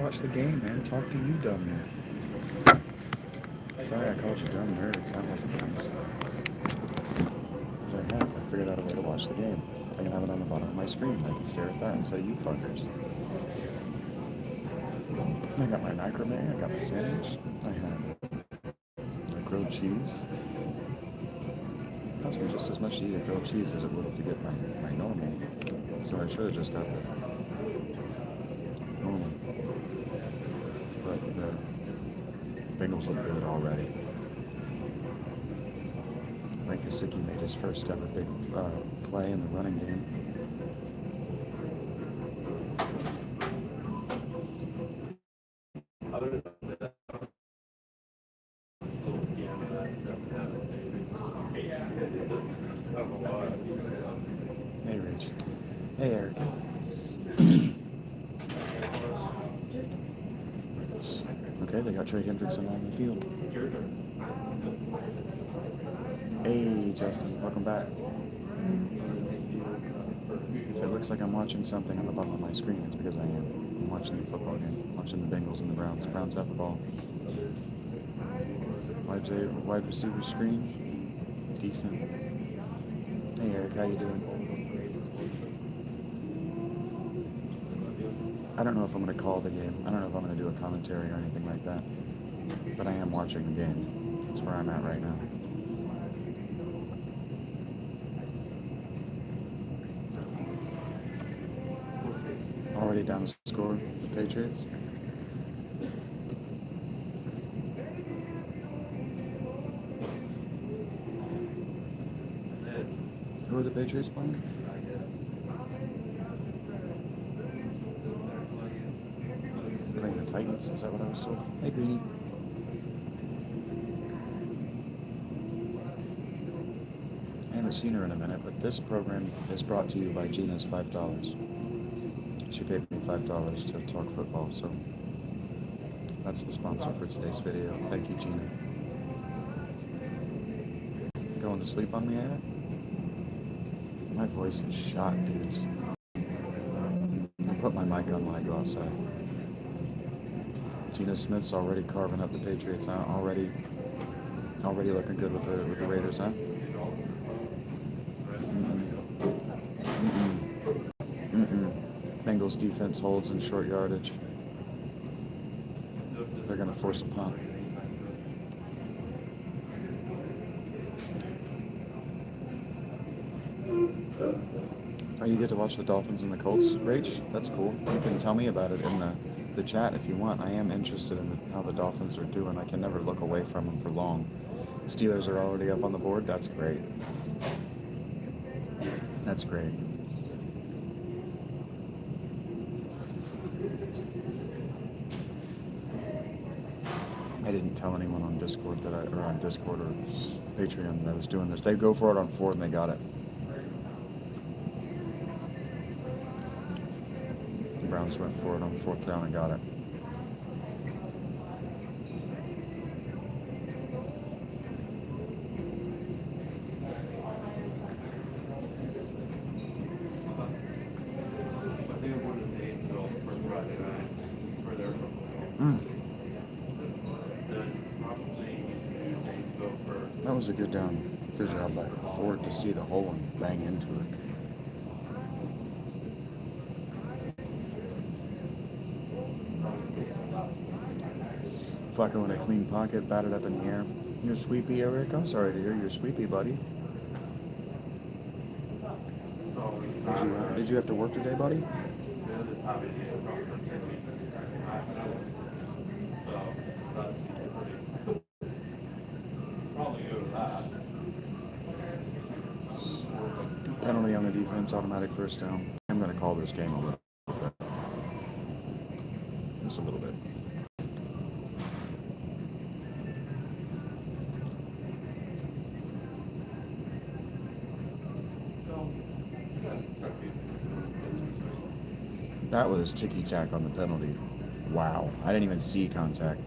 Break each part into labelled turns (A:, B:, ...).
A: watch the game, man. Talk to you, dumb nerd. Sorry, I called you dumb nerd. That wasn't nice. But I figured out a way to watch the game. I can have it on the bottom of my screen. I can stare at that instead of you fuckers. I got my macrame. I got my sandwich. I had a grilled cheese. It cost me just as much to eat a grilled cheese as it would have to get my normal. So I should have just got the normal. But the Bengals look good already. Mike Gesicki made his first ever big play in the running game. Hey, Rich. Hey, Eric. Okay, they got Trey Hendrickson on the field. Hey, Justin, welcome back. If it looks like I'm watching something on the bottom of my screen, it's because I am. I'm watching the football game. I'm watching the Bengals and the Browns. Browns have the ball. Wide receiver screen. Decent. Hey, Eric, how you doing? I don't know if I'm going to call the game. I don't know if I'm going to do a commentary or anything like that. But I am watching the game. That's where I'm at right now. Already down to score, the Patriots. Who are the Patriots playing? Playing the Titans, is that what I was told? Hey, Greenie. I haven't seen her in a minute, but this program is brought to you by Gina's $5. She paid me $5 to talk football, so that's the sponsor for today's video. Thank you, Gina. Going to sleep on me, Eric? My voice is shot, dudes. I put my mic on when I go outside. Geno Smith's already carving up the Patriots, huh? Already looking good with the Raiders, huh? Bengals defense holds in short yardage. They're gonna force a punt. Oh, you get to watch the Dolphins and the Colts, Rach? That's cool. You can tell me about it in the chat if you want. I am interested in how the Dolphins are doing. I can never look away from them for long. Steelers are already up on the board. That's great. That's great. I didn't tell anyone on Discord or Patreon that I was doing this. They go for it on 4th and they got it. The Browns went for it on 4th down and got it. That was a good job by Ford to see the hole and bang into it. Flacco in a clean pocket, batted up in the air. You're sweepy, Eric? I'm sorry to hear you're sweepy, buddy. Did you have to work today, buddy? Penalty on the defense, automatic first down. I'm going to call this game a little bit. Just a little bit. That was ticky-tack on the penalty. Wow. I didn't even see contact.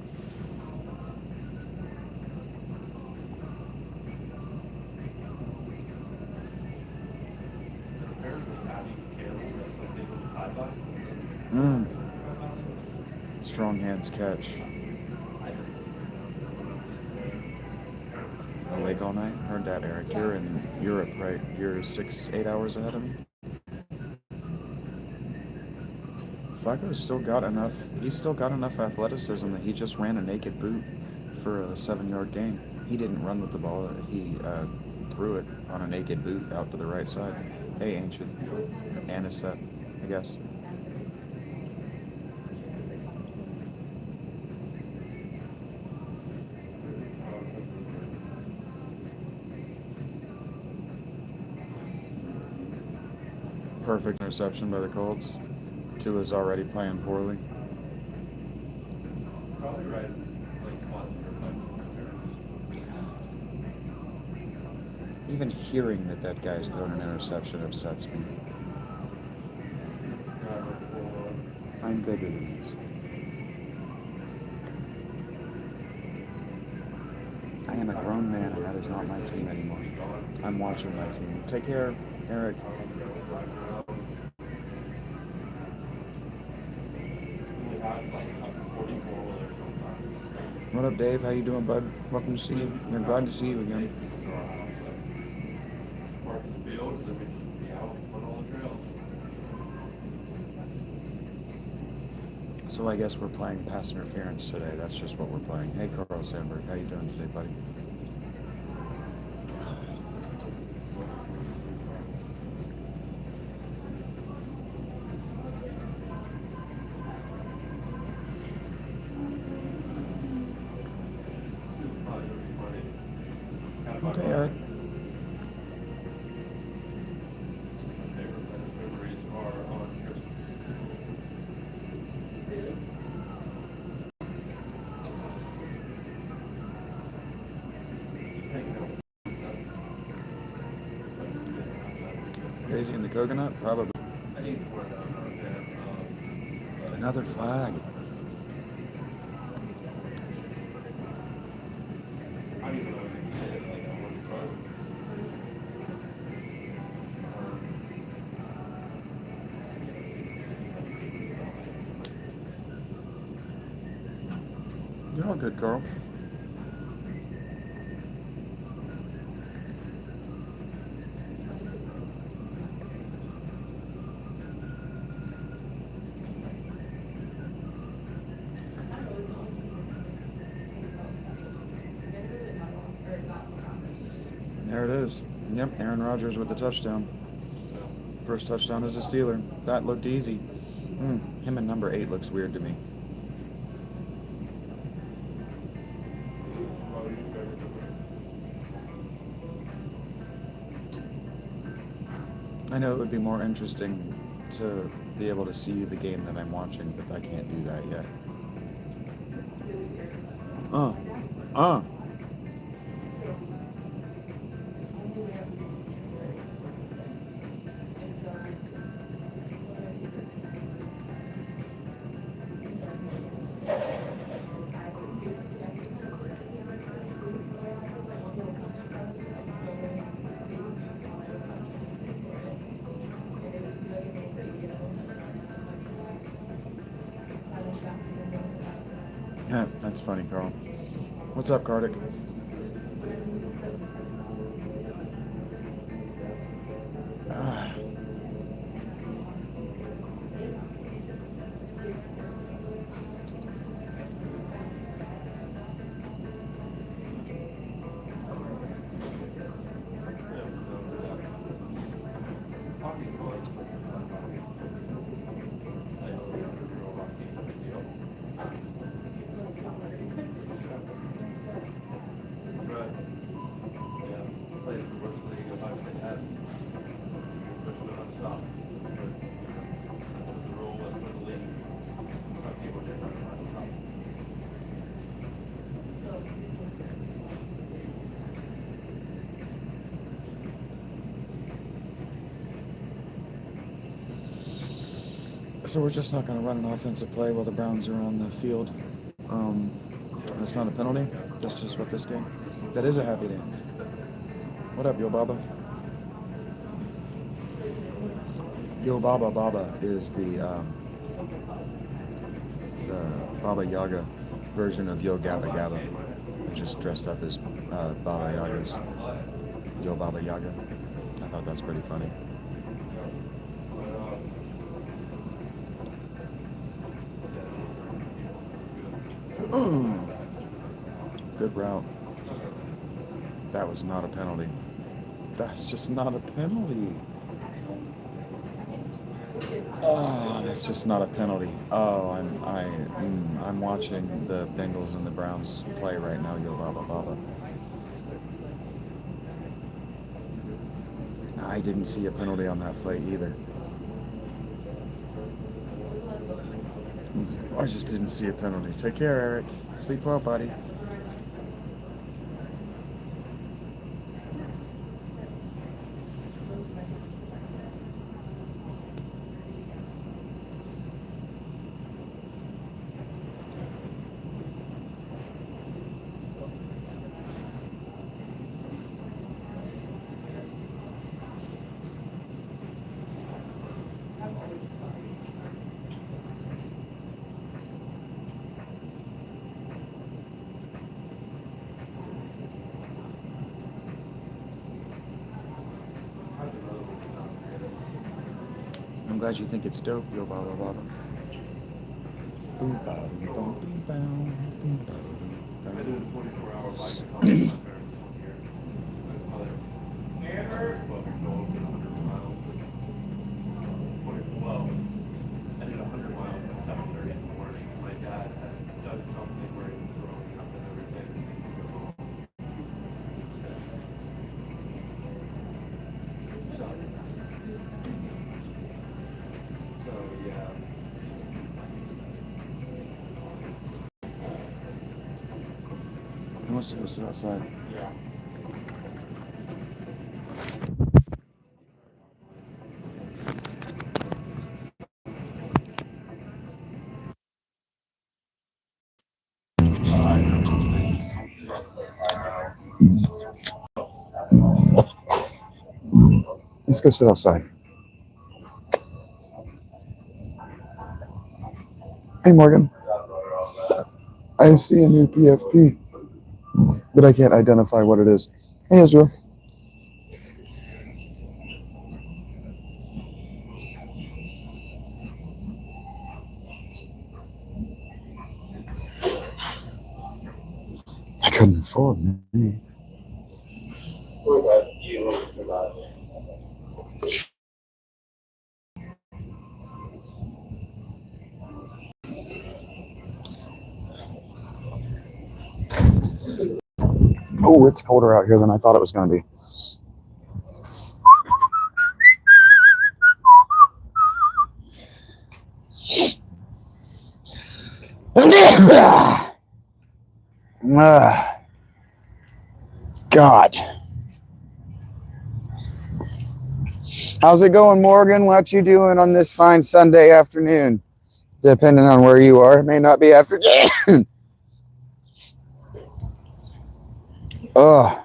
A: Strong hands catch. Awake all night? Heard that, Eric. You're in Europe, right? You're 6, 8 hours ahead of me. Flacco's still got enough. He's still got enough athleticism that he just ran a naked boot for a 7 yard gain. He didn't run with the ball. He threw it on a naked boot out to the right side. Hey, Ancient. Anisette, I guess. Perfect interception by the Colts. Tua's already playing poorly. Even hearing that guy's thrown an interception upsets me. I'm bigger than this. I am a grown man, and that is not my team anymore. I'm watching my team. Take care, Eric. What up, Dave? How you doing, bud? Welcome to see you. We're glad to see you again. So I guess we're playing pass interference today. That's just what we're playing. Hey, Carl Sandberg. How you doing today, buddy? Okay, Eric. Crazy in the coconut? Probably. Another flag. You're all good, Carl. There it is. Yep, Aaron Rodgers with the touchdown. First touchdown as a Steeler. That looked easy. Him and number 8 looks weird to me. I know it would be more interesting to be able to see the game that I'm watching, but I can't do that yet. Yeah, that's funny, Carl. What's up, Kartik? Ah. So we're just not going to run an offensive play while the Browns are on the field. That's not a penalty. That's just what this game. That is a happy dance. What up, Yo Baba? Yo Baba Baba is the the Baba Yaga version of Yo Gabba Gabba. They're just dressed up as Baba Yagas. Yo Baba Yaga. I thought that's pretty funny. Good route. That was not a penalty. That's just not a penalty. Oh, that's just not a penalty. Oh, I'm watching the Bengals and the Browns play right now. Yo Baba Baba. I didn't see a penalty on that play either. I just didn't see a penalty. Take care, Eric. Sleep well, buddy. I'm glad you think it's dope, Yo Baba Baba. Boom, ba, boom, boom, boom, boom, ba, boom, boom.
B: 24 hour bike my parents well, I did 100 miles at 7:30 in the morning. My dad had done something where he was throwing up and everything. So yeah.
A: He wants to go sit outside.
B: Yeah.
A: Let's go sit outside. Hey, Morgan. I see a new PFP, but I can't identify what it is. Hey, Israel. I couldn't afford me. Oh, it's colder out here than I thought it was going to be. God. How's it going, Morgan? What you doing on this fine Sunday afternoon? Depending on where you are, it may not be afternoon. Oh.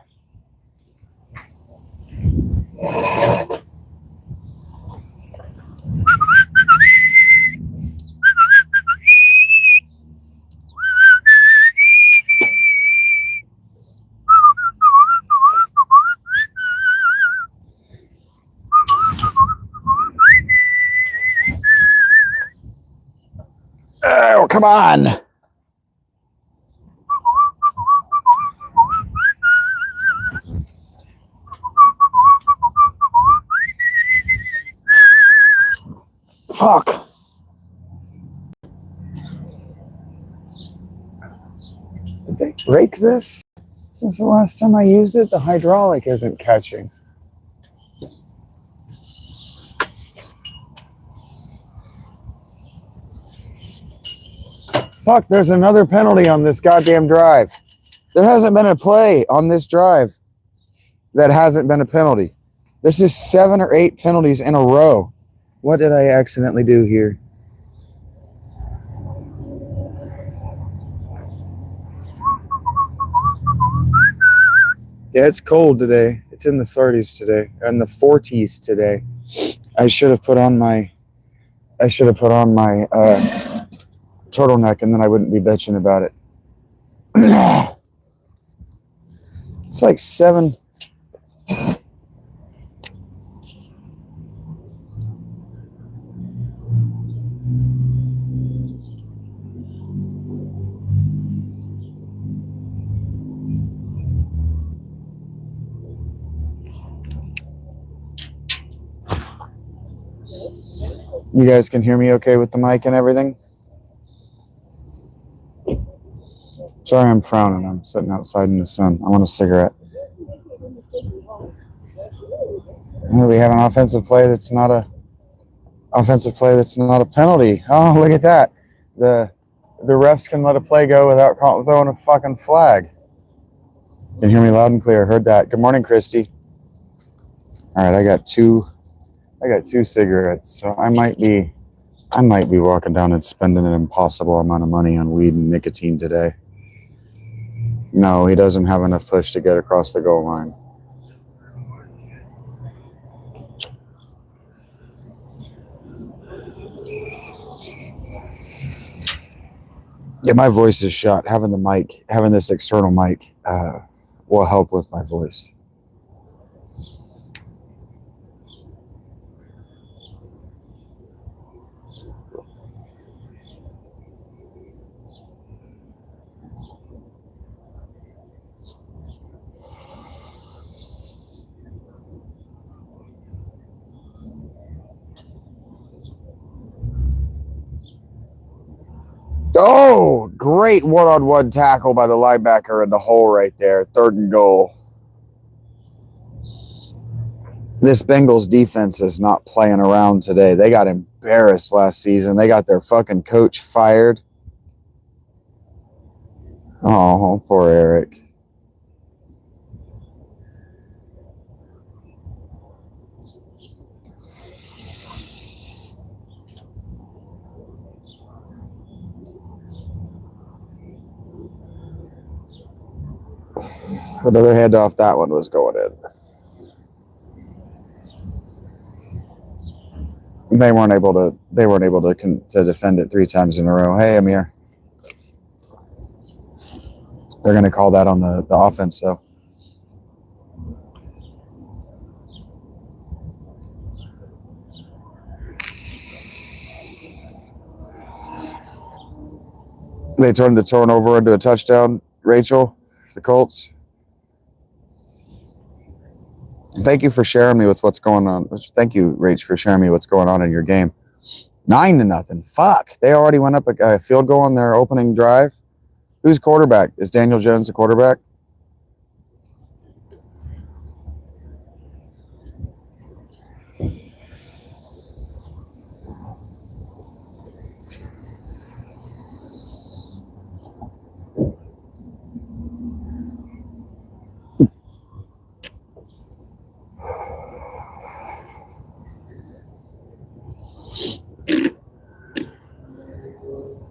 A: Oh, come on. Fuck. Did they break this? Since the last time I used it, the hydraulic isn't catching. Fuck, there's another penalty on this goddamn drive. There hasn't been a play on this drive that hasn't been a penalty. This is 7 or 8 penalties in a row. What did I accidentally do here? Yeah, it's cold today. It's in the 30s today, in the 40s today. I should have put on my turtleneck, and then I wouldn't be bitching about it. It's like 7. You guys can hear me okay with the mic and everything? Sorry, I'm frowning. I'm sitting outside in the sun. I want a cigarette. We have an offensive play that's not a penalty. Oh, look at that. The refs can let a play go without throwing a fucking flag. Can you hear me loud and clear? Heard that. Good morning, Christy. All right, I got two cigarettes, so I might be walking down and spending an impossible amount of money on weed and nicotine today. No, he doesn't have enough push to get across the goal line. Yeah, my voice is shot. Having this external mic will help with my voice. Oh, great one-on-one tackle by the linebacker in the hole right there. 3rd and goal. This Bengals defense is not playing around today. They got embarrassed last season. They got their fucking coach fired. Oh, poor Eric. Another handoff. That one was going in. They weren't able to defend it 3 times in a row. Hey, Amir. They're going to call that on the offense, though. They turned the turnover into a touchdown, Rachel, the Colts. Thank you for sharing me with what's going on. Thank you, Rach, for sharing me what's going on in your game. 9-0. Fuck. They already went up a field goal on their opening drive. Who's quarterback? Is Daniel Jones the quarterback?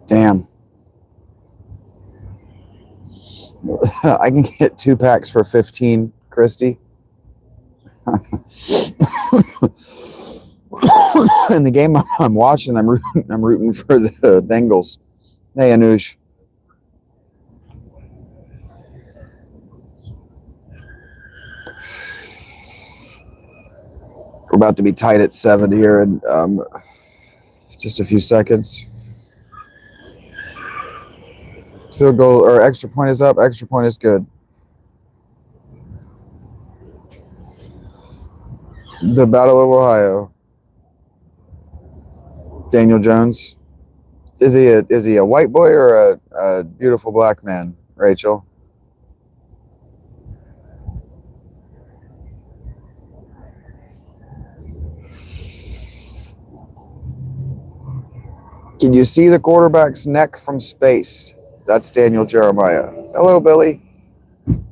A: Damn. I can get 2 packs for 15, Christy. In the game I'm watching, I'm rooting for the Bengals. Hey, Anush. We're about to be tight at 7 here in just a few seconds. Field goal or extra point is up. Extra point is good. The Battle of Ohio. Daniel Jones. Is he a white boy or a beautiful black man, Rachel? Can you see the quarterback's neck from space? That's Daniel Jeremiah. Hello, Billy.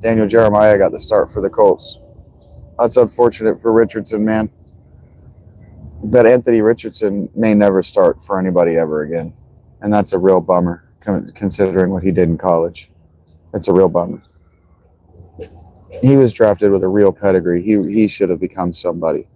A: Daniel Jeremiah got the start for the Colts. That's unfortunate for Richardson, man. That Anthony Richardson may never start for anybody ever again. And that's a real bummer, considering what he did in college. It's a real bummer. He was drafted with a real pedigree. He should have become somebody.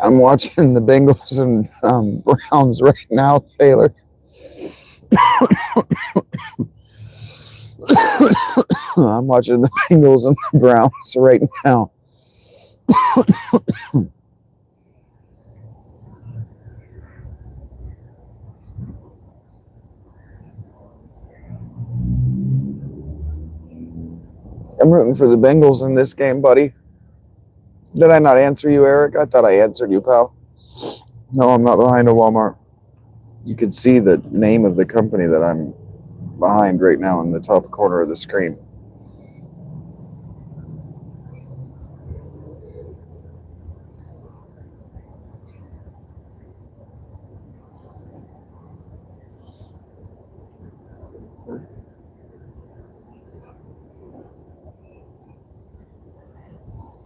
A: I'm watching the Bengals and Browns right now, Taylor. I'm watching the Bengals and the Browns right now. I'm rooting for the Bengals in this game, buddy. Did I not answer you, Eric? I thought I answered you, pal. No, I'm not behind a Walmart. You can see the name of the company that I'm behind right now in the top corner of the screen.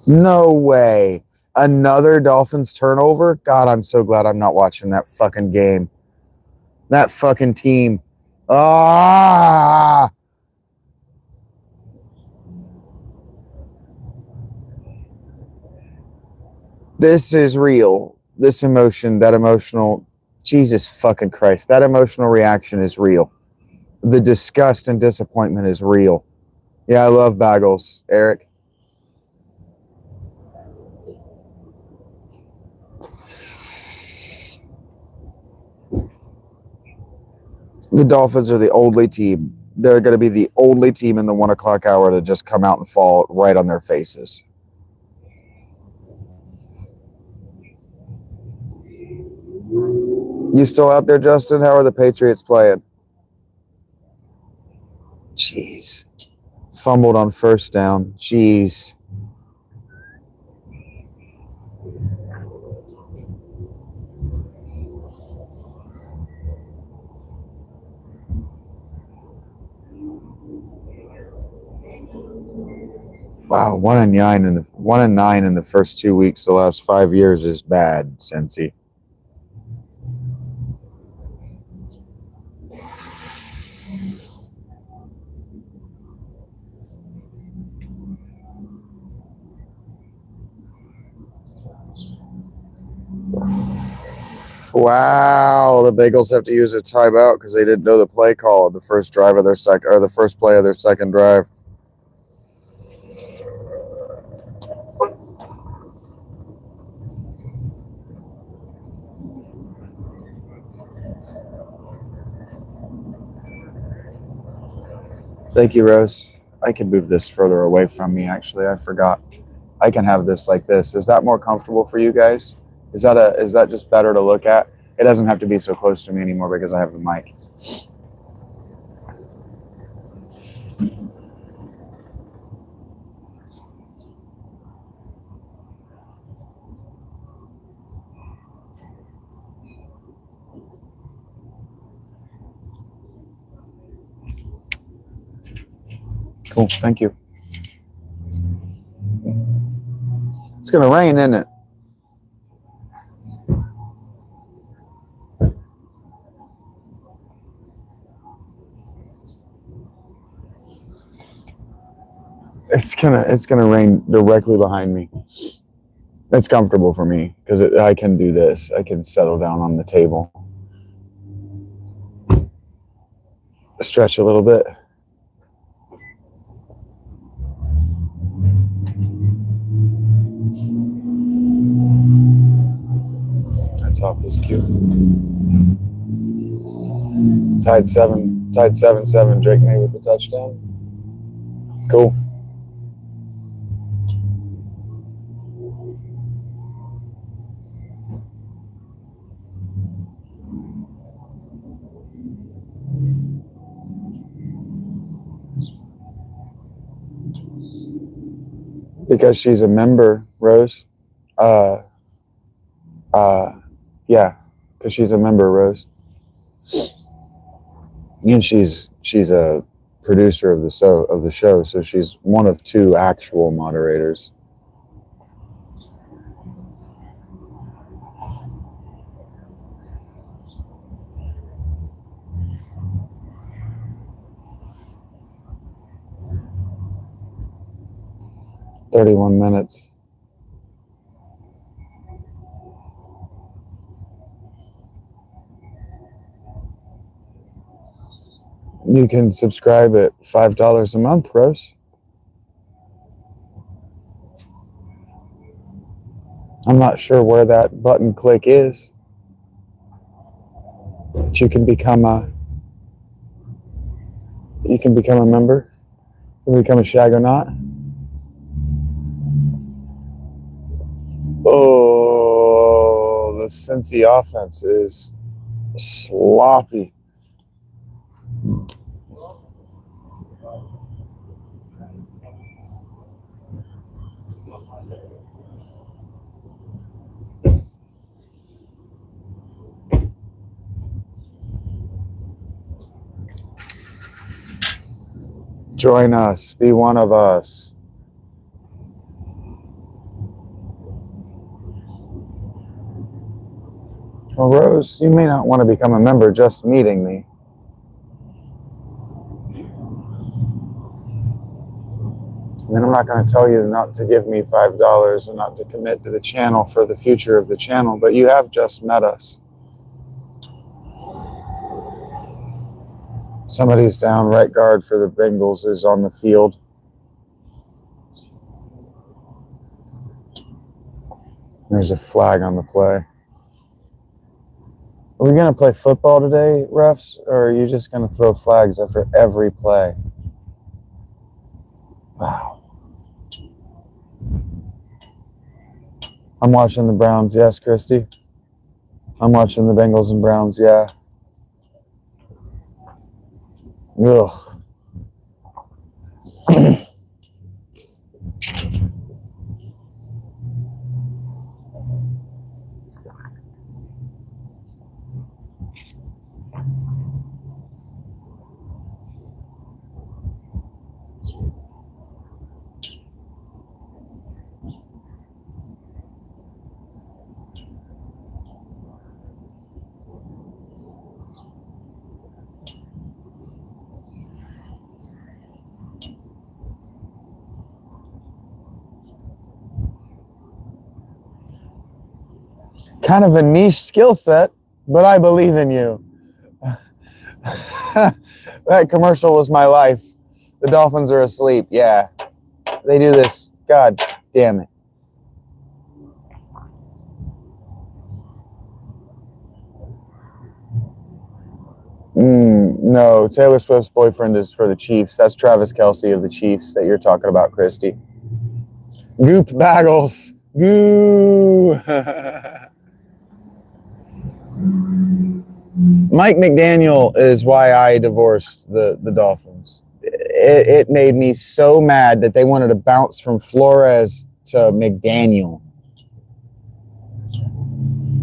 A: No way. Another Dolphins turnover? God, I'm so glad I'm not watching that fucking game. That fucking team. Ah! This is real. This emotion, that emotional, Jesus fucking Christ, that emotional reaction is real. The disgust and disappointment is real. Yeah, I love bagels, Eric. The Dolphins are the only team. They're going to be the only team in the 1 o'clock hour to just come out and fall right on their faces. You still out there, Justin? How are the Patriots playing? Jeez. Fumbled on first down. Jeez. Wow, 1-9 in the first 2 weeks. The last 5 years is bad, Cincy. Wow, the Bengals have to use a timeout because they didn't know the play call on the first drive of their second, or the first play of their second drive. Thank you, Rose. I can move this further away from me. Actually, I forgot. I can have this like this. Is that more comfortable for you guys? Is that just better to look at? It doesn't have to be so close to me anymore because I have the mic. Cool. Thank you. It's gonna rain, isn't it? It's gonna rain directly behind me. It's comfortable for me because I can do this. I can settle down on the table, stretch a little bit. That top is cute. Tied 7-7. Drake May with the touchdown. Cool. Because she's a member, Rose. Yeah, because she's a member, Rose, and she's a producer of the show, so she's one of 2 actual moderators. 31 minutes. You can subscribe at $5 a month, Rose. I'm not sure where that button click is, but you can become a member. You can become a Shagonaut. Oh, the Cincy offense is sloppy. Join us. Be one of us. Well, Rose, you may not want to become a member just meeting me. I mean, I'm not going to tell you not to give me $5 and not to commit to the channel for the future of the channel, but you have just met us. Somebody's down. Right guard for the Bengals is on the field. There's a flag on the play. Are we going to play football today, refs, or are you just going to throw flags after every play? Wow. I'm watching the Browns. Yes, Christy? I'm watching the Bengals and Browns. Yeah. Ugh. Kind of a niche skill set, but I believe in you. That commercial was my life. The Dolphins are asleep. Yeah. They do this. God damn it. No, Taylor Swift's boyfriend is for the Chiefs. That's Travis Kelce of the Chiefs that you're talking about, Christy. Goop Baggles. Goo. Mike McDaniel is why I divorced the Dolphins. It made me so mad that they wanted to bounce from Flores to McDaniel.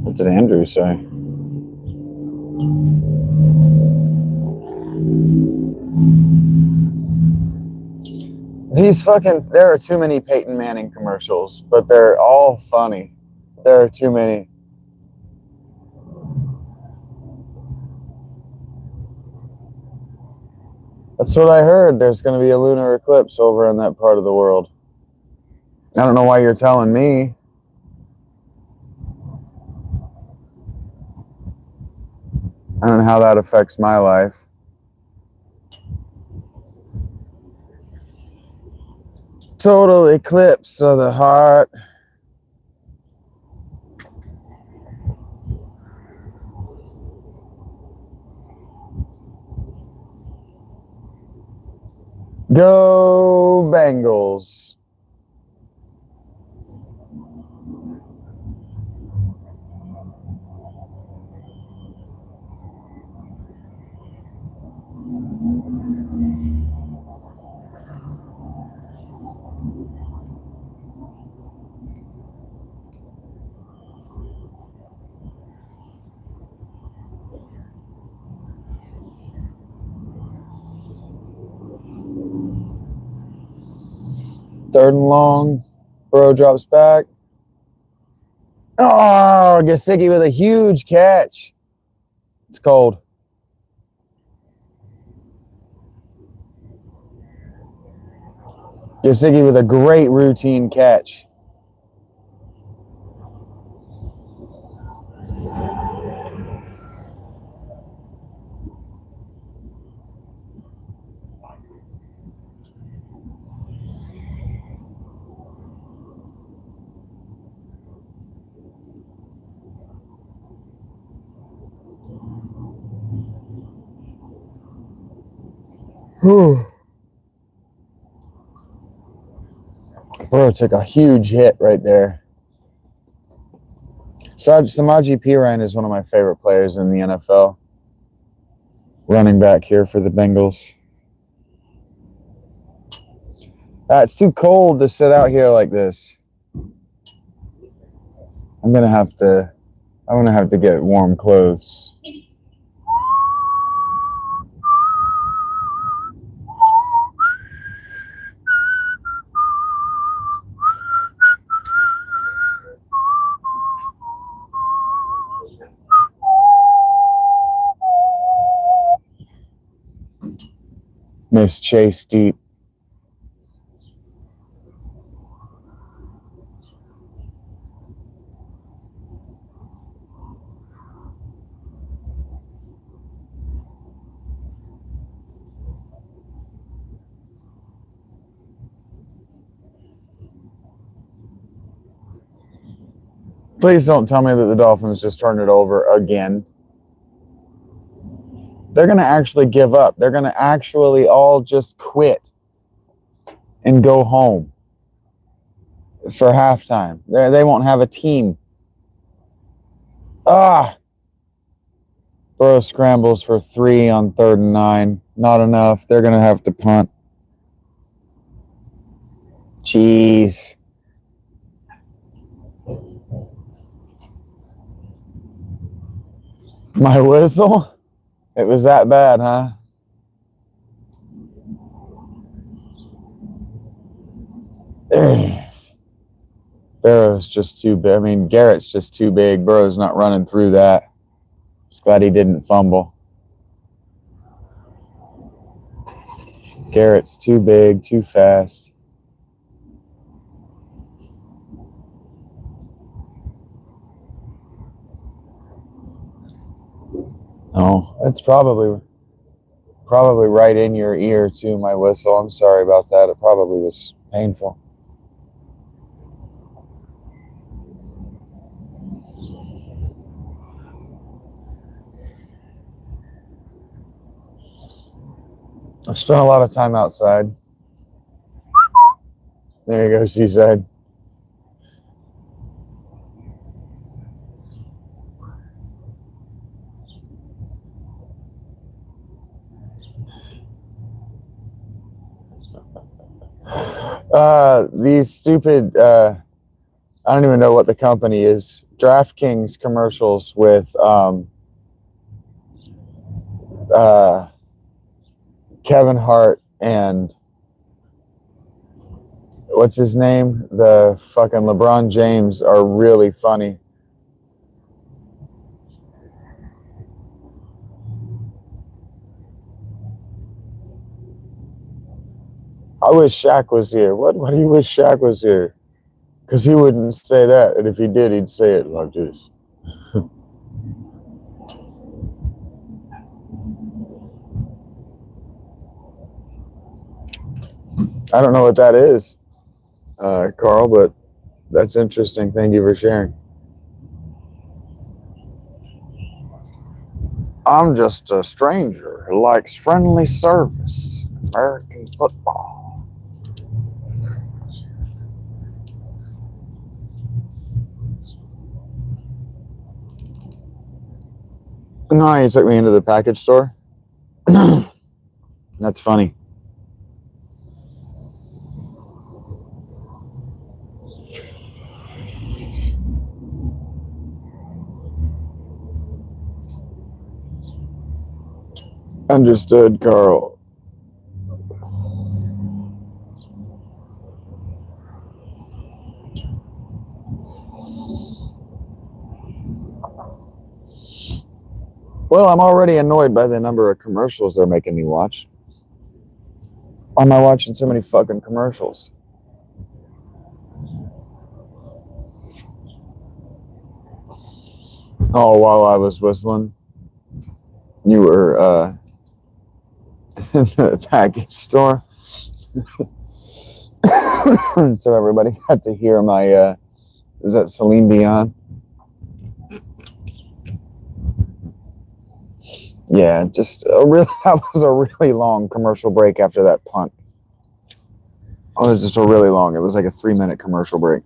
A: What did Andrew say? There are too many Peyton Manning commercials, but they're all funny. There are too many. That's what I heard. There's going to be a lunar eclipse over in that part of the world. I don't know why you're telling me. I don't know how that affects my life. Total eclipse of the heart. Go Bengals. Third and long. Burrow drops back. Oh, Gesicki with a huge catch. It's cold. Gesicki with a great routine catch. Bro took a huge hit right there. Samaje Perine is one of my favorite players in the NFL. Running back here for the Bengals. It's too cold to sit out here like this. I'm gonna have to get warm clothes. Miss Chase deep. Please don't tell me that the Dolphins just turned it over again. They're going to actually give up. They're going to actually all just quit and go home for halftime. They won't have a team. Burrow scrambles for 3 on 3rd and 9. Not enough. They're going to have to punt. Jeez. My whistle? It was that bad, huh? Burrow's just too big. I mean, Garrett's just too big. Burrow's not running through that. Just glad he didn't fumble. Garrett's too big, too fast. Oh, it's probably right in your ear too, my whistle. I'm sorry about that. It probably was painful. I've spent a lot of time outside. There you go, Seaside. These stupid, I don't even know what the company is, DraftKings commercials with Kevin Hart and what's his name? The fucking LeBron James are really funny. I wish Shaq was here. What do you wish Shaq was here? Because he wouldn't say that. And if he did, he'd say it like this. I don't know what that is, Carl, but that's interesting. Thank you for sharing. I'm just a stranger who likes friendly service. American football. No, you took me into the package store. That's funny. Understood, Carl. Well, I'm already annoyed by the number of commercials they're making me watch. Why am I watching so many fucking commercials? Oh, while I was whistling, you were in the package store. So everybody got to hear my, is that Celine Dion? Yeah, just that was a really long commercial break after that punt. Oh, it was just a really long, it was like a 3-minute commercial break.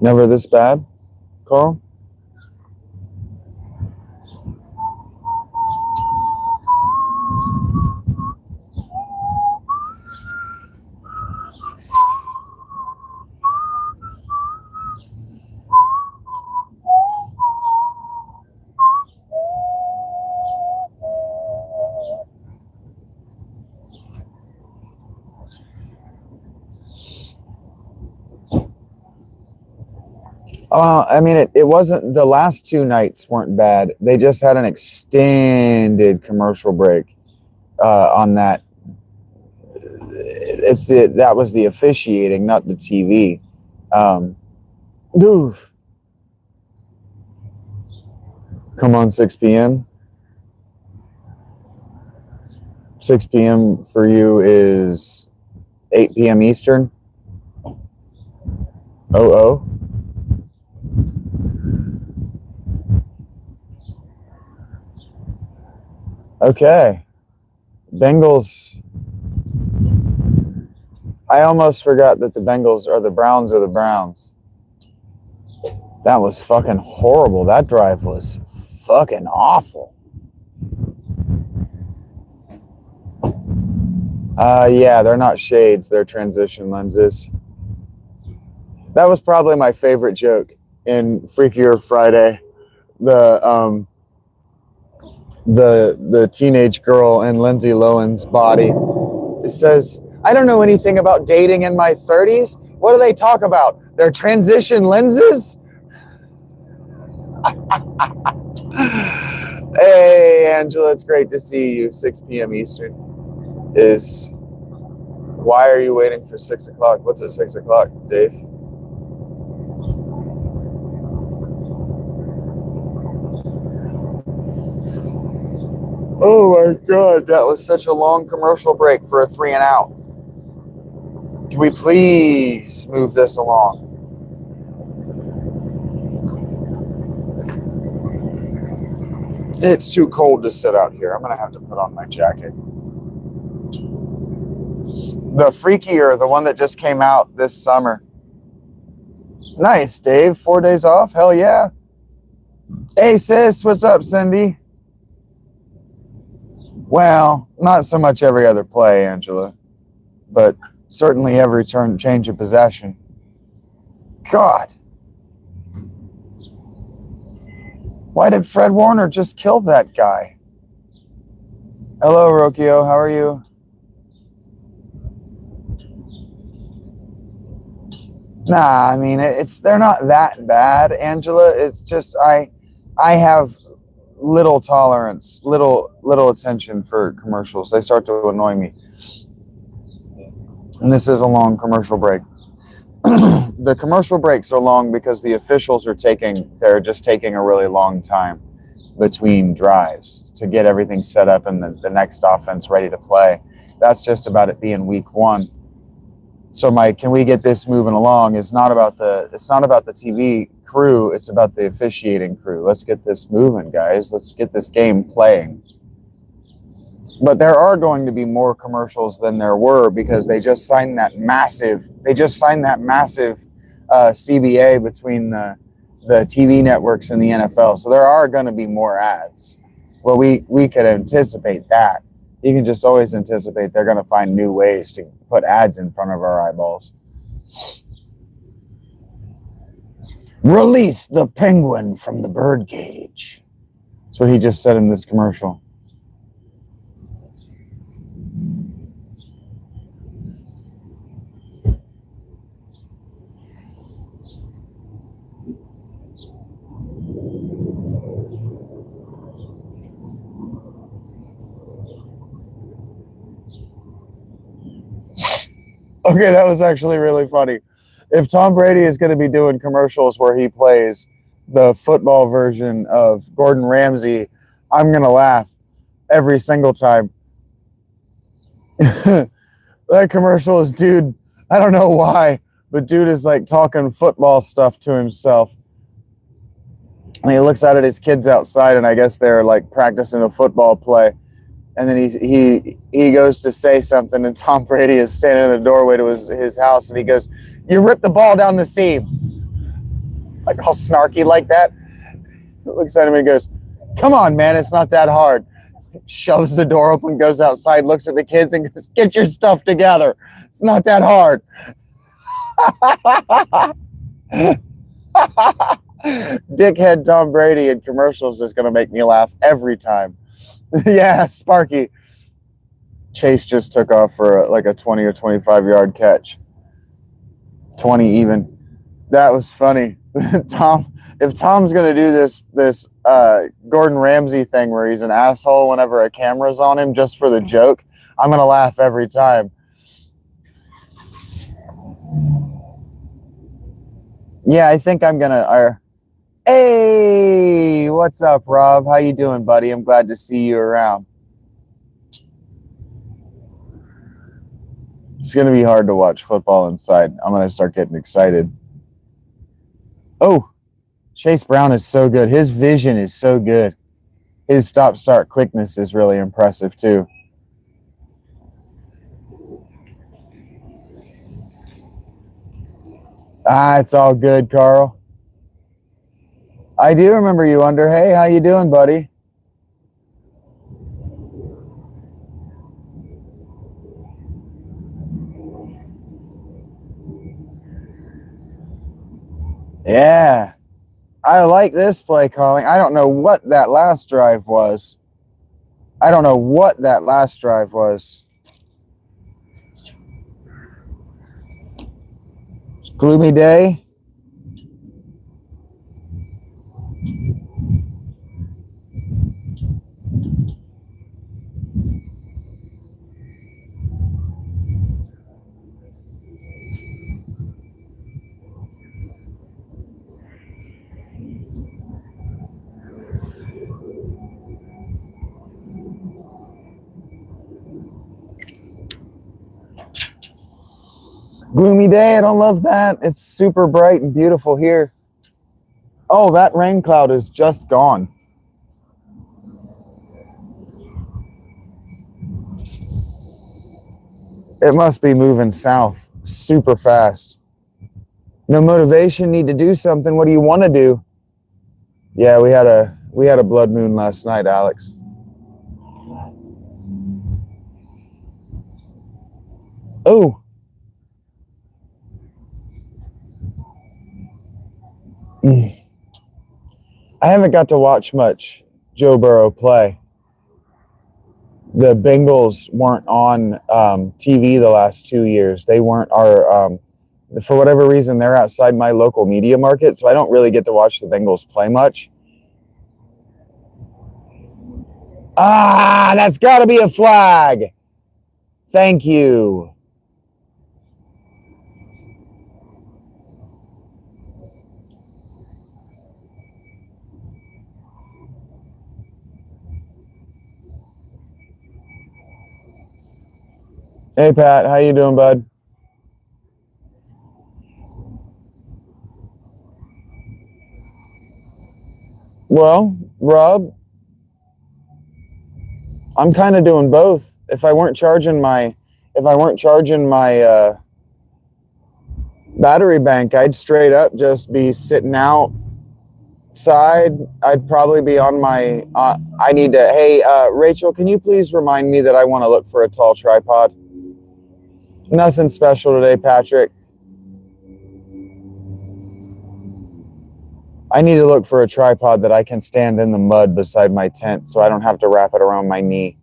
A: Never this bad, Carl? I mean, it wasn't, the last 2 nights weren't bad. They just had an extended commercial break on that. That was the officiating, not the TV. Oof. Come on, 6 p.m. 6 p.m. for you is 8 p.m. Eastern. Oh. Okay. Bengals. I almost forgot that the Bengals are the Browns. That was fucking horrible. That drive was fucking awful. Yeah, they're not shades. They're transition lenses. That was probably my favorite joke in Freakier Friday. The teenage girl in Lindsay Lohan's body. It says, I don't know anything about dating in my 30s. What do they talk about? Their transition lenses? Hey, Angela, it's great to see you. 6 p.m. Eastern is... Why are you waiting for 6 o'clock? What's at 6 o'clock, Dave? Oh my God, that was such a long commercial break for a 3 and out. Can we please move this along? It's too cold to sit out here. I'm going to have to put on my jacket. The Freakier, the one that just came out this summer. Nice, Dave. 4 days off? Hell yeah. Hey, sis. What's up, Cindy? Well, not so much every other play, Angela, but certainly every change of possession. God. Why did Fred Warner just kill that guy? Hello, Rokio. How are you? Nah, I mean, they're not that bad, Angela. It's just I have little tolerance, little attention for commercials. They start to annoy me. And this is a long commercial break. The commercial breaks are long because the officials they're just taking a really long time between drives to get everything set up and the next offense ready to play. That's just about it being week 1. So can we get this moving along? It's not about the TV crew, it's about the officiating crew. Let's get this moving, guys. Let's get this game playing. But there are going to be more commercials than there were because they just signed that massive CBA between the TV networks and the NFL. So there are going to be more ads. Well, we could anticipate that. You can just always anticipate they're going to find new ways to put ads in front of our eyeballs. Release the penguin from the birdcage. That's what he just said in this commercial. Okay, that was actually really funny. If Tom Brady is going to be doing commercials where he plays the football version of Gordon Ramsay, I'm going to laugh every single time. That commercial is, dude, I don't know why, but dude is like talking football stuff to himself. And he looks out at his kids outside, and I guess they're like practicing a football play. And then he goes to say something, and Tom Brady is standing in the doorway to his house, and he goes, "You ripped the ball down the seam," like all snarky like that. Looks at him and goes, "Come on, man, it's not that hard." Shoves the door open, goes outside, looks at the kids, and goes, "Get your stuff together. It's not that hard." Dickhead Tom Brady in commercials is going to make me laugh every time. Yeah, Sparky. Chase just took off for like a 20 or 25-yard catch. 20 even. That was funny. If Tom's going to do this Gordon Ramsay thing where he's an asshole whenever a camera's on him just for the joke, I'm going to laugh every time. Yeah, I think I'm going to... Hey, what's up, Rob? How you doing, buddy? I'm glad to see you around. It's going to be hard to watch football inside. I'm going to start getting excited. Oh, Chase Brown is so good. His vision is so good. His stop-start quickness is really impressive, too. It's all good, Carl. I do remember you, Under. Hey, how you doing, buddy? Yeah. I like this play calling. I don't know what that last drive was. Gloomy day. Gloomy day. I don't love that. It's super bright and beautiful here. Oh, that rain cloud is just gone. It must be moving south super fast. No motivation, need to do something. What do you want to do? Yeah, we had a blood moon last night, Alex. Oh. I haven't got to watch much Joe Burrow play. The Bengals weren't on TV the last 2 years. They weren't for whatever reason, they're outside my local media market, so I don't really get to watch the Bengals play much. That's got to be a flag. Thank you. Hey, Pat. How you doing, bud? Well, Rob, I'm kind of doing both. If I weren't charging my battery bank, I'd straight up just be sitting outside. I'd probably be on my. Hey, Rachel, can you please remind me that I want to look for a tall tripod? Nothing special today, Patrick. I need to look for a tripod that I can stand in the mud beside my tent so I don't have to wrap it around my knee.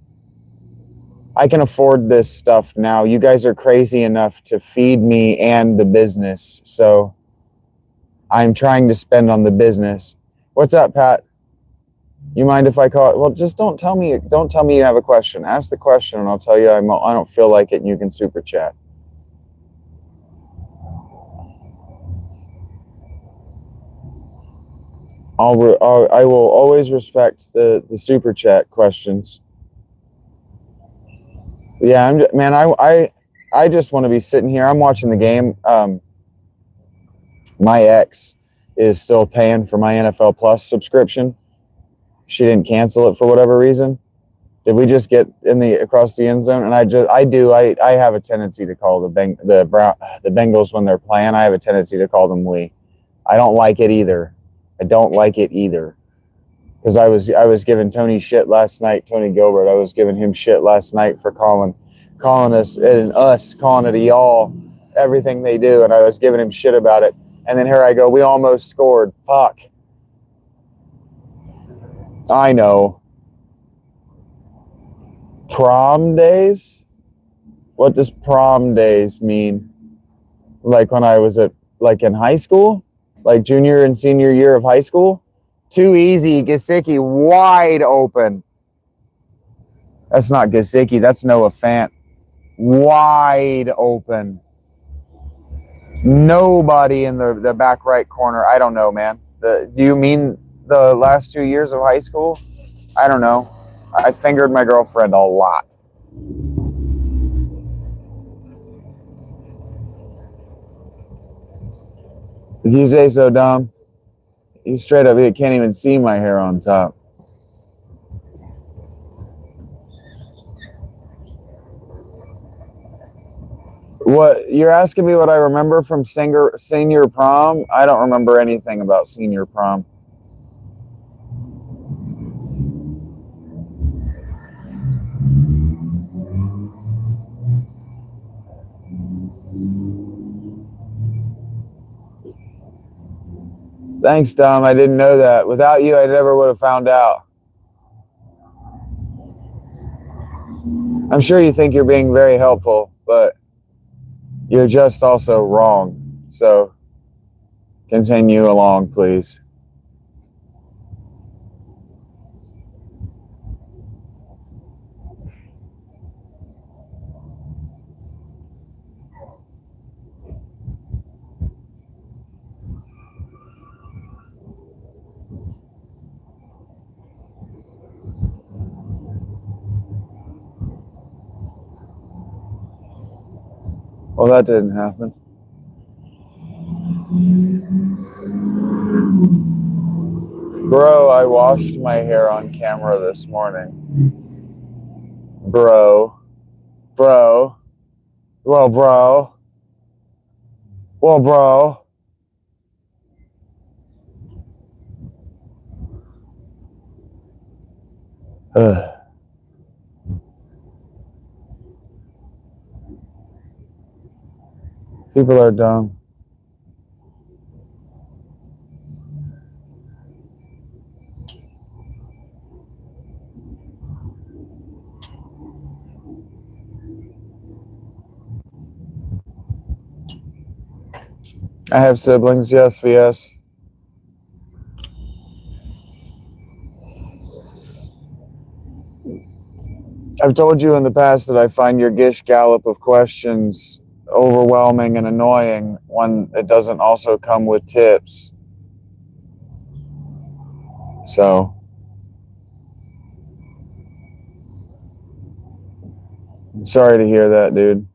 A: I can afford this stuff now. You guys are crazy enough to feed me and the business, so I'm trying to spend on the business. What's up, Pat? You mind if I call it? Well, just don't tell me you have a question. Ask the question and I'll tell you I don't feel like it and you can super chat. I will always respect the super chat questions. Yeah, man, I just want to be sitting here. I'm watching the game. My ex is still paying for my NFL Plus subscription. She didn't cancel it for whatever reason. Did we just get in the across the end zone? And I have a tendency to call the Bengals when they're playing. I have a tendency to call them we. I don't like it either. Because I was giving Tony shit last night. Tony Gilbert. I was giving him shit last night for calling us and us calling it a y'all everything they do, and I was giving him shit about it. And then here I go. We almost scored. Fuck. I know. Prom days? What does prom days mean? Like when I was in high school? Like junior and senior year of high school? Too easy. Gesicki wide open. That's not Gesicki. That's Noah Fant. Wide open. Nobody in the back right corner. I don't know, man. Do you mean the last 2 years of high school? I don't know. I fingered my girlfriend a lot. If you say so, Dom, you straight up, you can't even see my hair on top. What, you're asking me what I remember from senior prom? I don't remember anything about senior prom. Thanks, Dom. I didn't know that. Without you, I never would have found out. I'm sure you think you're being very helpful, but you're just also wrong. So continue along, please. Well, that didn't happen. Bro, I washed my hair on camera this morning. Bro. Well, bro. Ugh. People are dumb. I have siblings, yes, VS. I've told you in the past that I find your gish gallop of questions overwhelming and annoying when it doesn't also come with tips. So, I'm sorry to hear that, dude.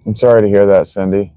A: I'm sorry to hear that, Cindy.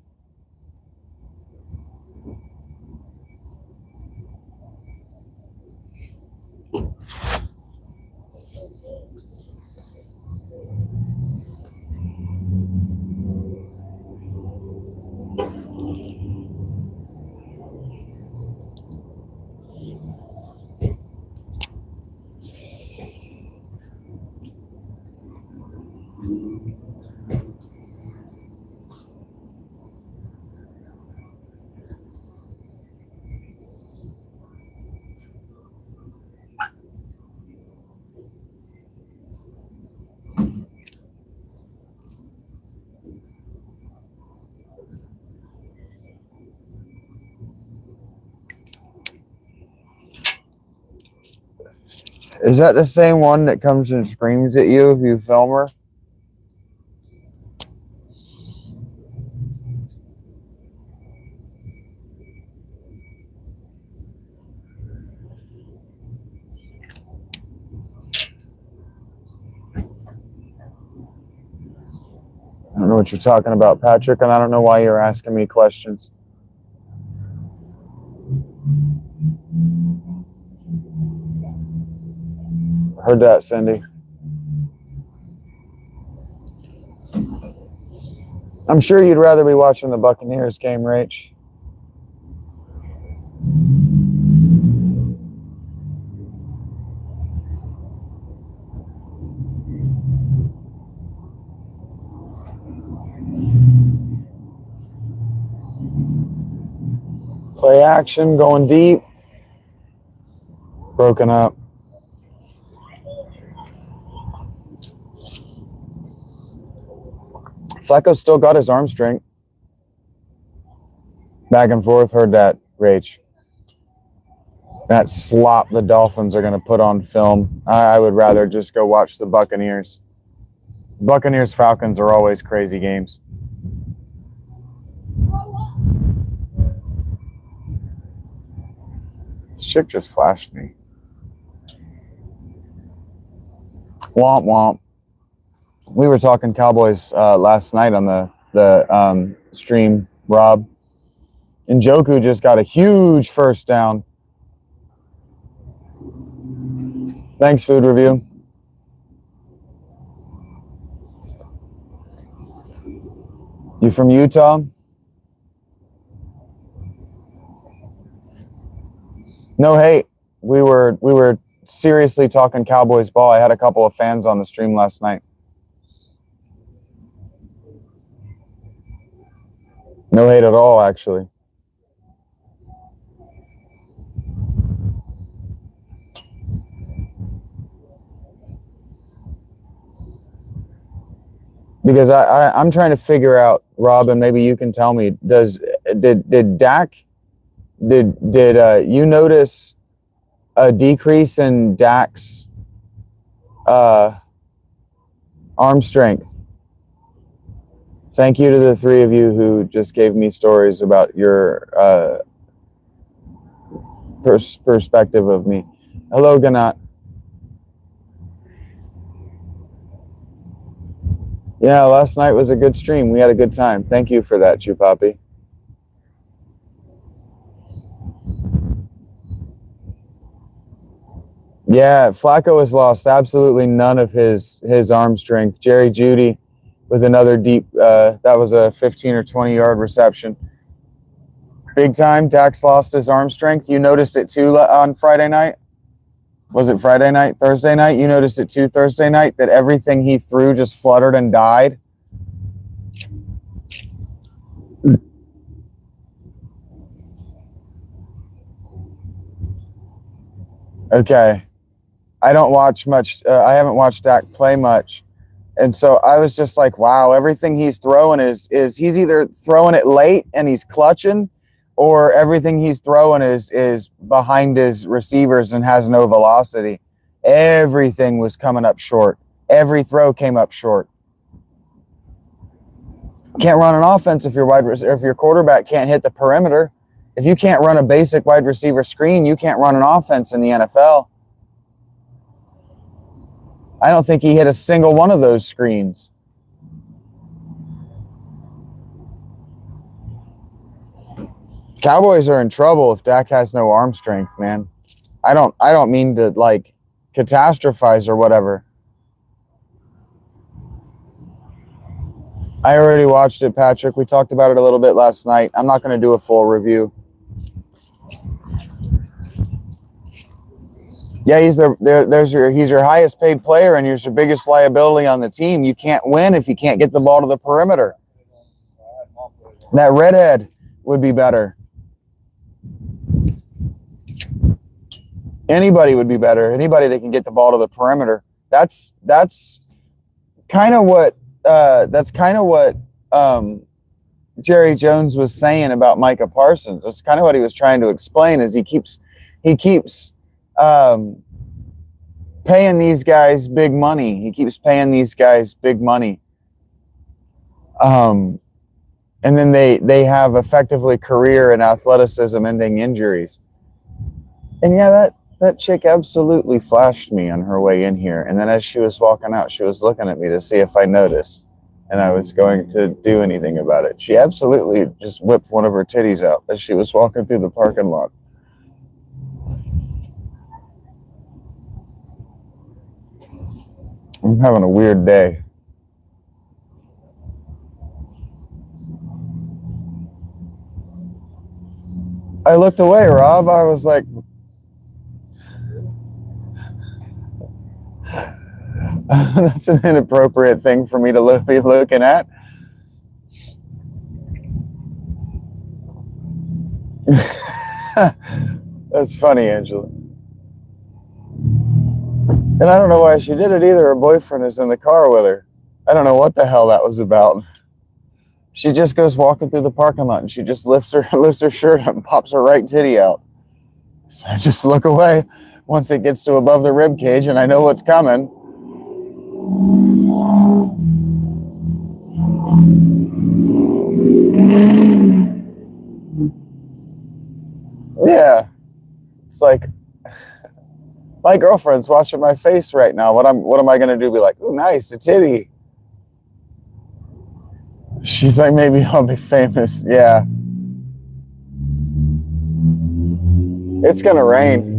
A: Is that the same one that comes and screams at you if you film her? don't know what you're talking about, Patrick, and I don't know why you're asking me questions. Heard that, Cindy. I'm sure you'd rather be watching the Buccaneers game, Rach. Play action, going deep. Broken up. Flacco's still got his arm strength. Back and forth. Heard that, Rach. That slop the Dolphins are going to put on film. I would rather just go watch the Buccaneers. Buccaneers-Falcons are always crazy games. This chick just flashed me. Womp womp. We were talking Cowboys last night on the stream, Rob. And Njoku just got a huge first down. Thanks, Food Review. You from Utah? No hate. We were seriously talking Cowboys ball. I had a couple of fans on the stream last night. No hate at all, actually. Because I'm trying to figure out, Rob, and maybe you can tell me, did Dak, did you notice a decrease in Dak's arm strength? Thank you to the three of you who just gave me stories about your perspective of me. Hello, Ganat. Yeah, last night was a good stream. We had a good time. Thank you for that, Chupapi. Yeah, Flacco has lost absolutely none of his arm strength. Jerry Jeudy with another deep, that was a 15 or 20-yard reception. Big time, Dak's lost his arm strength. You noticed it too on Friday night? Was it Friday night? Thursday night? You noticed it too Thursday night, that everything he threw just fluttered and died? Okay. I don't watch much. I haven't watched Dak play much. And so I was just like, wow, everything he's throwing is he's either throwing it late and he's clutching, or everything he's throwing is behind his receivers and has no velocity. Everything was coming up short. Every throw came up short. Can't run an offense if your quarterback can't hit the perimeter. If you can't run a basic wide receiver screen, you can't run an offense in the NFL. I don't think he hit a single one of those screens. Cowboys are in trouble if Dak has no arm strength, man. I don't mean to like catastrophize or whatever. I already watched it, Patrick. We talked about it a little bit last night. I'm not going to do a full review. Yeah, he's your highest paid player and he's your biggest liability on the team. You can't win if you can't get the ball to the perimeter. That redhead would be better. Anybody would be better. Anybody that can get the ball to the perimeter. That's kind of what Jerry Jones was saying about Micah Parsons. That's kind of what he was trying to explain. Is he keeps paying these guys big money. He keeps paying these guys big money. And then they have effectively career and athleticism ending injuries. And yeah, that chick absolutely flashed me on her way in here. And then as she was walking out, she was looking at me to see if I noticed. and I was going to do anything about it. She absolutely just whipped one of her titties out as she was walking through the parking lot. I'm having a weird day. I looked away, Rob. I was like, that's an inappropriate thing for me to be looking at. That's funny, Angela. And I don't know why she did it either. Her boyfriend is in the car with her. I don't know what the hell that was about. She just goes walking through the parking lot and she just lifts her shirt up and pops her right titty out. So I just look away once it gets to above the rib cage and I know what's coming. Yeah. It's like my girlfriend's watching my face right now. What am I gonna do? Be like, oh nice, a titty. She's like, maybe I'll be famous. Yeah. It's gonna rain.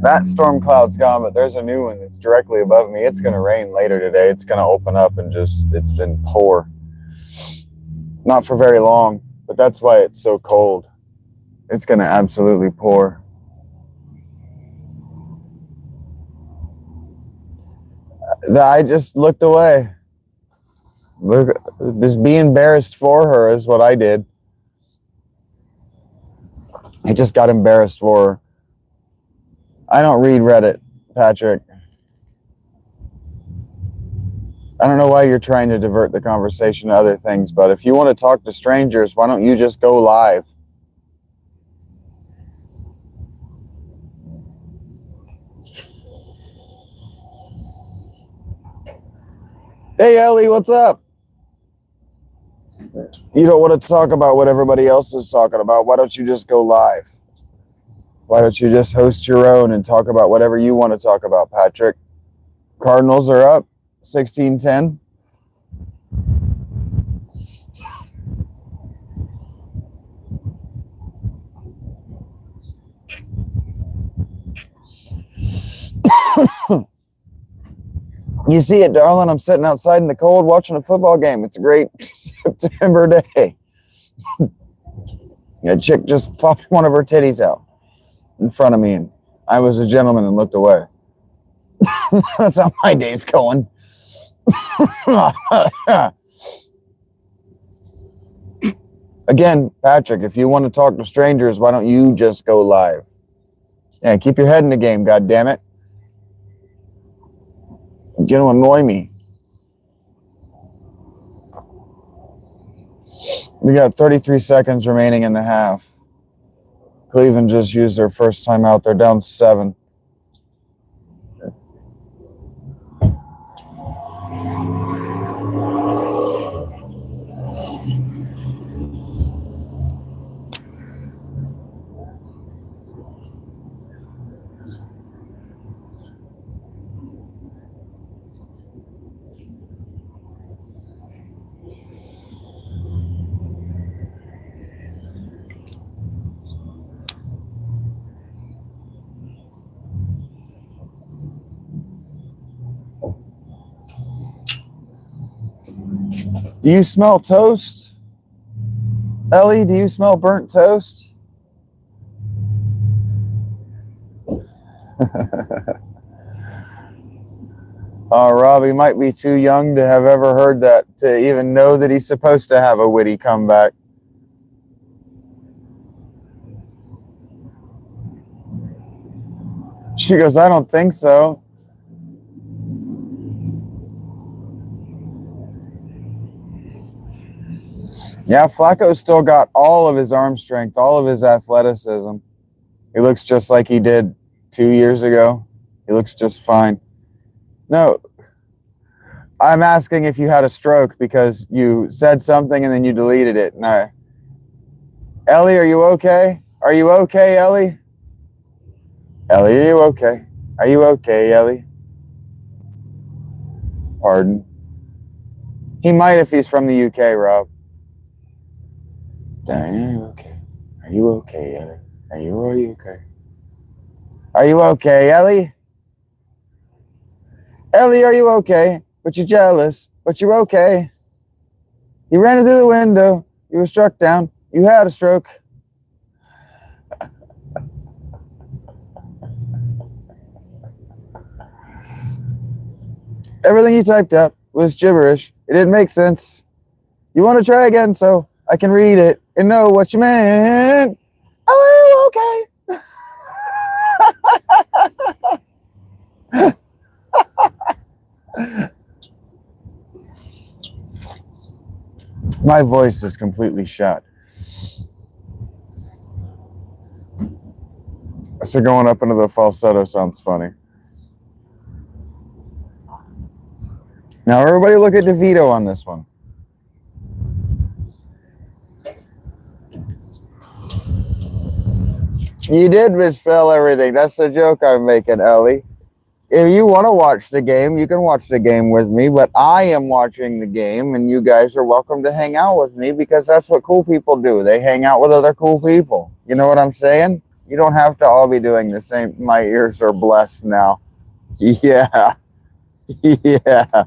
A: That storm cloud's gone, but there's a new one that's directly above me. It's gonna rain later today. It's gonna open up and it's been poor. Not for very long, but that's why it's so cold. It's gonna absolutely pour. I just looked away. Look, just be embarrassed for her is what I did. I just got embarrassed for her. I don't read Reddit, Patrick. I don't know why you're trying to divert the conversation to other things, but if you want to talk to strangers, why don't you just go live? Hey, Ellie, what's up? You don't want to talk about what everybody else is talking about. Why don't you just go live? Why don't you just host your own and talk about whatever you want to talk about, Patrick? Cardinals are up 16-10. You see it, darling. I'm sitting outside in the cold watching a football game. It's a great September day. A chick just popped one of her titties out in front of me, and I was a gentleman and looked away. That's how my day's going. Again, Patrick, if you want to talk to strangers, why don't you just go live? Yeah, keep your head in the game, goddammit. You're going to annoy me. We got 33 seconds remaining in the half. Cleveland just used their first time out. They're down 7. Do you smell toast? Ellie, do you smell burnt toast? Robbie might be too young to have ever heard that, to even know that he's supposed to have a witty comeback. She goes, I don't think so. Yeah, Flacco's still got all of his arm strength, all of his athleticism. He looks just like he did 2 years ago. He looks just fine. No, I'm asking if you had a stroke because you said something and then you deleted it. No. Ellie, are you okay? Are you okay, Ellie? Ellie, are you okay? Are you okay, Ellie? Pardon. He might if he's from the UK, Rob. Are you okay? Are you okay, Ellie? Are you okay? Are you okay, Ellie? Ellie, are you okay? But you're jealous. But you're okay. You ran through the window. You were struck down. You had a stroke. Everything you typed out was gibberish. It didn't make sense. You want to try again so I can read it and know what you meant? Oh, okay. My voice is completely shot. So going up into the falsetto sounds funny. Now everybody look at DeVito on this one. You did misspell everything. That's the joke I'm making, Ellie. If you want to watch the game, you can watch the game with me, but I am watching the game, and you guys are welcome to hang out with me because that's what cool people do. They hang out with other cool people. You know what I'm saying? You don't have to all be doing the same. My ears are blessed now. Yeah. Yeah.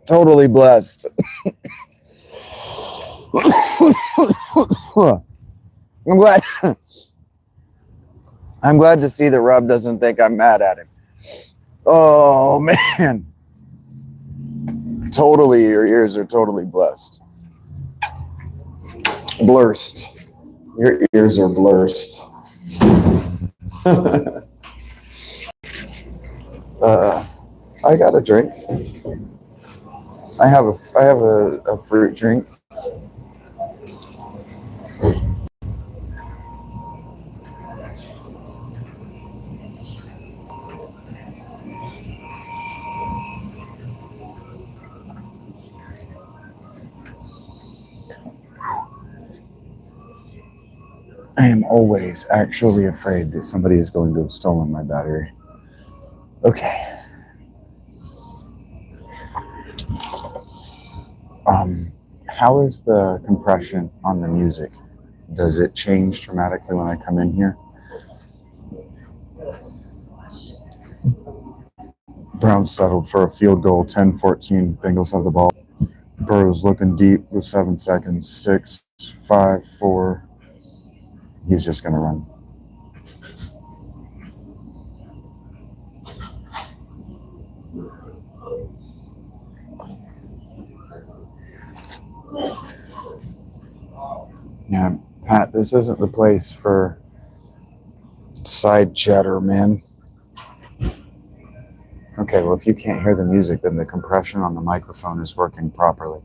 A: Totally blessed. I'm glad to see that Rob doesn't think I'm mad at him. Oh man. Totally, your ears are totally blessed. Blurst. Your ears are blurst. I got a drink. I have a fruit drink. I am always actually afraid that somebody is going to have stolen my battery. Okay. How is the compression on the music? Does it change dramatically when I come in here? Browns settled for a field goal, 10-14. Bengals have the ball. Burrow's looking deep with 7 seconds. 6, 5, 4. He's just going to run. Yeah, Pat, this isn't the place for side chatter, man. Okay, well, if you can't hear the music, then the compression on the microphone is working properly.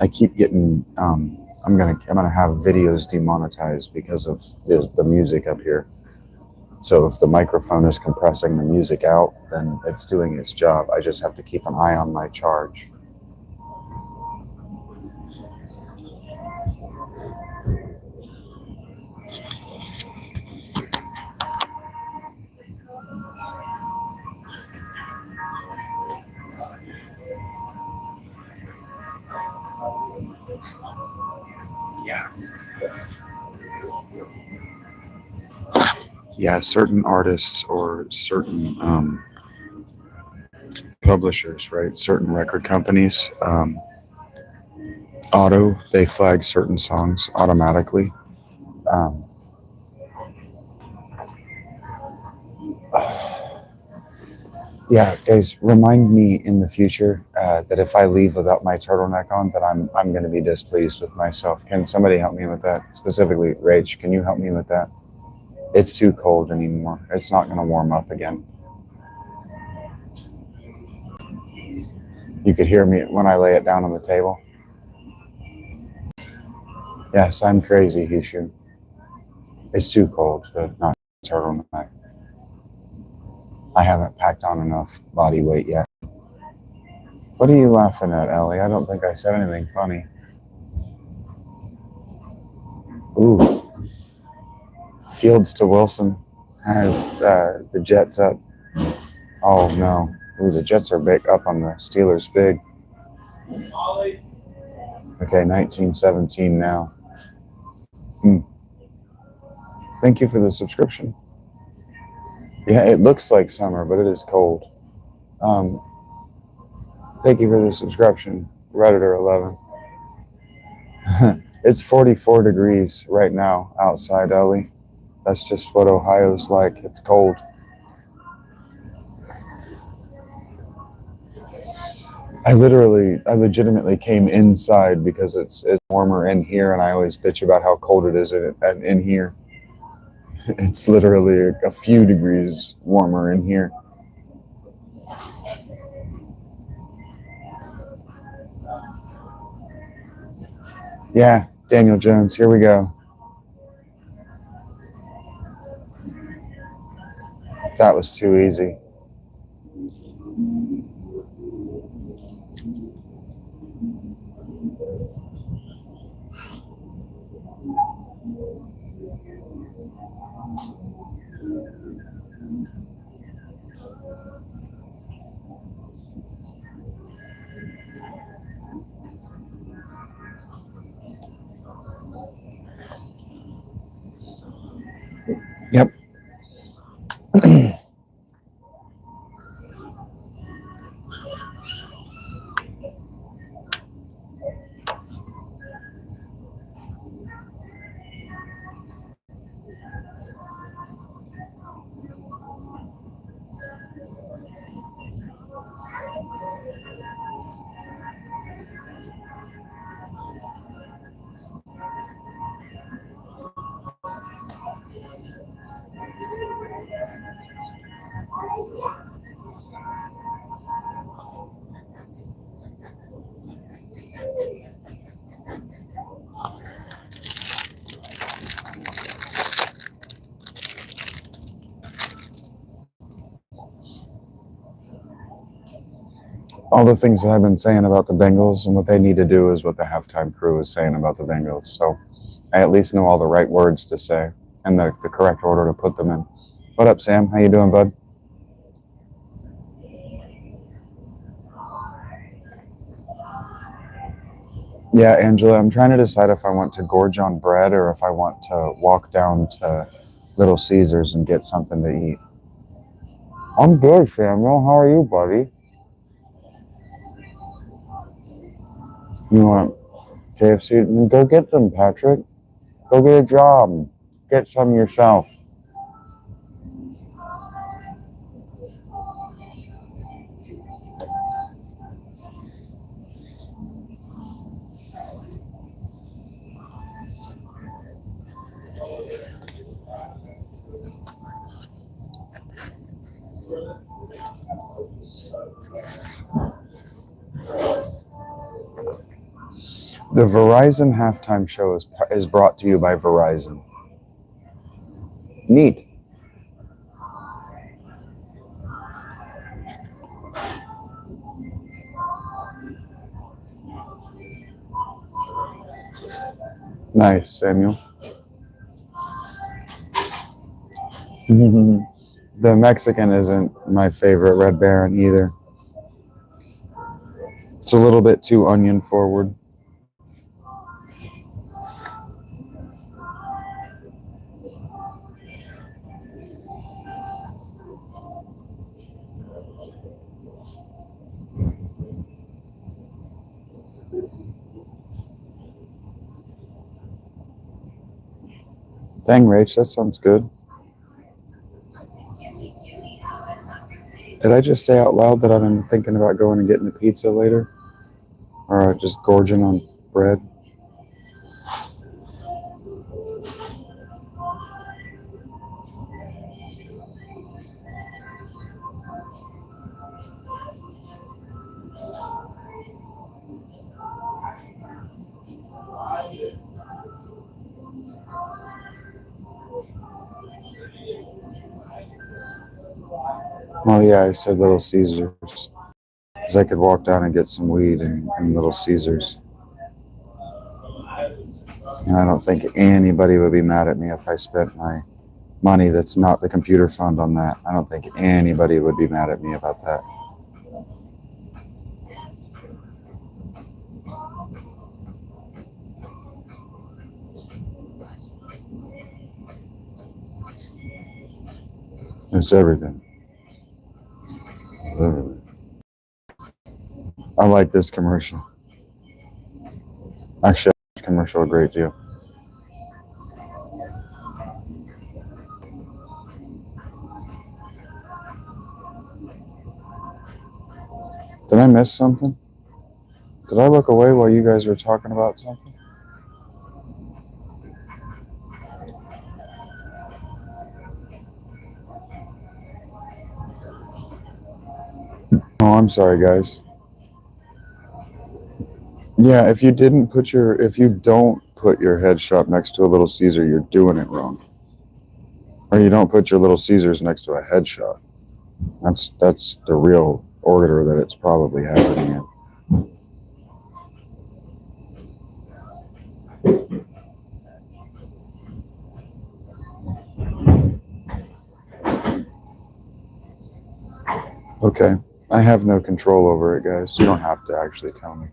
A: I keep getting, I'm gonna have videos demonetized because of the music up here. So if the microphone is compressing the music out, then it's doing its job. I just have to keep an eye on my charge. Yeah, certain artists or certain publishers, right? Certain record companies, they flag certain songs automatically. Yeah, guys, remind me in the future that if I leave without my turtleneck on, that I'm going to be displeased with myself. Can somebody help me with that? Specifically, Rach, can you help me with that? It's too cold anymore. It's not going to warm up again. You could hear me when I lay it down on the table. Yes, I'm crazy, Hishu. It's too cold to not turtleneck. I haven't packed on enough body weight yet. What are you laughing at, Ellie? I don't think I said anything funny. Ooh, Fields to Wilson has the Jets up. Oh no. Ooh, the Jets are big up on the Steelers big. Okay, 19-17 now. Thank you for the subscription. Yeah, it looks like summer, but it is cold. Thank you for the subscription, Redditor 11. It's 44 degrees right now outside, Ellie. That's just what Ohio's like. It's cold. I legitimately came inside because it's warmer in here, and I always bitch about how cold it is in here. It's literally a few degrees warmer in here. Yeah, Daniel Jones, here we go. That was too easy. Yep. All the things that I've been saying about the Bengals and what they need to do is what the halftime crew is saying about the Bengals. So I at least know all the right words to say and the correct order to put them in. What up, Sam? How you doing, bud? Yeah, Angela, I'm trying to decide if I want to gorge on bread or if I want to walk down to Little Caesars and get something to eat. I'm good, Samuel. How are you, buddy? You want KFC? Go get them, Patrick. Go get a job. Get some yourself. The Verizon halftime show is brought to you by Verizon. Neat. Nice, Samuel. The Mexican isn't my favorite Red Baron either. It's a little bit too onion forward. Dang, Rach, that sounds good. Did I just say out loud that I've been thinking about going and getting a pizza later? Or just gorging on bread? Oh, yeah, I said Little Caesars. Because I could walk down and get some weed in Little Caesars. And I don't think anybody would be mad at me if I spent my money that's not the computer fund on that. I don't think anybody would be mad at me about that. It's everything. Literally. I like this commercial. Actually, I like this commercial a great deal. Did I miss something? Did I look away while you guys were talking about something? Oh, I'm sorry, guys. Yeah, if you don't put your headshot next to a Little Caesar, you're doing it wrong. Or you don't put your Little Caesars next to a headshot. That's the real order that it's probably happening in. Okay, I have no control over it, guys. You don't have to actually tell me.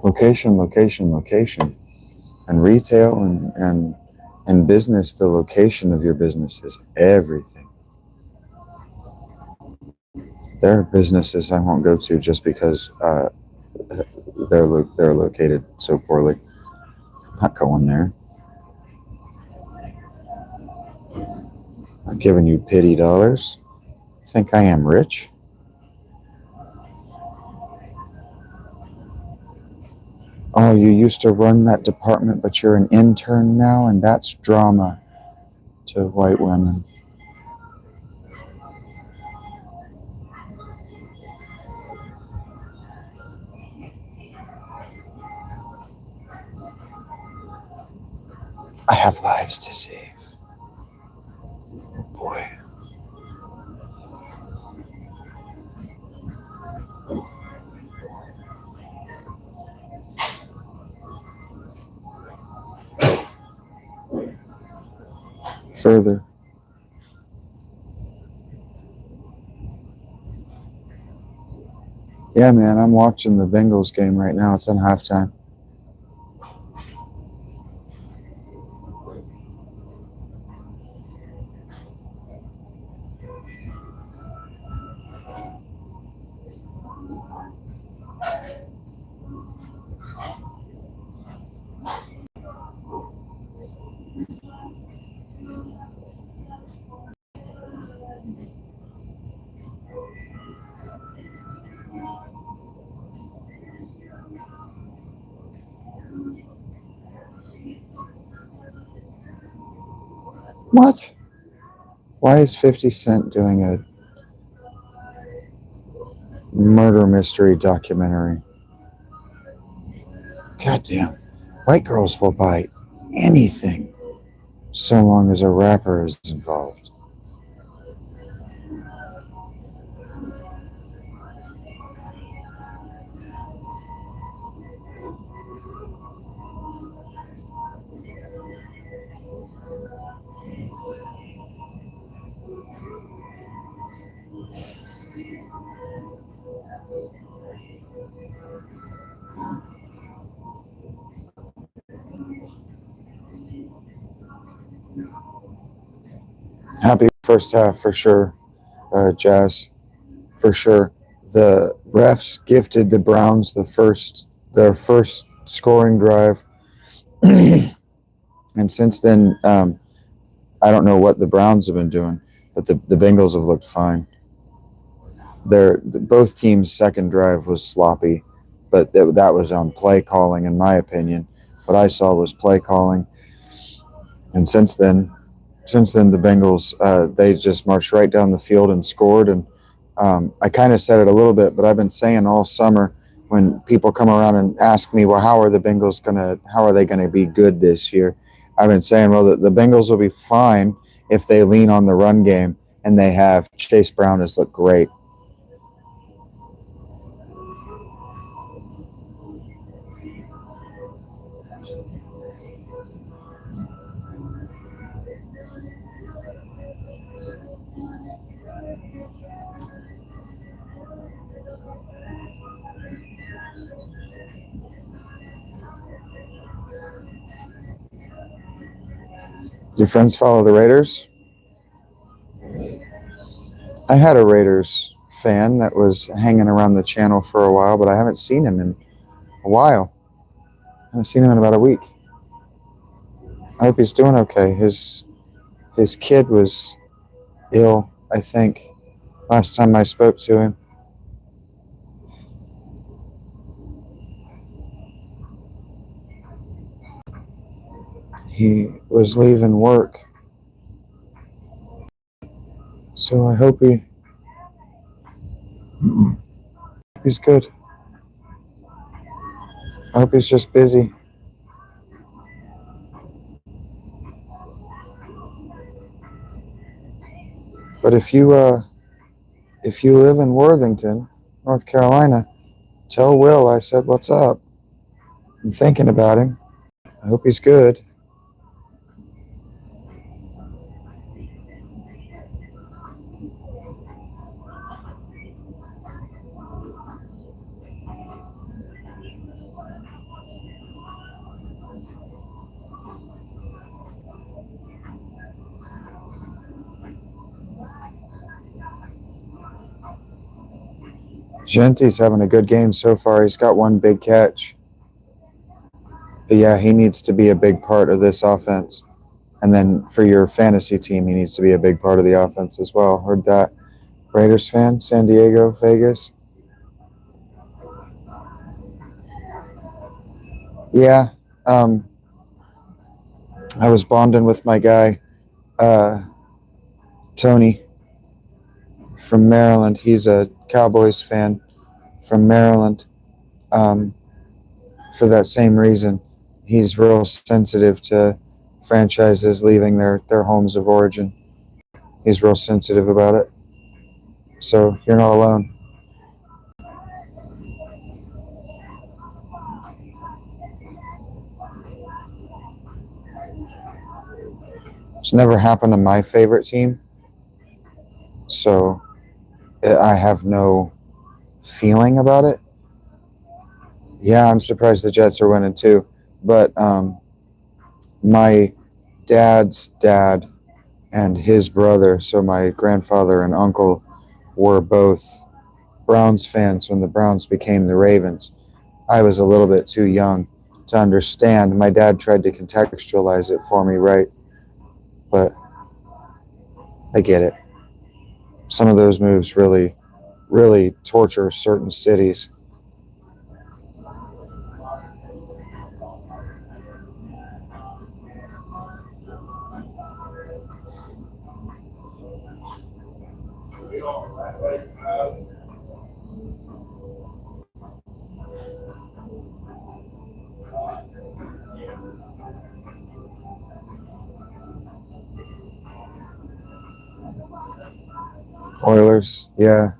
A: Location, location, location. And retail and business, the location of your business is everything. There are businesses I won't go to just because they're located so poorly. I'm not going there. I'm giving you pity dollars. Think I am rich? Oh, you used to run that department, but you're an intern now, and that's drama to white women. I have lives to save. Oh boy. Further. Yeah, man, I'm watching the Bengals game right now. It's on halftime. What? Why is 50 Cent doing a murder mystery documentary? Goddamn. White girls will buy anything so long as a rapper is involved. Happy first half for sure, Jazz. For sure. The refs gifted the Browns their first scoring drive. And since then, I don't know what the Browns have been doing, but the Bengals have looked fine. Both teams' second drive was sloppy, but that was on play calling, in my opinion. What I saw was play calling, and since then, the Bengals they just marched right down the field and scored. And I kind of said it a little bit, but I've been saying all summer when people come around and ask me, well, how are they gonna be good this year? I've been saying, well, the Bengals will be fine if they lean on the run game and they have. Chase Brown has looked great. Your friends follow the Raiders? I had a Raiders fan that was hanging around the channel for a while, but I haven't seen him in a while. I haven't seen him in about a week. I hope he's doing okay. His kid was ill, I think, last time I spoke to him. He was leaving work. So I hope he's good. I hope he's just busy. But if you live in Worthington, North Carolina, tell Will I said what's up. I'm thinking about him. I hope he's good. Genti's having a good game so far. He's got one big catch. But yeah, he needs to be a big part of this offense. And then for your fantasy team, he needs to be a big part of the offense as well. Heard that. Raiders fan, San Diego, Vegas. Yeah. I was bonding with my guy, Tony from Maryland. He's a Cowboys fan from Maryland. For that same reason, he's real sensitive to franchises leaving their homes of origin. He's real sensitive about it. So you're not alone. It's never happened to my favorite team. So I have no feeling about it. Yeah, I'm surprised the Jets are winning too. But my dad's dad and his brother, so my grandfather and uncle, were both Browns fans when the Browns became the Ravens. I was a little bit too young to understand. My dad tried to contextualize it for me, right? But I get it. Some of those moves really, really torture certain cities. Oilers, yeah.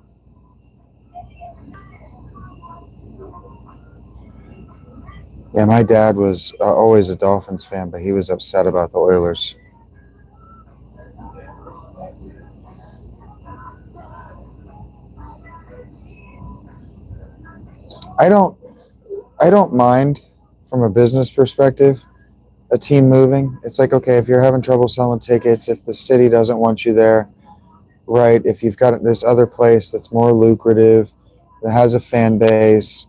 A: Yeah, my dad was always a Dolphins fan, but he was upset about the Oilers. I don't mind from a business perspective a team moving. It's like, okay, if you're having trouble selling tickets, if the city doesn't want you there, right? If you've got this other place that's more lucrative, that has a fan base,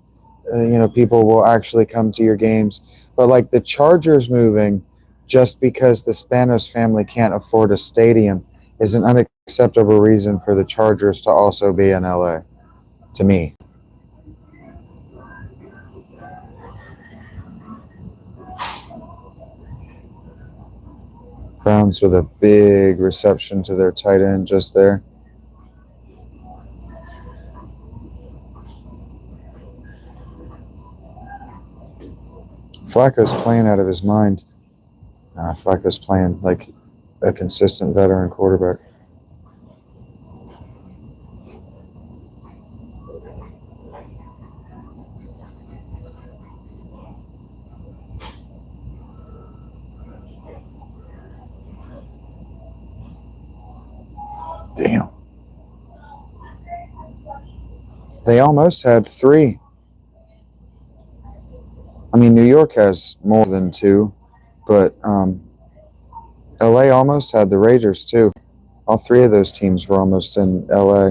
A: people will actually come to your games. But like the Chargers moving just because the Spanos family can't afford a stadium is an unacceptable reason for the Chargers to also be in LA, to me. Browns with a big reception to their tight end just there. Flacco's playing out of his mind. Flacco's playing like a consistent veteran quarterback. Damn. They almost had 3. I mean, New York has more than 2, but LA almost had the Raiders too. All 3 of those teams were almost in LA.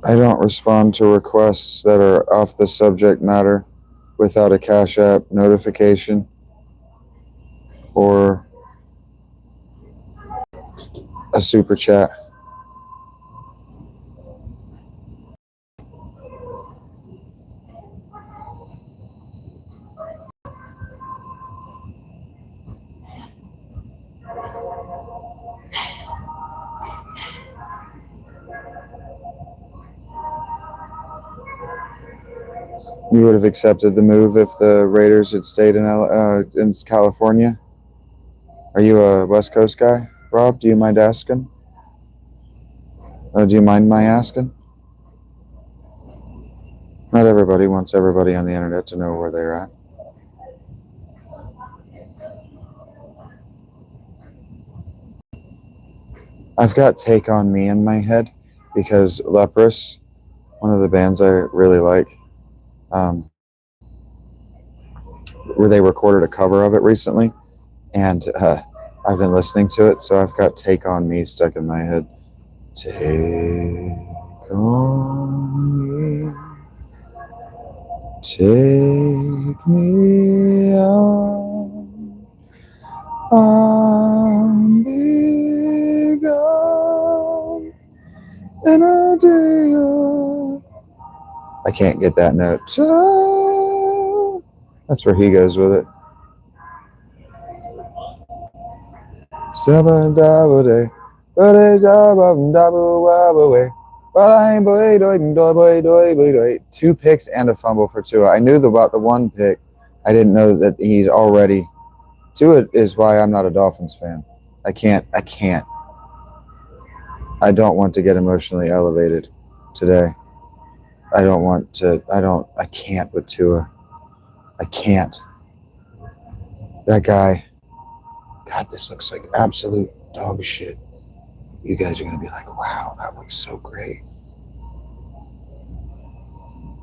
A: I don't respond to requests that are off the subject matter without a Cash App notification or a super chat. You would have accepted the move if the Raiders had stayed in California? Are you a West Coast guy, Rob? Do you mind asking? Do you mind my asking? Not everybody wants everybody on the internet to know where they're at. I've got Take On Me in my head because Leprous, one of the bands I really like, where they recorded a cover of it recently, and I've been listening to it, so I've got Take On Me stuck in my head. Take on me, take me on, I'll be gone in a day. I can't get that note. That's where he goes with it. Two picks and a fumble for Tua. I knew about the one pick. I didn't know that he'd already. Tua is why I'm not a Dolphins fan. I can't. I don't want to get emotionally elevated today. I can't with Tua. I can't. That guy. God, this looks like absolute dog shit. You guys are going to be like, wow, that looks so great.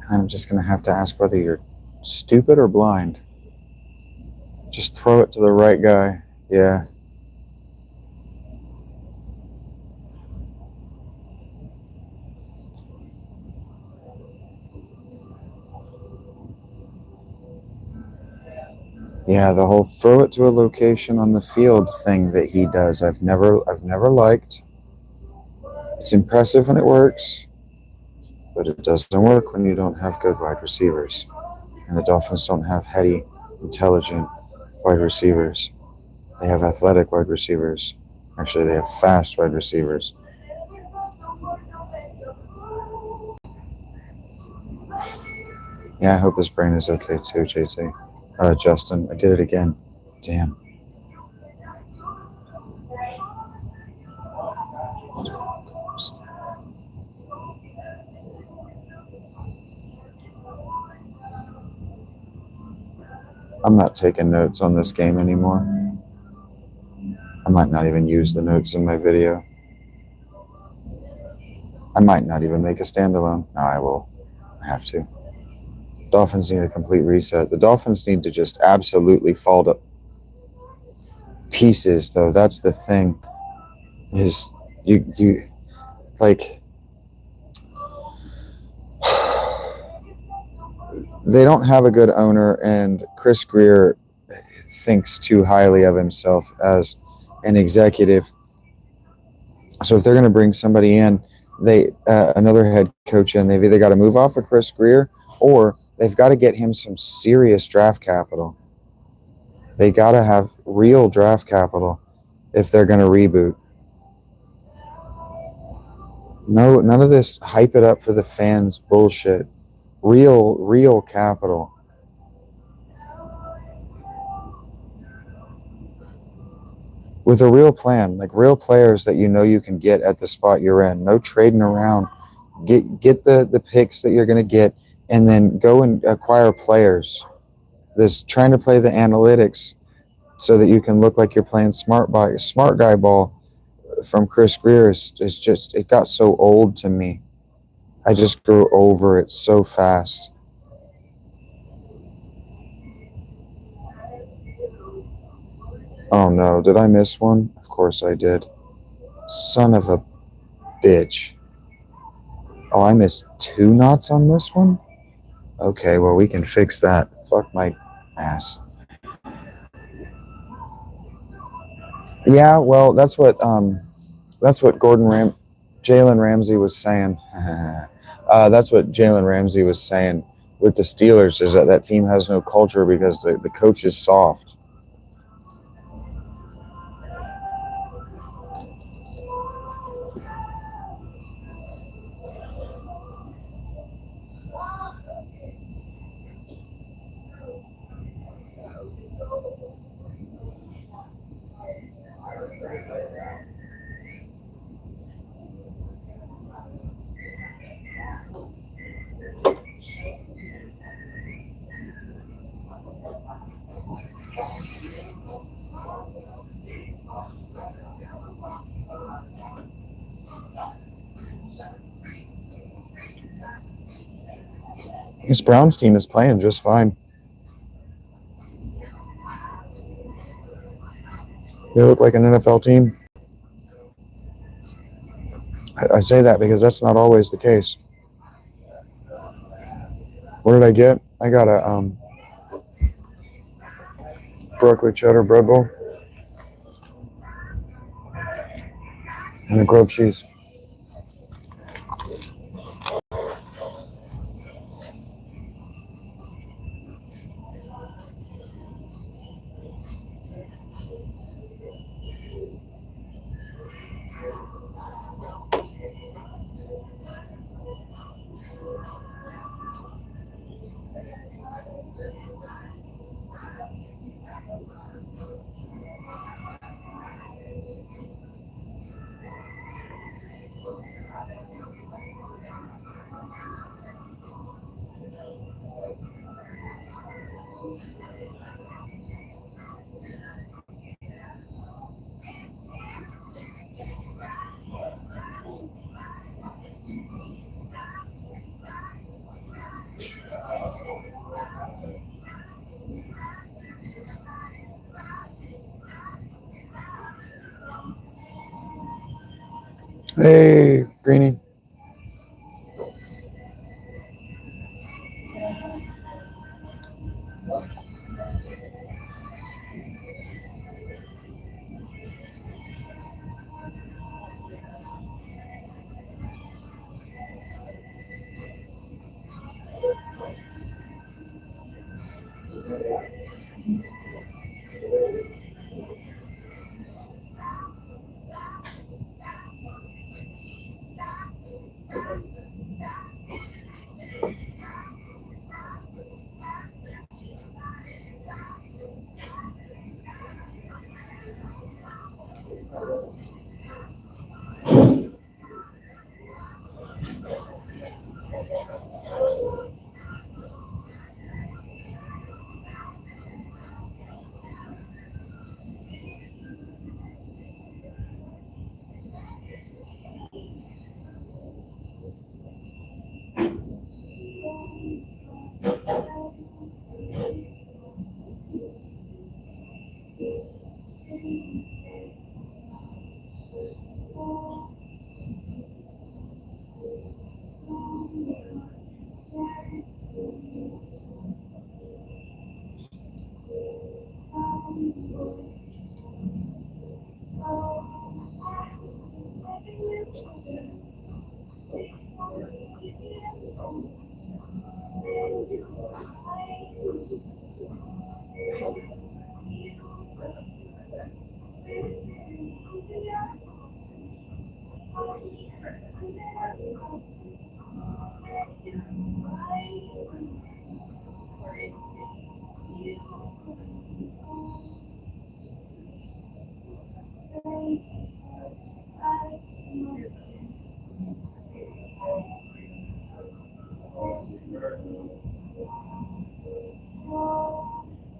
A: And I'm just going to have to ask whether you're stupid or blind. Just throw it to the right guy. Yeah. Yeah, the whole throw it to a location on the field thing that he does, I've never liked. It's impressive when it works, but it doesn't work when you don't have good wide receivers. And the Dolphins don't have heady, intelligent wide receivers. They have athletic wide receivers. Actually, they have fast wide receivers. Yeah, I hope his brain is okay too, JT. Justin, I did it again. Damn. I'm not taking notes on this game anymore. I might not even use the notes in my video. I might not even make a standalone. No, I will. I have to. Dolphins need a complete reset. The Dolphins need to just absolutely fall to pieces, though. That's the thing. Is you like they don't have a good owner, and Chris Greer thinks too highly of himself as an executive. So if they're going to bring somebody in, they another head coach in, they've either got to move off of Chris Greer or they've got to get him some serious draft capital. They got to have real draft capital if they're going to reboot. No, none of this hype it up for the fans bullshit. Real capital. With a real plan, like real players that you know you can get at the spot you're in. No trading around. Get the picks that you're gonna get, and then go and acquire players. This trying to play the analytics so that you can look like you're playing smart guy ball from Chris Greer is just, it got so old to me. I just grew over it so fast. Oh no, did I miss one? Of course I did. Son of a bitch. Oh, I missed 2 knots on this one? Okay, well, we can fix that. Fuck my ass. Yeah, well, that's what Jalen Ramsey was saying. That's what Jalen Ramsey was saying with the Steelers, is that team has no culture because the coach is soft. This Browns team is playing just fine. They look like an NFL team. I say that because that's not always the case. What did I get? I got a broccoli cheddar bread bowl and a grilled cheese. Hey, Greenie.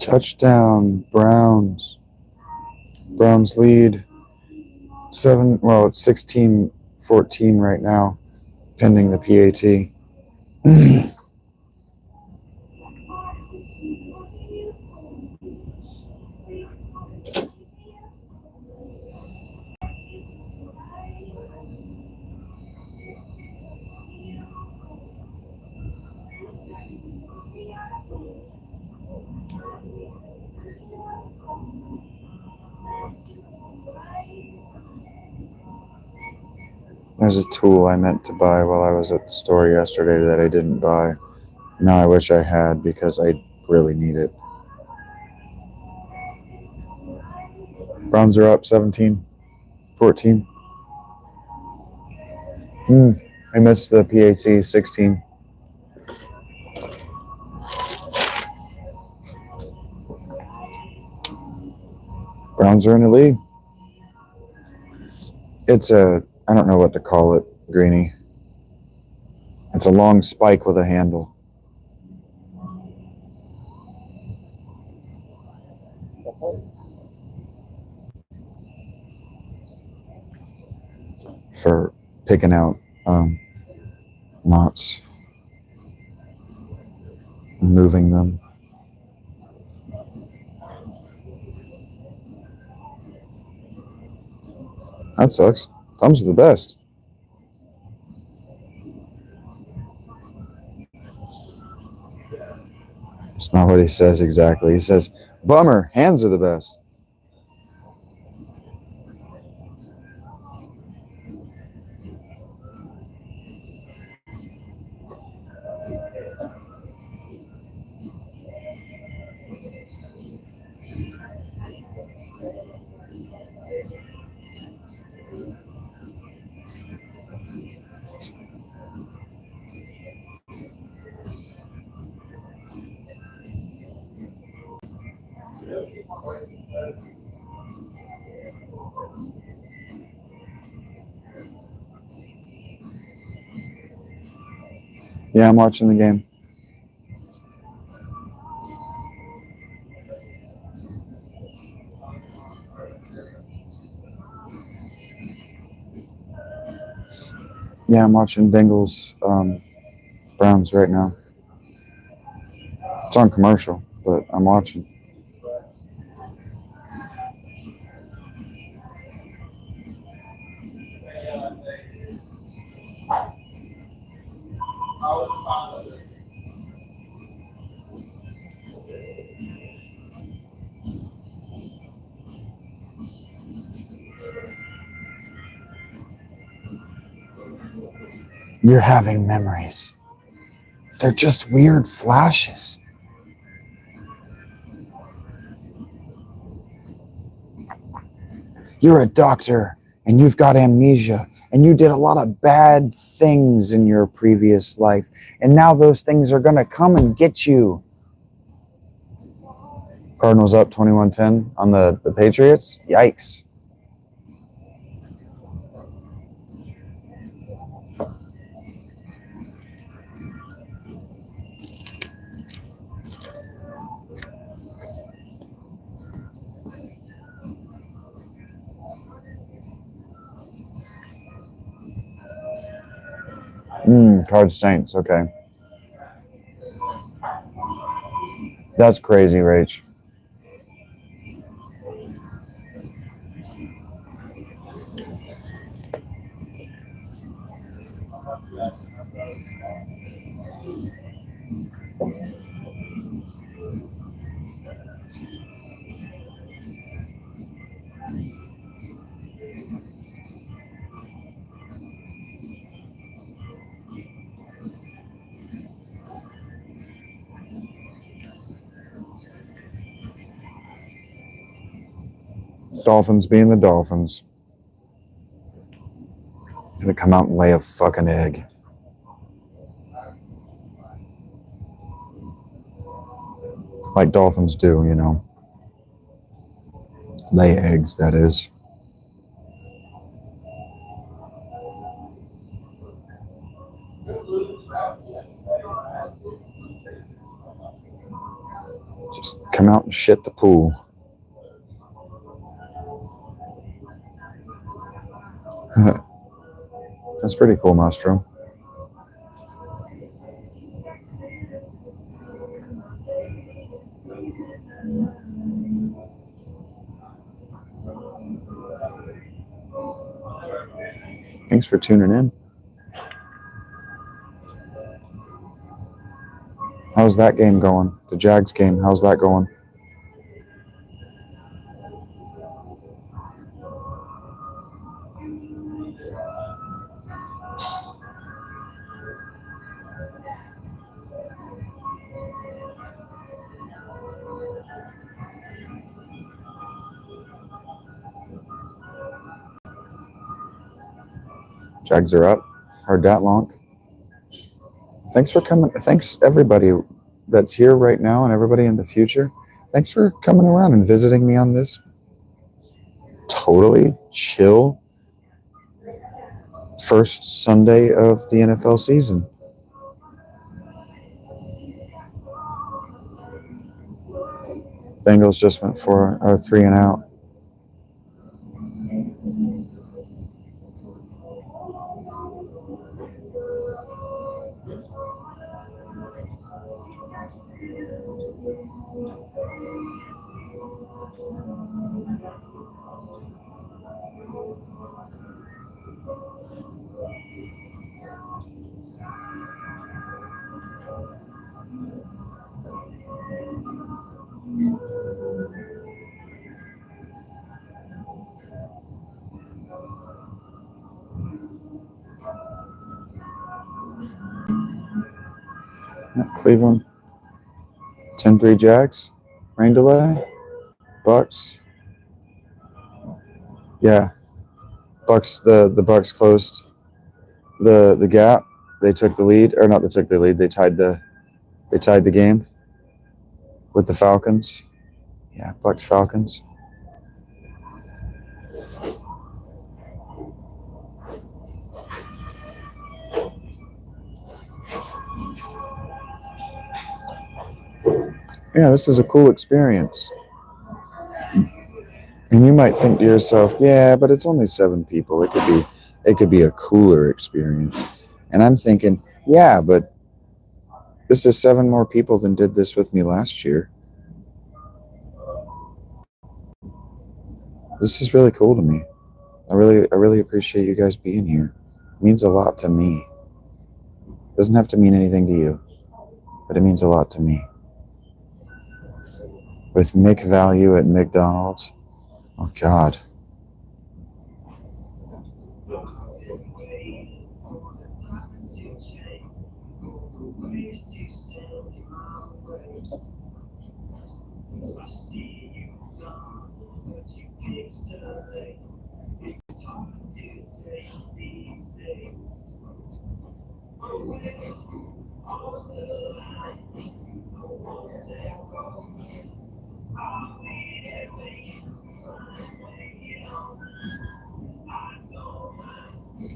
A: Touchdown, Browns. Browns lead 7, well, it's 16-14 right now, pending the PAT. There's a tool I meant to buy while I was at the store yesterday that I didn't buy. Now I wish I had because I really need it. Browns are up 17-14. I missed the PAT 16. Browns are in the lead. It's I don't know what to call it, Greenie. It's a long spike with a handle. For picking out knots and moving them. That sucks. Thumbs are the best. It's not what he says exactly. He says, bummer, hands are the best. Yeah, I'm watching the game. Yeah, I'm watching Bengals, Browns right now. It's on commercial, but I'm watching. You're having memories. They're just weird flashes. You're a doctor and you've got amnesia and you did a lot of bad things in your previous life. And now those things are going to come and get you. Cardinals up 21-10 on the Patriots. Yikes. Cards Saints. Okay. That's crazy, Rach. Dolphins being the Dolphins. Gonna come out and lay a fucking egg. Like Dolphins do, you know. Lay eggs, that is. Just come out and shit the pool. That's pretty cool, Nostrum. Thanks for tuning in. How's that game going? The Jags game, how's that going? Jags are up. Heard that, Lonk. Thanks for coming. Thanks, everybody that's here right now and everybody in the future. Thanks for coming around and visiting me on this totally chill first Sunday of the NFL season. Bengals just went for a 3 and out. Yep, Cleveland 10-3 Jags. Rain delay. Bucks. Yeah. Bucks. The Bucks closed the gap. They took the lead, or not? They took the lead. They tied the game with the Falcons. Yeah, Bucks Falcons. Yeah, this is a cool experience. And you might think to yourself, yeah, but it's only 7 people. It could be a cooler experience. And I'm thinking, yeah, but this is 7 more people than did this with me last year. This is really cool to me. I really appreciate you guys being here. It means a lot to me. It doesn't have to mean anything to you, but it means a lot to me. With Mick Value at McDonald's. Oh, God.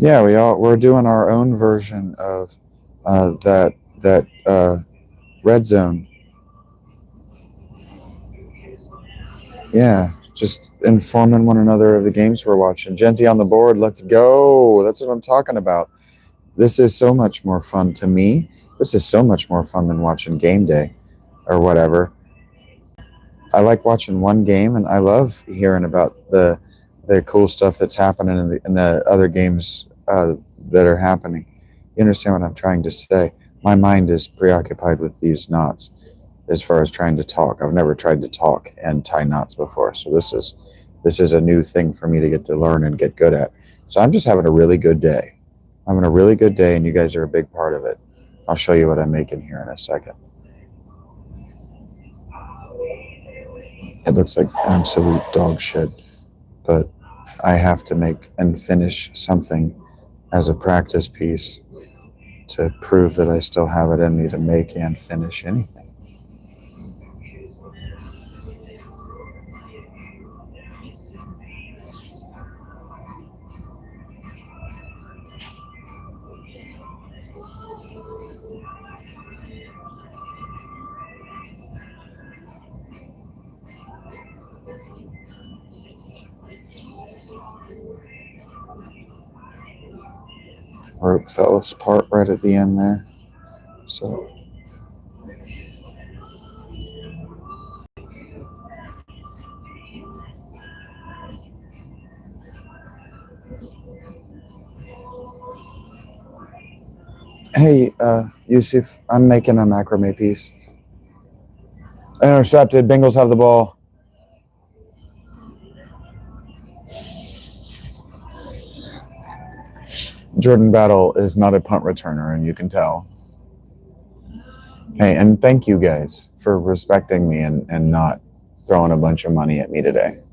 A: Yeah, we're doing our own version of that red zone. Yeah, just informing one another of the games we're watching. Genty on the board, let's go. That's what I'm talking about. This is so much more fun to me. This is so much more fun than watching game day or whatever. I like watching one game, and I love hearing about the cool stuff that's happening in the other games that are happening. You understand what I'm trying to say? My mind is preoccupied with these knots as far as trying to talk. I've never tried to talk and tie knots before, so this is a new thing for me to get to learn and get good at. So I'm just having a really good day. I'm having a really good day, and you guys are a big part of it. I'll show you what I'm making here in a second. It looks like absolute dog shit, but I have to make and finish something as a practice piece to prove that I still have it in me to make and finish anything. Rope fell apart right at the end there. So hey, Yusuf, I'm making a macrame piece. Intercepted. Bengals have the ball. Jordan Battle is not a punt returner, and you can tell. Hey, and thank you guys for respecting me and not throwing a bunch of money at me today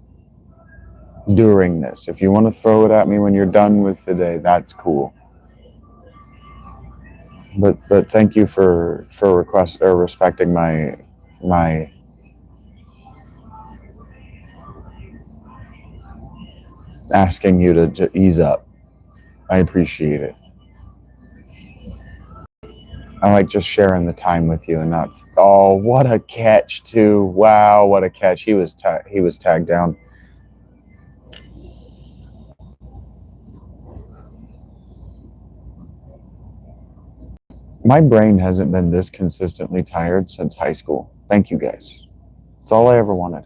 A: during this. If you want to throw it at me when you're done with the day, that's cool. But thank you for request or respecting my asking you to ease up. I appreciate it. I like just sharing the time with you and not. Oh, what a catch too! Wow, what a catch! He was tagged down. My brain hasn't been this consistently tired since high school. Thank you guys. It's all I ever wanted.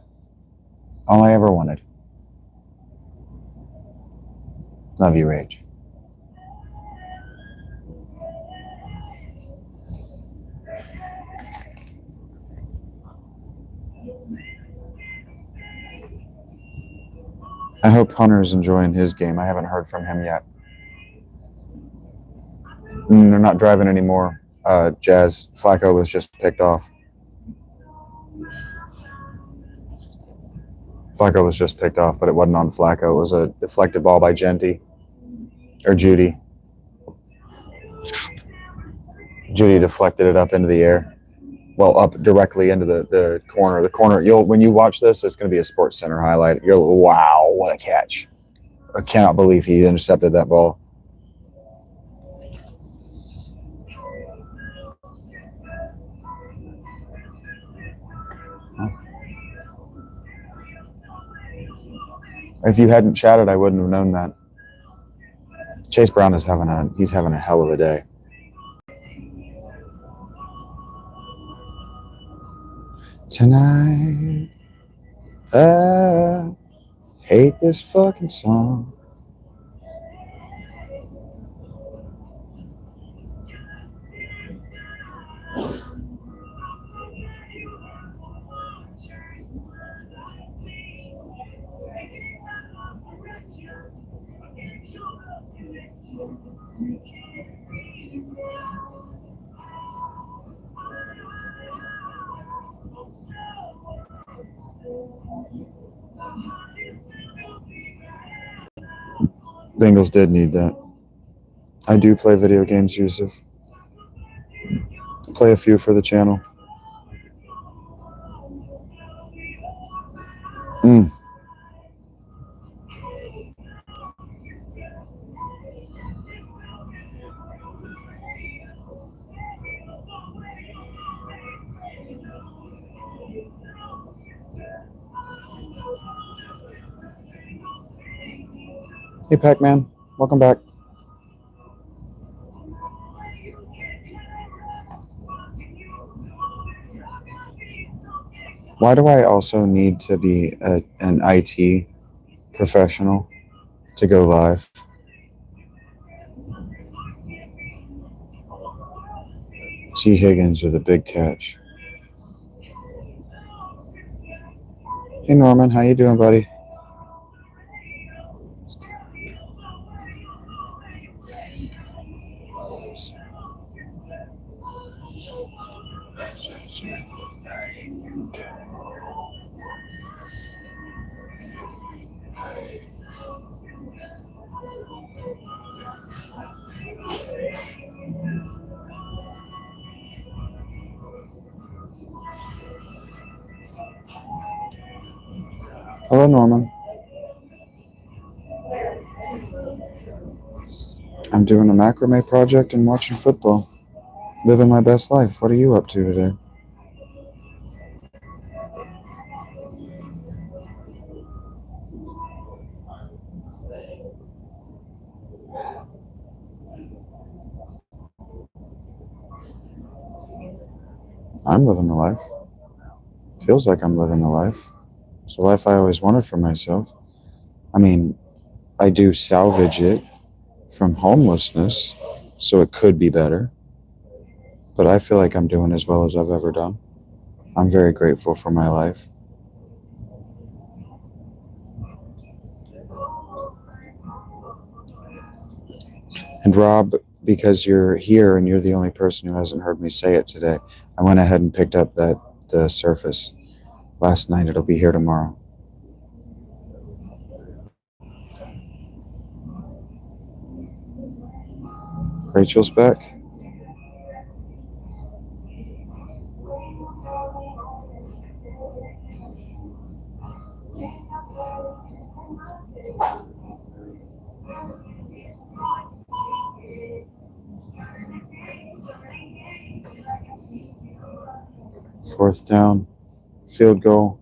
A: All I ever wanted. Love you, Rage. I hope Hunter's enjoying his game. I haven't heard from him yet. They're not driving anymore. Jazz. Flacco was just picked off. Flacco was just picked off, but it wasn't on Flacco. It was a deflected ball by Genty. Or Judy. Judy deflected it up into the air. Well, up directly into the corner. The corner, when you watch this, it's going to be a Sports Center highlight. Wow, what a catch. I cannot believe he intercepted that ball. If you hadn't chatted, I wouldn't have known that. Chase Brown is having a hell of a day. Tonight, I hate this fucking song. Bengals did need that. I do play video games, Yusuf. Play a few for the channel. Hey, Pac-Man. Welcome back. Why do I also need to be an IT professional to go live? T. Higgins with a big catch. Hey, Norman. How you doing, buddy? Hello, Norman. I'm doing a macrame project and watching football. Living my best life. What are you up to today? I'm living the life. Feels like I'm living the life. It's the life I always wanted for myself. I mean, I do salvage it from homelessness, so it could be better. But I feel like I'm doing as well as I've ever done. I'm very grateful for my life. And Rob, because you're here and you're the only person who hasn't heard me say it today, I went ahead and picked up the Surface last night. It'll be here tomorrow. Rachel's back. Fourth down, field goal.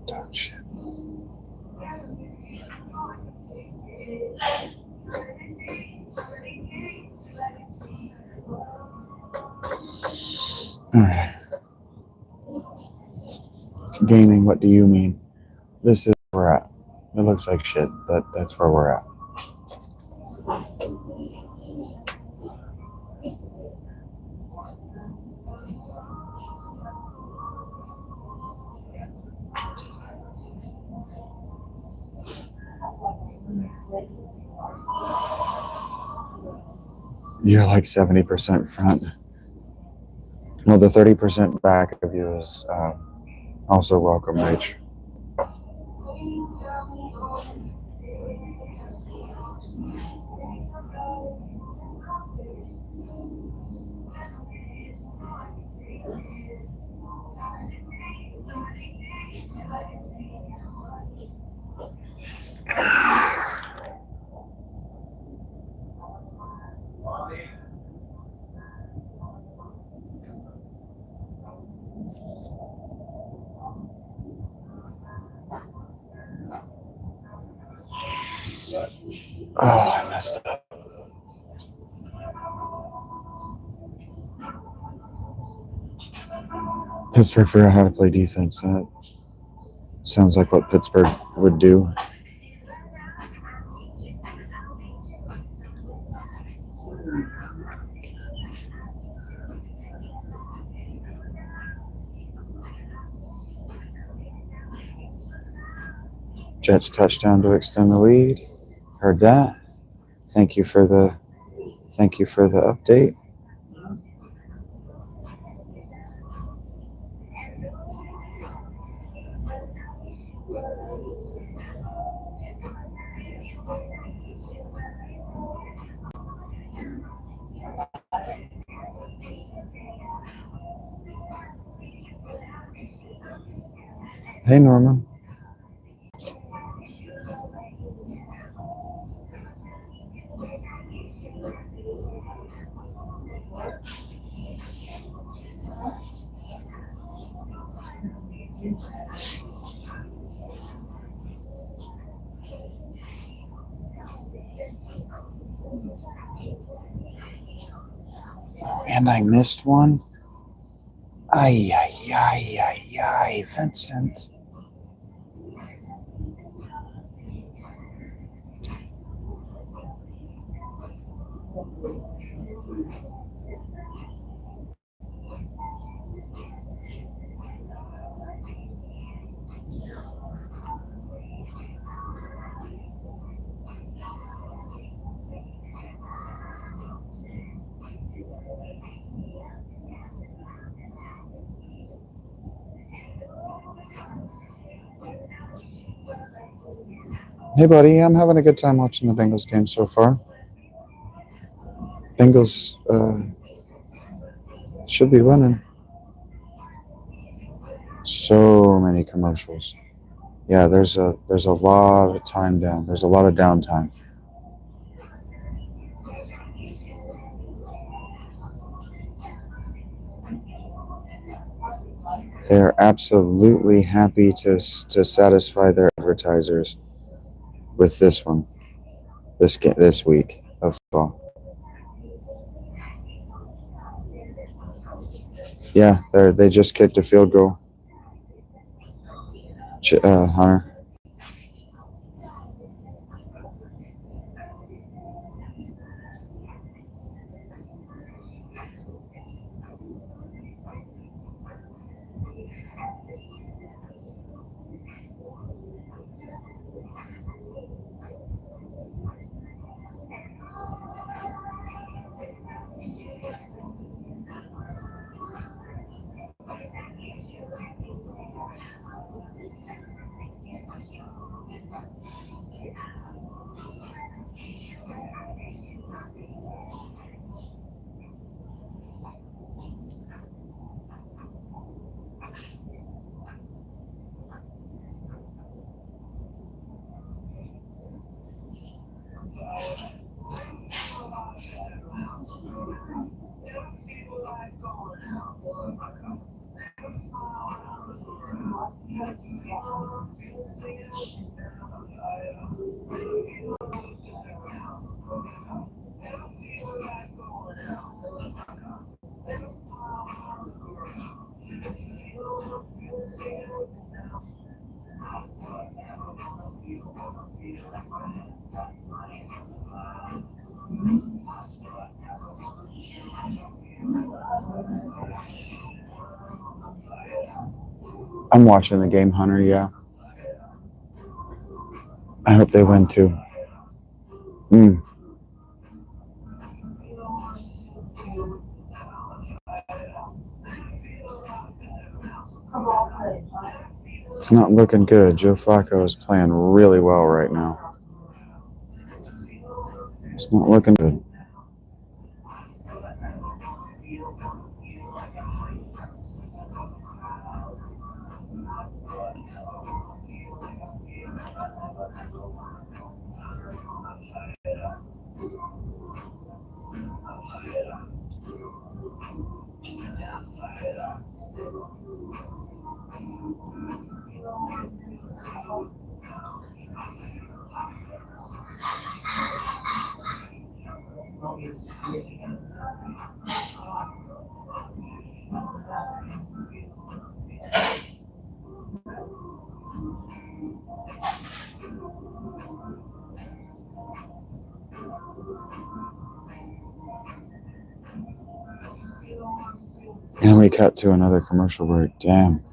A: Dog shit. All right. Gaming, what do you mean? This is where we're at. It looks like shit, but that's where we're at. You're like 70% front. Well, the 30% back of you is also welcome, Rach. Oh, I messed up. Pittsburgh forgot how to play defense. That sounds like what Pittsburgh would do. Jets touchdown to extend the lead. Heard that. Thank you for the update. Hey, Norman. And I missed one. Ay, ay, ay, ay, ay, Vincent. Hey, buddy, I'm having a good time watching the Bengals game so far. Bengals should be winning. So many commercials. Yeah, there's a lot of time down. There's a lot of downtime. They're absolutely happy to satisfy their advertisers with this one, this week of football. Yeah, they just kicked a field goal. Hunter. I'm watching the game, Hunter. Yeah, I hope they win too. Mm. It's not looking good. Joe Flacco is playing really well right now. It's not looking good. And we cut to another commercial break. Damn.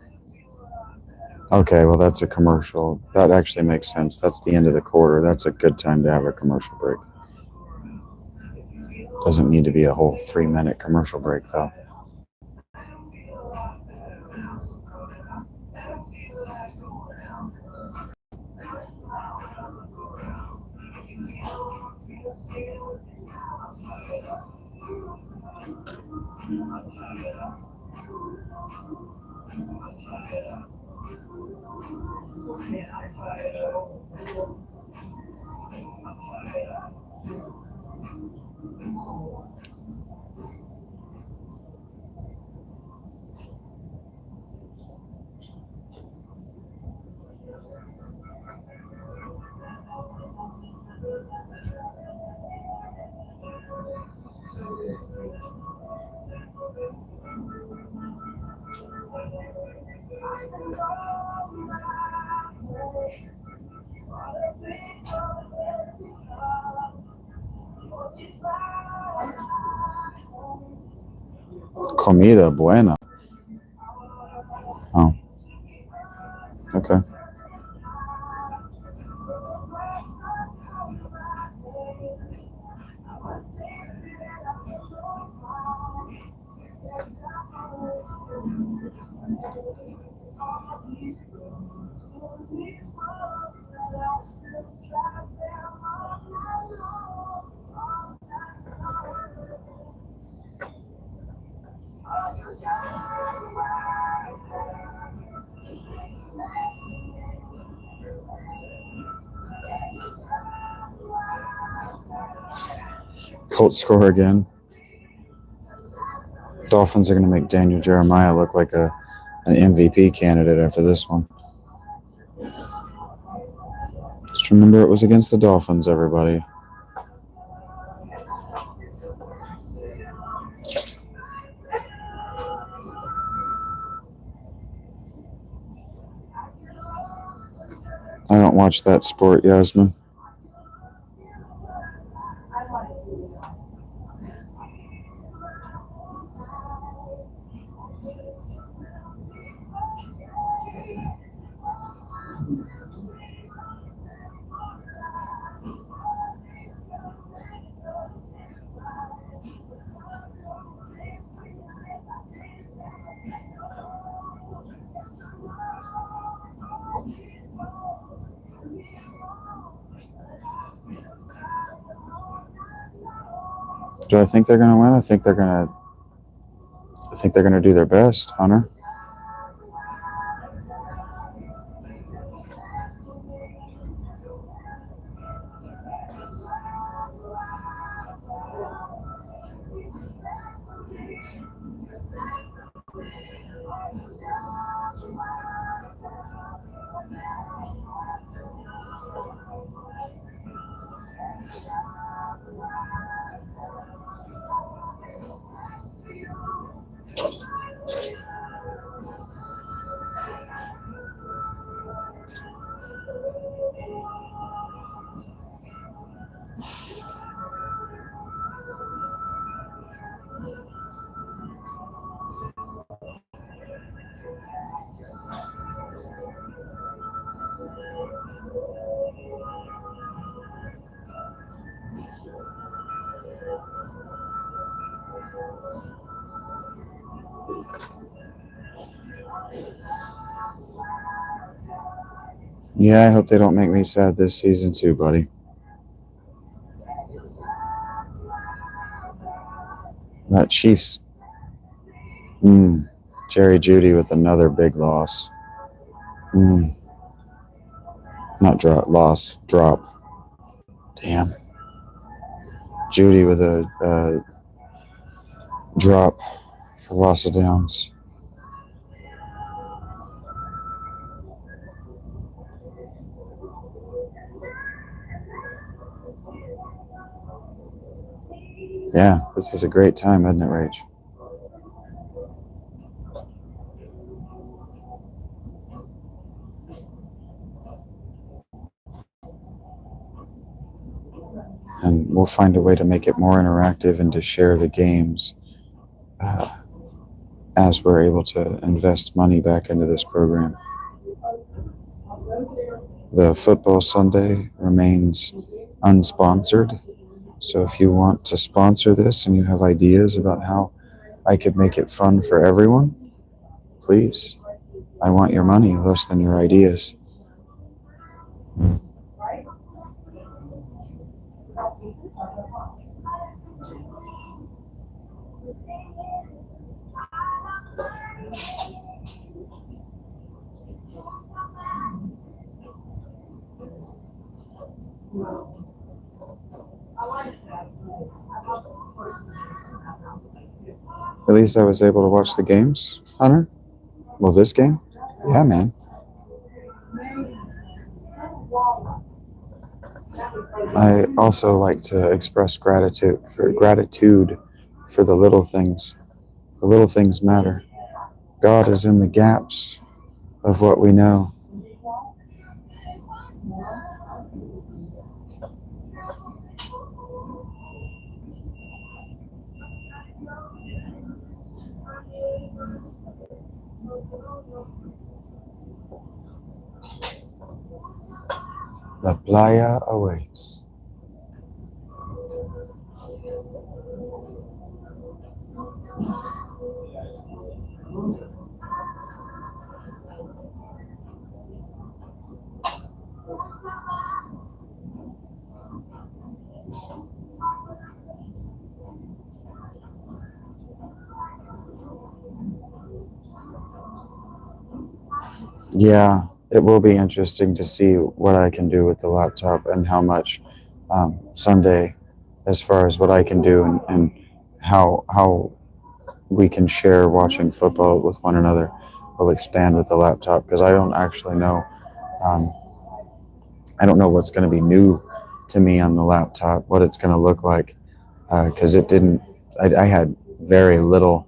A: Okay, well, that's a commercial. That actually makes sense. That's the end of the quarter. That's a good time to have a commercial break. Doesn't need to be a whole 3-minute commercial break, though. Comida buena. Oh, okay. Colts score again. Dolphins are going to make Daniel Jeremiah look like an MVP candidate after this one. Just remember it was against the Dolphins, everybody. I don't watch that sport, Yasmin. Do I think they're going to win? I think they're going to do their best, Hunter. Yeah, I hope they don't make me sad this season too, buddy. That Chiefs. Jerry Jeudy with another big loss. Not drop, loss, drop. Damn. Jeudy with a drop for loss of downs. Yeah, this is a great time, isn't it, Rach? And we'll find a way to make it more interactive and to share the games as we're able to invest money back into this program. The Football Sunday remains unsponsored. So if you want to sponsor this and you have ideas about how I could make it fun for everyone, please. I want your money less than your ideas. At least I was able to watch the games, Hunter. Well, this game? Yeah, man. I also like to express gratitude for the little things. The little things matter. God is in the gaps of what we know. La playa awaits. Yeah, it will be interesting to see what I can do with the laptop and how much Sunday as far as what I can do, and how we can share watching football with one another will expand with the laptop, because I don't actually know. Um, I don't know what's going to be new to me on the laptop, what it's going to look like, because it didn't. I had very little.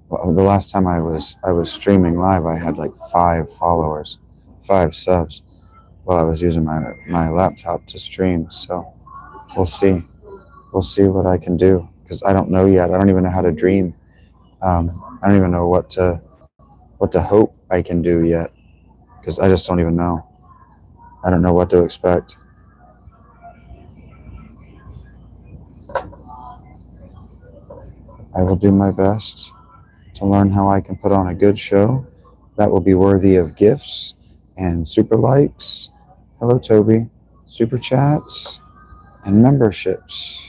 A: Well, the last time I was streaming live, I had like 5 followers, 5 subs while I was using my laptop to stream. So we'll see. We'll see what I can do, because I don't know yet. I don't even know how to dream. I don't even know what to hope I can do yet, because I just don't even know. I don't know what to expect. I will do my best to learn how I can put on a good show that will be worthy of gifts and super likes. Hello, Toby. Super chats and memberships.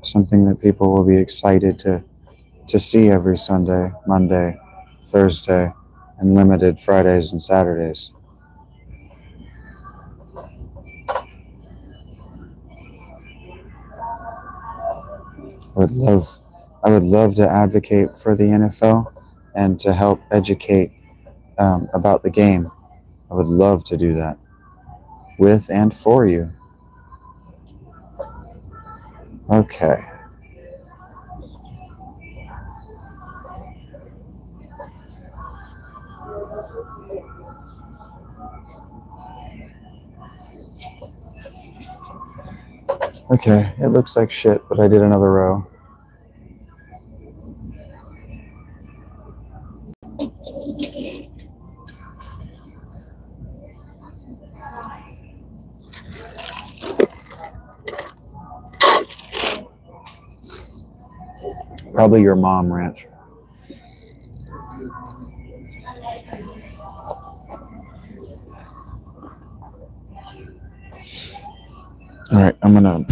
A: Something that people will be excited to see every Sunday, Monday, Thursday, and limited Fridays and Saturdays. I would love, I would love to advocate for the NFL and to help educate about the game. I would love to do that with and for you. Okay. Okay, it looks like shit, but I did another row. Probably your mom, Ranch. All right, I'm gonna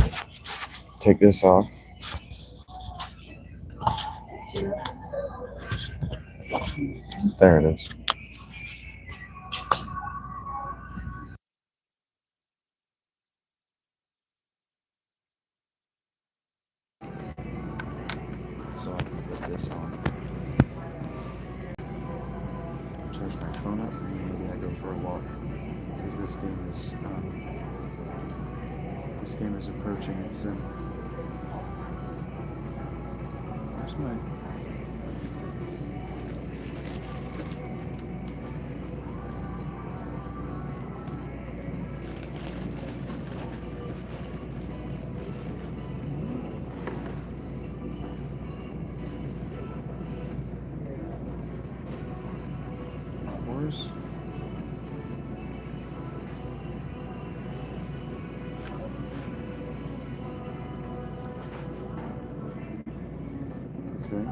A: take this off. There it is. So I can put this on, charge my phone up, and maybe I go for a walk, because this game is approaching its end. Where's my? Where's? Okay.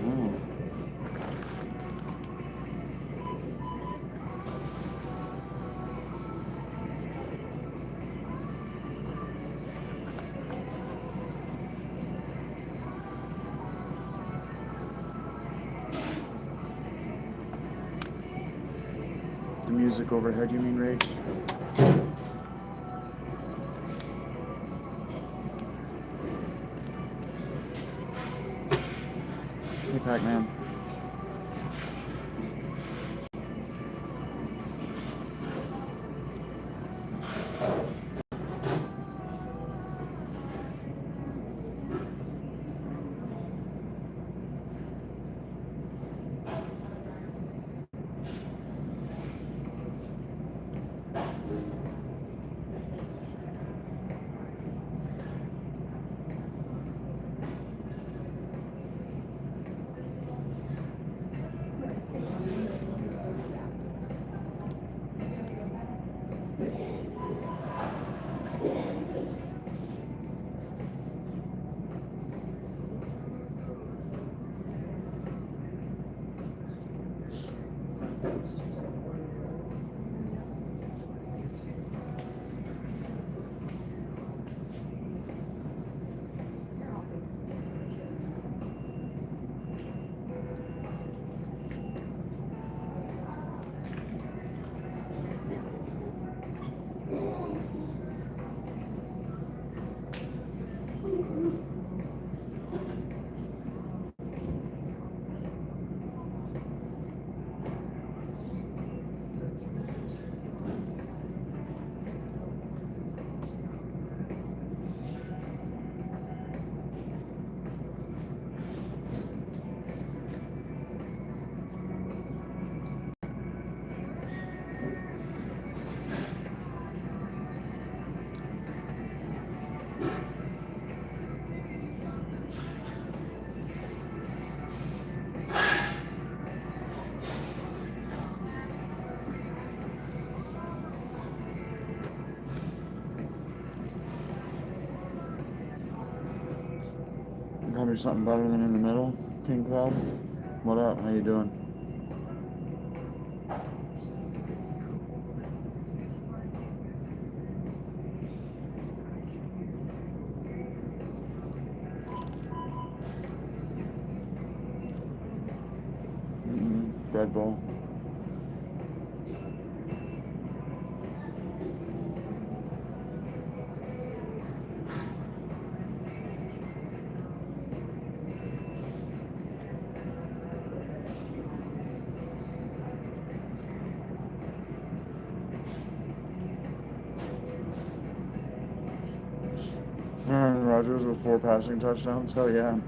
A: Oh. The music overhead, you mean, Rage? Hey, Pac-Man. Probably something better than in the middle. King Cloud, what up? How you doing? Red Bull. Aaron Rodgers with 4 passing touchdowns. Hell yeah.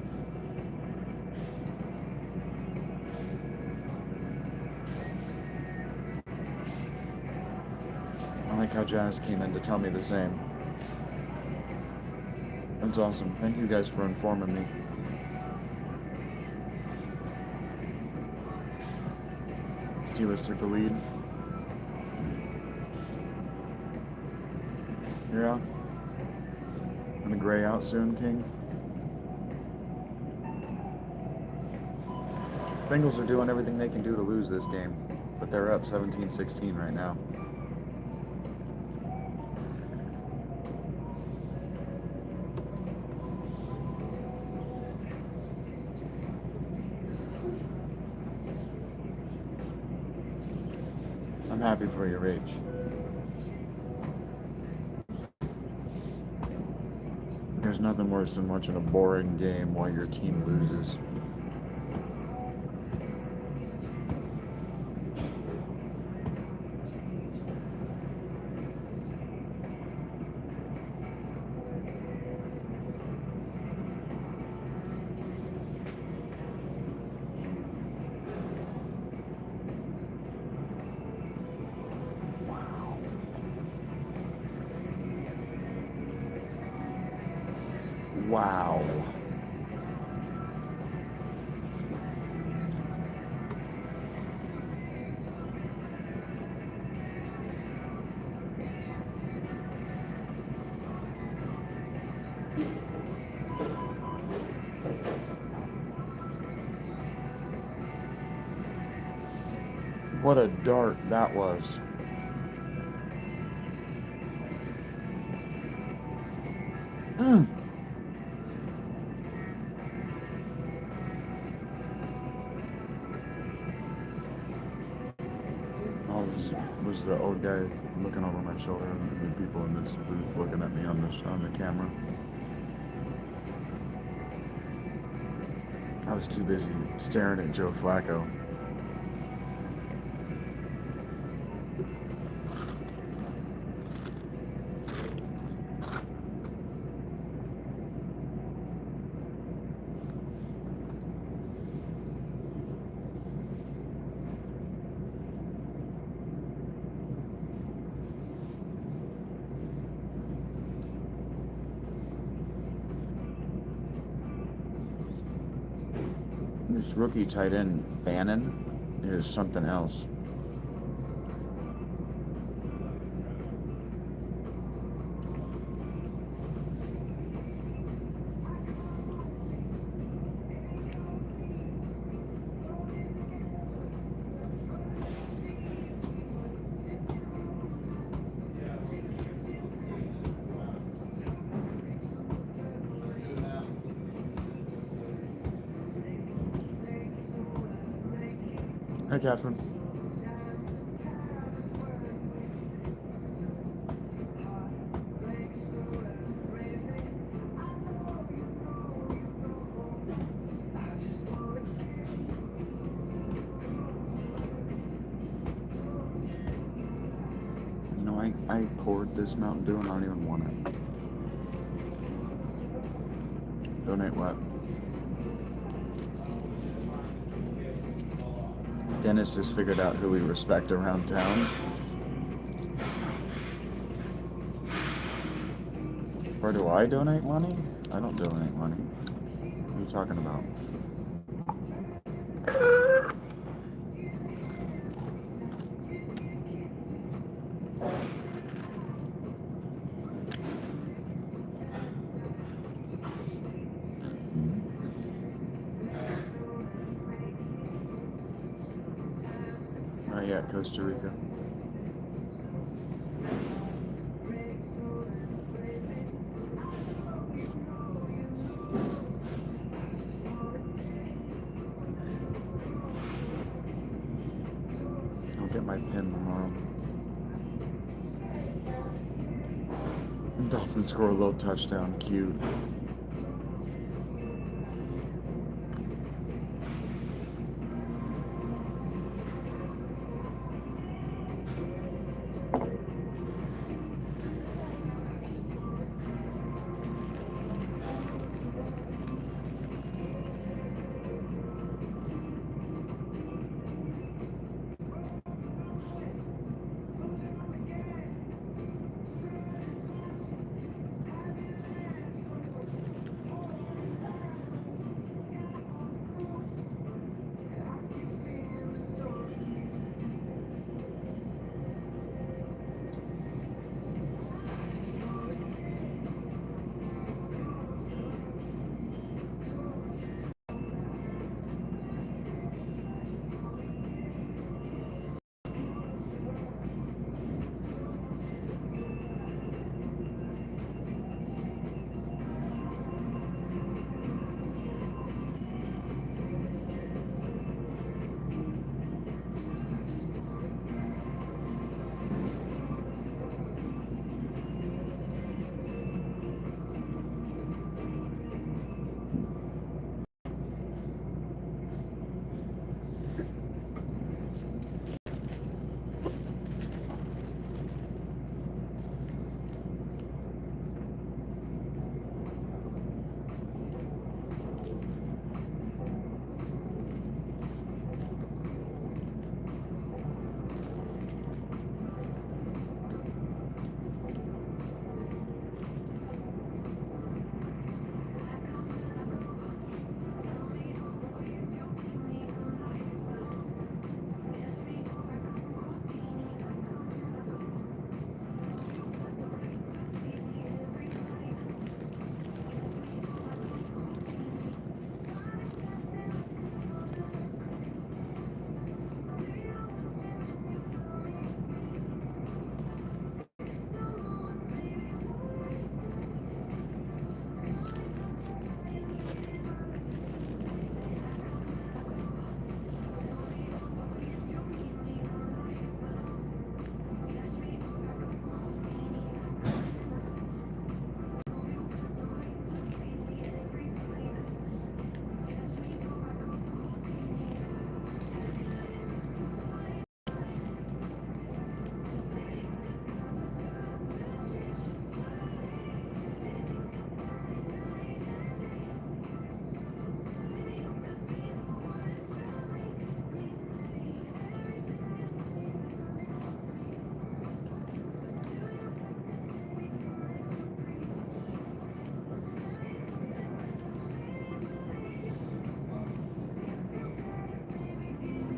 A: I like how Jazz came in to tell me the same. That's awesome. Thank you guys for informing me. Steelers took the lead. Yeah. Gonna gray out soon, King. Bengals are doing everything they can do to lose this game, but they're up 17-16 right now. I'm happy for your Rage. There's nothing worse than watching a boring game while your team loses. Wow. What a dart that was. Was the old guy looking over my shoulder and the people in this booth looking at me on the camera. I was too busy staring at Joe Flacco. This rookie tight end, Fannin, is something else. Hi, Catherine. You know, I poured this Mountain Dew and I don't even want it. Donate what? Dennis has figured out who we respect around town. Where do I donate money? I don't donate money. What are you talking about? at Costa Rica. I'll get my pin tomorrow. Dolphins score a little touchdown. Cute.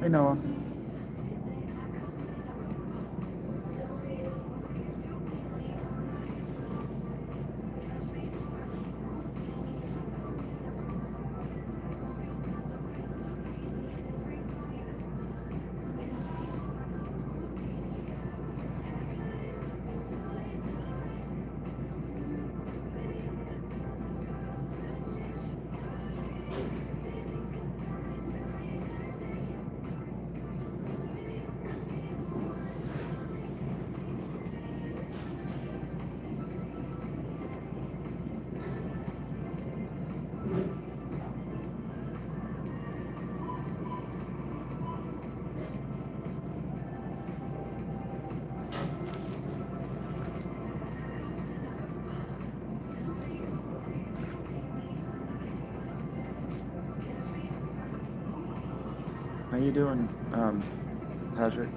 A: Hey, Noah. How you doing, Patrick?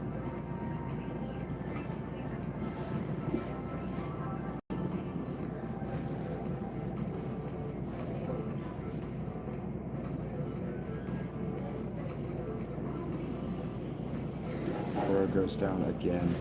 A: Or it goes down again.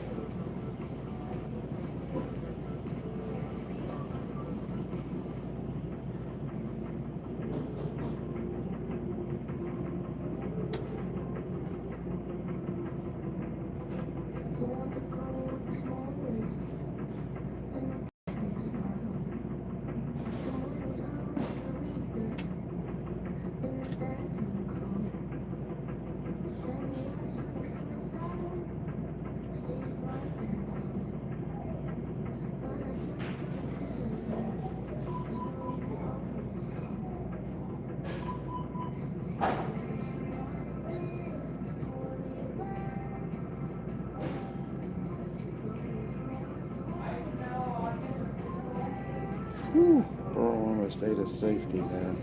A: Florida State is safety there.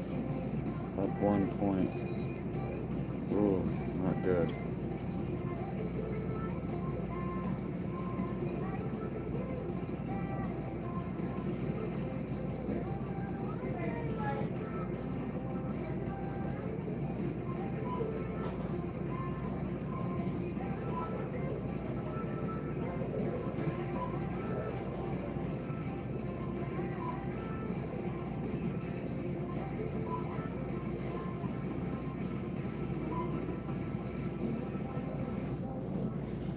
A: Up 1 point. Ooh, not good.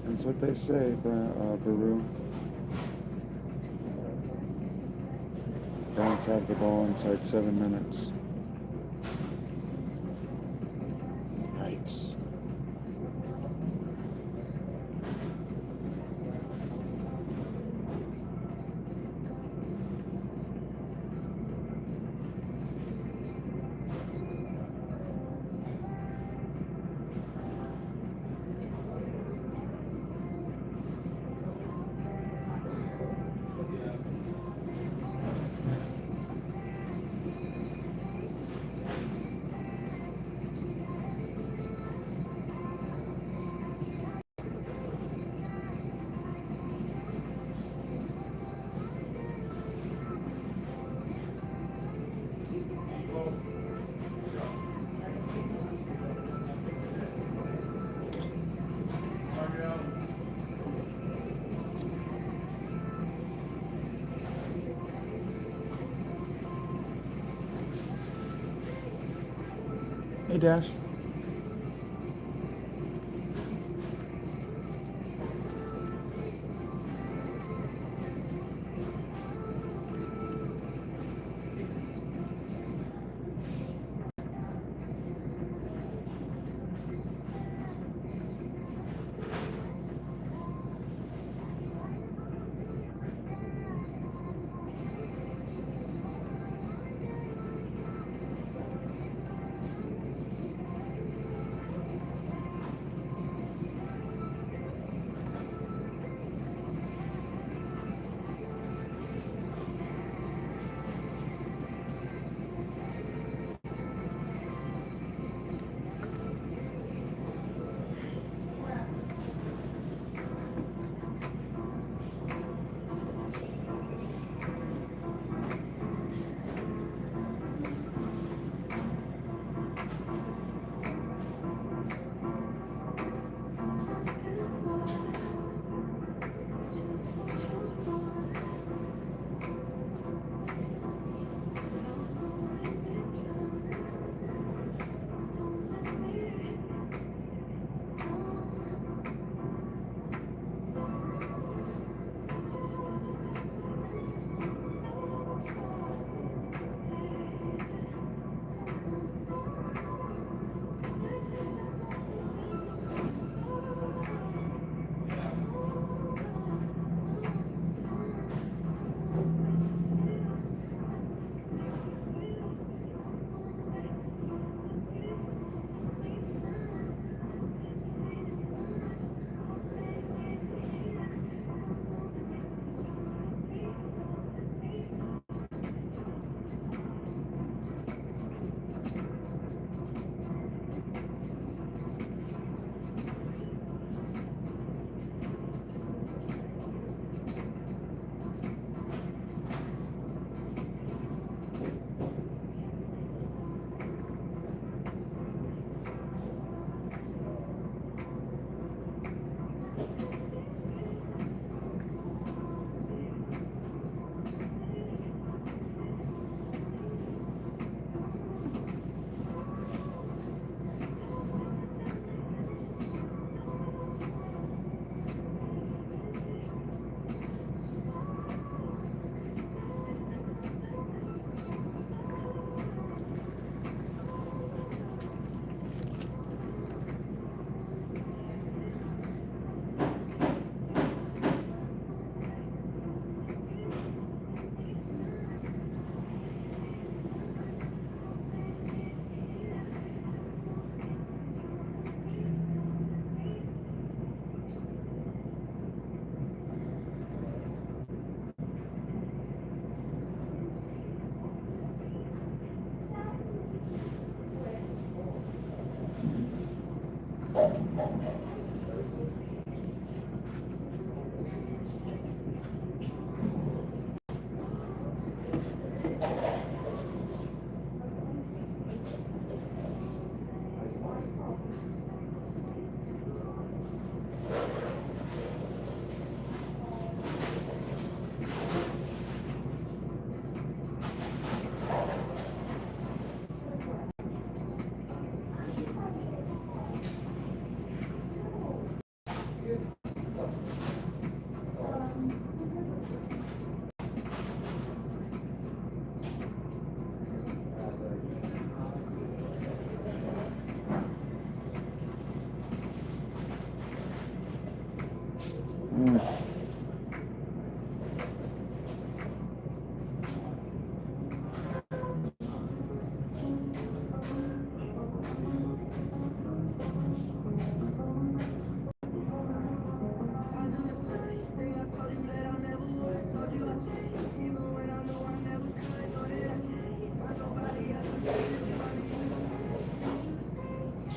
A: That's what they say, Baru. Browns have the ball inside 7 minutes. Yikes. Hey, Dash.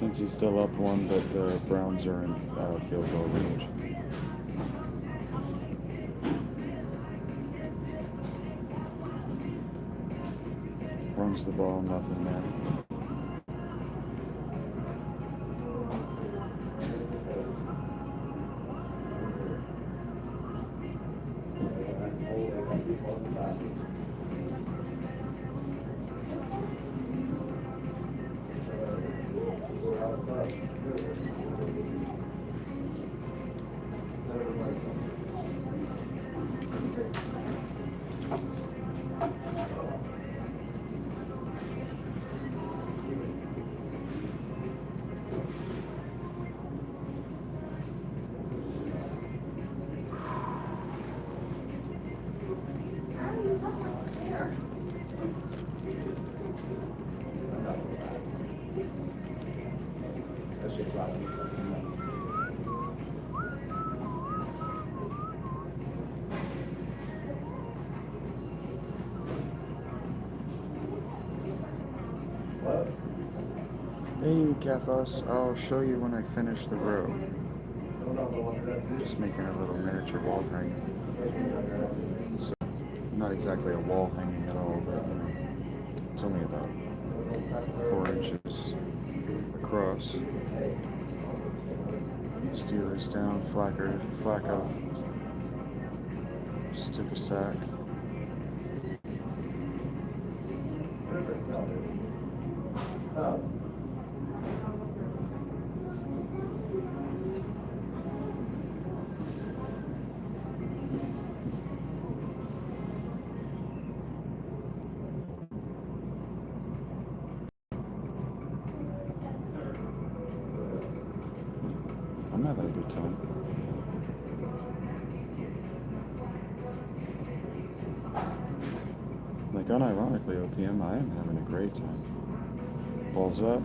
A: Since he's still up one, but the Browns are in field goal range. Runs the ball, nothing there. Hey, Kathos, I'll show you when I finish the row. Just making a little miniature wall hanging. So, not exactly a wall hanging at all, but you know, it's only about 4 inches across. Steelers down, Flacco just took a sack. I'm having a good time. Like, unironically, OPM, I am having a great time. Balls up.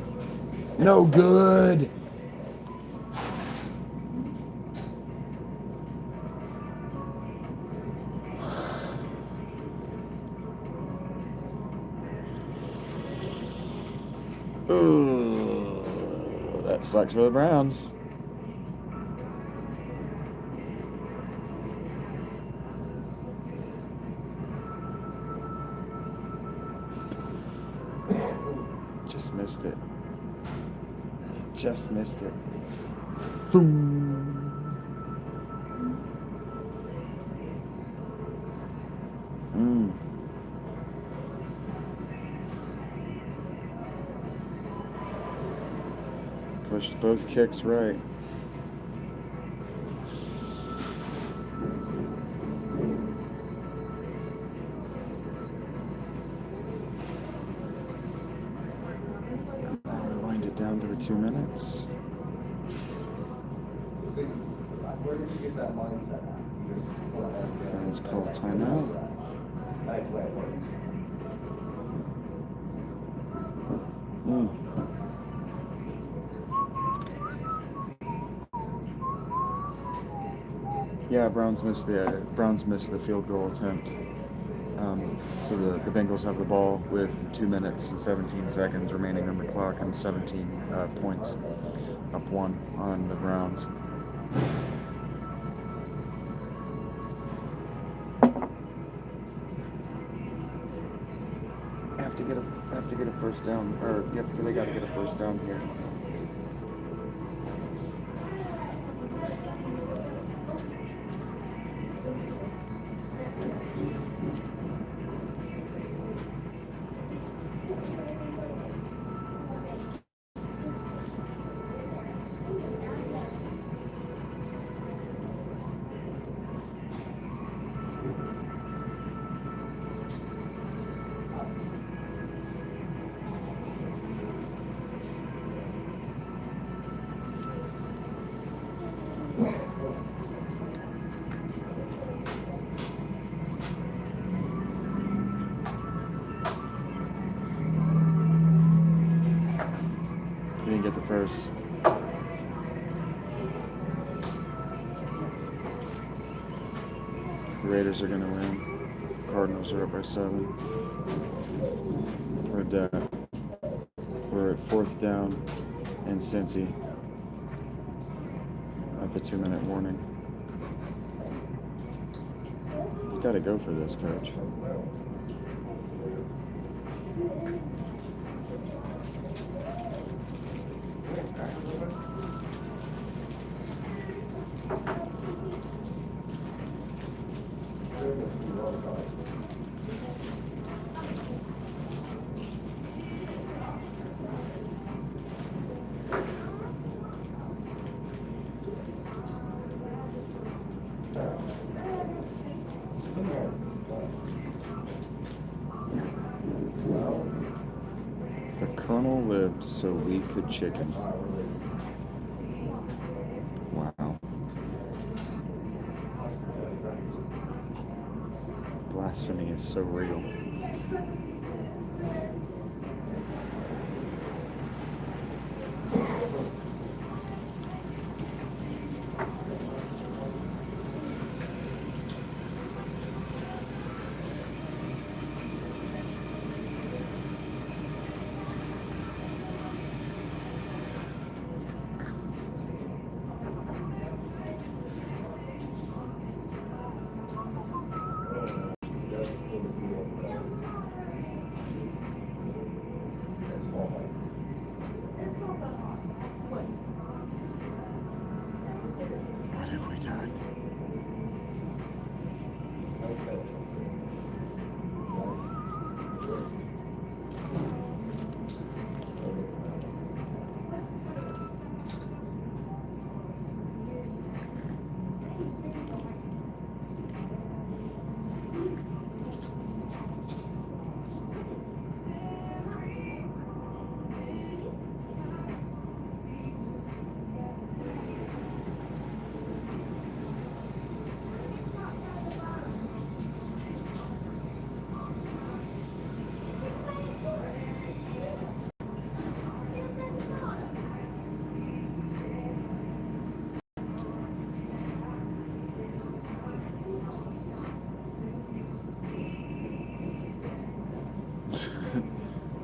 A: No good! Ooh, that sucks for the Browns. Just missed it. Just missed it. Boom. Pushed both kicks right. Rewind it down to the 2 minutes.
C: Where did you get that mindset at?
A: Browns call timeout. Yeah, Browns missed the field goal attempt. So the Bengals have the ball with 2 minutes and 17 seconds remaining on the clock and 17 points, up 1 on the Browns. Have to get a first down, or yep, they got to get a first down here. He didn't get the first. The Raiders are going to win. Cardinals are up by 7. We're at 4th down. and Cincy at the 2-minute warning. You got to go for this, coach. The Colonel lived so we could chicken. Wow. Blasphemy is so real. What have we done?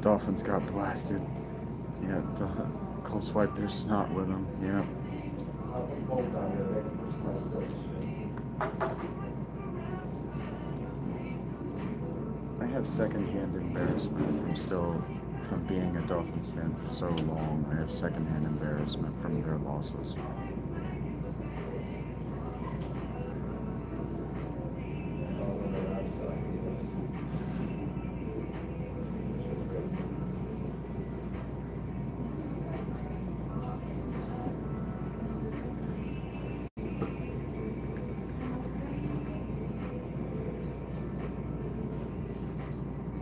A: Dolphins got blasted. Yeah, the Colts wiped their snot with them. Yeah. I have secondhand embarrassment from being a Dolphins fan for so long. I have secondhand embarrassment from their losses.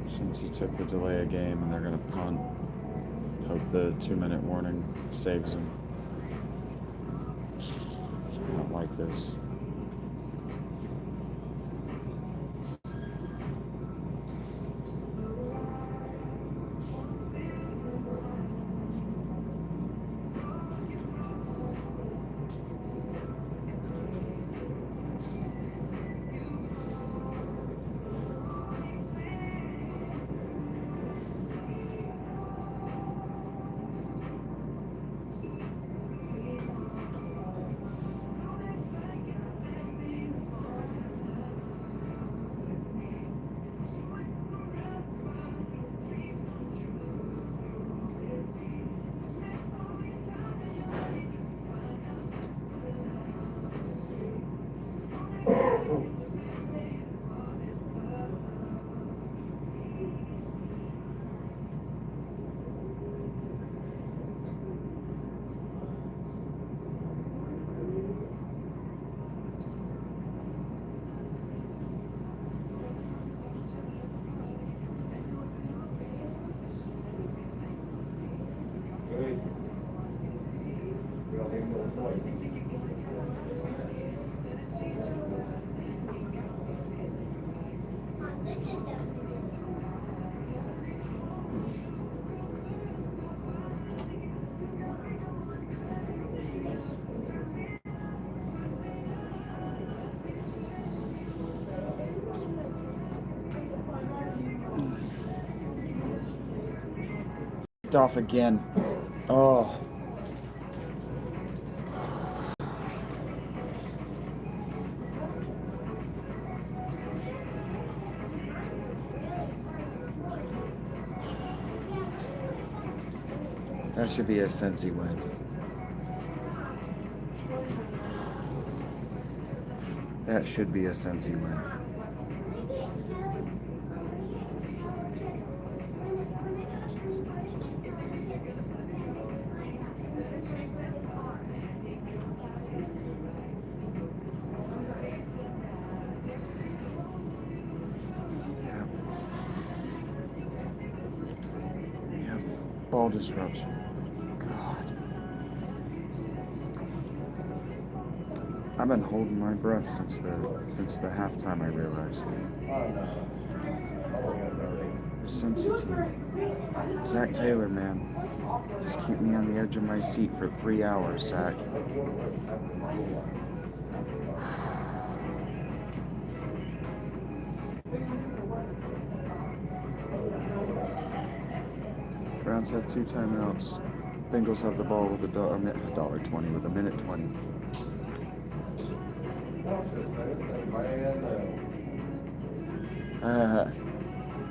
A: Since he took the delay a game and they're going to punt, hope the 2-minute warning saves him. I don't like this. Off again. Oh. That should be a Cincy win. That should be a Cincy win. Yeah. Yeah. Ball disruption. God. I've been holding my breath since the halftime, I realized.
C: Oh, no. Oh, we're gonna
A: The Cincy team. Zach Taylor, man. Just keep me on the edge of my seat for 3 hours, Zach. Browns have 2 timeouts. Bengals have the ball with $1.20 with a minute 20.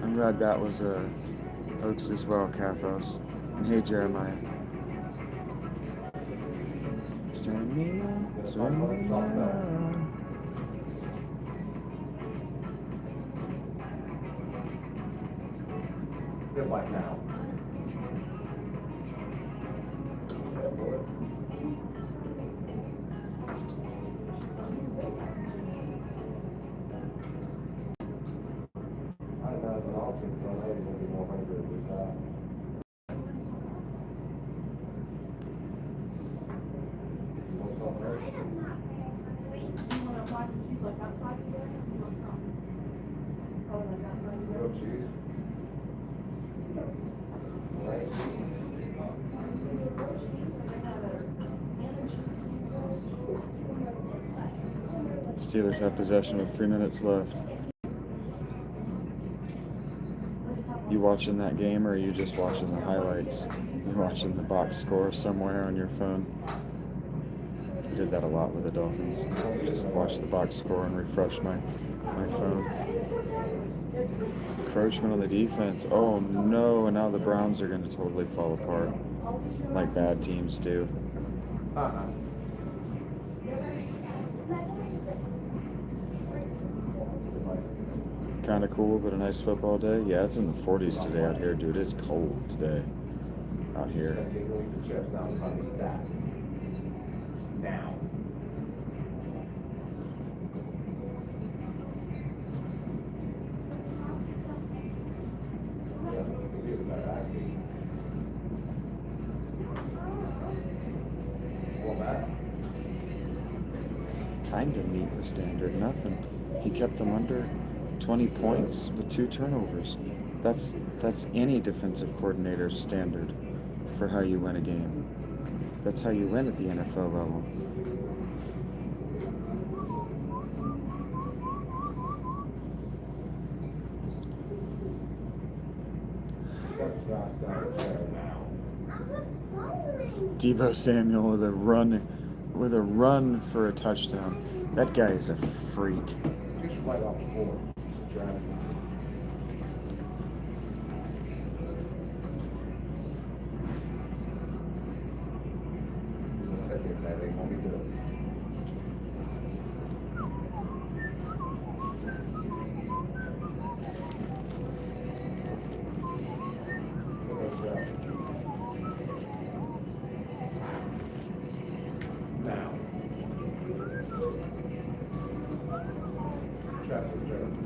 A: I'm glad that was a hoax as well, Kathos. And hey, Jeremiah. Turn me on, turn me on.
C: Good luck now. I don't know, but I'll keep going. I'm gonna be more hungry with that. What's up, Mary?
D: You want to watch cheese like outside today? You want some? Oh, like outside today?
C: Grilled cheese? Right.
A: Steelers have possession with 3 minutes left. You watching that game, or are you just watching the highlights? You watching the box score somewhere on your phone? I did that a lot with the Dolphins. Just watch the box score and refresh my phone. Encroachment on the defense. Oh no, and now the Browns are going to totally fall apart, like bad teams do. Kind of cool, but a nice football day. Yeah, it's in the 40s today out here, dude. It's cold today out here.
C: Now.
A: Kind of meet the standard. Nothing. He kept them under 20 points with 2 turnovers. That's any defensive coordinator's standard for how you win a game. That's how you win at the NFL level. Deebo Samuel with a run for a touchdown. That guy is a freak.
C: You should bite off the floor. Now. Traps are traps.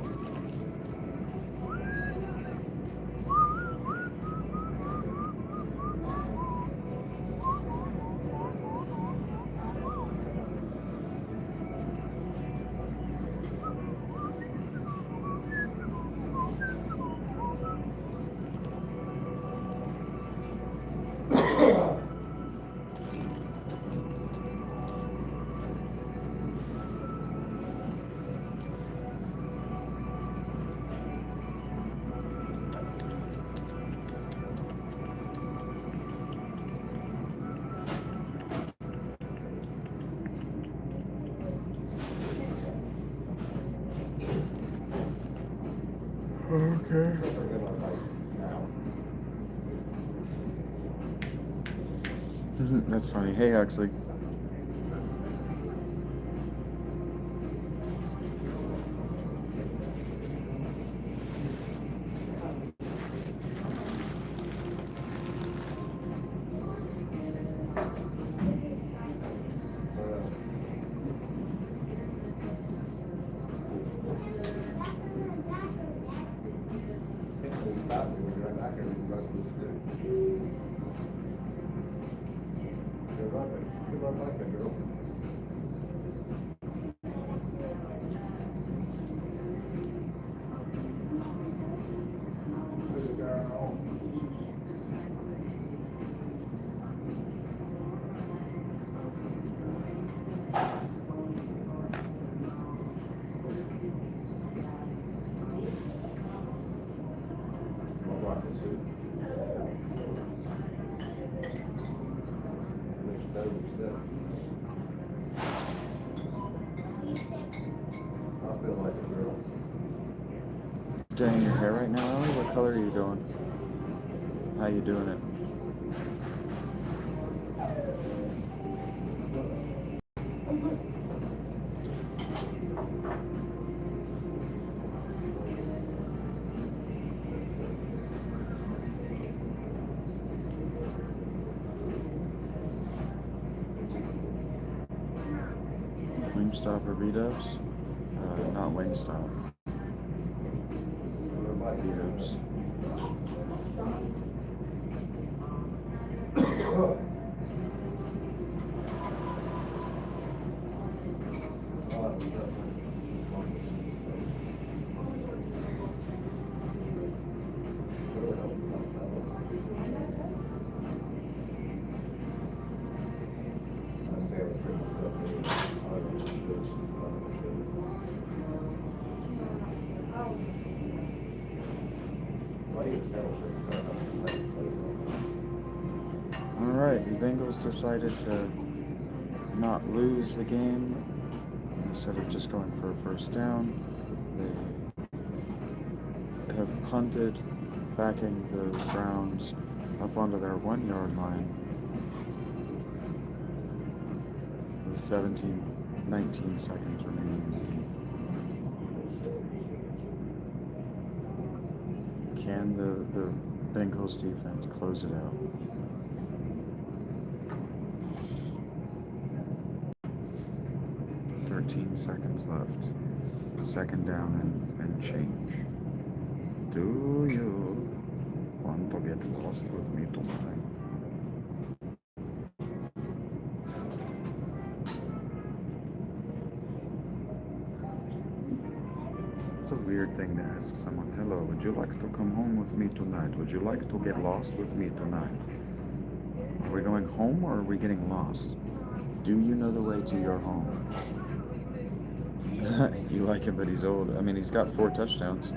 A: Okay. That's funny. Hey, Huxley.
C: I feel like a girl.
A: Doing your hair right now, Ellie? What color are you doing? How you doing it? Wingstop or B-dubs? Not Wingstop. B-dubs. Alright, the Bengals decided to not lose the game. Instead of just going for a first down, they have punted, backing the Browns up onto their 1 yard line with 19 seconds remaining in the game. Can the Bengals defense close it out? Seconds left. Second down and change. Do you want to get lost with me tonight? It's a weird thing to ask someone. Hello, would you like to come home with me tonight? Would you like to get lost with me tonight? Are we going home or are we getting lost? Do you know the way to your home? You like him, but he's old. I mean, he's got 4 touchdowns.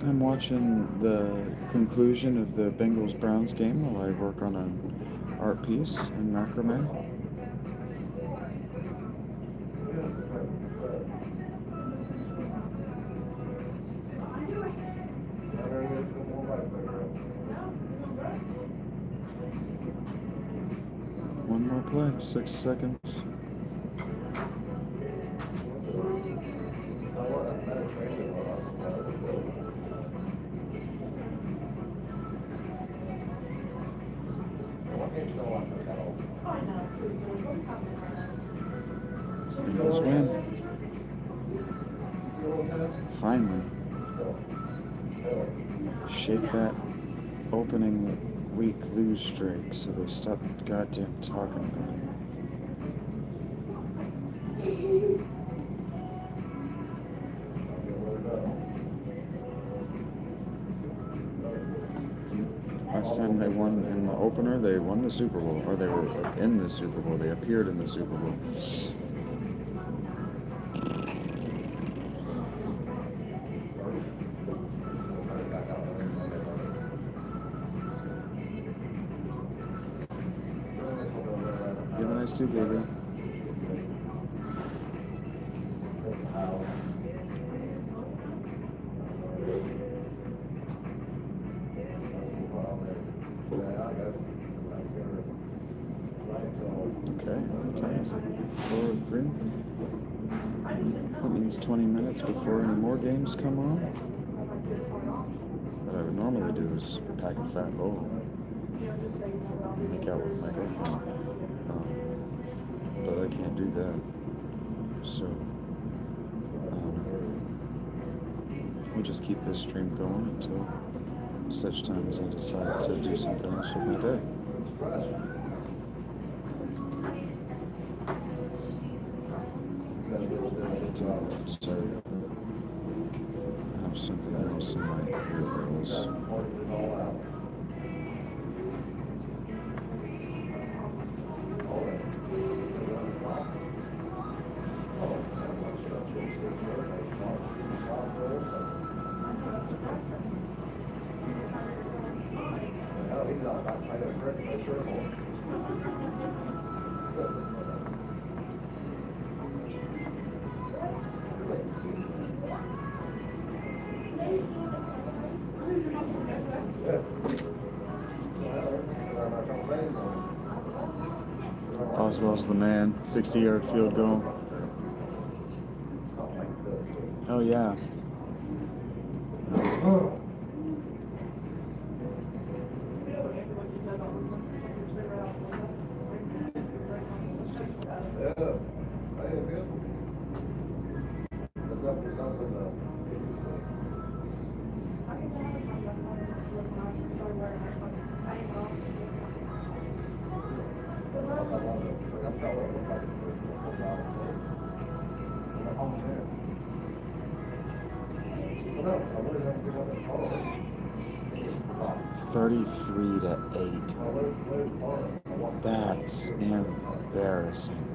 A: I'm watching the conclusion of the Bengals-Browns game while I work on an art piece in macrame. One more play, 6 seconds. Bengals win. Finally. Shake that opening week lose streak so they stop goddamn talking about it. Last time they won in the opener, they won the Super Bowl, or they were in the Super Bowl. They appeared in the Super Bowl. You have a nice too, Gabriel. Okay, what time is it? 4:03? That means 20 minutes before any more games come on. What I would normally do is pack a fat bowl, make out with my girlfriend. But I can't do that. So, we'll just keep this stream going until such time as I decide to do something else with my day. So, I have something else in my earbuds. Oswald's the man. 60-yard field goal. Oh yeah. $33 to 8. That's embarrassing.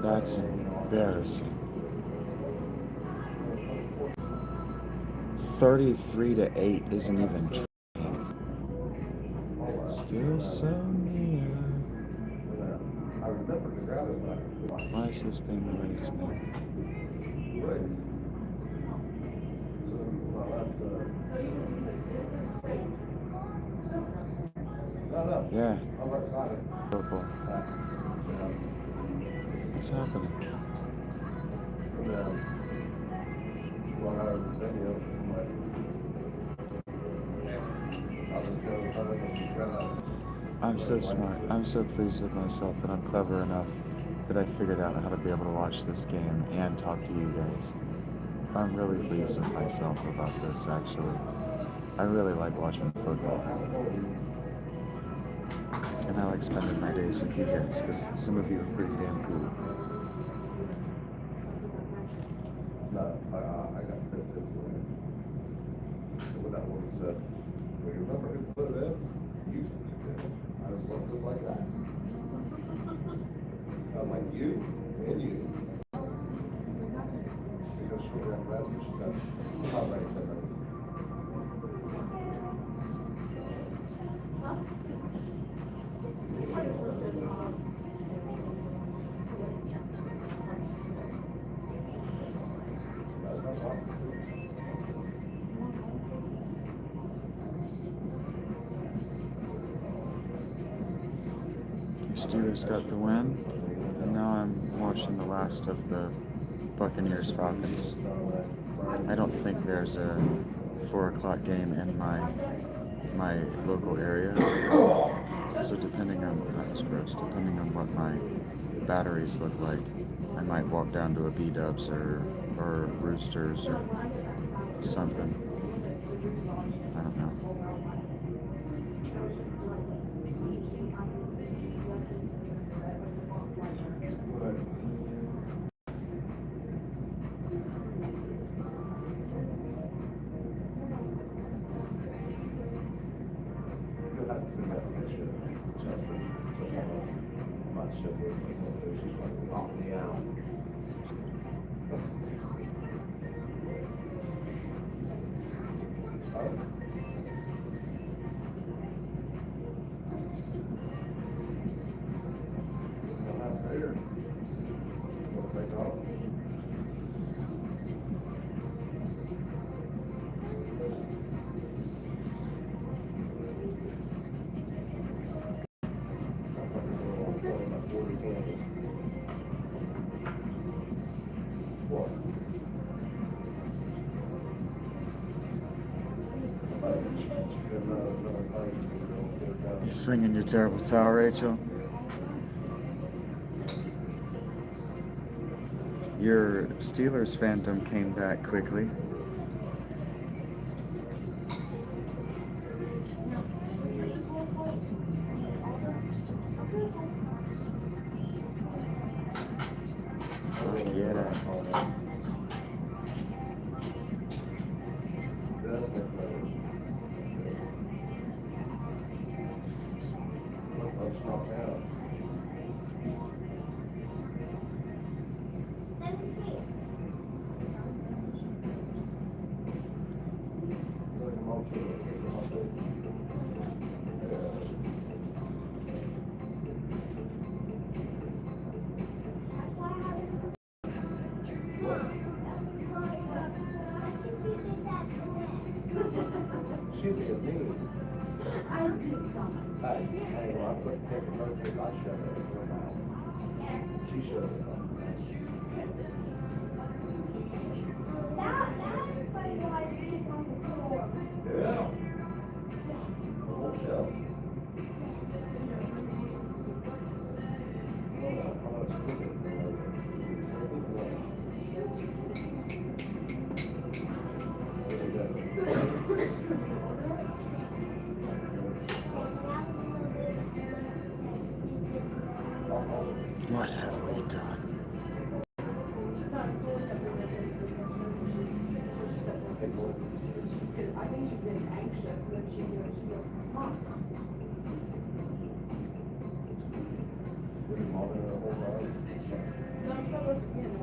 A: That's embarrassing. 33 to 8 isn't even trying. Still so near. Why is this being raised now? Yeah. Football. What's happening? I'm so smart. I'm so pleased with myself that I'm clever enough that I figured out how to be able to watch this game and talk to you guys. I'm really pleased with myself about this, actually. I really like watching football. And I like spending my days with you guys, because some of you are pretty damn cool.
C: No, I got pissed instantly. When that woman said, well, you remember who put it in? You did. I was like, just like that. I was like, you and you. Because shortly after that's what she said. I'm not ready for 10 minutes.
A: Steelers got the win, and now I'm watching the last of the Buccaneers Falcons. I don't think there's a 4 o'clock game in my local area, so depending on what my batteries look like, I might walk down to a B-Dubs or Roosters or something. I don't know.
C: see that picture, Chelsea took of us. My shit was like, she's like, knock me out.
A: You swinging your terrible towel, Rachel? Your Steelers phantom came back quickly.
C: She did me.
D: I did not.
C: Hey, when I put the paper in her face, I shoved it in her mouth. She shoved it in her mouth.
D: That is funny why it's on the floor.
C: Yeah. The whole shelf.
A: What have we done?
D: I think she's getting anxious, and then she goes, Mom. No, she wasn't getting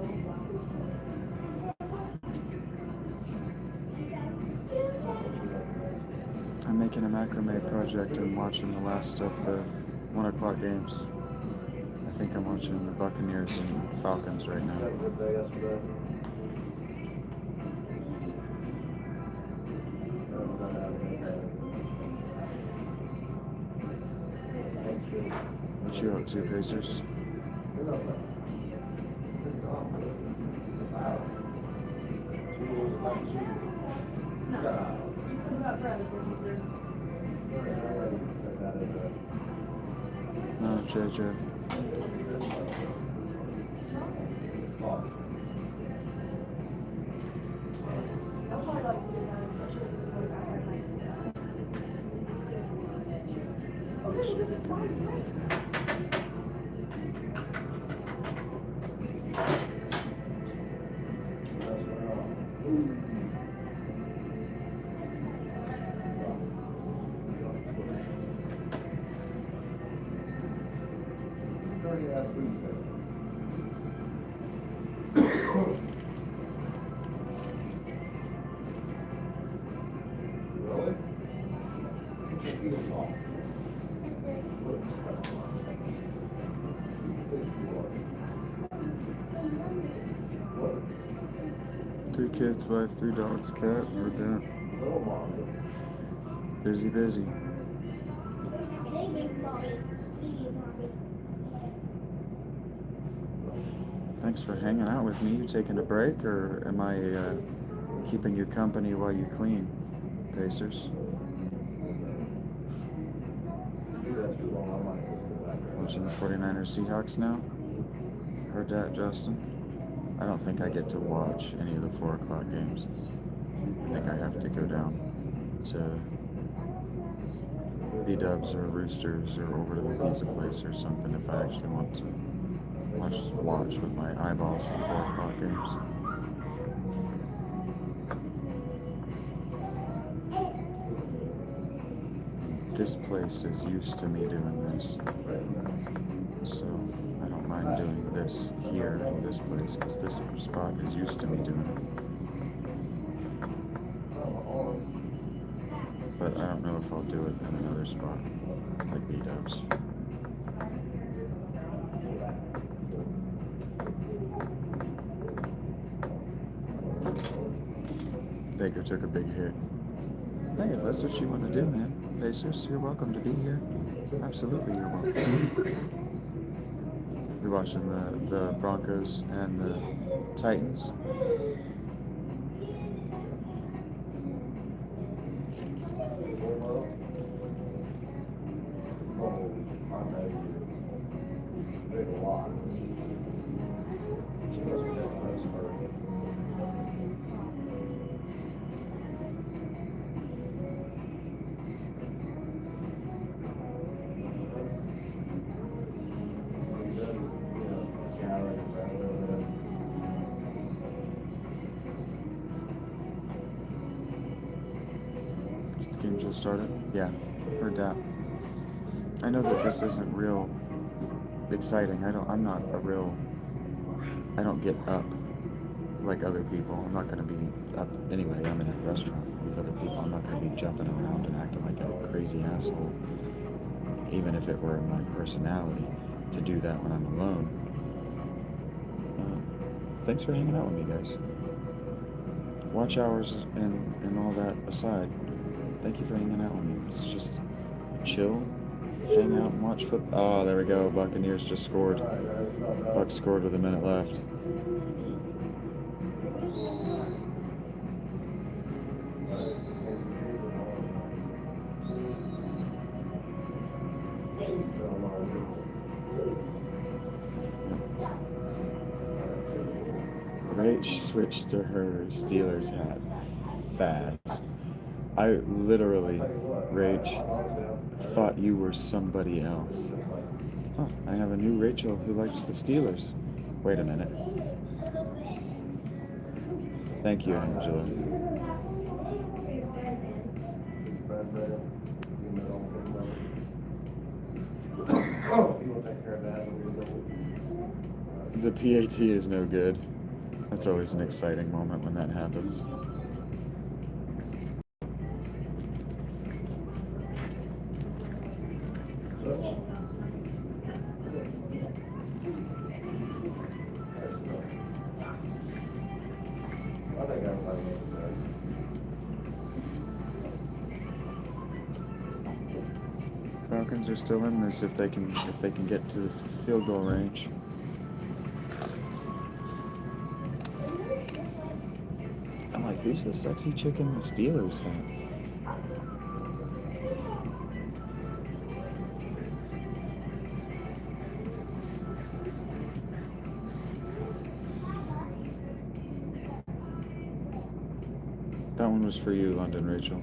A: I'm making a macrame project and watching the last of the 1 o'clock games. I think I'm watching the Buccaneers and Falcons right now. What you up to, Pacers? No, JJ.
D: That's why I like to do that, especially when I have my. Okay, this is fine.
C: Really? You can't eat them all. What?
A: 3 kids, wife, 3 dogs, cat. We're done.
C: Little mommy.
A: Busy, busy. Thanks for hanging out with me. You taking a break, or am I keeping you company while you clean, Pacers? Watching the 49ers Seahawks now? Heard that, Justin? I don't think I get to watch any of the 4 o'clock games. I think I have to go down to B-Dubs or Roosters or over to the pizza place or something if I actually want to watch with my eyeballs the 4 o'clock games. this place is used to me doing this. So I don't mind doing this here in this place because this spot is used to me doing it. But I don't know if I'll do it in another spot, like B-dubs. Baker took a big hit. Hey, if that's what you want to do, man. Pacers, you're welcome to be here. Absolutely, you're welcome. You're watching the Broncos and the Titans. Game just started? Yeah, heard that. I know that this isn't real exciting. I don't get up like other people. I'm not gonna be up anyway. I'm in a restaurant with other people. I'm not gonna be jumping around and acting like a crazy asshole. Even if it were my personality to do that when I'm alone. Thanks for hanging out with me, guys. Watch hours and all that aside. Thank you for hanging out with me. It's just chill, hang out and watch football. Oh, there we go. Buccaneers just scored. Bucs scored with a minute left. Rach switched to her Steelers hat fast. I literally, Rach, thought you were somebody else. Huh, I have a new Rachel who likes the Steelers. Wait a minute. Thank you, Angela. The PAT is no good. That's always an exciting moment when that happens. Falcons are still in this if they can get to the field goal range. I'm like, who's the sexy chick in the Steelers hat? That one was for you, London Rachel.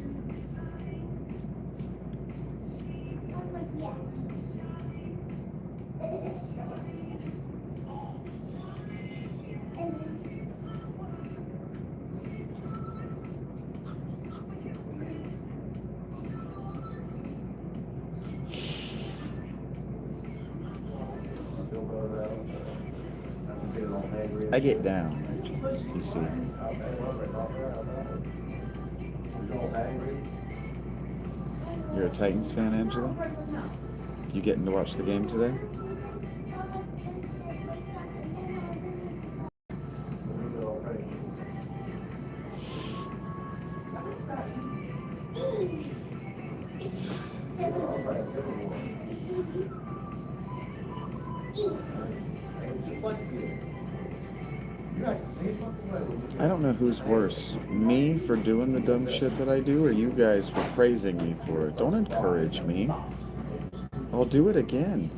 A: I get down, Rachel. You see. You're a Titans fan, Angela? You getting to watch the game today? I don't know who's worse, me for doing the dumb shit that I do, or you guys for praising me for it. Don't encourage me. I'll do it again.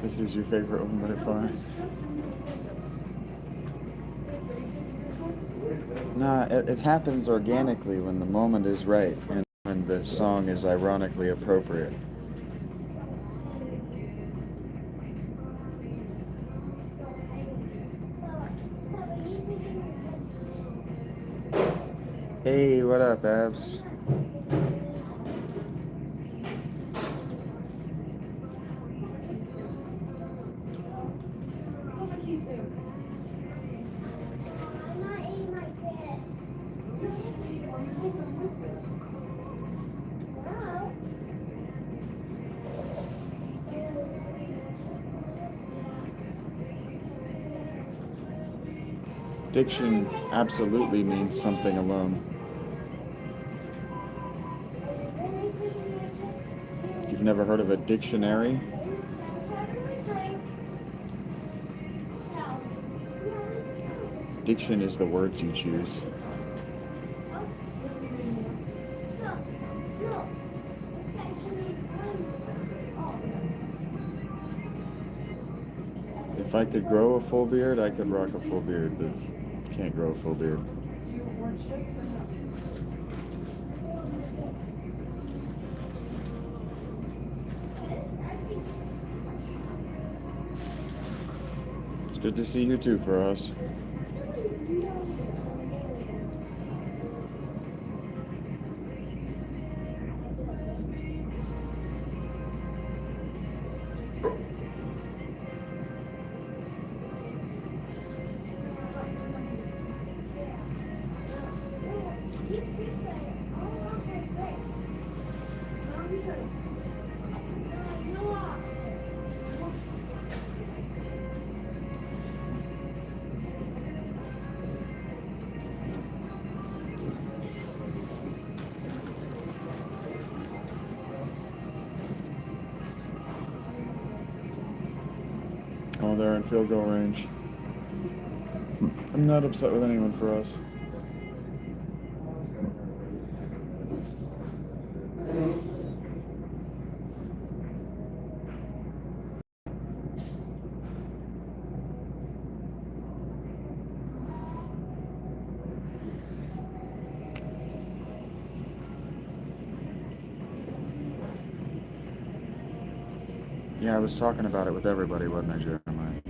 A: This is your favorite one by far. Nah, it happens organically when the moment is right and when the song is ironically appropriate. Hey, what up, Abs?
D: Put my keys there. I'm not eating my bread. Wow.
A: Diction absolutely means something alone. You've never heard of a dictionary? Diction is the words you choose. If I could grow a full beard, I could rock a full beard, but can't grow a full beard. It's good to see you too, for us. Oh, they're in field goal range. I'm not upset with anyone for us. Yeah, I was talking about it with everybody, wasn't I, Jeremiah?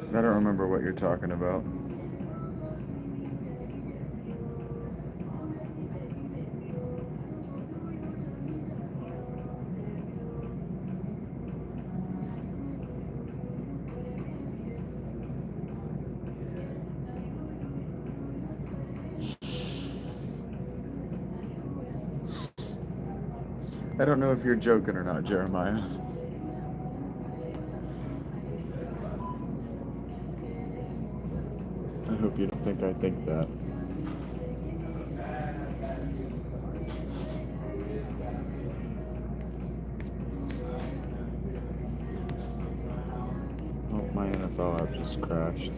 A: I don't remember what you're talking about. I don't know if you're joking or not, Jeremiah. I hope you don't think I think that. Oh, my NFL app just crashed,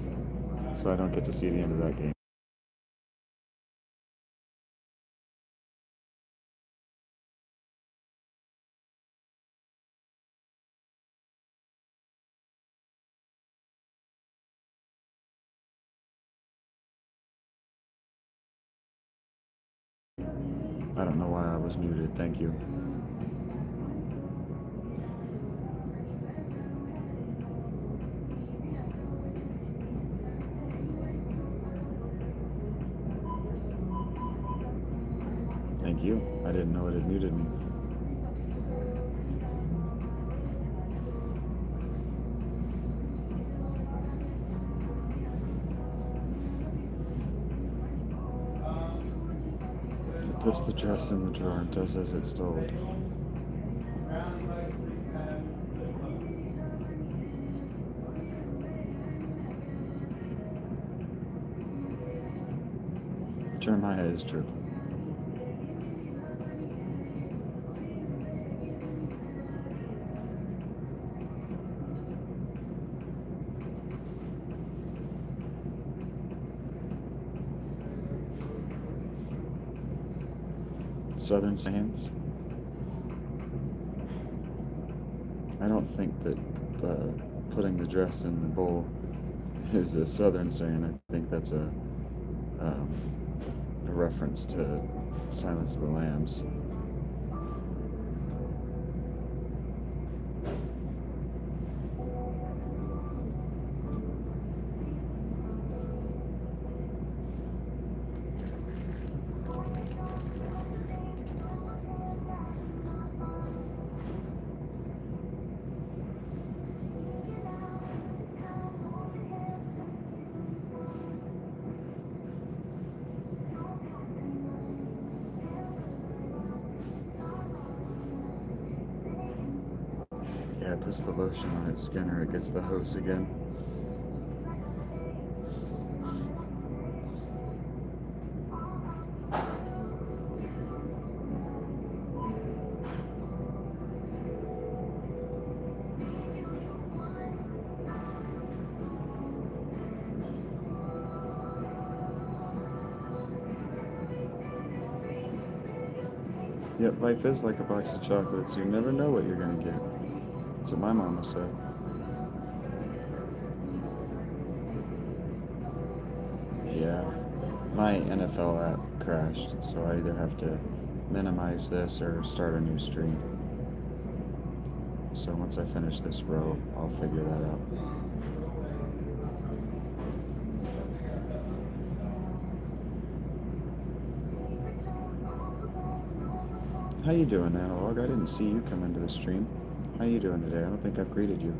A: so I don't get to see the end of that game. I don't know why I was muted. Thank you. Thank you. I didn't know it had muted me. It puts the dress in the drawer and does as it's told. Jeremiah is true. Southern Sands. I don't think that putting the dress in the bowl is a Southern saying. I think that's a reference to Silence of the Lambs. Yeah, it puts the lotion on its skin or it gets the hose again. Yep, life is like a box of chocolates. You never know what you're gonna get. That's what my mama said. Yeah, my NFL app crashed, so I either have to minimize this or start a new stream. So once I finish this row, I'll figure that out. How you doing, Analog? I didn't see you come into the stream. How you doing today? I don't think I've greeted you.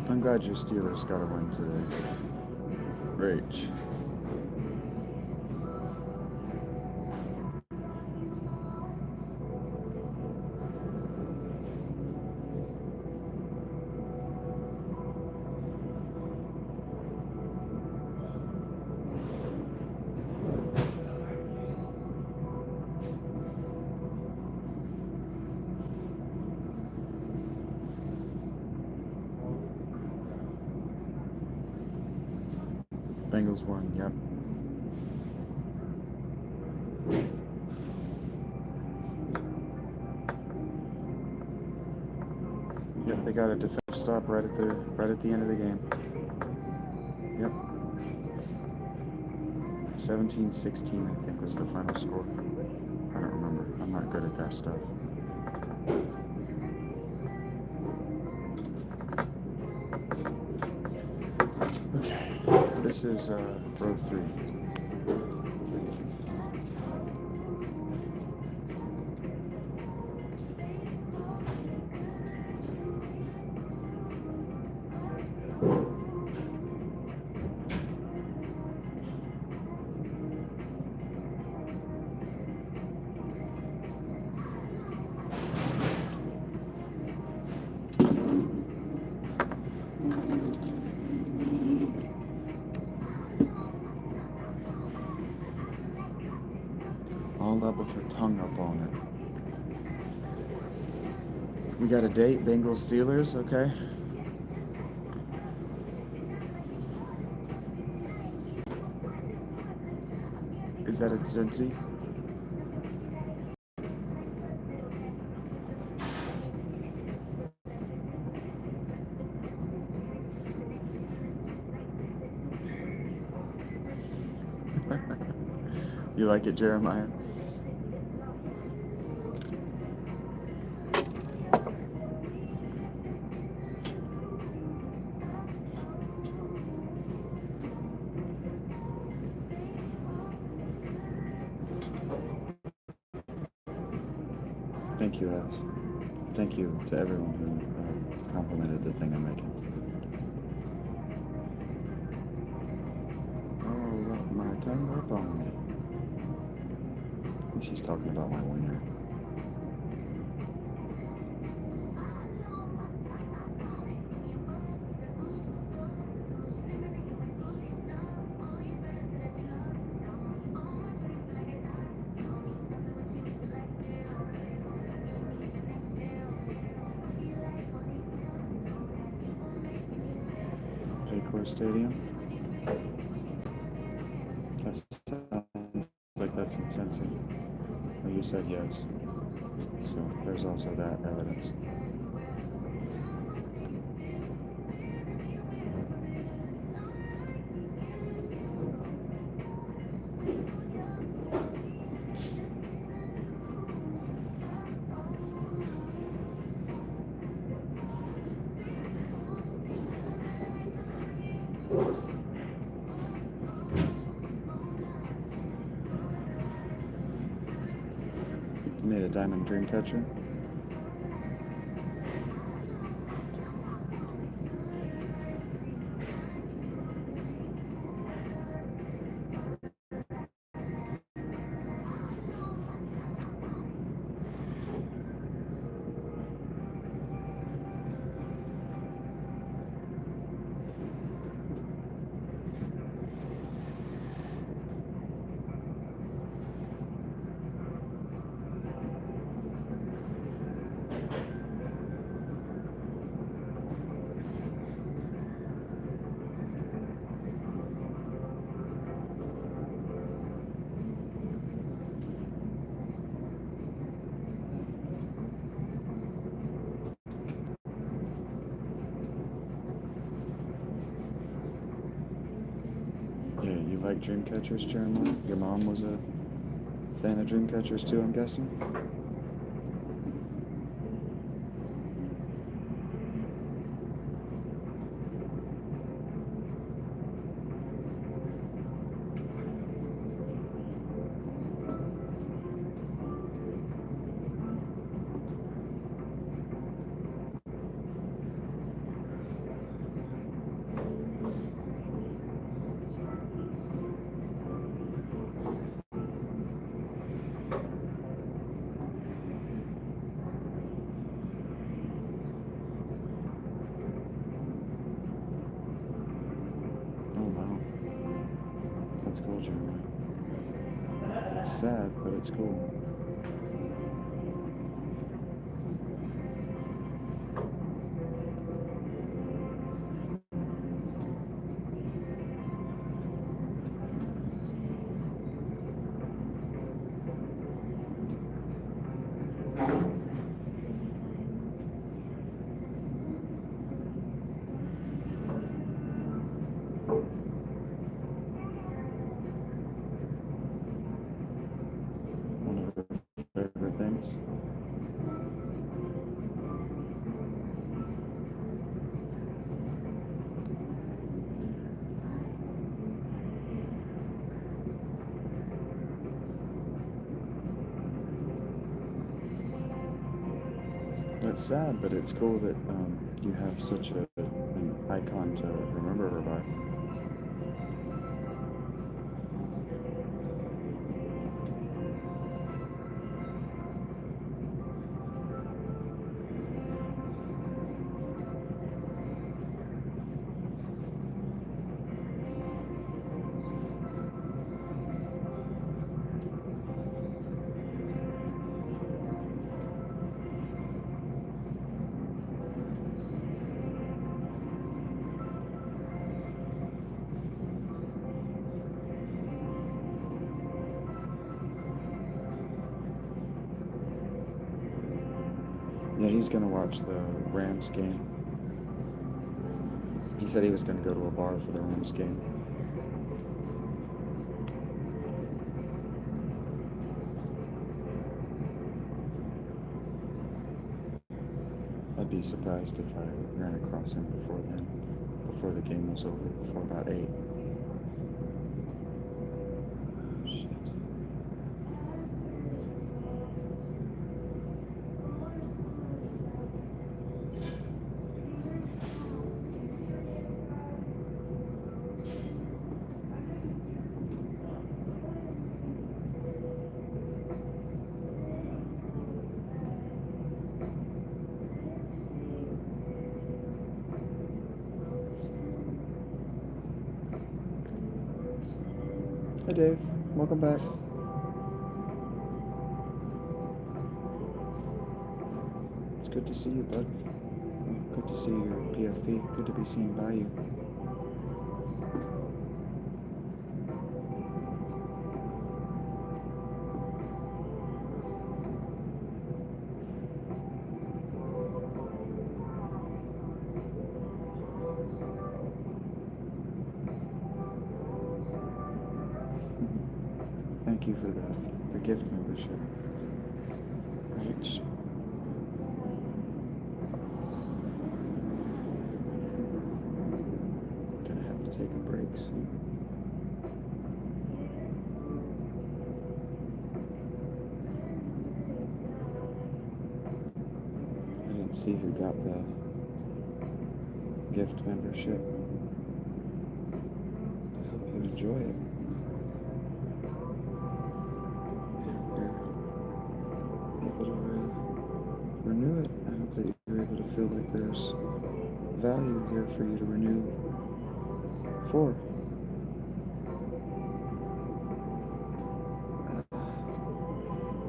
A: I'm glad your Steelers got a win today. Rach. Bengals won, yep. Yep, they got a defensive stop right at the end of the game. Yep. 17-16, I think, was the final score. I don't remember. I'm not good at that stuff. Okay, this is row 3. All up with her tongue up on it. We got a date, Bengals Steelers, okay? Is that a Cincy? You like it, Jeremiah? Thank you, Alex. Thank you to everyone who complimented the thing I'm making. Oh, my tongue up on it. She's talking about my wiener. Paycor Stadium? That sounds like that's in Cincy. Well, you said yes. So there's also that evidence. You made a diamond dream catcher? Yeah, you like dream catchers, Jeremiah? Your mom was a fan of dream catchers too, I'm guessing? Oh, wow. That's cool, Jeremiah. It's sad, but it's cool. One of her favorite things. It's sad, but it's cool that you have such an icon to remember her by. Yeah, he's gonna watch the Rams game. He said he was gonna go to a bar for the Rams game. I'd be surprised if I ran across him before then, before the game was over, before about 8. Oh, shit. Hey Dave, welcome back. It's good to see you, bud. Good to see your PFP. Good to be seen by you. Thank you for the gift membership. Right. Gonna have to take a break soon. I didn't see who got the gift membership. I hope you enjoy it. You're able to renew it. I hope that you're able to feel like there's value here for you to renew for.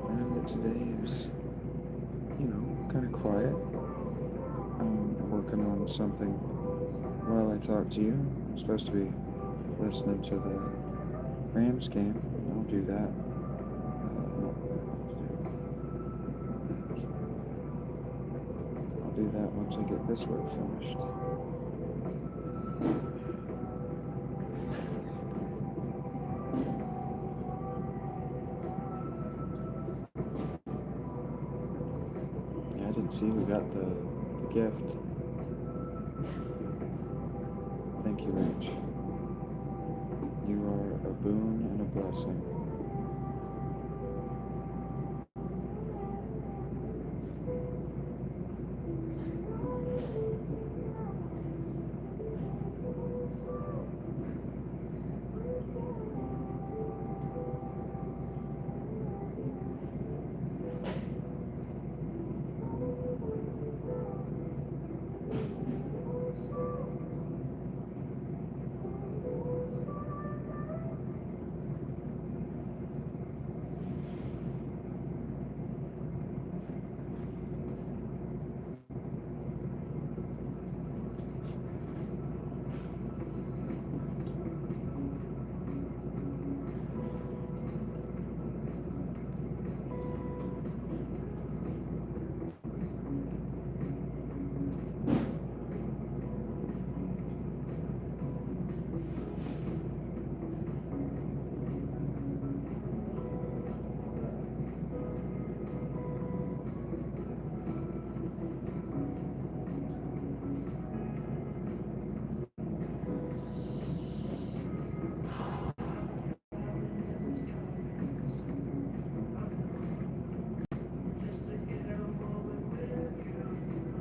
A: I know that today is, kind of quiet. I'm working on something while I talk to you. I'm supposed to be listening to the Rams game. I'll do that. I'll do that once I get this work finished. Yeah, I didn't see who got the gift. Thank you, Rich. You are a boon and a blessing.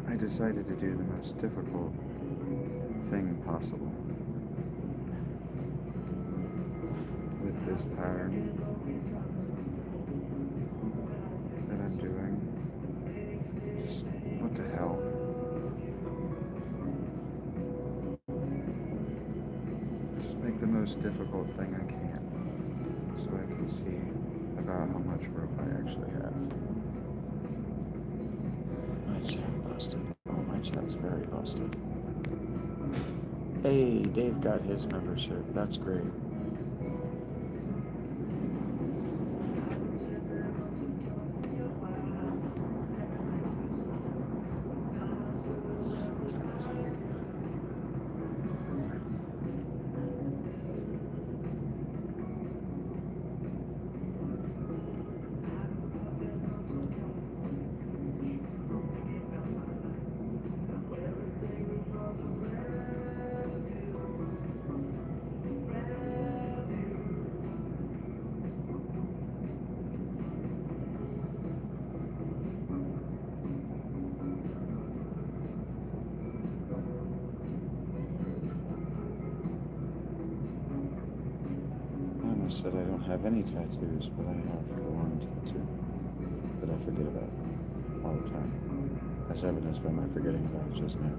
A: I decided to do the most difficult thing possible with this pattern that I'm doing. Just, what the hell? Just make the most difficult thing I can so I can see about how much rope I actually have. My chat busted. Oh, my chat's very busted. Hey, Dave got his membership. That's great. have any tattoos, but I have one tattoo that I forget about all the time, as evidenced by my forgetting about it just now.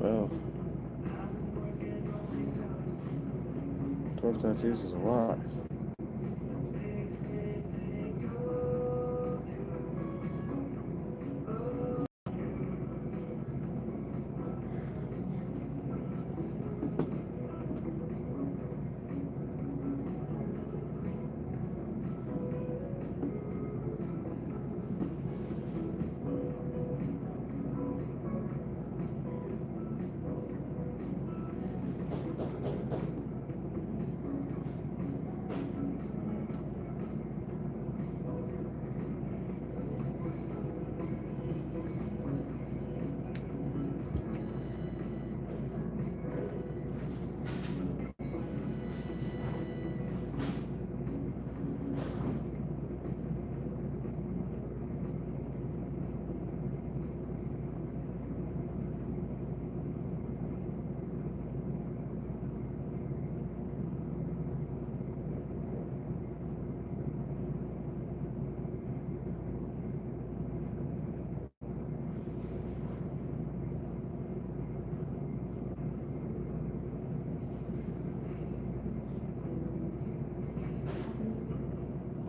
A: Well, 12 tattoos is a lot.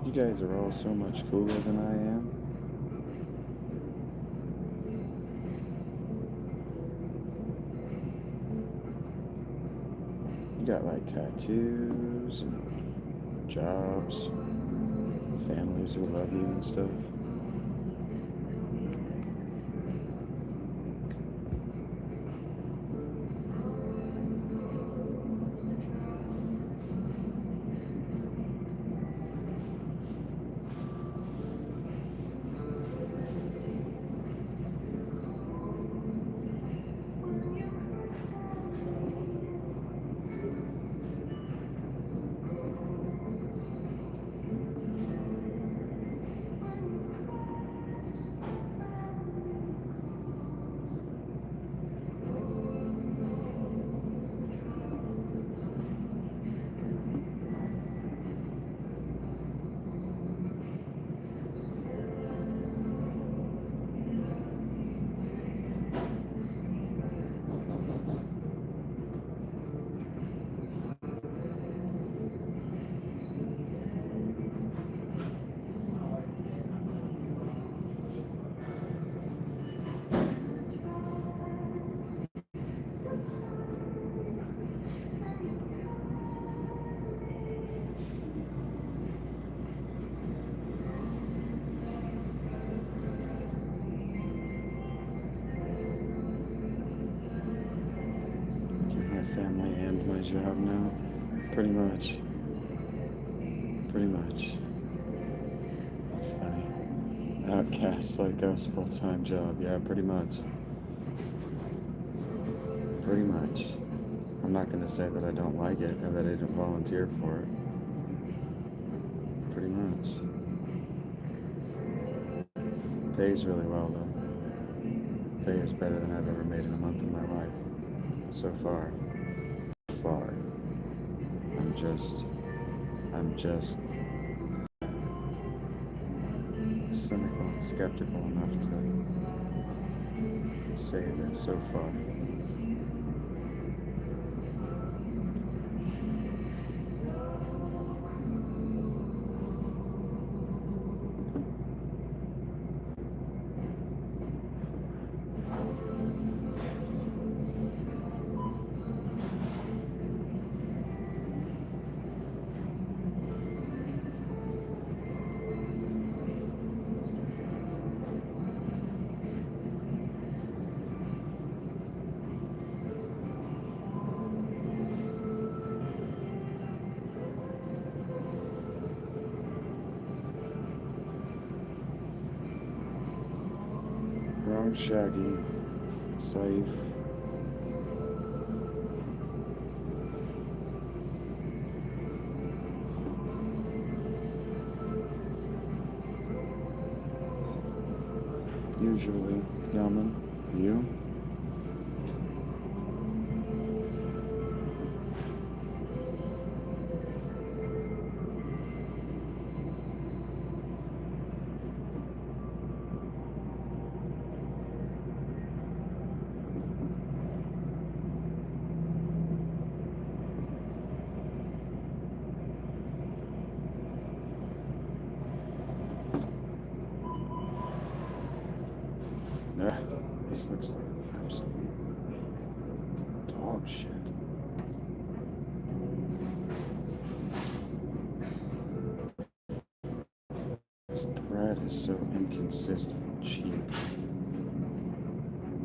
A: You guys are all so much cooler than I am. You got like tattoos and jobs, families who love you and stuff. My family and my job now. Pretty much. Pretty much. That's funny. Outcasts like us, full-time job. Yeah, pretty much. Pretty much. I'm not going to say that I don't like it or that I didn't volunteer for it. Pretty much. Pays really well, though. Pay is better than I've ever made in a month in my life. So far. I'm just cynical and skeptical enough to say that so far. Strong, shaggy, safe. Usually, Yaman, you? Yeah, this looks like absolute dog shit. This thread is so inconsistent and cheap.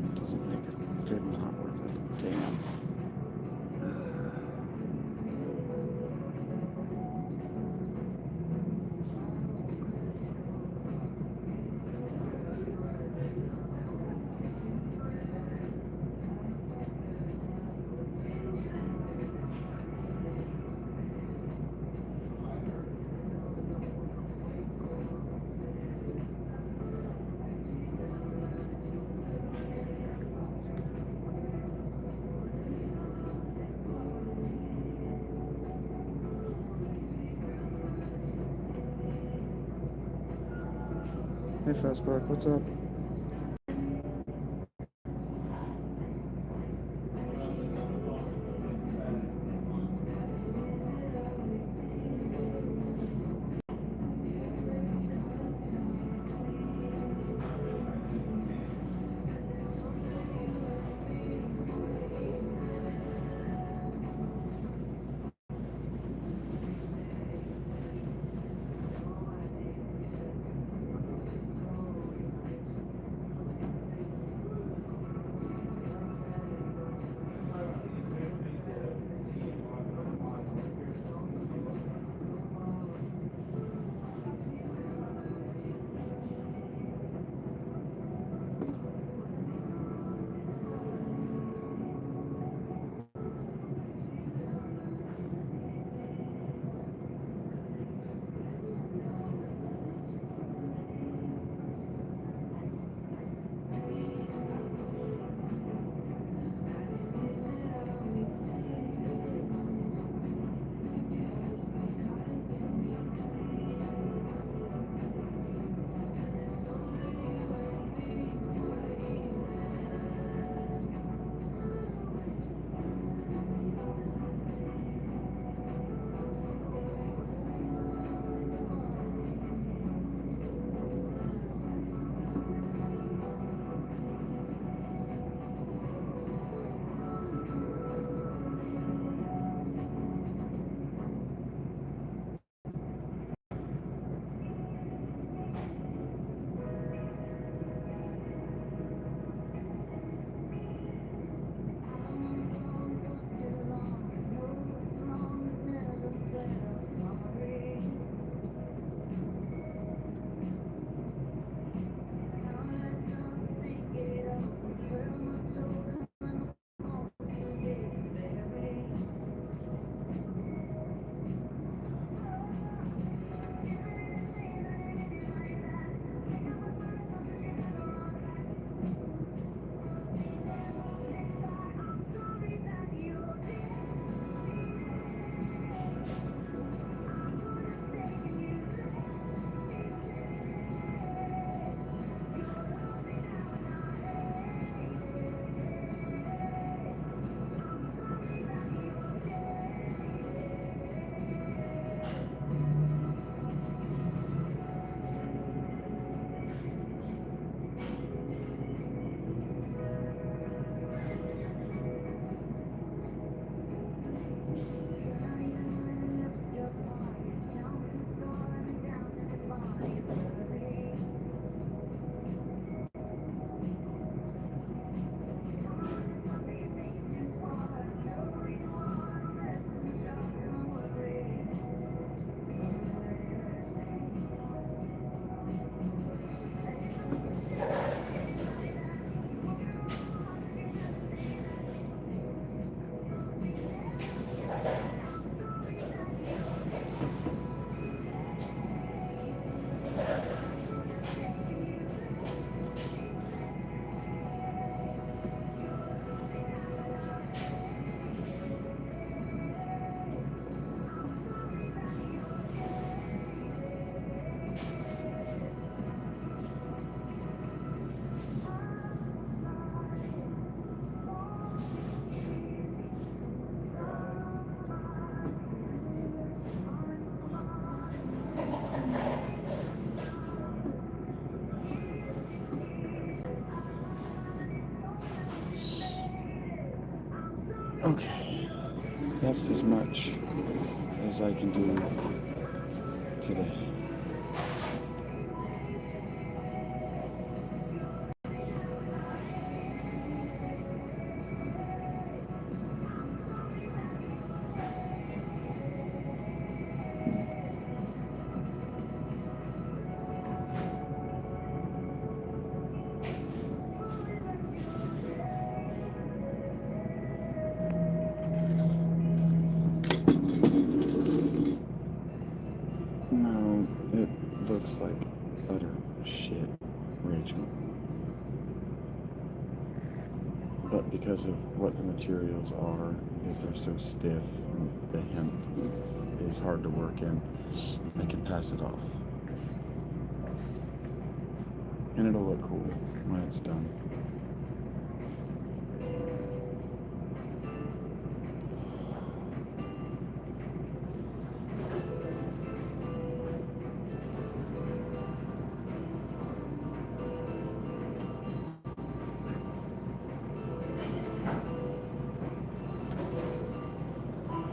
A: It doesn't make it good, not worth it. Damn. Hey, Fastback, what's up? Okay, that's as much as I can do today. No, it looks like utter shit, Rachel. But because of what the materials are, because they're so stiff, and the hemp is hard to work in, I can pass it off. And it'll look cool when it's done.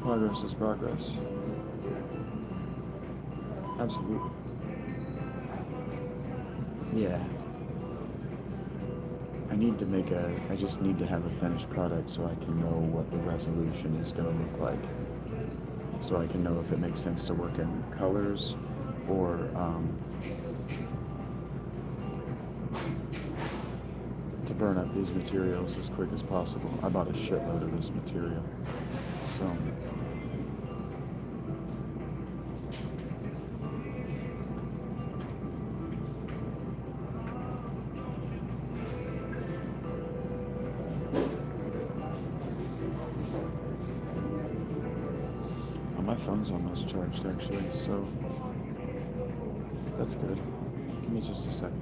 A: Progress is progress. Absolutely. Yeah. I just need to have a finished product so I can know what the resolution is going to look like. So I can know if it makes sense to work in colors or to burn up these materials as quick as possible. I bought a shitload of this material. So my phone's almost charged actually, so that's good. Give me just a second.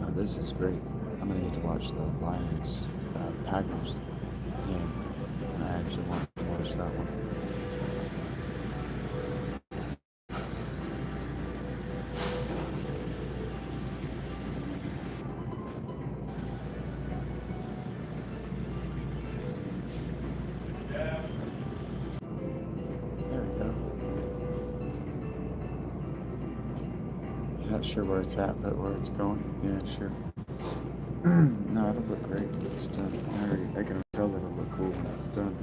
A: Oh, this is great. I'm gonna get to watch the Lions Packers game, and I actually want to watch that one. There we go. You're not sure where it's at, but where it's going? Yeah, sure. No, it'll look great when it's done. I can tell that it'll look cool when it's done.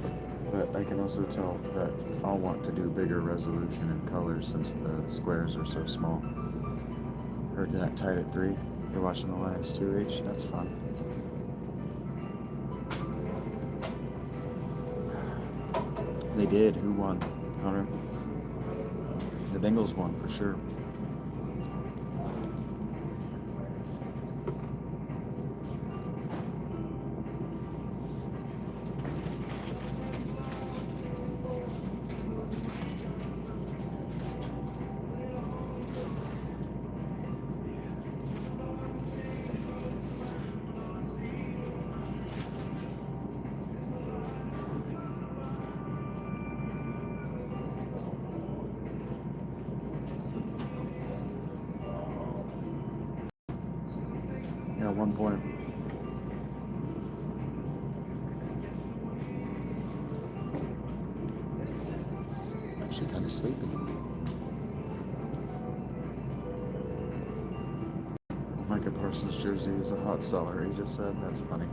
A: But I can also tell that I'll want to do bigger resolution and colors since the squares are so small. Heard that tied at 3. You're watching the Lions 2H? That's fun. They did. Who won? Connor? The Bengals won for sure. Yeah, 1 point. Actually kind of sleepy. Micah Parsons' jersey is a hot seller, he just said. That's funny.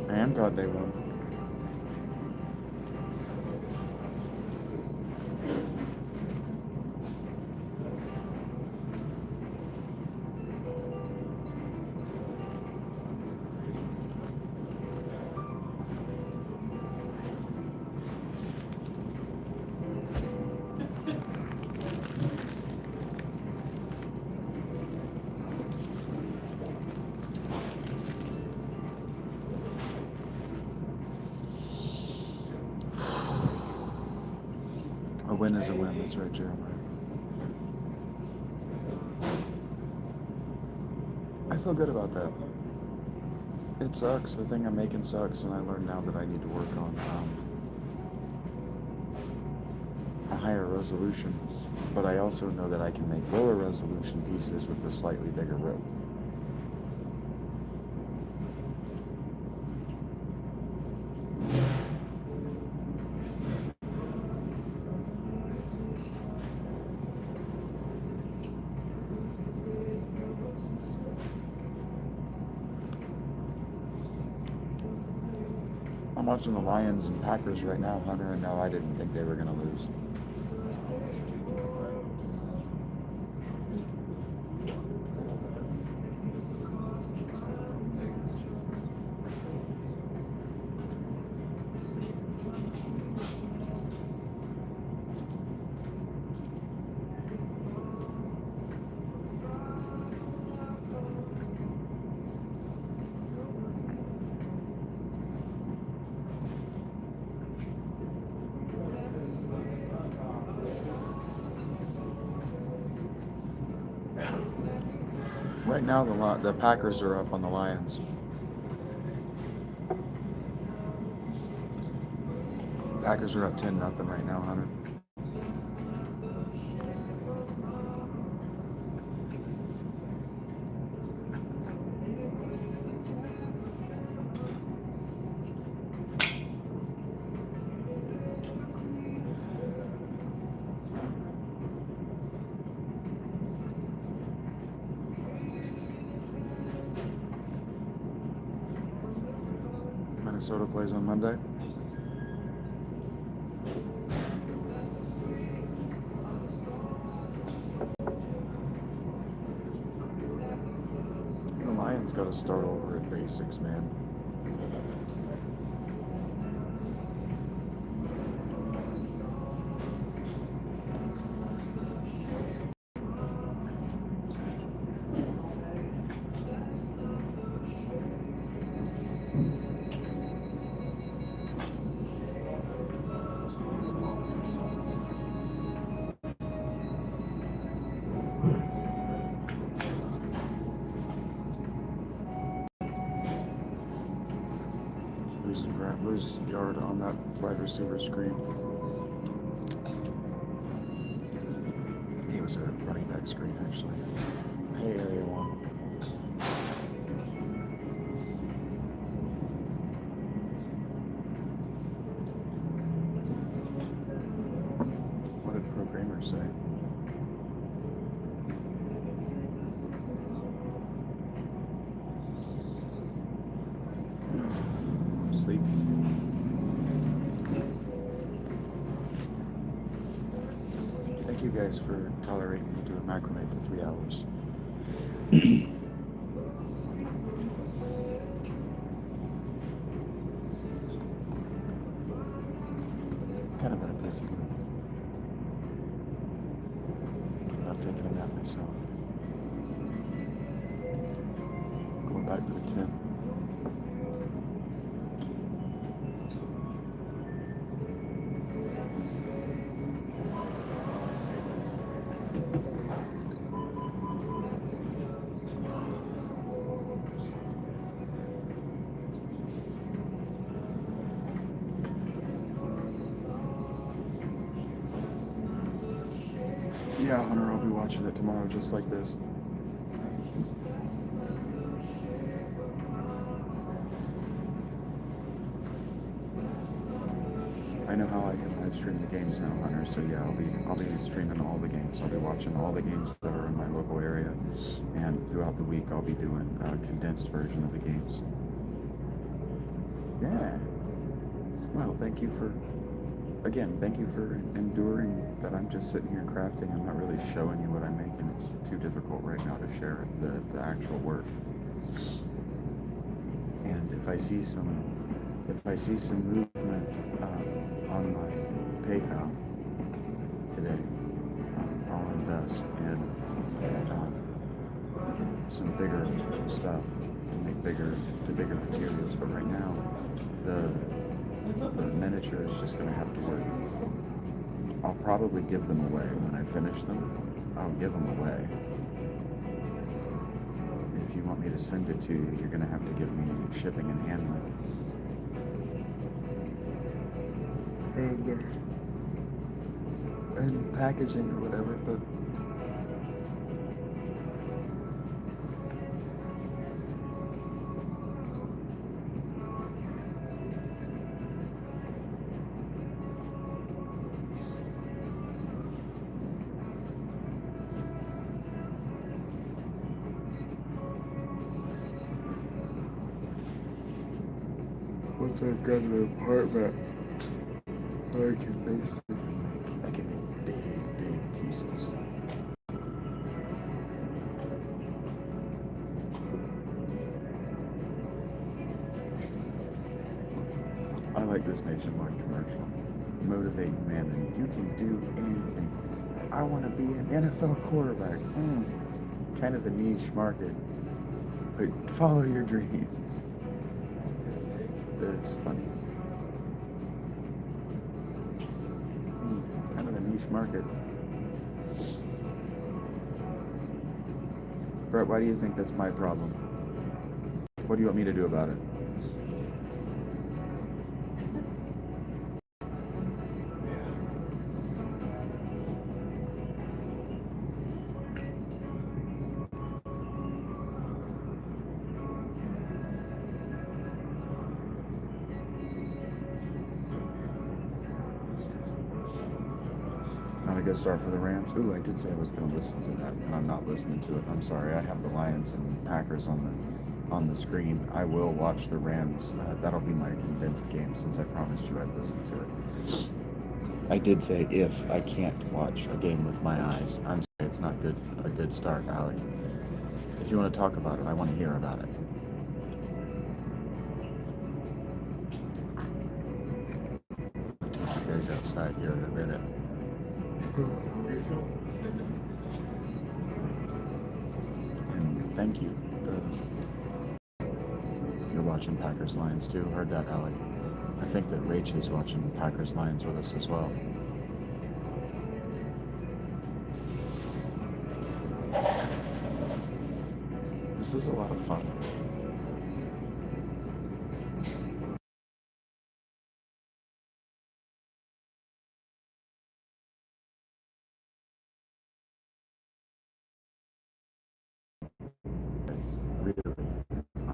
A: I am glad they won. A win is a win, that's right, Jeremiah. feel good about that. It sucks. The thing I'm making sucks, and I learned now that I need to work on a higher resolution. But I also know that I can make lower resolution pieces with a slightly bigger rip. I'm watching the Lions and Packers right now, Hunter, and no, I didn't think they were going to lose. Right now, the Packers are up on the Lions. Packers are up 10-0 right now, Hunter. Minnesota plays on Monday. The Lions got to start over at basics, man. Lose yard on that wide receiver screen. He was a running back screen, actually. Hey, area one. What did programmer say? Sleep. Thank you guys for tolerating me doing macrame for 3 hours. Kind of in a busy mood. Thinking about taking a nap myself. Going back to the 10. Yeah, Hunter, I'll be watching it tomorrow just like this. I know how I can live stream the games now, Hunter, so yeah, I'll be streaming all the games. I'll be watching all the games that are in my local area, and throughout the week I'll be doing a condensed version of the games. Yeah. Well, thank you for enduring that I'm just sitting here crafting. I'm not really showing you what I'm making. It's too difficult right now to share the actual work. And if I see some movement on my PayPal today, I'll invest in some bigger stuff to make bigger materials. But right now, the miniature is just going to have to work. I'll probably give them away when I finish them. I'll give them away. If if you want me to send it to you, you're gonna have to give me shipping and handling. And packaging or whatever, but once I've got an apartment, I can basically make big pieces. I like this nationwide commercial. Motivating man, and you can do anything. I want to be an NFL quarterback. Kind of a niche market, but follow your dreams. It's funny. Kind of a niche market. Brett, why do you think that's my problem? What do you want me to do about it? Not a good start for the Rams. Ooh, I did say I was going to listen to that, and I'm not listening to it. I'm sorry. I have the Lions and Packers on the screen. I will watch the Rams. That'll be my condensed game, since I promised you I'd listen to it. I did say if I can't watch a game with my eyes. I'm sorry, it's not a good start, Alec. If you want to talk about it, I want to hear about it. I'll take you guys outside here in a minute. And thank you. You're watching Packers Lions too. Heard that, Alec. I think that Rach is watching Packers Lions with us as well. This is a lot of fun. Really,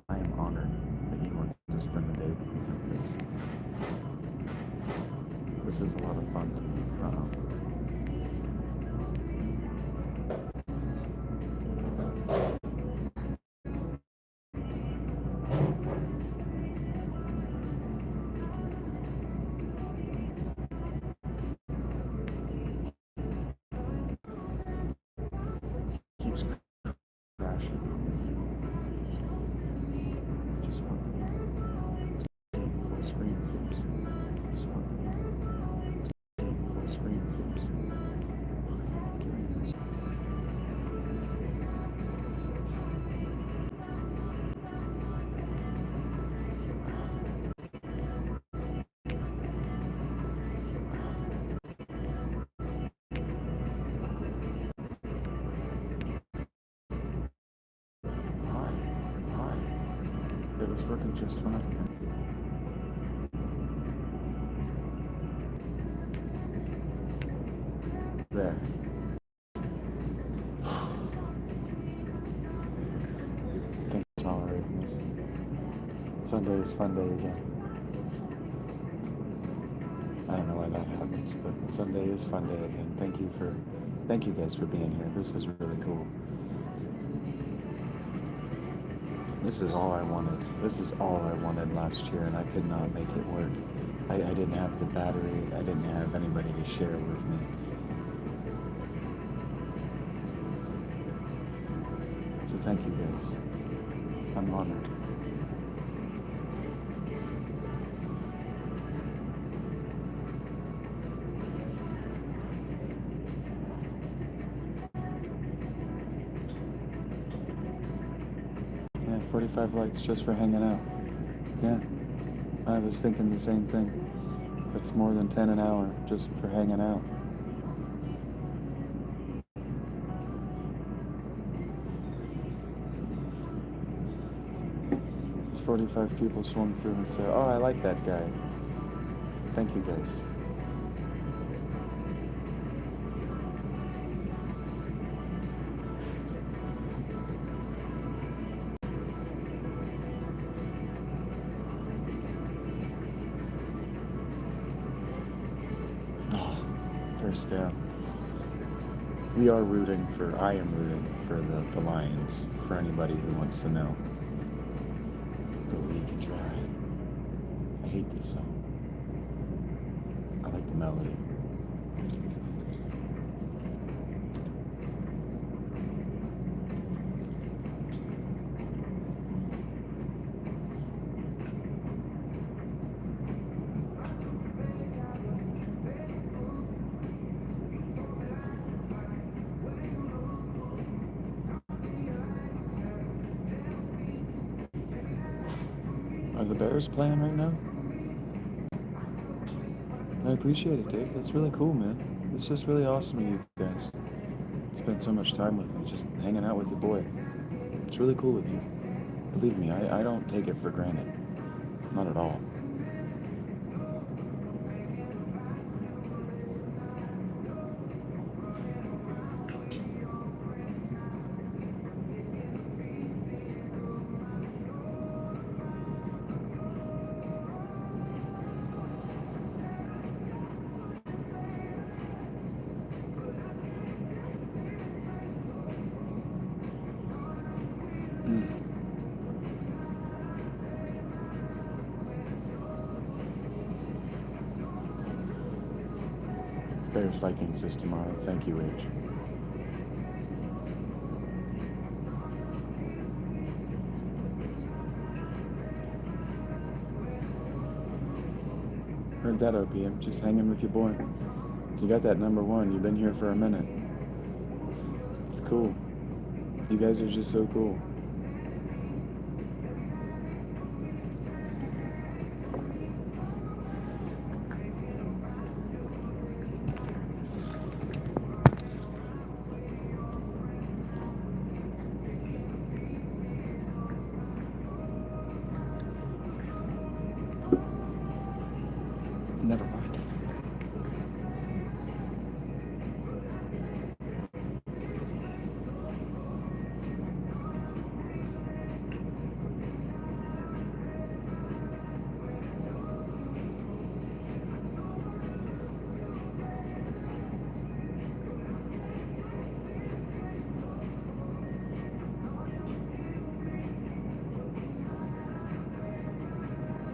A: I am honored that you want to spend the day with me like this. This is a lot of fun to me. Keeps crashing. Just want to take full screen, please. Just want to take full screen, please. Hi. It was working just fine. There. Thanks for tolerating this. Sunday is fun day again. I don't know why that happens, but Sunday is fun day again. Thank you guys for being here. This is really cool. This is all I wanted. This is all I wanted last year, and I could not make it work. I didn't have the battery. I didn't have anybody to share with me. So thank you guys. I'm honored. Yeah, 45 likes just for hanging out. Yeah, I was thinking the same thing. That's more than 10 an hour just for hanging out. 45 people swung through and said, "Oh, I like that guy." Thank you, guys. Oh, first down. I am rooting for the Lions, for anybody who wants to know. Go League and Dry. I hate this song. I like the melody. Are the Bears playing right now? I appreciate it, Dave. That's really cool, man. It's just really awesome of you guys. Spend so much time with me, just hanging out with your boy. It's really cool of you. Believe me, I don't take it for granted. Not at all. Bears Vikings is tomorrow. Thank you, H. Heard that, OPM. Just hanging with your boy. You got that number one. You've been here for a minute. It's cool. You guys are just so cool. Never mind.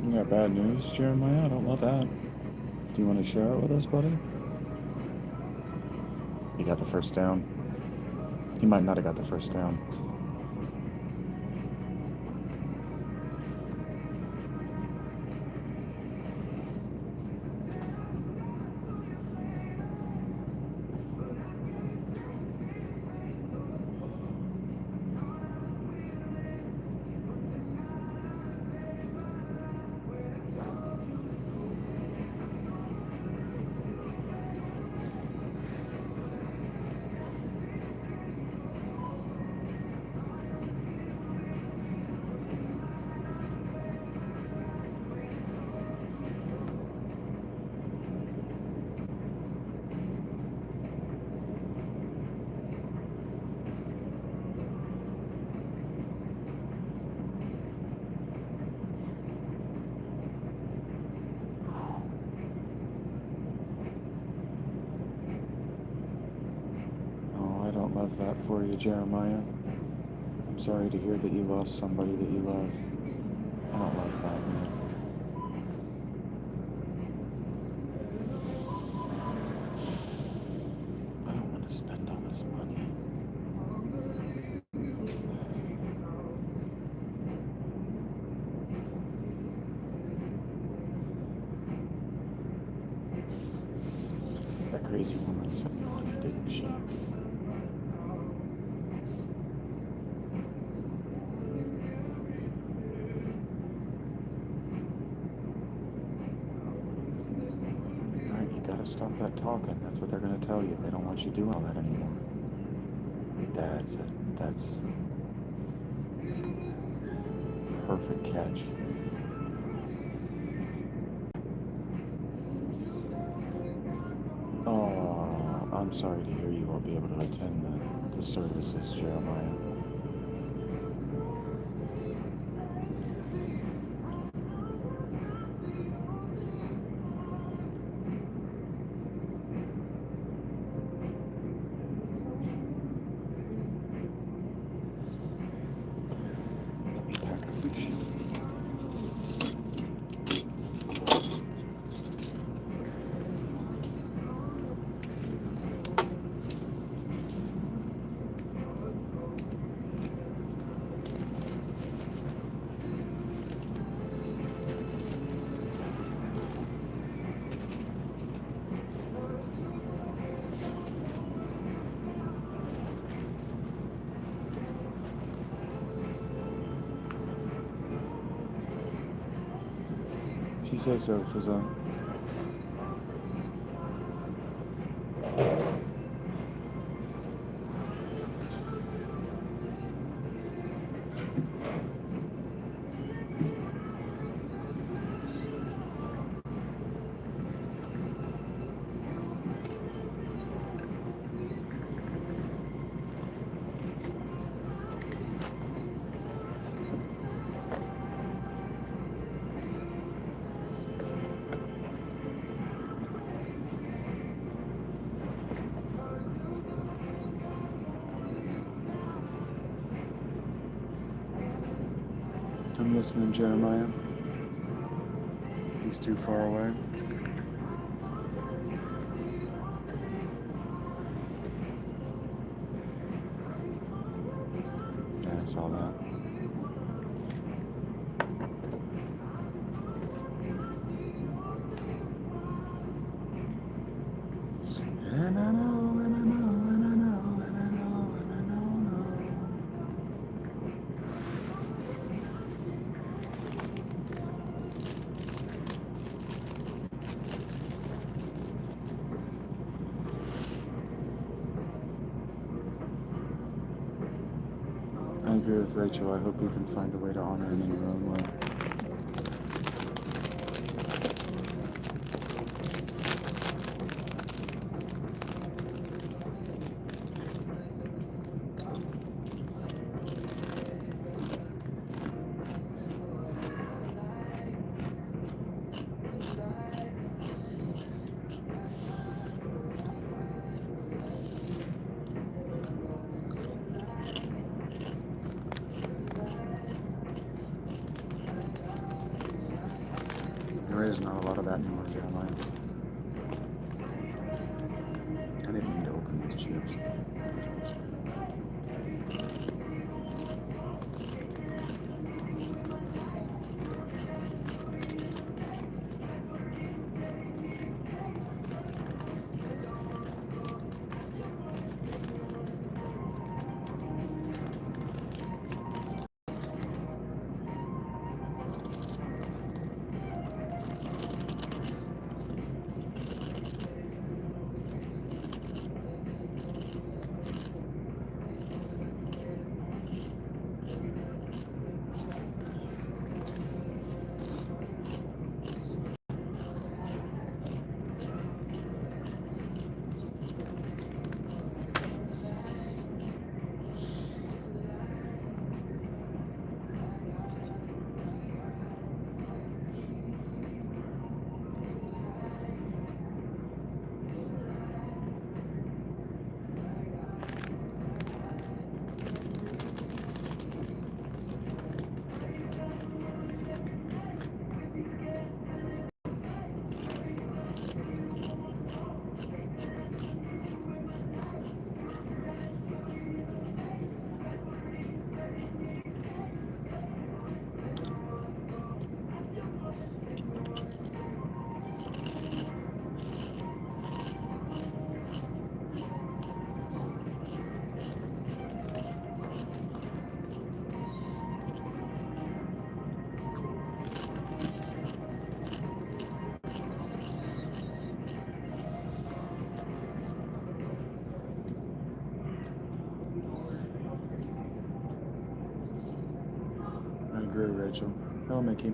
A: You got bad news, Jeremiah? I don't love that. Do you want to share it with us, buddy? You got the first down. You might not have got the first down. Oh, I don't love that for you, Jeremiah. I'm sorry to hear that you lost somebody that you love. I don't love that, man. I don't want to spend all this money. That crazy woman sent me money, didn't she? Alright, you gotta stop that talking. That's what they're gonna tell you. They don't want you doing all that anymore. That's it. That's perfect catch. Oh, I'm sorry to hear you won't be able to attend the services, Jeremiah. Let me pack up my shoes. If you say so, Fizza. I'm listening, Jeremiah. He's too far away. Yeah, I saw that. And I know, and I know, and I know, and I know, and I know. I agree with Rachel. I hope you can find a way to honor him in your own way. There is not a lot of that anymore, Jeremiah. I didn't mean to open these chips. agree, Rachel. Hello, Mickey.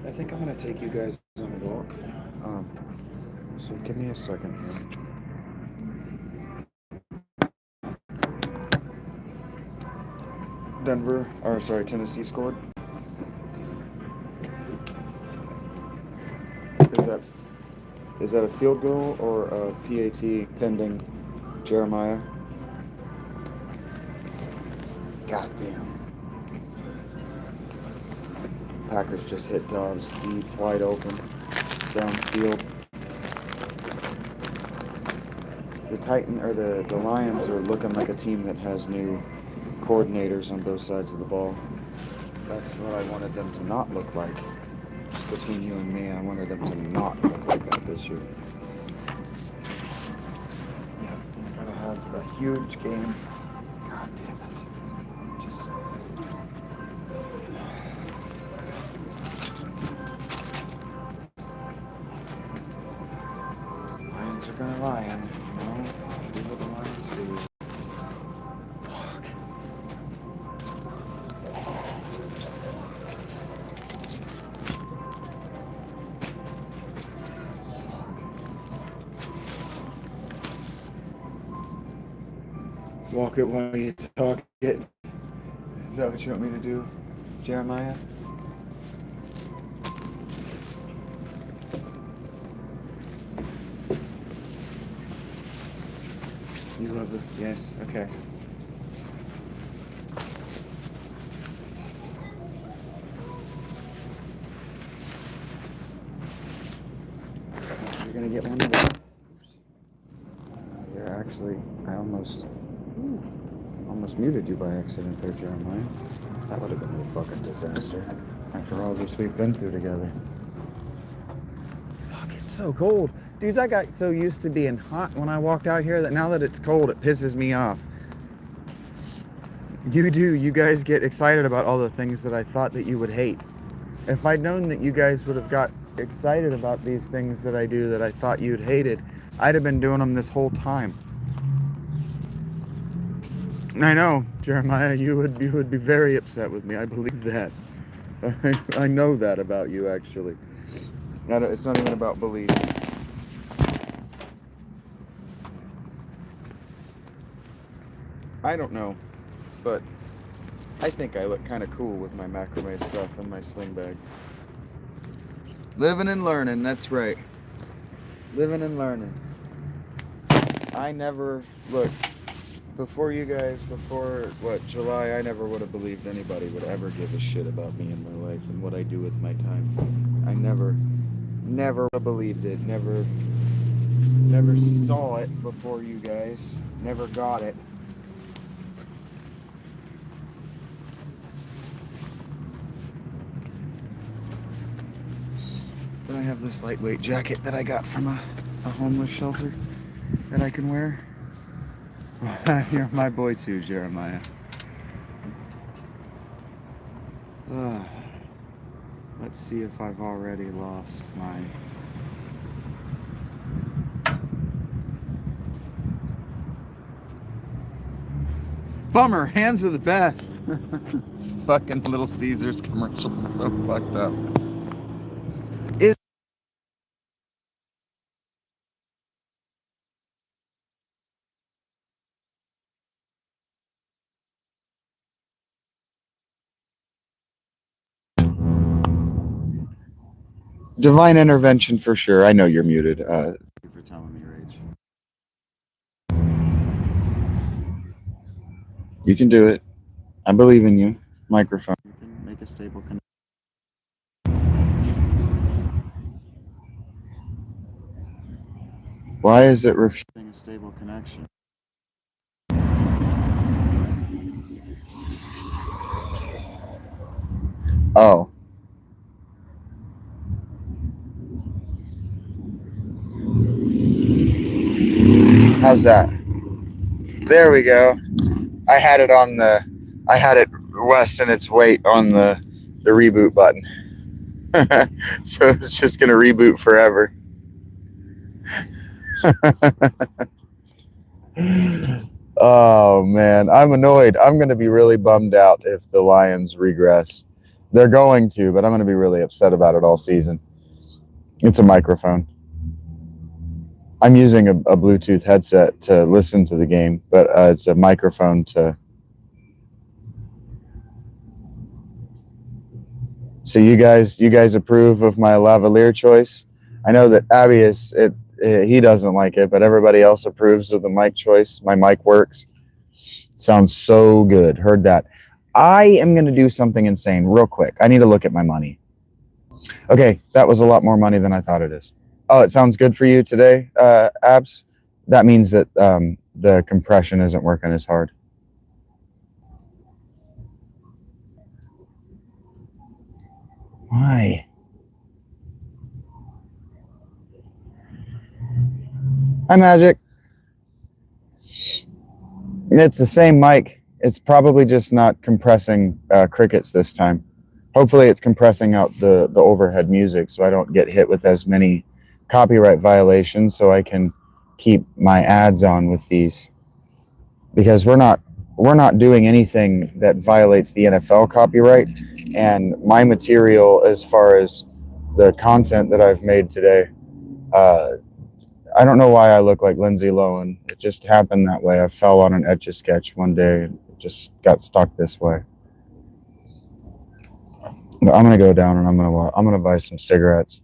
A: I think I'm gonna take you guys on a walk. So give me a second here. Tennessee scored. Is that a field goal or a PAT pending Jeremiah? Goddamn. Packers just hit Dobbs deep, wide open, downfield. The Lions are looking like a team that has new coordinators on both sides of the ball. That's what I wanted them to not look like. Just between you and me, I wanted them to not look like that this year. Yeah, he's gonna have a huge game. God damn it. Just... Lions are gonna lion, you know? Do what the Lions do. Fuck. Walk it while you talk it. Is that what you want me to do, Jeremiah? You love it? Yes, okay. You're gonna get one more. You're actually, I almost muted you by accident there, Jeremiah. That would have been a fucking disaster after all this we've been through together. Fuck, it's so cold. Dudes, I got so used to being hot when I walked out here that now that it's cold, it pisses me off. You do. You guys get excited about all the things that I thought that you would hate. If I'd known that you guys would have got excited about these things that I do that I thought you'd hated, I'd have been doing them this whole time. I know, Jeremiah, you would be very upset with me. I believe that. I know that about you, actually. It's not even about belief. I don't know, but I think I look kind of cool with my macrame stuff and my sling bag. Living and learning, that's right. Living and learning. I never, look, before July, I never would have believed anybody would ever give a shit about me and my life and what I do with my time. I never believed it, never saw it before you guys, never got it. But I have this lightweight jacket that I got from a homeless shelter that I can wear. You're my boy too, Jeremiah. Let's see if I've already lost my... Bummer, hands are the best. This fucking Little Caesars commercial is so fucked up. Divine intervention for sure. I know you're muted. Thank you for telling me, Rach. You can do it. I believe in you. Microphone. You can make a stable connection. Why is it refusing a stable connection? Oh. How's that? There we go. I had it resting its weight on the reboot button. So it's just gonna reboot forever. Oh man, I'm annoyed. I'm gonna be really bummed out if the Lions regress. They're going to, but I'm gonna be really upset about it all season. It's a microphone. I'm using a Bluetooth headset to listen to the game, but it's a microphone to... So you guys approve of my lavalier choice? I know that Abby he doesn't like it, but everybody else approves of the mic choice. My mic works. Sounds so good. Heard that. I am going to do something insane real quick. I need to look at my money. Okay, that was a lot more money than I thought it is. Oh, it sounds good for you today, Abs? That means that the compression isn't working as hard. Why? Hi, Magic. It's the same mic. It's probably just not compressing crickets this time. Hopefully it's compressing out the overhead music so I don't get hit with as many copyright violations, so I can keep my ads on with these. Because we're not doing anything that violates the NFL copyright, and my material as far as the content that I've made today, I don't know why I look like Lindsay Lohan. It just happened that way. I fell on an Etch-a-Sketch one day and it just got stuck this way. But I'm gonna go down and I'm gonna buy some cigarettes,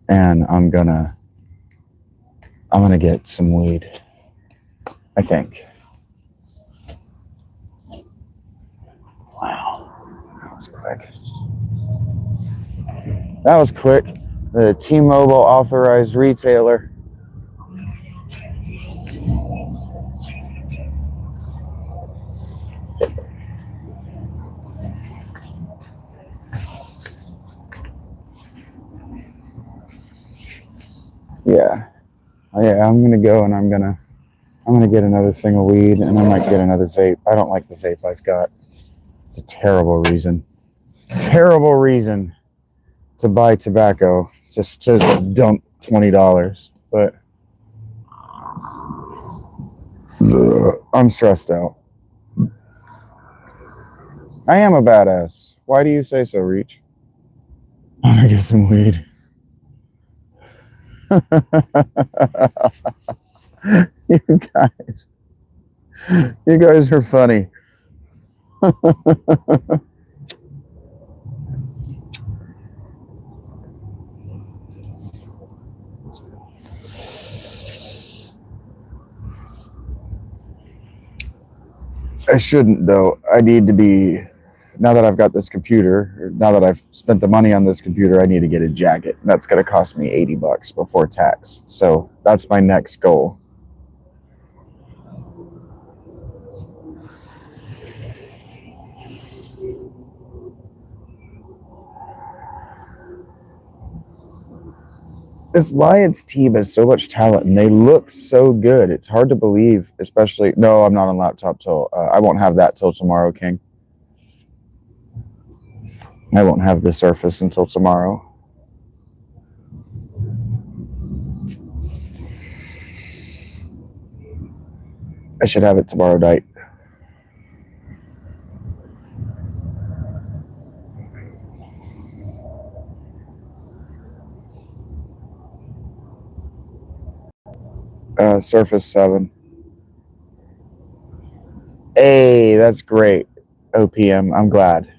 A: and I'm gonna get some weed, I think. Wow, that was quick. That was quick. The T-Mobile authorized retailer. Yeah, I'm gonna go and I'm gonna get another thing of weed, and I might get another vape. I don't like the vape I've got. It's a terrible reason to buy tobacco, just to dump $20. But I'm stressed out. I am a badass. Why do you say so, Reach? I'm gonna get some weed. You guys are funny. I shouldn't, though. I need to be, now that I've got this computer, now that I've spent the money on this computer, I need to get a jacket. That's going to cost me $80 before tax. So that's my next goal. This Lions team has so much talent, and they look so good. It's hard to believe, especially... No, I'm not on laptop till... I won't have that till tomorrow, King. I won't have the Surface until tomorrow. I should have it tomorrow night. Surface 7. Hey, that's great. OPM, I'm glad.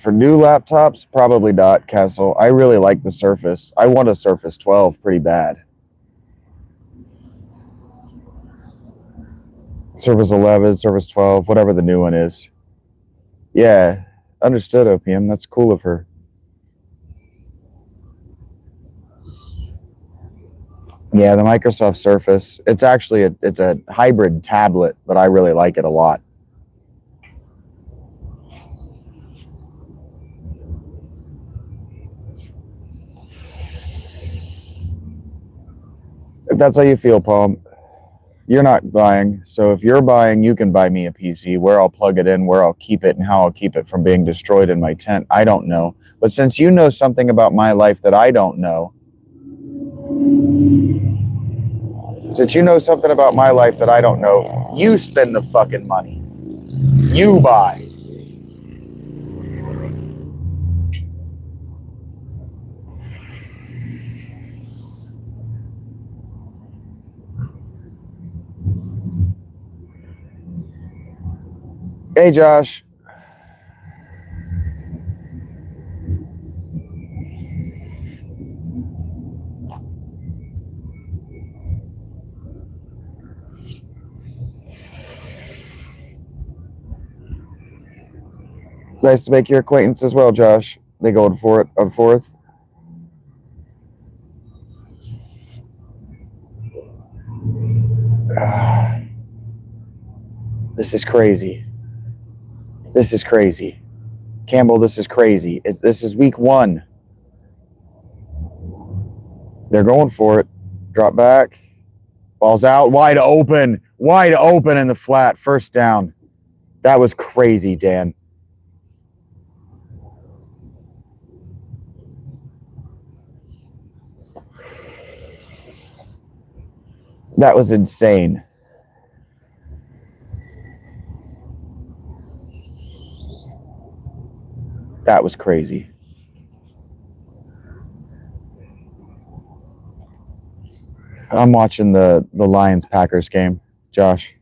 A: For new laptops, probably not, Castle. I really like the Surface. I want a Surface 12 pretty bad. Surface 11, Surface 12, whatever the new one is. Yeah, understood, OPM. That's cool of her. Yeah, the Microsoft Surface. It's actually it's a hybrid tablet, but I really like it a lot. If that's how you feel, Paul, you're not buying. So if you're buying, you can buy me a PC. Where I'll plug it in, where I'll keep it, and how I'll keep it from being destroyed in my tent, I don't know. But since you know something about my life that I don't know, you spend the fucking money. You buy. Hey, Josh. Nice to make your acquaintance as well, Josh. They go for it on 4th. This is crazy. This is crazy. Campbell, this is crazy. This is week 1. They're going for it. Drop back. Ball's out. Wide open. Wide open in the flat. First down. That was crazy, Dan. That was insane. That was crazy. I'm watching the Lions-Packers game, Josh.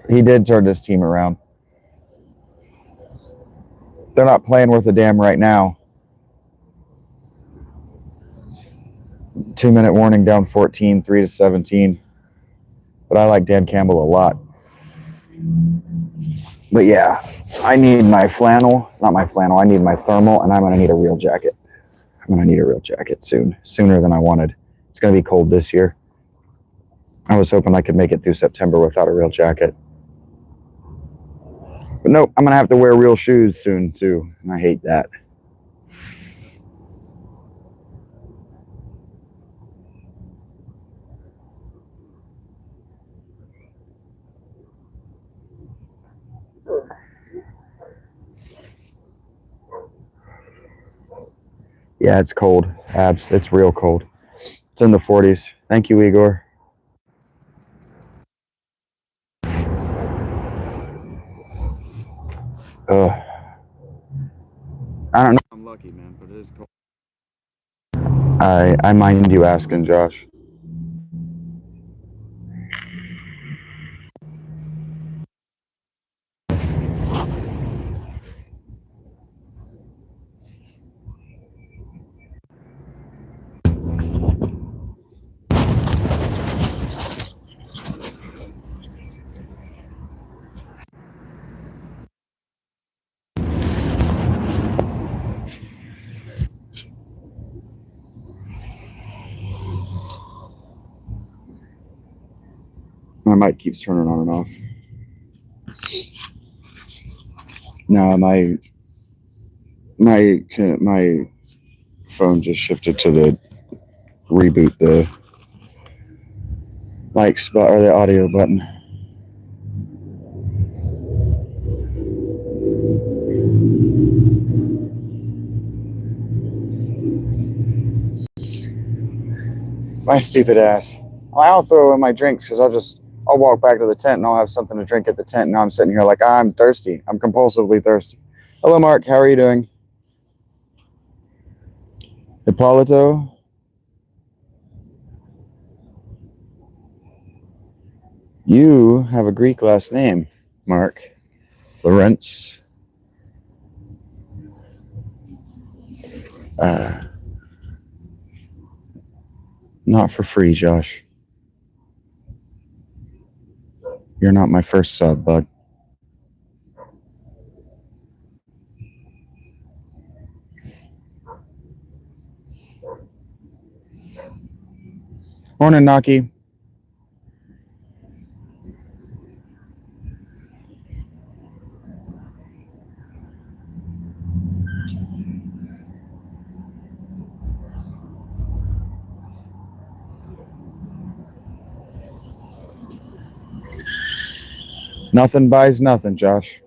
A: He did turn this team around. They're not playing worth a damn right now. 2-minute warning, down 14, 3-17. But I like Dan Campbell a lot. But yeah, I need my flannel. Not my flannel. I need my thermal, and I'm going to need a real jacket. I'm going to need a real jacket soon. Sooner than I wanted. It's going to be cold this year. I was hoping I could make it through September without a real jacket. But no, I'm going to have to wear real shoes soon, too. And I hate that. Yeah, it's cold. Abs. It's real cold. It's in the 40s. Thank you, Igor. I don't know. I'm lucky, man, but it is cold. I mind you asking, Josh. My mic keeps turning on and off. No, my phone just shifted to the reboot the mic spot or the audio button. My stupid ass. I'll throw in my drinks because I'll walk back to the tent and I'll have something to drink at the tent. And now I'm sitting here like I'm thirsty. I'm compulsively thirsty. Hello, Mark. How are you doing? Hippolito. You have a Greek last name, Mark. Lawrence. Not for free, Josh. You're not my first sub, bud. Morning, Naki. Nothing buys nothing, Josh.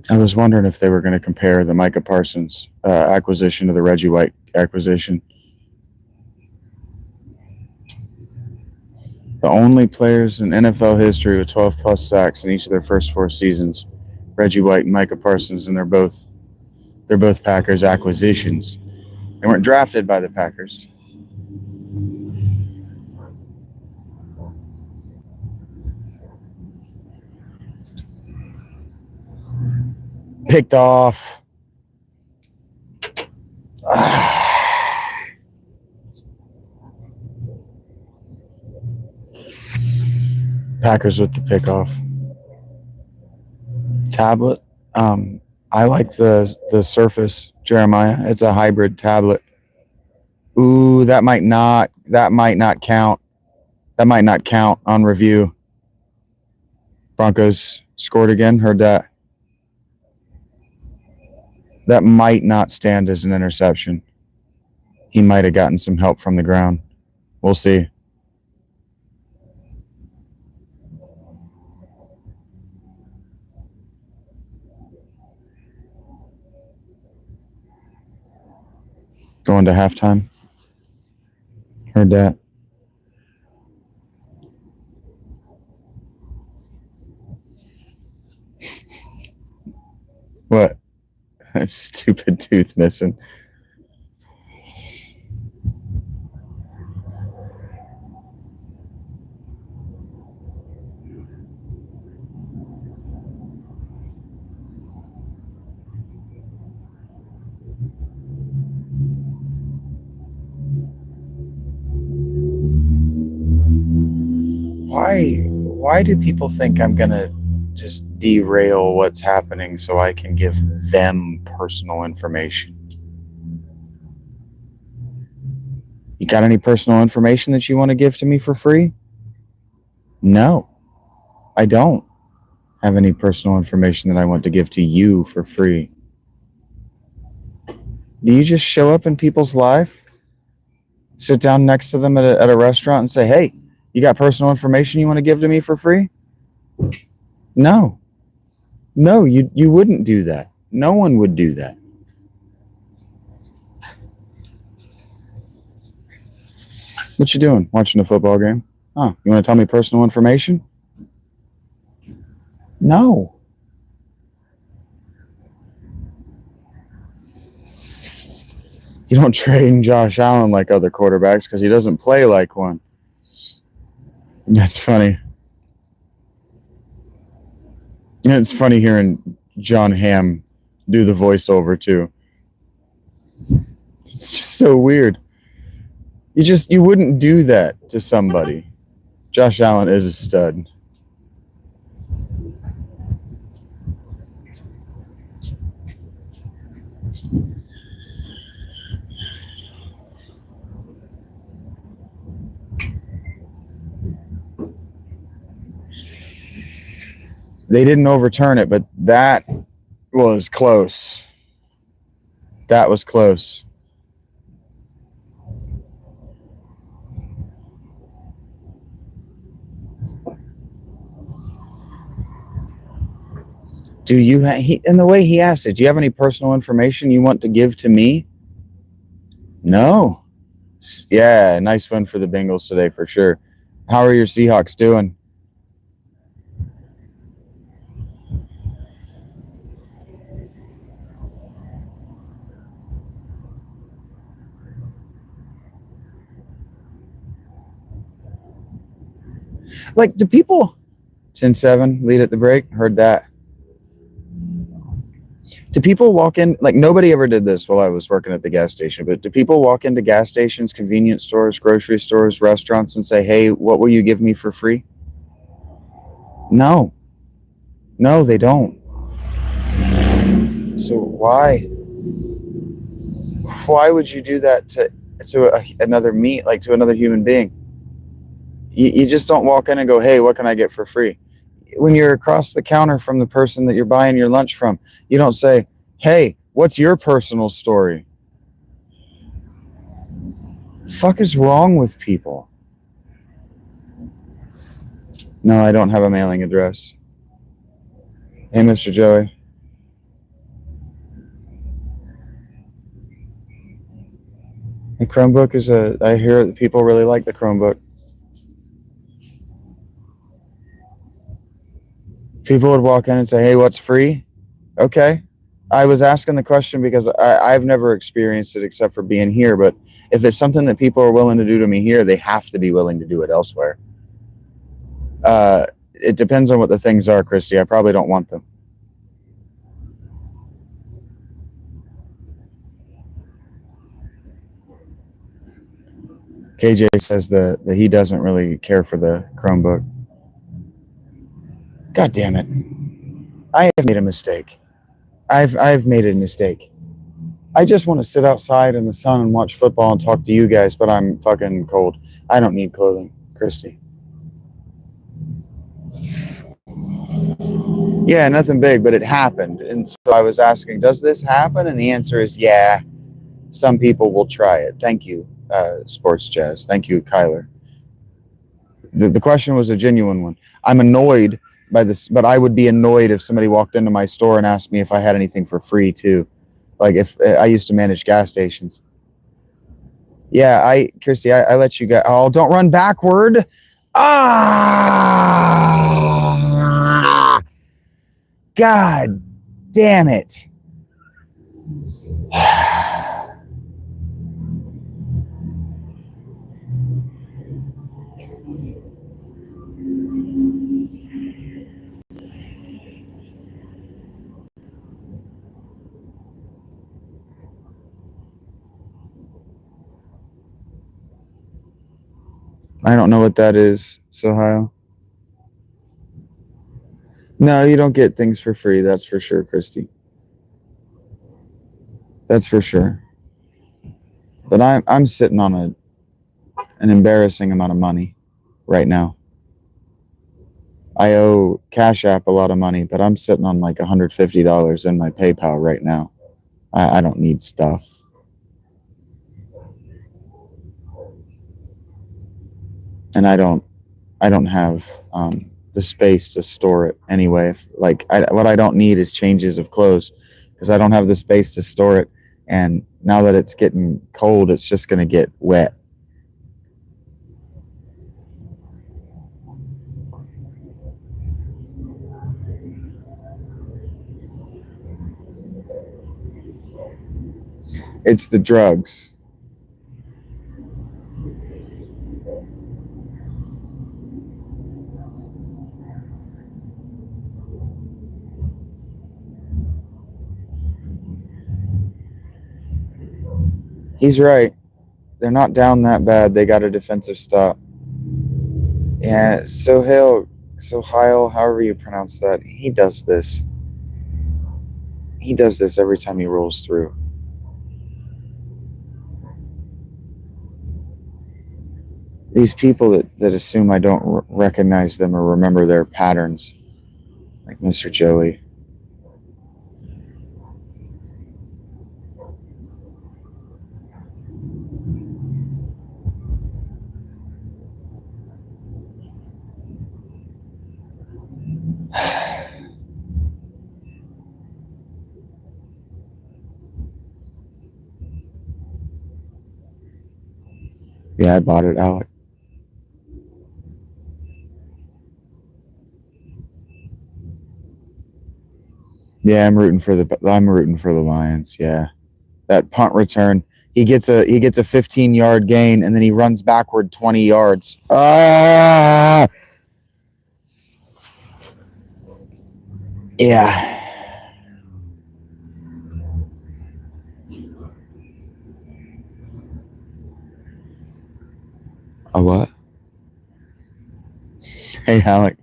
A: I was wondering if they were going to compare the Micah Parsons acquisition to the Reggie White acquisition. The only players in NFL history with 12 plus sacks in each of their first 4 seasons, Reggie White and Micah Parsons, and they're both Packers acquisitions. They weren't drafted by the Packers. Picked off. Packers with the pickoff. Tablet. I like the Surface, Jeremiah. It's a hybrid tablet. Ooh, that might not count. That might not count on review. Broncos scored again. Heard that. That might not stand as an interception. He might have gotten some help from the ground. We'll see. Going to halftime. Heard that. What? Stupid tooth missing. Why do people think I'm gonna just derail what's happening so I can give them personal information? You got any personal information that you want to give to me for free? No, I don't have any personal information that I want to give to you for free. Do you just show up in people's life, sit down next to them at a restaurant and say, hey, you got personal information you want to give to me for free? No, you wouldn't do that. No one would do that. What you doing? Watching a football game? Oh, you want to tell me personal information? No. You don't train Josh Allen like other quarterbacks because he doesn't play like one. That's funny. It's funny hearing John Hamm do the voiceover too. It's just so weird. You wouldn't do that to somebody. Josh Allen is a stud. They didn't overturn it, but that was close. That was close. Do you and the way he asked it, do you have any personal information you want to give to me? No. Yeah, nice win for the Bengals today for sure. How are your Seahawks doing? Like, do people 10-7 lead at the break? Heard that. Do people walk in, like nobody ever did this while I was working at the gas station, but do people walk into gas stations, convenience stores, grocery stores, restaurants and say, hey, what will you give me for free? No. No, they don't. So why would you do that to another to another human being? You just don't walk in and go, hey, what can I get for free? When you're across the counter from the person that you're buying your lunch from, you don't say, hey, what's your personal story? Fuck is wrong with people? No, I don't have a mailing address. Hey, Mr. Joey. The Chromebook I hear that people really like the Chromebook. People would walk in and say, hey, what's free? Okay. I was asking the question because I've never experienced it except for being here. But if it's something that people are willing to do to me here, they have to be willing to do it elsewhere. It depends on what the things are, Christy. I probably don't want them. KJ says that he doesn't really care for the Chromebook. God damn it. I have made a mistake. I've made a mistake. I just want to sit outside in the sun and watch football and talk to you guys, but I'm fucking cold. I don't need clothing, Christy. Yeah, nothing big, but it happened. And so I was asking, does this happen? And the answer is yeah. Some people will try it. Thank you, Sports Jazz. Thank you, Kyler. The question was a genuine one. I'm annoyed by this, but I would be annoyed if somebody walked into my store and asked me if I had anything for free too. Like if I used to manage gas stations. Yeah, Kirsty, I let you go. Oh, don't run backward. Ah, God damn it. I don't know what that is, Sohail. No, you don't get things for free. That's for sure, Christy. That's for sure. But I'm sitting on an embarrassing amount of money right now. I owe Cash App a lot of money, but I'm sitting on like $150 in my PayPal right now. I don't need stuff. And I don't have the space to store it anyway. What I don't need is changes of clothes because I don't have the space to store it. And now that it's getting cold, it's just going to get wet. It's the drugs. He's right. They're not down that bad. They got a defensive stop. Yeah, Sohail, however you pronounce that, he does this. He does this every time he rolls through. These people that assume I don't recognize them or remember their patterns, like Mr. Joey. Yeah, I bought it, Alec. Yeah, I'm rooting for the Lions. Yeah, that punt return. He gets a 15-yard gain, and then he runs backward 20 yards. Ah! Yeah. A what? Hey, Alec.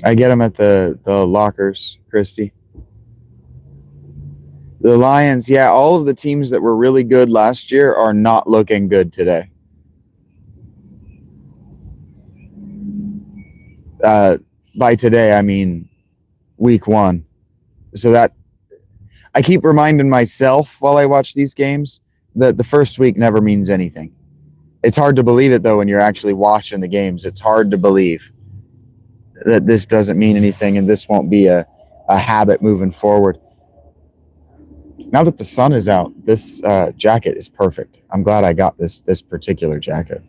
A: I get them at the lockers, Christy. The Lions, yeah, all of the teams that were really good last year are not looking good today. By today, I mean week 1. So that I keep reminding myself while I watch these games that the first week never means anything. It's hard to believe it, though, when you're actually watching the games. It's hard to believe that this doesn't mean anything and this won't be a habit moving forward. Now that the sun is out, this jacket is perfect. I'm glad I got this particular jacket.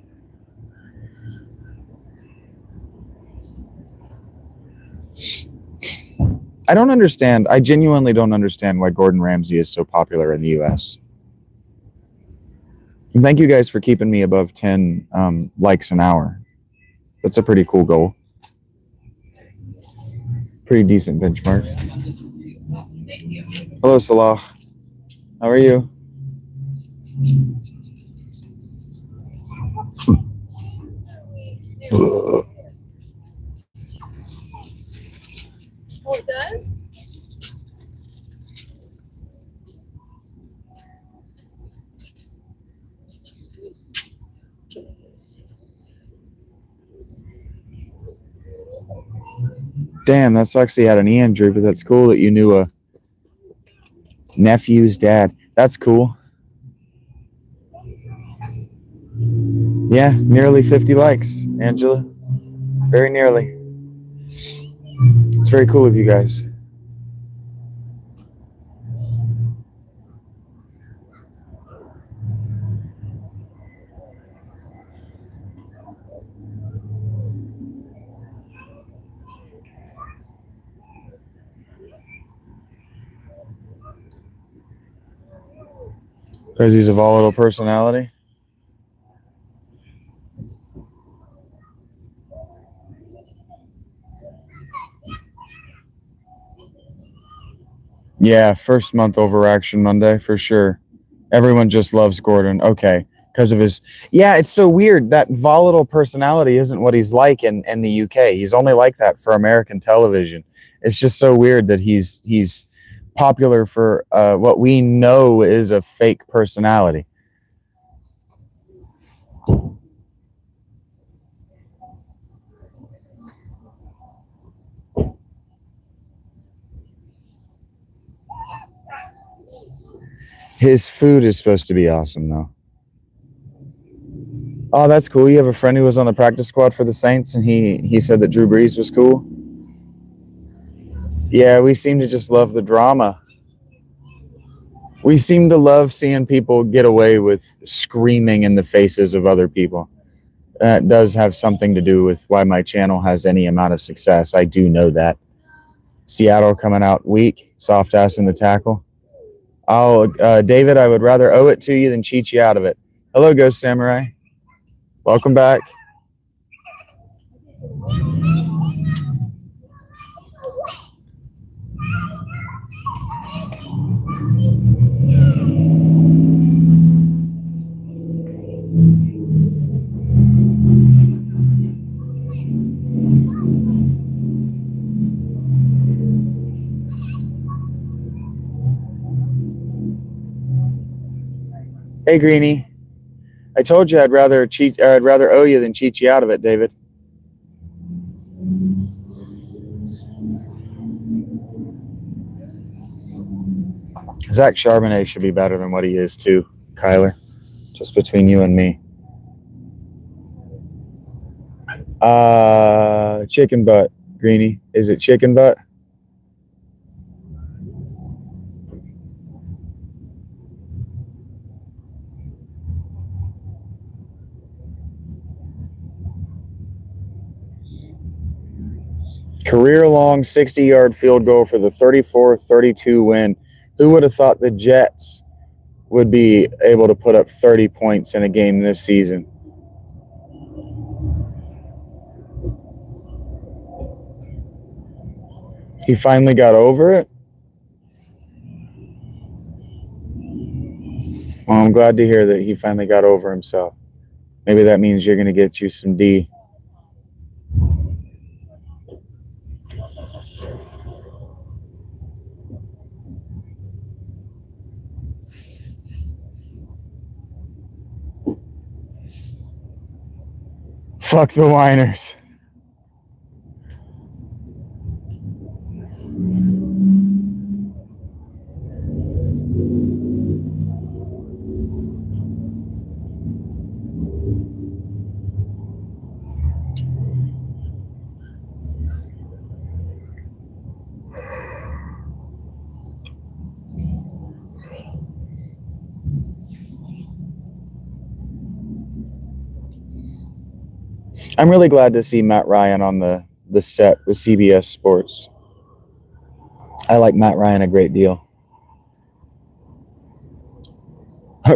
A: I don't understand. I genuinely don't understand why Gordon Ramsay is so popular in the U.S. And thank you guys for keeping me above 10 likes an hour. That's a pretty cool goal. Pretty decent benchmark. Hello, Salah. How are you?
D: Oh, it does?
A: Damn, that sucks he had an knee injury, but that's cool that you knew a nephew's dad. That's cool. Yeah, nearly 50 likes, Angela. Very nearly. It's very cool of you guys. Because he's a volatile personality. Yeah, first month overreaction Monday for sure. Everyone just loves Gordon. Okay, because of his. Yeah, it's so weird. That volatile personality isn't what he's like in the UK. He's only like that for American television. It's just so weird that he's popular for what we know is a fake personality. His food is supposed to be awesome, though. Oh, that's cool. You have a friend who was on the practice squad for the Saints, and he said that Drew Brees was cool. Yeah, we seem to just love the drama. We seem to love seeing people get away with screaming in the faces of other people. That does have something to do with why my channel has any amount of success. I do know that. Seattle coming out weak, soft ass in the tackle. David, I would rather owe it to you than cheat you out of it. Hello, Ghost Samurai. Welcome back. Hey, Greenie. I told you I'd rather owe you than cheat you out of it, David. Zach Charbonnet should be better than what he is too, Kyler. Just between you and me. Chicken butt, Greenie. Is it chicken butt? Career-long 60-yard field goal for the 34-32 win. Who would have thought the Jets would be able to put up 30 points in a game this season? He finally got over it? Well, I'm glad to hear that he finally got over himself. Maybe that means you're going to get you some D. Fuck the whiners. I'm really glad to see Matt Ryan on the set with CBS Sports. I like Matt Ryan a great deal.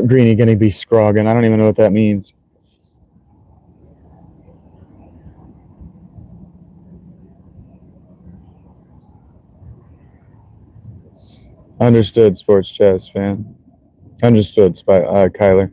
A: Greenie going to be scrogging. I don't even know what that means. Understood, Sports Chess fan. Understood, Kyler.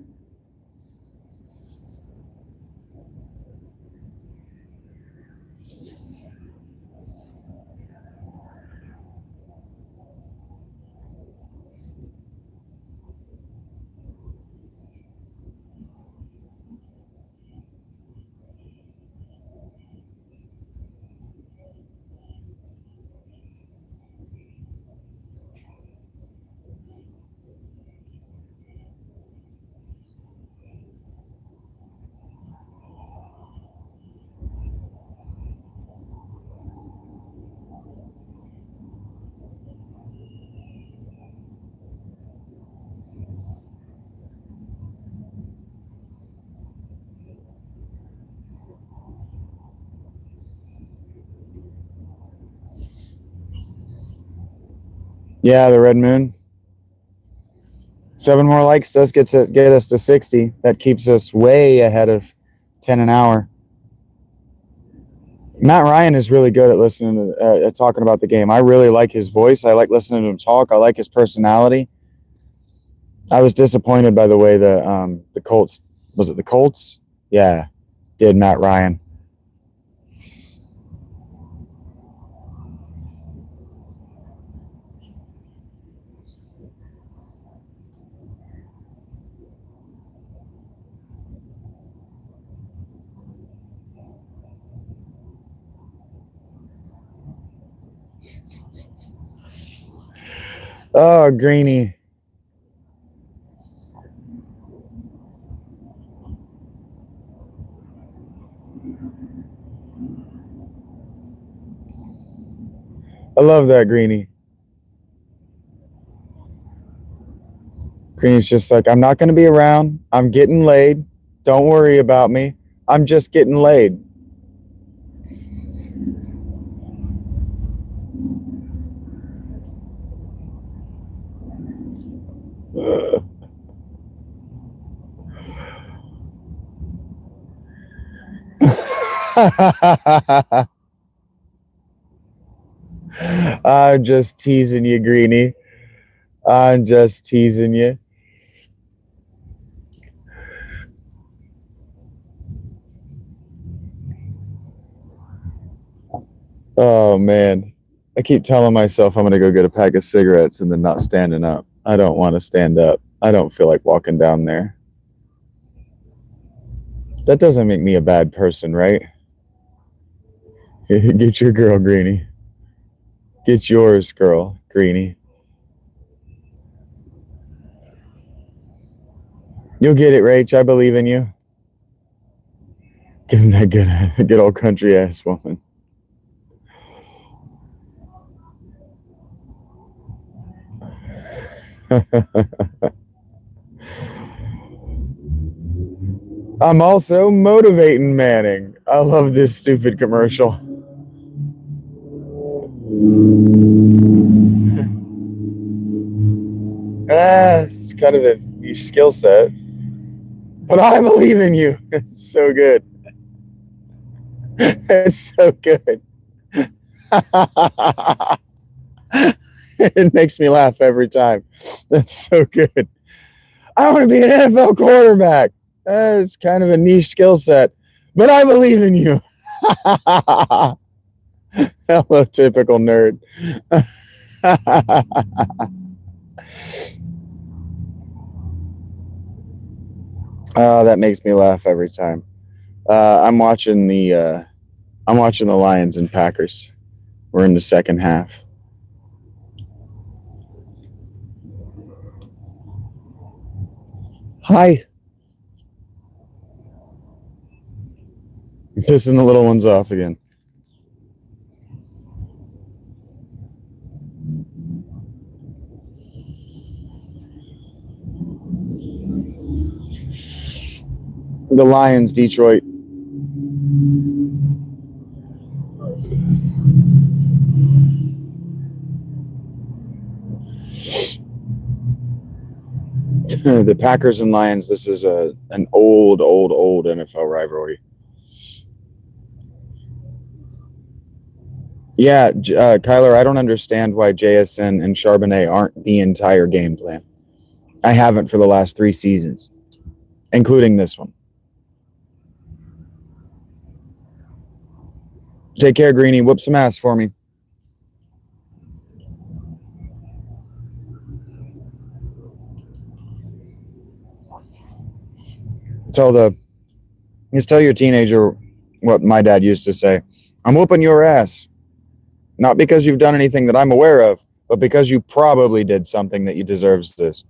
A: Yeah, the Red Moon. 7 more likes does get us to 60. That keeps us way ahead of 10 an hour. Matt Ryan is really good at listening to talking about the game. I really like his voice. I like listening to him talk. I like his personality. I was disappointed by the way the Colts, was it the Colts? Yeah, did Matt Ryan. Oh, Greenie. I love that, Greenie. Greenie's just like, I'm not going to be around. I'm getting laid. Don't worry about me. I'm just getting laid. I'm just teasing you, Greenie. I'm just teasing you. Oh, man. I keep telling myself I'm going to go get a pack of cigarettes and then not standing up. I don't want to stand up. I don't feel like walking down there. That doesn't make me a bad person, right? Get your girl, Greenie. Get yours, girl, Greenie. You'll get it, Rach. I believe in you. Give him that good old country ass woman. I'm also motivating Manning. I love this stupid commercial. It's kind of a niche skill set. But I believe in you. It's so good. It's so good. It makes me laugh every time. That's so good. I want to be an NFL quarterback. It's kind of a niche skill set, but I believe in you. Hello, typical nerd. Oh, that makes me laugh every time. I'm watching the Lions and Packers. We're in the second half. Hi. Pissing the little ones off again. The Lions, Detroit. The Packers and Lions, this is an old NFL rivalry. Yeah, Kyler, I don't understand why JSN and Charbonnet aren't the entire game plan. I haven't for the last 3 seasons, including this one. Take care, Greenie. Whoop some ass for me. Just tell your teenager what my dad used to say. I'm whooping your ass. Not because you've done anything that I'm aware of, but because you probably did something that you deserves this.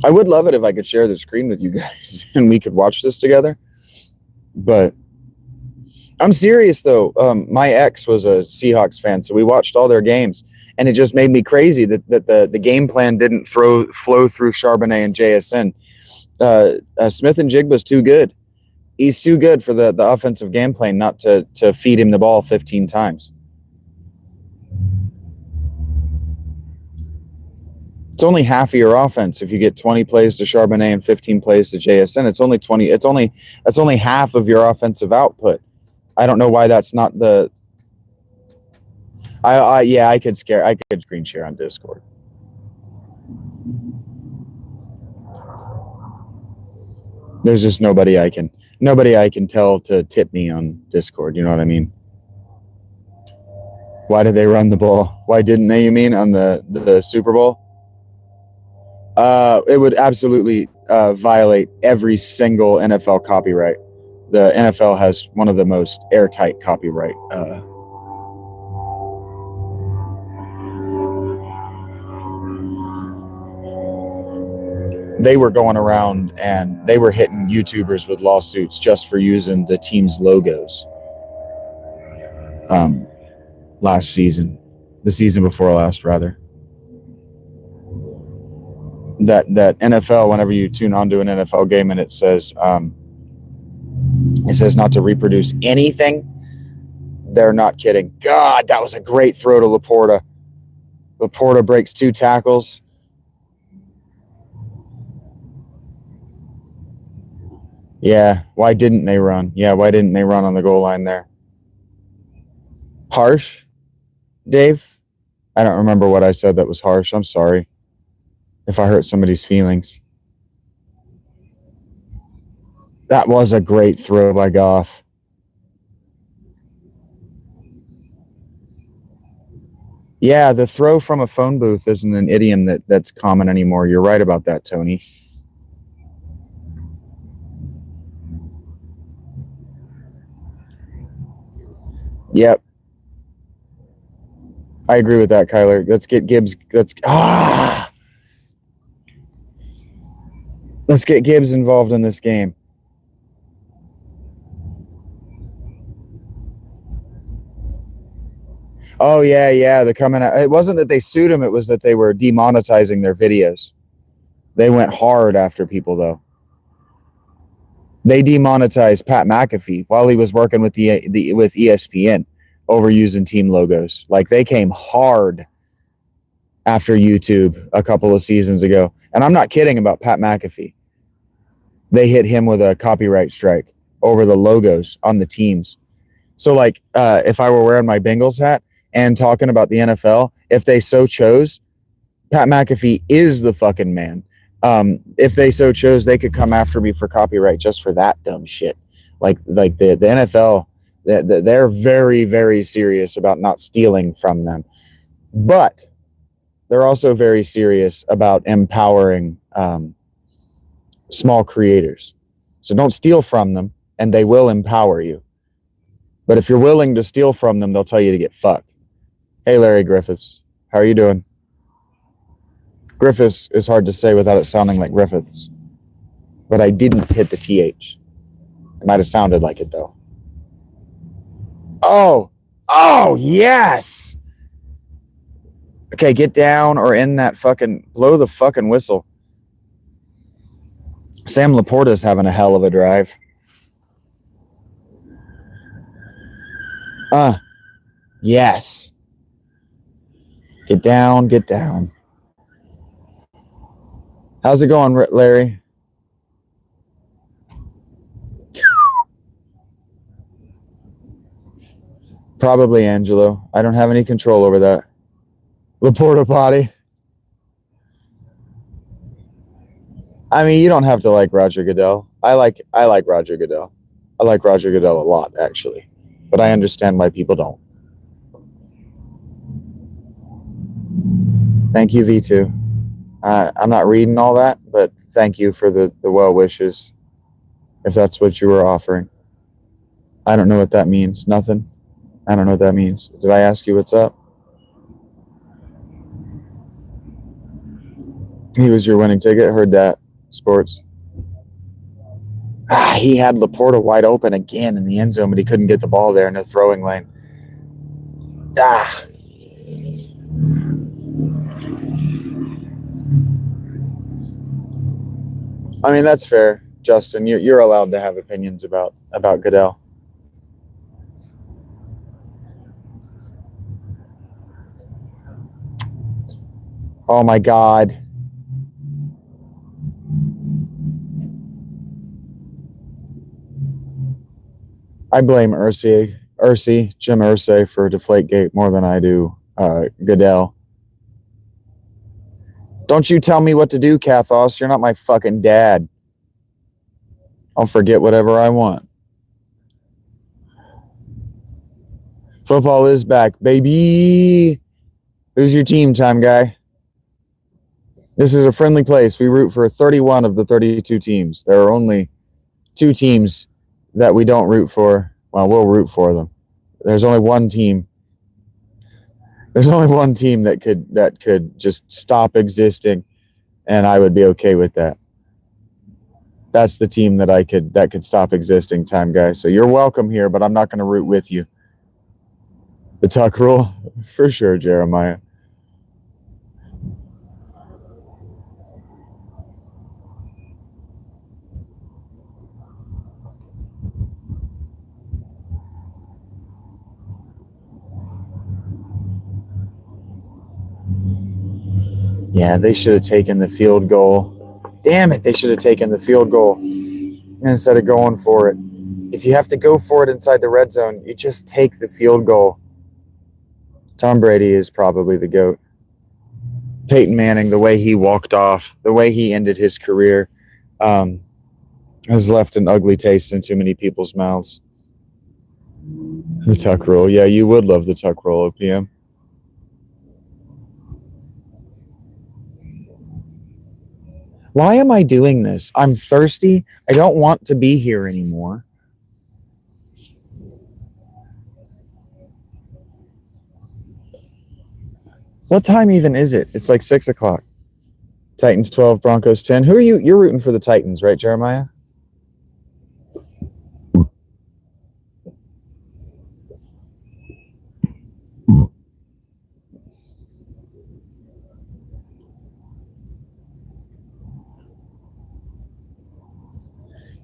A: I would love it if I could share the screen with you guys and we could watch this together. But I'm serious, though. My ex was a Seahawks fan, so we watched all their games. And it just made me crazy that the game plan didn't flow through Charbonnet and JSN. Smith and Jigba's too good. He's too good for the offensive game plan not to feed him the ball 15 times. It's only half of your offense if you get 20 plays to Charbonnet and 15 plays to JSN. It's only 20. That's only half of your offensive output. I don't know why that's not the. I could screen share on Discord. There's just nobody I can tell to tip me on Discord. You know what I mean? Why did they run the ball? Why didn't they? You mean on the Super Bowl? It would absolutely violate every single NFL copyright. The NFL has one of the most airtight copyright. They were going around and they were hitting YouTubers with lawsuits just for using the team's logos. Last season, the season before last, rather. That NFL, whenever you tune onto an NFL game and it says not to reproduce anything, they're not kidding. God, that was a great throw to Laporta. Laporta breaks 2 tackles. Yeah, why didn't they run? Yeah, why didn't they run on the goal line there? Harsh, Dave? I don't remember what I said that was harsh. I'm sorry if I hurt somebody's feelings. That was a great throw by Goff. Yeah, the throw from a phone booth isn't an idiom that's common anymore. You're right about that, Tony. Yep. I agree with that, Kyler. Let's get Gibbs. Let's get Gibbs involved in this game. Oh yeah. The coming out. It wasn't that they sued him. It was that they were demonetizing their videos. They went hard after people though. They demonetized Pat McAfee while he was working with with ESPN over using team logos. Like they came hard after YouTube a couple of seasons ago. And I'm not kidding about Pat McAfee. They hit him with a copyright strike over the logos on the teams. So like if I were wearing my Bengals hat and talking about the NFL, if they so chose, Pat McAfee is the fucking man. If they so chose, they could come after me for copyright just for that dumb shit. Like the NFL, they're very, very serious about not stealing from them. But they're also very serious about empowering small creators. So don't steal from them, and they will empower you. But if you're willing to steal from them, they'll tell you to get fucked. Hey, Larry Griffiths. How are you doing? Griffiths is hard to say without it sounding like Griffiths. But I didn't hit the TH. It might have sounded like it, though. Oh, yes! Okay, get down or in that fucking... Blow the fucking whistle. Sam Laporta's having a hell of a drive. Yes. Get down, get down. How's it going, Larry? Probably Angelo. I don't have any control over that. Laporta potty. I mean, you don't have to like Roger Goodell. I like Roger Goodell. I like Roger Goodell a lot, actually. But I understand why people don't. Thank you, V2. I'm not reading all that, but thank you for the well wishes, if that's what you were offering. I don't know what that means. Nothing. I don't know what that means. Did I ask you what's up? He was your winning ticket. Heard that. Sports. He had Laporta wide open again in the end zone, but he couldn't get the ball there in the throwing lane. I mean, that's fair, Justin. You're allowed to have opinions about Goodell. Oh my God. I blame Jim Irsay for Deflategate more than I do Goodell. Don't you tell me what to do, Kathos. You're not my fucking dad. I'll forget whatever I want. Football is back, baby. Who's your team, time guy? This is a friendly place. We root for 31 of the 32 teams. There are only 2 teams that we don't root for. Well, we'll root for them. There's only one team. There's only one team that could just stop existing, and I would be okay with that. That's the team that could stop existing, time guy. So you're welcome here, but I'm not going to root with you. The Tuck rule? For sure, Jeremiah. Yeah, they should have taken the field goal. Damn it, they should have taken the field goal. instead of going for it. If you have to go for it inside the red zone, you just take the field goal. Tom Brady is probably the GOAT. Peyton Manning, the way he walked off, the way he ended his career, has left an ugly taste in too many people's mouths. The tuck roll. Yeah, you would love the tuck roll, OPM. Why am I doing this? I'm thirsty. I don't want to be here anymore. What time even is it? It's like 6 o'clock. Titans 12, Broncos 10. Who are you? You're rooting for the Titans, right, Jeremiah?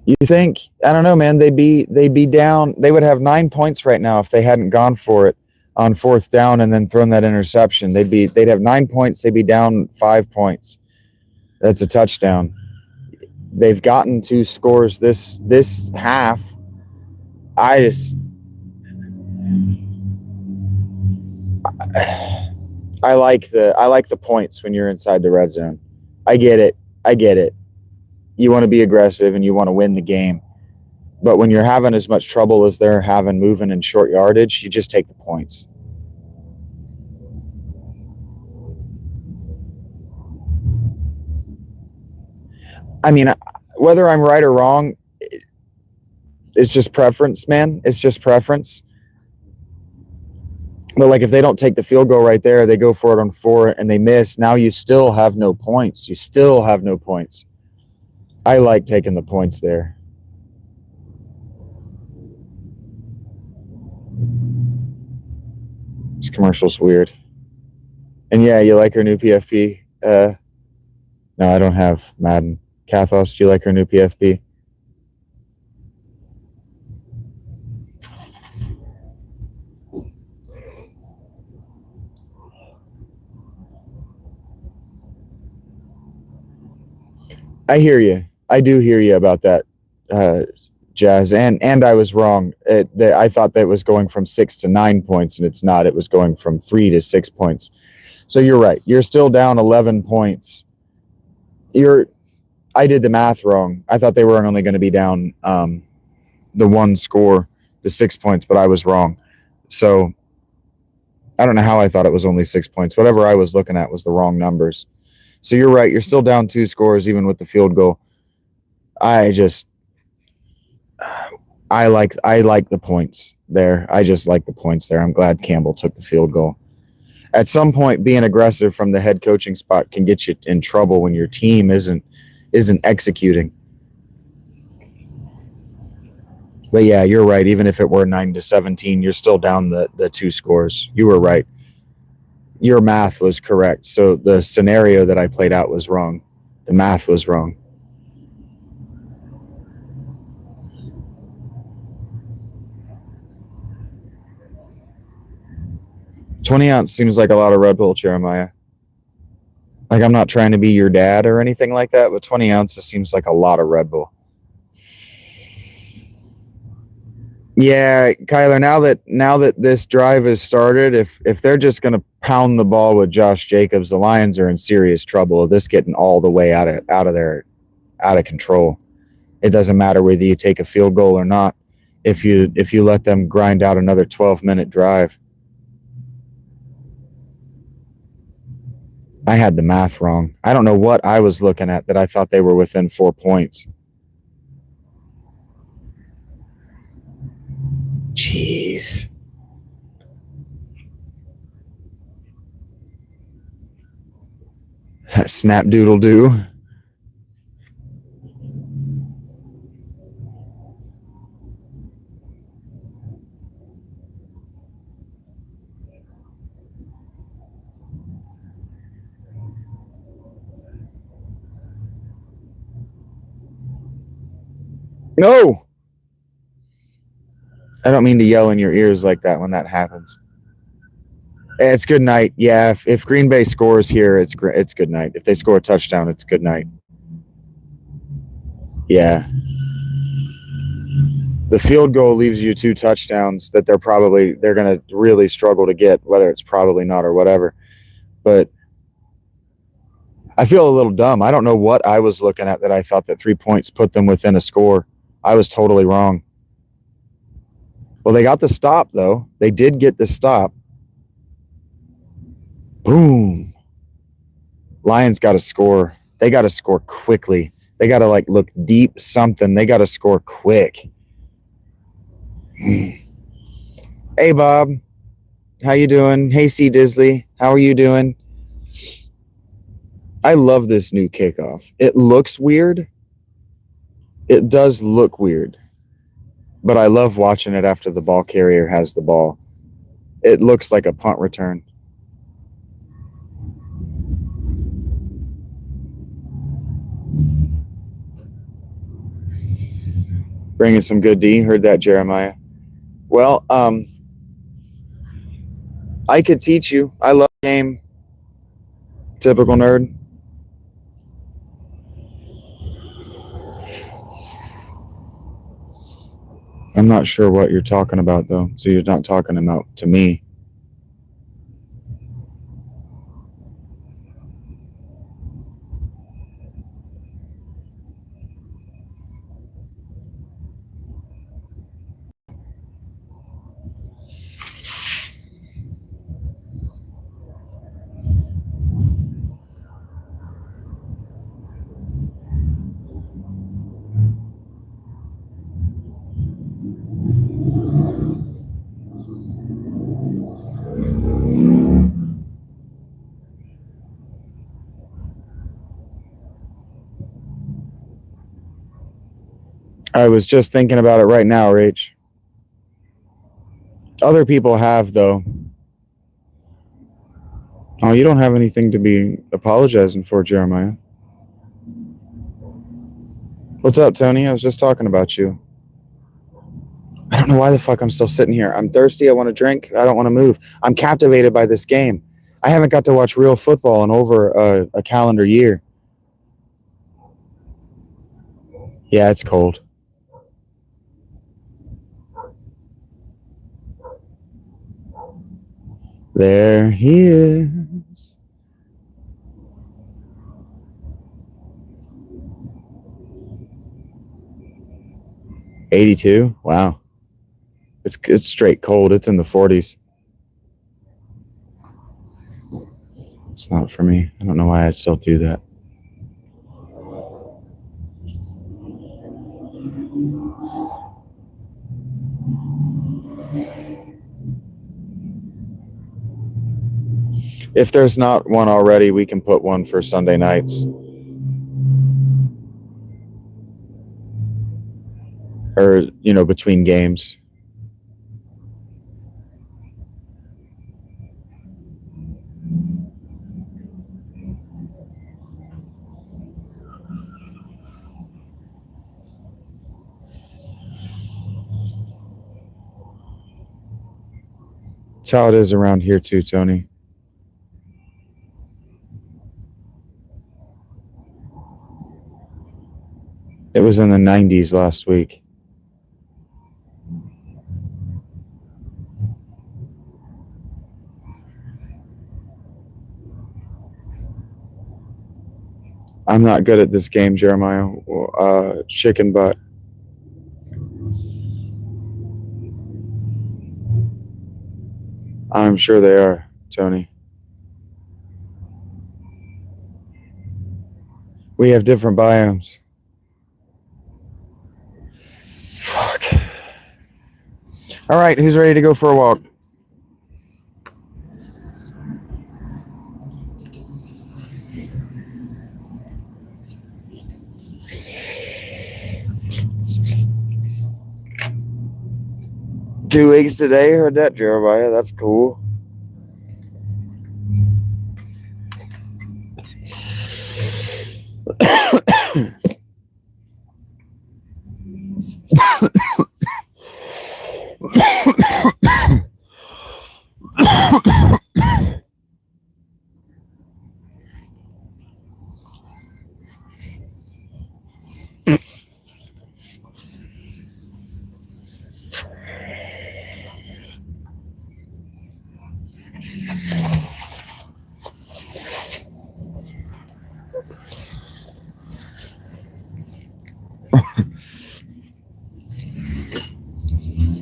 A: You think? I don't know, man. They'd be down. They would have 9 points right now if they hadn't gone for it on fourth down and then thrown that interception. They'd have 9 points. They'd be down 5 points. That's a touchdown. They've gotten 2 scores this half. I like the points when you're inside the red zone. I get it. You want to be aggressive and you want to win the game. But when you're having as much trouble as they're having moving in short yardage, you just take the points. I mean, whether I'm right or wrong, it's just preference, man. It's just preference. But like if they don't take the field goal right there, they go for it on 4 and they miss. Now you still have no points. I like taking the points there. This commercial's weird. And yeah, you like her new PFP? No, I don't have Madden. Kathos, do you like her new PFP? I hear you. I do hear you about that, Jazz. And I was wrong. I thought that was going from 6 to 9 points, and it's not. It was going from 3 to 6 points. So you're right. You're still down 11 points. I did the math wrong. I thought they were only going to be down the 1 score, the 6 points, but I was wrong. So I don't know how I thought it was only 6 points. Whatever I was looking at was the wrong numbers. So you're right. You're still down 2 scores, even with the field goal. I like the points there. I just like the points there. I'm glad Campbell took the field goal. At some point, being aggressive from the head coaching spot can get you in trouble when your team isn't executing. But yeah, you're right. Even if it were 9-17, you're still down the 2 scores. You were right. Your math was correct. So the scenario that I played out was wrong. The math was wrong. $20-ounce seems like a lot of Red Bull, Jeremiah. Like, I'm not trying to be your dad or anything like that, but 20 ounces seems like a lot of Red Bull. Yeah, Kyler, now that this drive has started, if they're just going to pound the ball with Josh Jacobs, the Lions are in serious trouble of this getting all the way out of control. It doesn't matter whether you take a field goal or not. If you let them grind out another 12-minute drive. I had the math wrong. I don't know what I was looking at that I thought they were within 4 points. Jeez. That snap doodle doo. No! I don't mean to yell in your ears like that when that happens. It's good night. Yeah, if Green Bay scores here, it's good night. If they score a touchdown, it's good night. Yeah. The field goal leaves you 2 touchdowns that they're going to really struggle to get, whether it's probably not or whatever. But I feel a little dumb. I don't know what I was looking at that I thought that 3 points put them within a score. I was totally wrong. Well, they got the stop, though. They did get the stop. Boom. Lions got to score. They got to score quickly. They got to look deep something. They got to score quick. Hey, Bob. How you doing? Hey, C. Disley. How are you doing? I love this new kickoff. It looks weird. It does look weird. But I love watching it after the ball carrier has the ball. It looks like a punt return. Bringing some good D. Heard that, Jeremiah. Well, I could teach you. I love the game. Typical nerd. I'm not sure what you're talking about, though. So you're not talking about to me. I was just thinking about it right now, Rach. Other people have, though. Oh, you don't have anything to be apologizing for, Jeremiah. What's up, Tony? I was just talking about you. I don't know why the fuck I'm still sitting here. I'm thirsty. I want to drink. I don't want to move. I'm captivated by this game. I haven't got to watch real football in over a calendar year. Yeah, it's cold. There he is. $82. Wow. It's straight cold. It's in the 40s. It's not for me. I don't know why I still do that. If there's not one already, we can put one for Sunday nights. Or, between games. That's how it is around here too, Tony. It was in the 90s last week. I'm not good at this game, Jeremiah. Chicken butt. I'm sure they are, Tony. We have different biomes. Fuck. All right, who's ready to go for a walk? Two weeks today, heard that, Jeremiah. That's cool.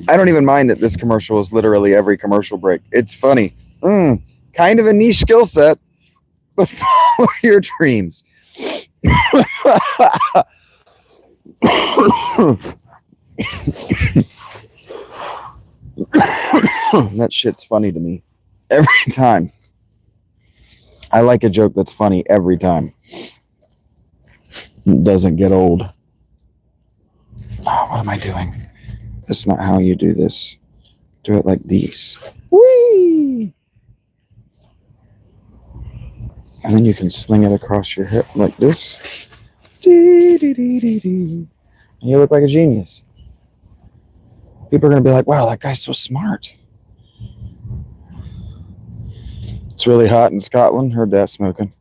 A: I don't even mind that this commercial is literally every commercial break. It's funny. Kind of a niche skill set, but follow your dreams. That shit's funny to me every time. I like a joke that's funny every time. It doesn't get old. Oh, what am I doing? That's not how you do this. Do it like these. Whee! And then you can sling it across your hip like this. And you look like a genius. People are going to be like, wow, that guy's so smart. It's really hot in Scotland. Heard that smoking.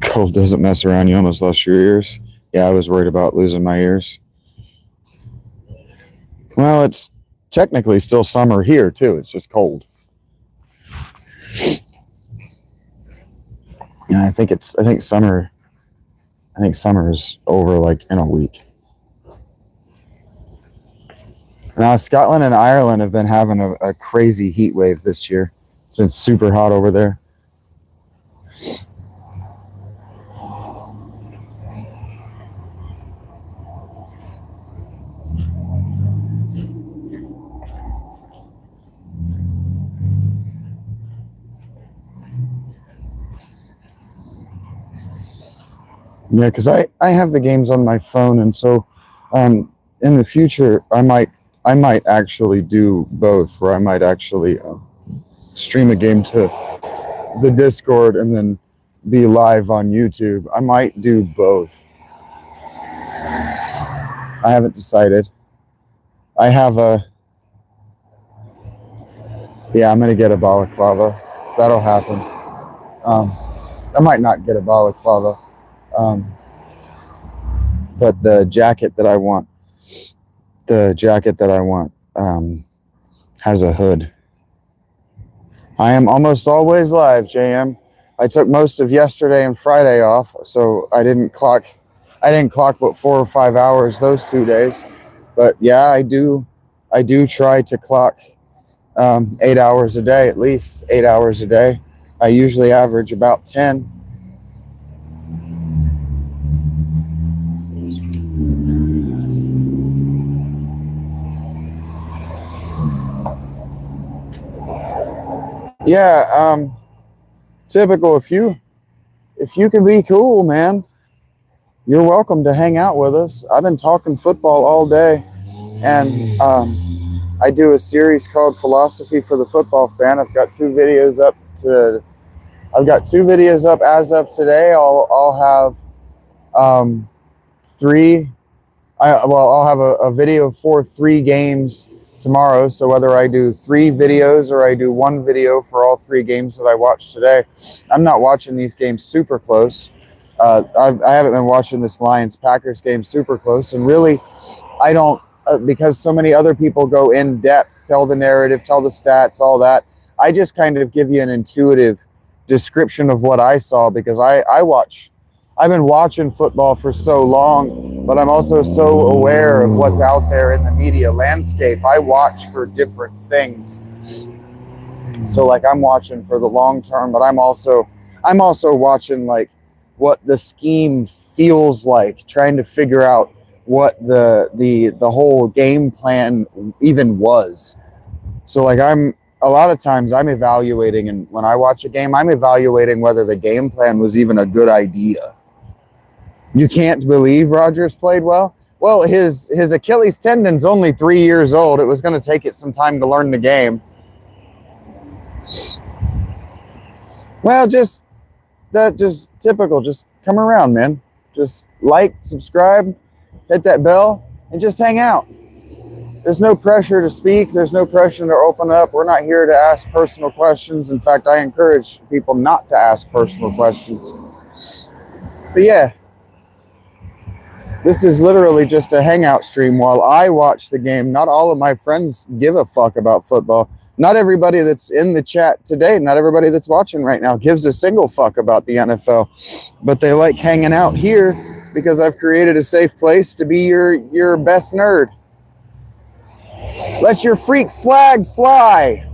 A: Cold doesn't mess around. You almost lost your ears. Yeah, I was worried about losing my ears. Well, it's technically still summer here, too. It's just cold. Yeah, I think summer is over like in a week. Now, Scotland and Ireland have been having a crazy heat wave this year. It's been super hot over there. Yeah, because I have the games on my phone, and so in the future I might actually do both, where I might actually stream a game to the Discord and then be live on YouTube. I might do both. I haven't decided. I have I'm gonna get a balaclava. That'll happen. I might not get a balaclava. But the jacket that I want has a hood. I am almost always live, JM. I took most of yesterday and Friday off, so I didn't clock but 4 or 5 hours those 2 days. But yeah, I do try to clock 8 hours a day, at least 8 hours a day. I usually average about 10. Yeah, typical. If you can be cool, man, you're welcome to hang out with us. I've been talking football all day, and I do a series called Philosophy for the Football Fan. I've got 2 videos up as of today. I'll have 3. I'll have a video for 3 games tomorrow. So whether I do 3 videos or I do 1 video for all 3 games that I watched today, I'm not watching these games super close. I haven't been watching this Lions-Packers game super close, and really, I don't, because so many other people go in depth, tell the narrative, tell the stats, all that. I just kind of give you an intuitive description of what I saw, because I've been watching football for so long, but I'm also so aware of what's out there in the media landscape. I watch for different things. So like I'm watching for the long term, but I'm also watching like what the scheme feels like, trying to figure out what the whole game plan even was. So like a lot of times I'm evaluating, and when I watch a game, I'm evaluating whether the game plan was even a good idea. You can't believe Rodgers played well? Well, his Achilles tendon's only 3 years old. It was going to take it some time to learn the game. Well, just typical. Just come around, man. Just like, subscribe, hit that bell, and just hang out. There's no pressure to speak. There's no pressure to open up. We're not here to ask personal questions. In fact, I encourage people not to ask personal questions. But yeah, this is literally just a hangout stream while I watch the game. Not all of my friends give a fuck about football. Not everybody that's in the chat today, not everybody that's watching right now gives a single fuck about the NFL. But they like hanging out here because I've created a safe place to be your best nerd. Let your freak flag fly.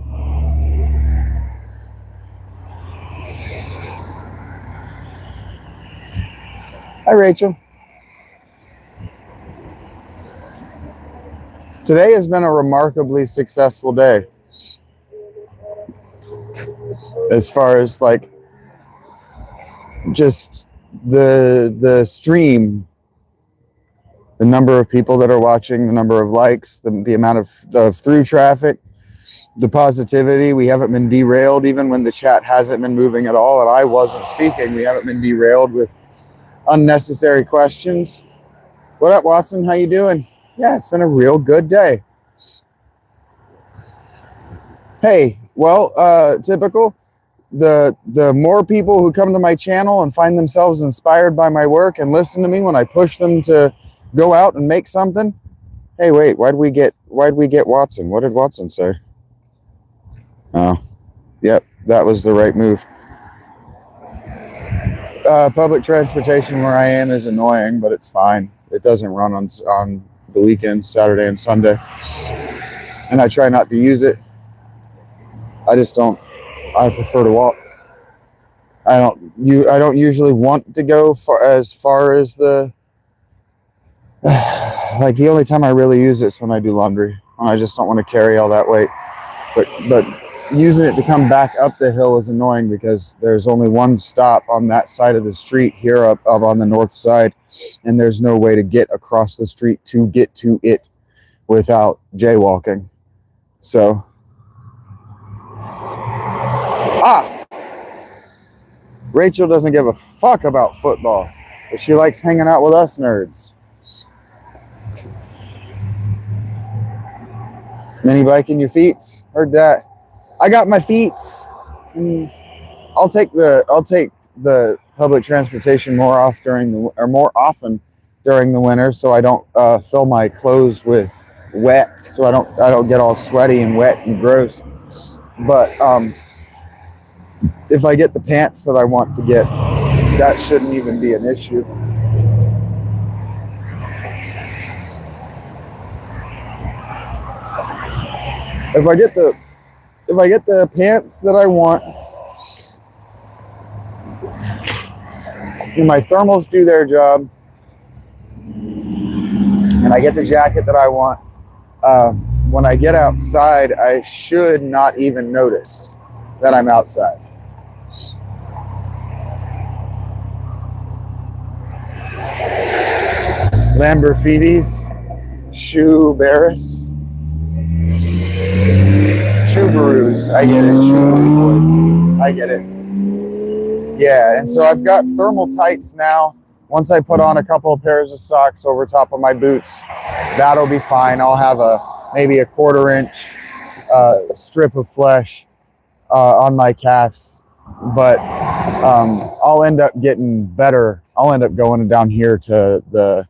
A: Hi, Rachel. Today has been a remarkably successful day. As far as like just the stream, the number of people that are watching, the number of likes, the amount of through traffic, the positivity. We haven't been derailed even when the chat hasn't been moving at all and I wasn't speaking. We haven't been derailed with unnecessary questions. What up, Watson? How you doing? Yeah, it's been a real good day. Hey, well, typical. The more people who come to my channel and find themselves inspired by my work and listen to me when I push them to go out and make something. Hey, wait, why'd we get Watson? What did Watson say? Oh, yep, that was the right move. Public transportation where I am is annoying, but it's fine. It doesn't run on the weekends, Saturday and Sunday, and I try not to use it. I just don't. I prefer to walk. I don't usually want to go as far as the like the only time I really use it is when I do laundry. I just don't want to carry all that weight. But using it to come back up the hill is annoying because there's only one stop on that side of the street here up on the north side, and there's no way to get across the street to get to it without jaywalking. So Rachel doesn't give a fuck about football, but she likes hanging out with us nerds. Mini biking your feets? Heard that. I got my feets. I'll take the public transportation more often during the winter, so I don't fill my clothes with wet, so I don't get all sweaty and wet and gross. But if I get the pants that I want to get, that shouldn't even be an issue. If I get the pants that I want, and my thermals do their job, and I get the jacket that I want, when I get outside, I should not even notice that I'm outside. Lamborghinis, Shoe Barris, Subarus. I get it. Subaru boys. I get it. Yeah, and so I've got thermal tights now. Once I put on a couple of pairs of socks over top of my boots, that'll be fine. I'll have maybe a 1/4 inch strip of flesh on my calves, but I'll end up getting better. I'll end up going down here to the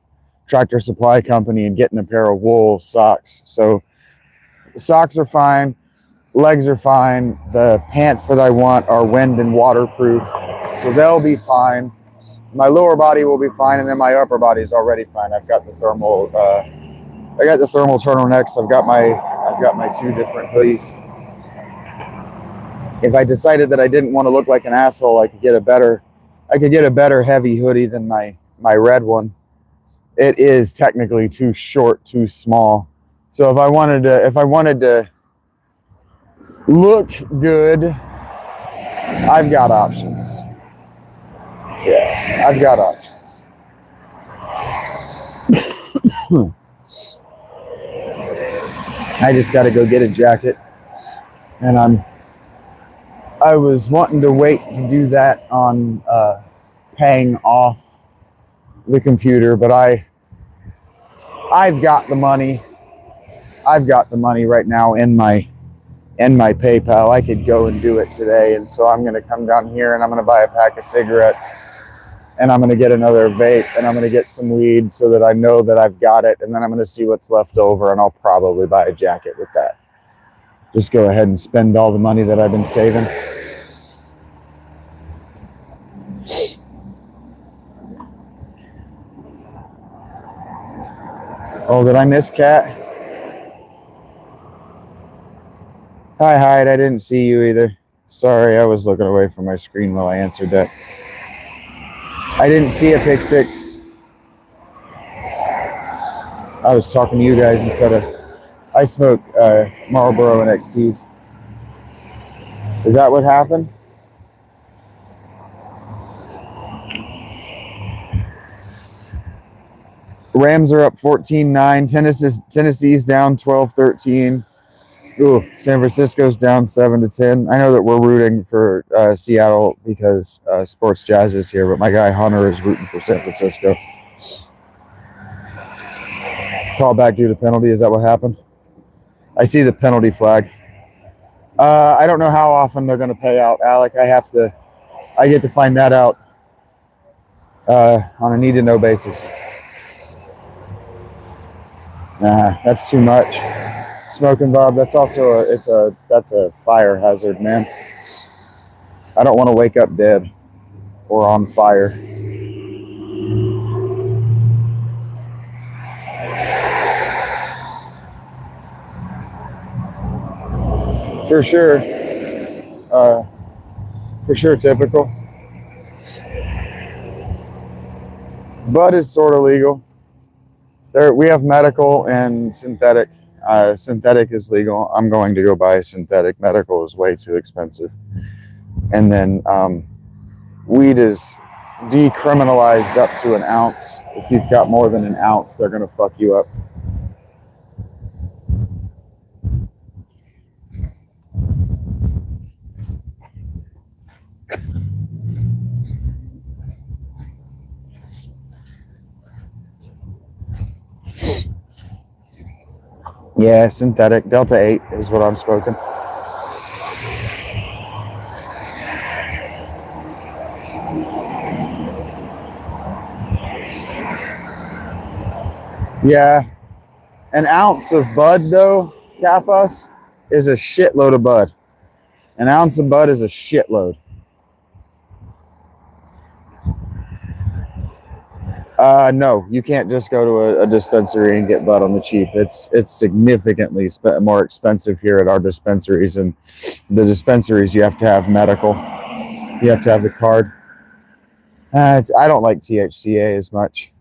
A: Tractor Supply Company and getting a pair of wool socks. So the socks are fine, legs are fine. The pants that I want are wind and waterproof, so they'll be fine. My lower body will be fine, and then my upper body is already fine. I've got the thermal. I got the thermal turtlenecks. I've got my 2 different hoodies. If I decided that I didn't want to look like an asshole, I could get a better heavy hoodie than my red one. It is technically too short, too small. So if I wanted to look good, I've got options. Yeah, I've got options. I just got to go get a jacket, and I was wanting to wait to do that on paying off the computer, but I've got the money. I've got the money right now in my PayPal. I could go and do it today, and so I'm going to come down here and I'm going to buy a pack of cigarettes, and I'm going to get another vape, and I'm going to get some weed so that I know that I've got it, and then I'm going to see what's left over, and I'll probably buy a jacket with that. Just go ahead and spend all the money that I've been saving. Oh, did I miss Kat? Hi, Hyde. I didn't see you either. Sorry, I was looking away from my screen while I answered that. I didn't see a pick six. I was talking to you guys instead of... I smoke Marlboro and XTs. Is that what happened? Rams are up 14-9. Tennessee's down 12-13. Ooh, San Francisco's down 7-10. I know that we're rooting for Seattle because Sports Jazz is here, but my guy Hunter is rooting for San Francisco. Call back due to penalty. Is that what happened? I see the penalty flag. I don't know how often they're going to pay out, Alec. I get to find that out on a need-to-know basis. Nah, that's too much. Smoking Bob, that's also that's a fire hazard, man. I don't want to wake up dead or on fire. For sure, typical. Bud is sort of legal. We have medical and synthetic. Synthetic is legal. I'm going to go buy synthetic. Medical is way too expensive. And then weed is decriminalized up to an ounce. If you've got more than an ounce, they're going to fuck you up. Yeah, synthetic. Delta 8 is what I'm smoking. Yeah. An ounce of bud, though, Kathos, is a shitload of bud. An ounce of bud is a shitload. No, you can't just go to a dispensary and get bud on the cheap. It's significantly more expensive here at our dispensaries, and the dispensaries you have to have medical. You have to have the card. I don't like THCA as much.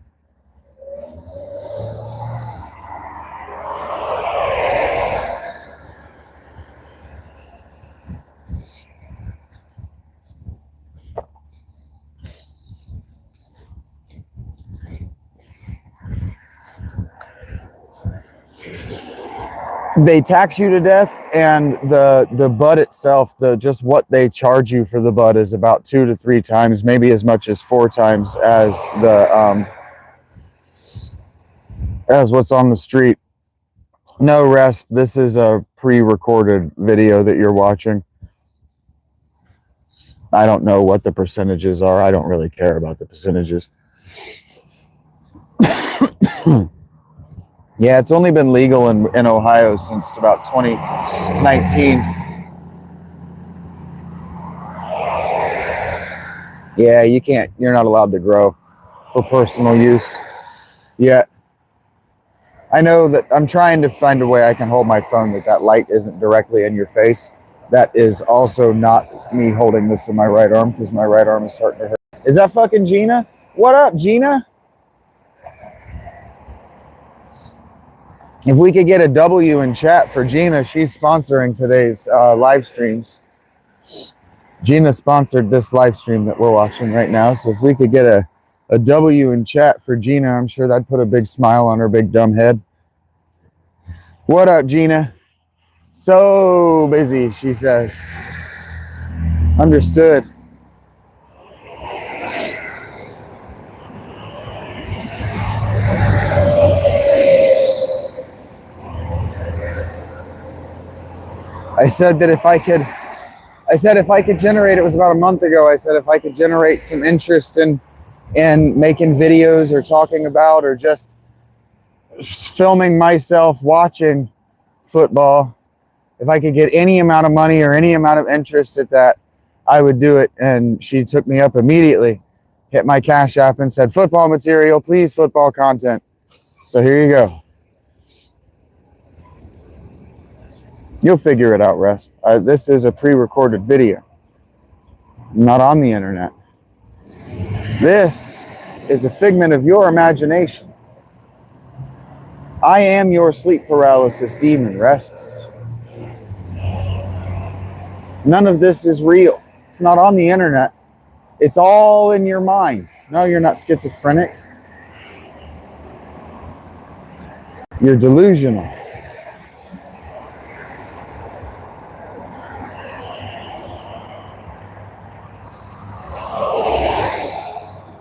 A: They tax you to death, and the bud itself, just what they charge you for the bud is about 2 to 3 times, maybe as much as 4 times as as what's on the street. No, Resp, this is a pre-recorded video that you're watching. I don't know what the percentages are. I don't really care about the percentages. Yeah, it's only been legal in Ohio since about 2019. Yeah, you're not allowed to grow for personal use yet. I know that I'm trying to find a way I can hold my phone that light isn't directly in your face. That is also not me holding this in my right arm because my right arm is starting to hurt. Is that fucking Gina? What up, Gina? If we could get a W in chat for Gina, she's sponsoring today's live streams. Gina sponsored this live stream that we're watching right now. So if we could get a W in chat for Gina, I'm sure that'd put a big smile on her big dumb head. What up, Gina? So busy, she says. Understood. I said if I could generate, it was about a month ago, I said if I could generate some interest in making videos or talking about or just filming myself watching football, if I could get any amount of money or any amount of interest at that, I would do it. And she took me up immediately, hit my Cash App and said, football material, please, football content. So here you go. You'll figure it out, Russ. This is a pre-recorded video, not on the internet. This is a figment of your imagination. I am your sleep paralysis demon, Rest. None of this is real. It's not on the internet. It's all in your mind. No, you're not schizophrenic. You're delusional.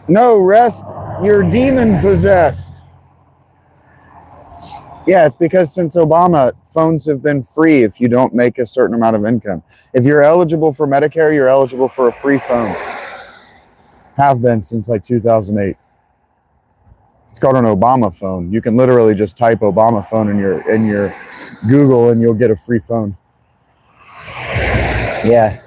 A: No, Rest, you're demon possessed. Yeah, it's because since Obama, phones have been free if you don't make a certain amount of income. If you're eligible for Medicare, you're eligible for a free phone. Have been since like 2008. It's called an Obama phone. You can literally just type Obama phone in your Google and you'll get a free phone. Yeah.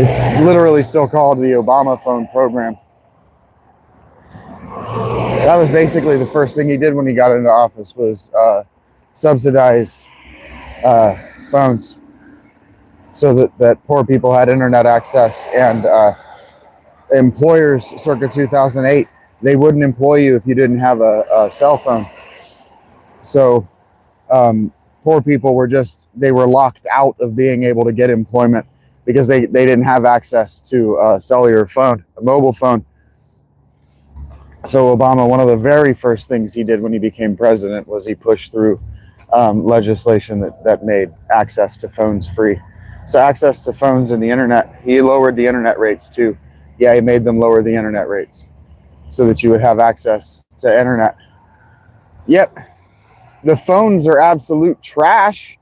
A: It's literally still called the Obama phone program. That was basically the first thing he did when he got into office was subsidized phones so that poor people had internet access, and employers circa 2008, they wouldn't employ you if you didn't have a cell phone. So poor people they were locked out of being able to get employment because they didn't have access to a cellular phone, a mobile phone. So Obama, one of the very first things he did when he became president was he pushed through legislation that made access to phones free. So access to phones and the internet, he lowered the internet rates too. Yeah, he made them lower the internet rates so that you would have access to internet. Yep, the phones are absolute trash.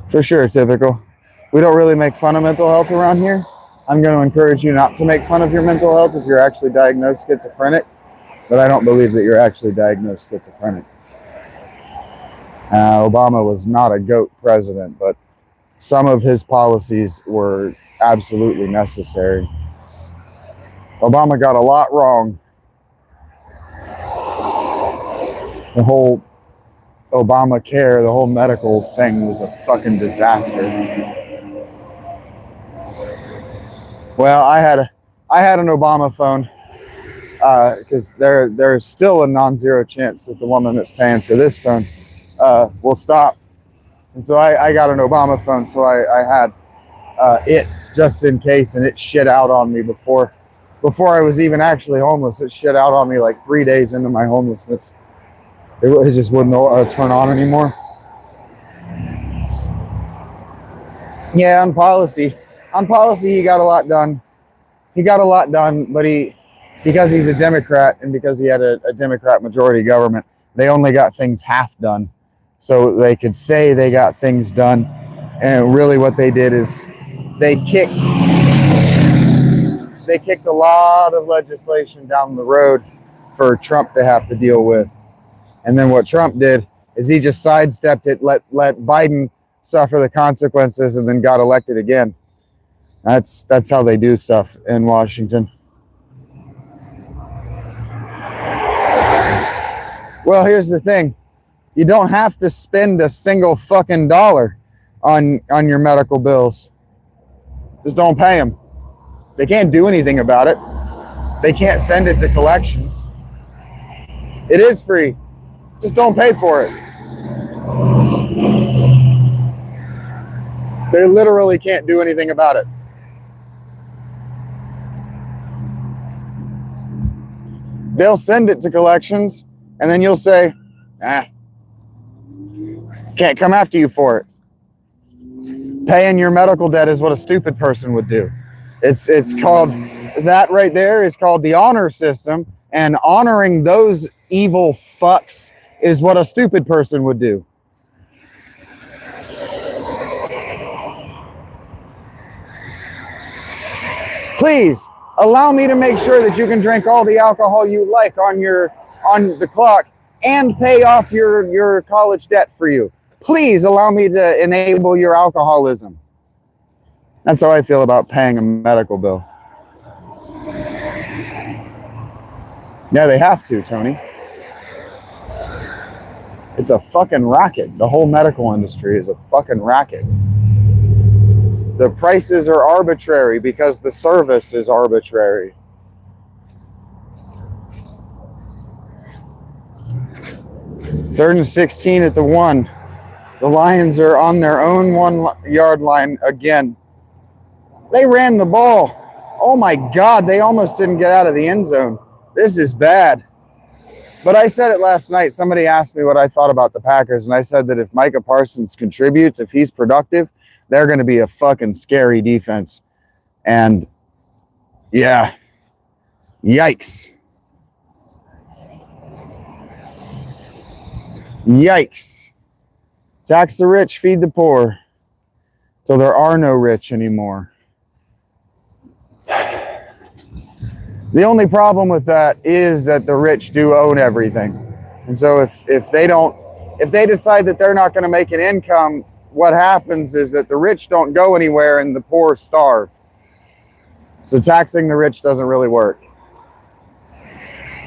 A: For sure, typical. We don't really make fun of mental health around here. I'm going to encourage you not to make fun of your mental health if you're actually diagnosed schizophrenic, but I don't believe that you're actually diagnosed schizophrenic. Obama was not a GOAT president, but some of his policies were absolutely necessary. Obama got a lot wrong. The whole Obamacare, the whole medical thing was a fucking disaster. Well, I had an Obama phone because there's still a non-zero chance that the woman that's paying for this phone will stop. And so I got an Obama phone, so I had it just in case, and it shit out on me before I was even actually homeless. It shit out on me like 3 days into my homelessness. It just wouldn't turn on anymore. Yeah, on policy, he got a lot done. But because he's a Democrat and because he had a Democrat majority government, they only got things half done. So they could say they got things done. And really what they did is they kicked a lot of legislation down the road for Trump to have to deal with. And then what Trump did is he just sidestepped it, let Biden suffer the consequences, and then got elected again. That's how they do stuff in Washington. Well, here's the thing. You don't have to spend a single fucking dollar on your medical bills. Just don't pay them. They can't do anything about it. They can't send it to collections. It is free. Just don't pay for it. They literally can't do anything about it. They'll send it to collections, and then you'll say, can't come after you for it. Paying your medical debt is what a stupid person would do. It's called, that right there is called the honor system, and honoring those evil fucks is what a stupid person would do. Please allow me to make sure that you can drink all the alcohol you like on the clock and pay off your college debt for you. Please allow me to enable your alcoholism. That's how I feel about paying a medical bill. Yeah, they have to, Tony. It's a fucking racket. The whole medical industry is a fucking racket. The prices are arbitrary because the service is arbitrary. Third and 16 at the 1. The Lions are on their own 1-yard line again. They ran the ball. Oh my God, they almost didn't get out of the end zone. This is bad. But I said it last night. Somebody asked me what I thought about the Packers, and I said that if Micah Parsons contributes, if he's productive, they're going to be a fucking scary defense. And yeah, yikes. Yikes. Tax the rich, feed the poor, till there are no rich anymore. The only problem with that is that the rich do own everything. And so if they decide that they're not going to make an income, what happens is that the rich don't go anywhere and the poor starve. So taxing the rich doesn't really work.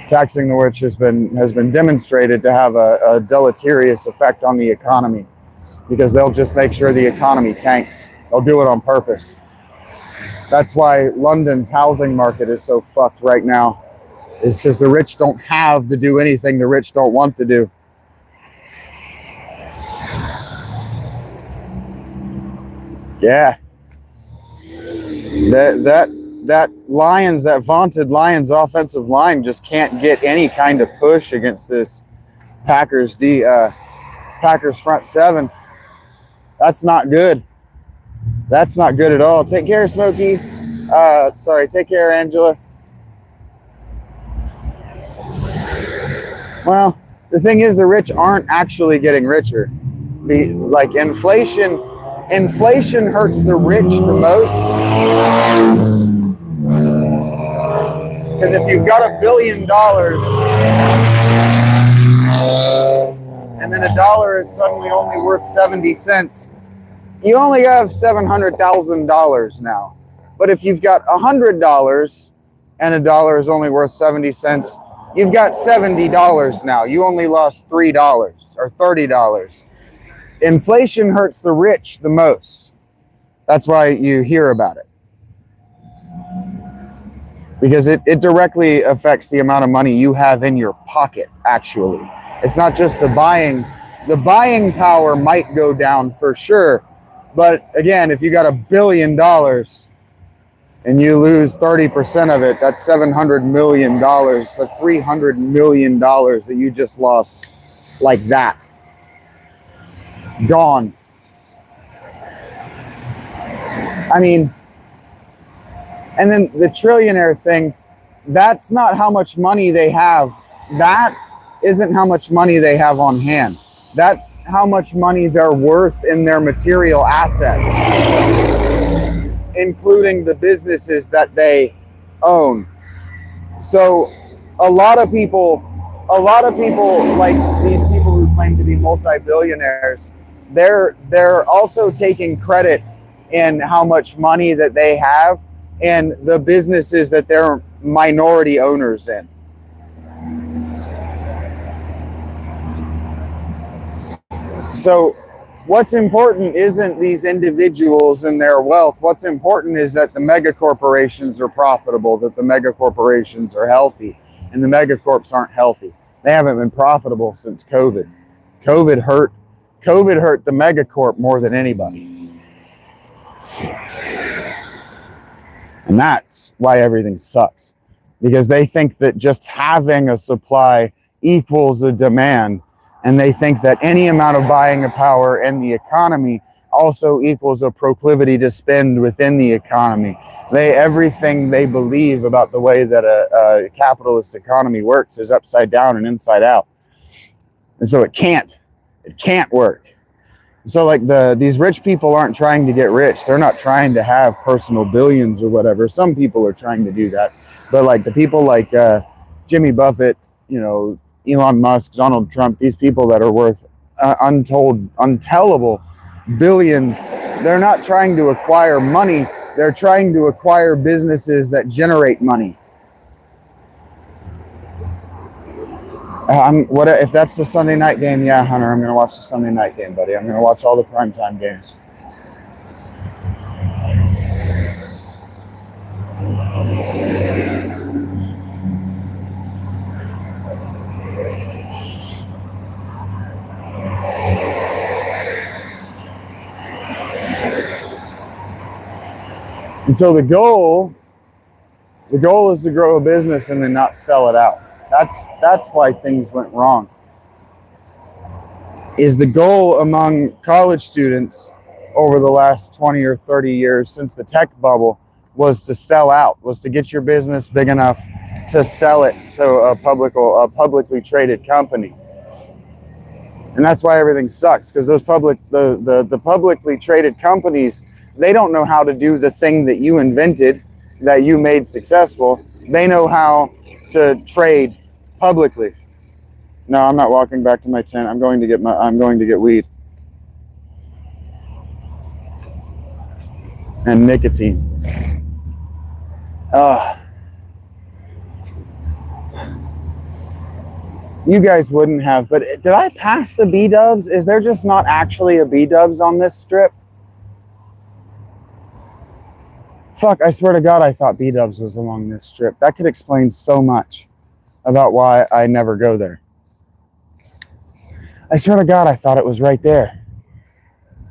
A: Taxing the rich has been demonstrated to have a deleterious effect on the economy, because they'll just make sure the economy tanks. They'll do it on purpose. That's why London's housing market is so fucked right now. It's just the rich don't have to do anything the rich don't want to do. Yeah. That Lions, that vaunted Lions offensive line just can't get any kind of push against this Packers front seven. That's not good. That's not good at all. Take care, Smokey. Take care, Angela. Well, the thing is, the rich aren't actually getting richer. Like inflation hurts the rich the most. Because if you've got $1 billion and then a dollar is suddenly only worth 70 cents, you only have $700,000 now. But if you've got $100 and a dollar is only worth 70 cents, you've got $70 now. You only lost $3 or $30. Inflation hurts the rich the most. That's why you hear about it. Because it directly affects the amount of money you have in your pocket, actually. It's not just the buying. The buying power might go down for sure. But again, if you got $1 billion and you lose 30% of it, that's $700 million. That's $300 million that you just lost like that. Gone. I mean, and then the trillionaire thing, that's not how much money they have. That isn't how much money they have on hand. That's how much money they're worth in their material assets, including the businesses that they own. So a lot of people like these people who claim to be multi-billionaires, they're also taking credit in how much money that they have and the businesses that they're minority owners in. So what's important isn't these individuals and their wealth. What's important is that the mega corporations are profitable, that the mega corporations are healthy, and the megacorps aren't healthy. They haven't been profitable since COVID. COVID hurt the megacorp more than anybody. And that's why everything sucks. Because they think that just having a supply equals a demand. And they think that any amount of buying power in the economy also equals a proclivity to spend within the economy. Everything they believe about the way that a capitalist economy works is upside down and inside out. And so it can't work. So like these rich people aren't trying to get rich. They're not trying to have personal billions or whatever. Some people are trying to do that. But like the people like Jimmy Buffett, Elon Musk, Donald Trump, these people that are worth untellable billions, they're not trying to acquire money. They're trying to acquire businesses that generate money. What if that's the Sunday night game? Yeah, Hunter, I'm gonna watch the Sunday night game, buddy. I'm gonna watch all the primetime games. And so the goal is to grow a business and then not sell it out. That's why things went wrong. Is the goal among college students over the last 20 or 30 years since the tech bubble was to sell out, was to get your business big enough to sell it to a publicly traded company. And that's why everything sucks, because those the publicly traded companies, they don't know how to do the thing that you invented, that you made successful. They know how to trade publicly. No, I'm not walking back to my tent. I'm going to get weed and nicotine. You guys wouldn't have, but did I pass the B-dubs? Is there just not actually a B-dubs on this strip? Fuck, I swear to God, I thought B-dubs was along this strip. That could explain so much about why I never go there. I swear to God, I thought it was right there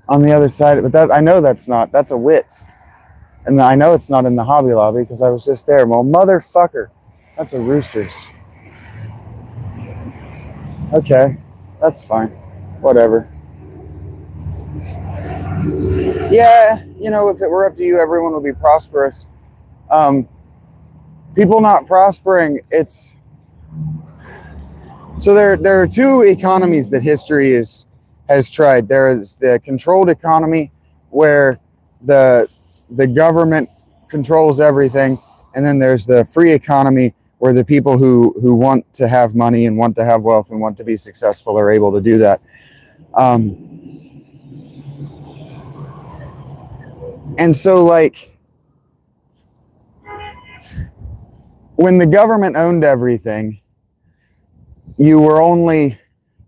A: on the other side. But I know that's not. That's a Wits. And I know it's not in the Hobby Lobby because I was just there. Well, motherfucker, that's a Roosters. Okay, that's fine. Whatever. Yeah, if it were up to you, everyone would be prosperous. People not prospering, so there are two economies that history has tried. There is the controlled economy where the government controls everything, and then there's the free economy where the people who want to have money and want to have wealth and want to be successful are able to do that. And so, like, when the government owned everything, you were only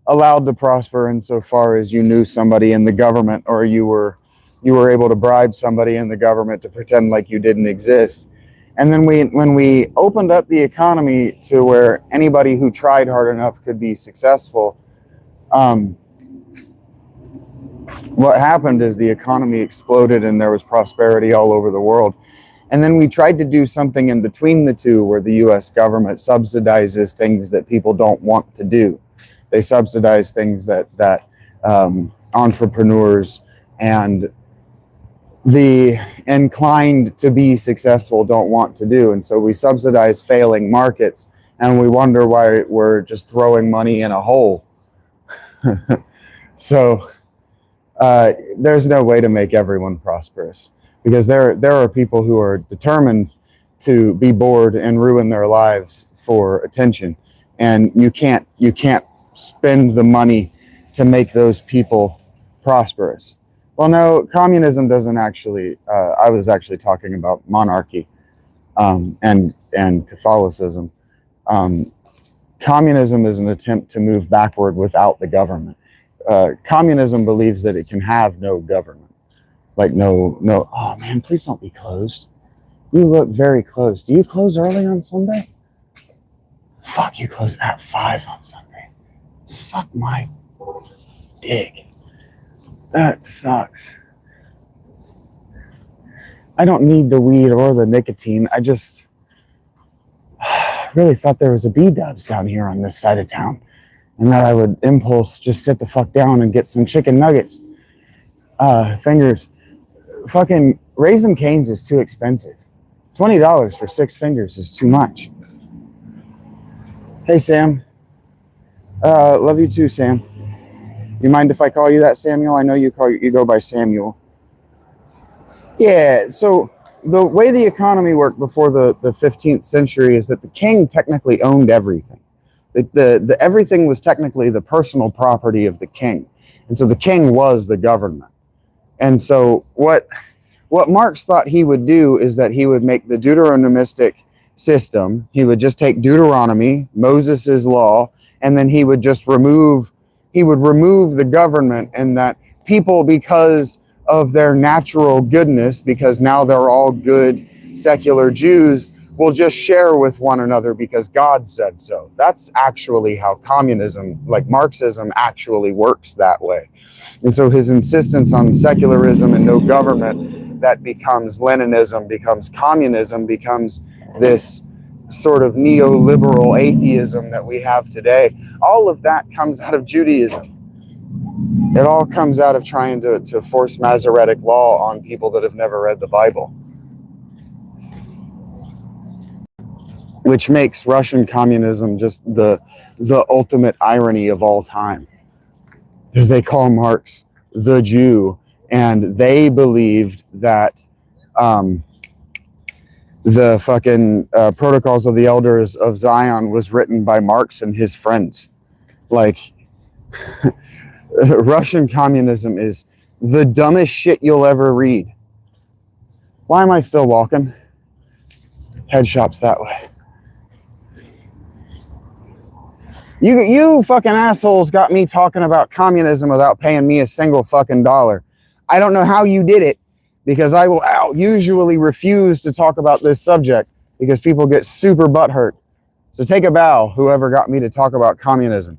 A: allowed to prosper insofar as you knew somebody in the government, or you were able to bribe somebody in the government to pretend like you didn't exist. And then when we opened up the economy to where anybody who tried hard enough could be successful, what happened is the economy exploded and there was prosperity all over the world. And then we tried to do something in between the two, where the US government subsidizes things that people don't want to do. They subsidize things that entrepreneurs and the inclined to be successful don't want to do. And so we subsidize failing markets, and we wonder why we're just throwing money in a hole. So there's no way to make everyone prosperous, because there are people who are determined to be bored and ruin their lives for attention, and you can't spend the money to make those people prosperous. Well, no, communism doesn't actually. I was actually talking about monarchy and Catholicism. Communism is an attempt to move backward without the government. Communism believes that it can have no government. Like no. Oh man, please don't be closed. You look very closed. Do you close early on Sunday? Fuck, you close at 5 on Sunday. Suck my dick. That sucks. I don't need the weed or the nicotine. I just really thought there was a B-dubs down here on this side of town, and that I would impulse just sit the fuck down and get some chicken nuggets. Fingers. Fucking Raising Cane's is too expensive. $20 for 6 fingers is too much. Hey, Sam. Love you too, Sam. You mind if I call you that, Samuel? I know you go by Samuel. Yeah, so the way the economy worked before the 15th century is that the king technically owned everything. The everything was technically the personal property of the king. And so the king was the government. And so what Marx thought he would do is that he would make the Deuteronomistic system. He would just take Deuteronomy, Moses' law,
E: and then he would remove the government, and that people, because of their natural goodness, because now they're all good secular Jews, will just share with one another because God said so. That's actually how communism, like Marxism, actually works that way. And so his insistence on secularism and no government, that becomes Leninism, becomes communism, becomes this sort of neoliberal atheism that we have today. All of that comes out of Judaism. It all comes out of trying to force Masoretic law on people that have never read the Bible, which makes Russian communism just the ultimate irony of all time. Because they call Marx the Jew, and they believed that the fucking Protocols of the Elders of Zion was written by Marx and his friends. Like, Russian communism is the dumbest shit you'll ever read. Why am I still walking? Head shop's that way. You fucking assholes got me talking about communism without paying me a single fucking dollar. I don't know how you did it, because I will usually refuse to talk about this subject because people get super butthurt. So take a bow, whoever got me to talk about communism.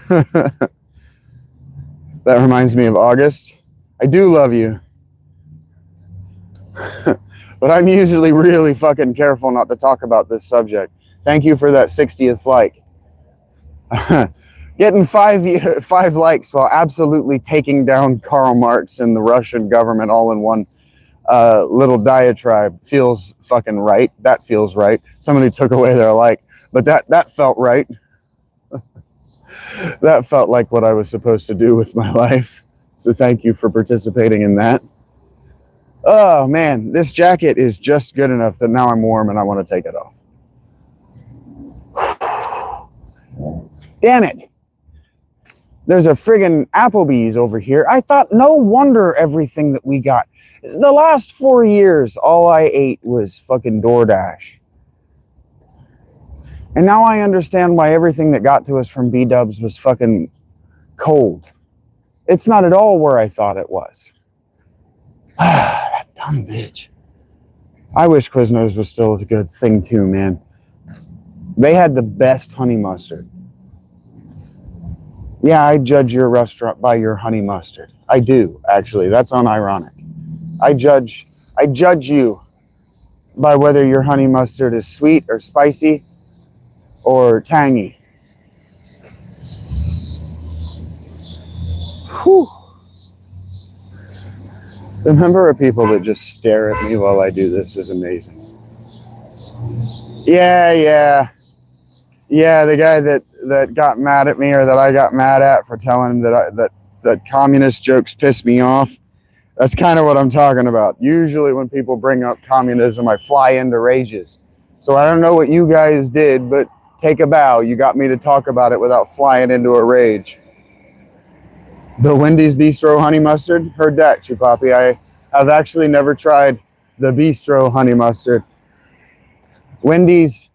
E: That reminds me of August. I do love you. But I'm usually really fucking careful not to talk about this subject. Thank you for that 60th like. Getting five likes while absolutely taking down Karl Marx and the Russian government all in one little diatribe feels fucking right. That feels right. Somebody took away their like, but that felt right. That felt like what I was supposed to do with my life. So thank you for participating in that. Oh man, this jacket is just good enough that now I'm warm and I want to take it off. Damn it. There's a friggin' Applebee's over here. I thought, no wonder everything that we got. The last 4 years, all I ate was fucking DoorDash. And now I understand why everything that got to us from B-dubs was fucking cold. It's not at all where I thought it was. That dumb bitch. I wish Quiznos was still a good thing too, man. They had the best honey mustard. Yeah, I judge your restaurant by your honey mustard. I do, actually. That's unironic. I judge you by whether your honey mustard is sweet or spicy or tangy. Whew. The number of people that just stare at me while I do this is amazing. Yeah, the guy that got mad at me, or that I got mad at for telling him that communist jokes piss me off. That's kind of what I'm talking about. Usually when people bring up communism, I fly into rages. So I don't know what you guys did, but take a bow. You got me to talk about it without flying into a rage. The Wendy's Bistro honey mustard? Heard that, Chupapi. I've actually never tried the Bistro honey mustard. Wendy's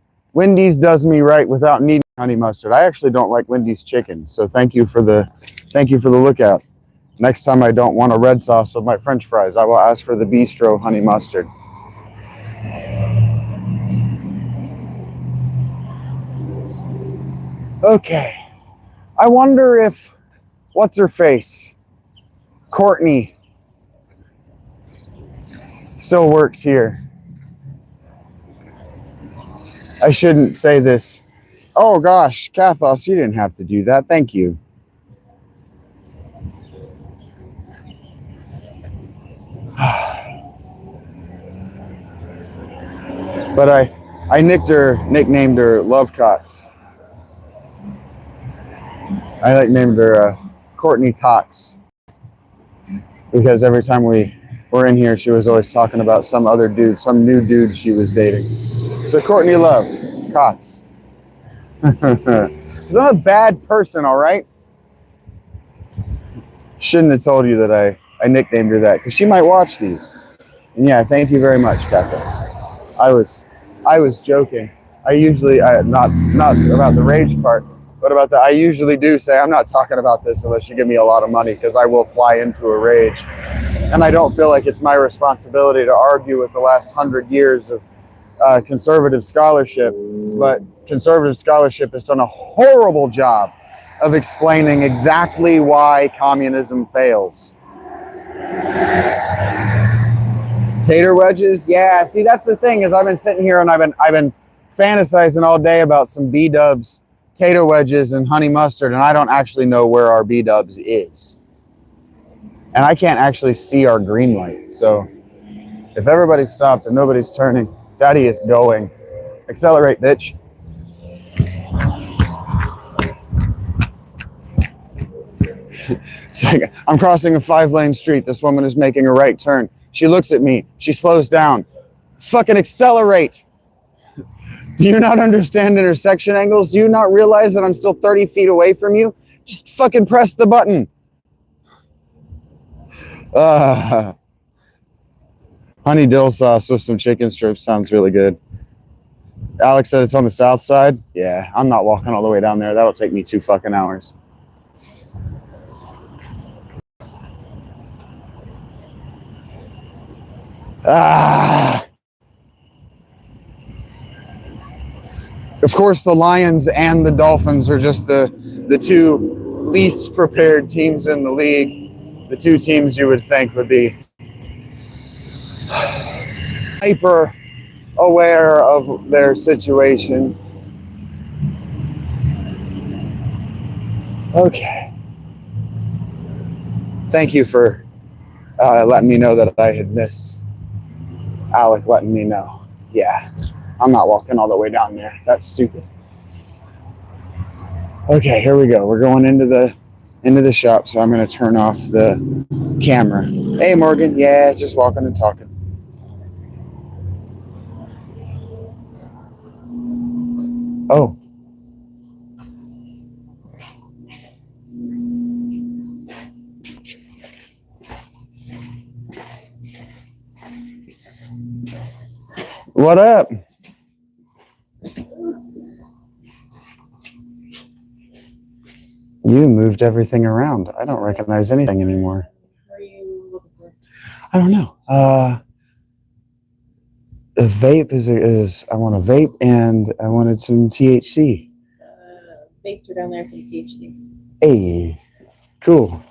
E: does me right without needing honey mustard. I actually don't like Wendy's chicken, so thank you for the lookout. Next time I don't want a red sauce with my French fries, I will ask for the Bistro honey mustard. Okay, I wonder if what's her face, Courtney, still works here. I shouldn't say this. Oh gosh, Kathos, you didn't have to do that. Thank you. But I nicknamed her Love Cox. I nicknamed her Courtney Cox, because every time we were in here, she was always talking about some other dude, some new dude she was dating. So Courtney Love Cox. Because I'm a bad person, all right? Shouldn't have told you that I nicknamed her that, because she might watch these. And yeah, thank you very much, Kathos. I was joking. not about the rage part, but about I usually do say, I'm not talking about this unless you give me a lot of money, because I will fly into a rage. And I don't feel like it's my responsibility to argue with the last 100 years of conservative scholarship, but conservative scholarship has done a horrible job of explaining exactly why communism fails. Tater wedges? Yeah, see, that's the thing, is I've been sitting here and I've been fantasizing all day about some B-dubs, tater wedges, and honey mustard, and I don't actually know where our B-dubs is. And I can't actually see our green light. So if everybody's stopped and nobody's turning, Daddy is going. Accelerate, bitch. It's like, I'm crossing a 5-lane street. This woman is making a right turn. She looks at me. She slows down. Fucking accelerate. Do you not understand intersection angles? Do you not realize that I'm still 30 feet away from you? Just fucking press the button. Honey dill sauce with some chicken strips sounds really good. Alex said it's on the south side. Yeah, I'm not walking all the way down there. That'll take me 2 fucking hours. Of course, the Lions and the Dolphins are just the two least prepared teams in the league. The two teams you would think would be hyper aware of their situation. Okay. Thank you for letting me know that I had missed. Alec letting me know. Yeah, I'm not walking all the way down there. That's stupid. Okay, here we go. We're going into the shop, so I'm going to turn off the camera. Hey, Morgan. Yeah, just walking and talking. Oh. What up? You moved everything around. I don't recognize anything anymore.
D: What are you looking for?
E: I don't know. A vape is I want a vape and I wanted some THC.
D: Vapes are down there, some THC.
E: Hey, cool.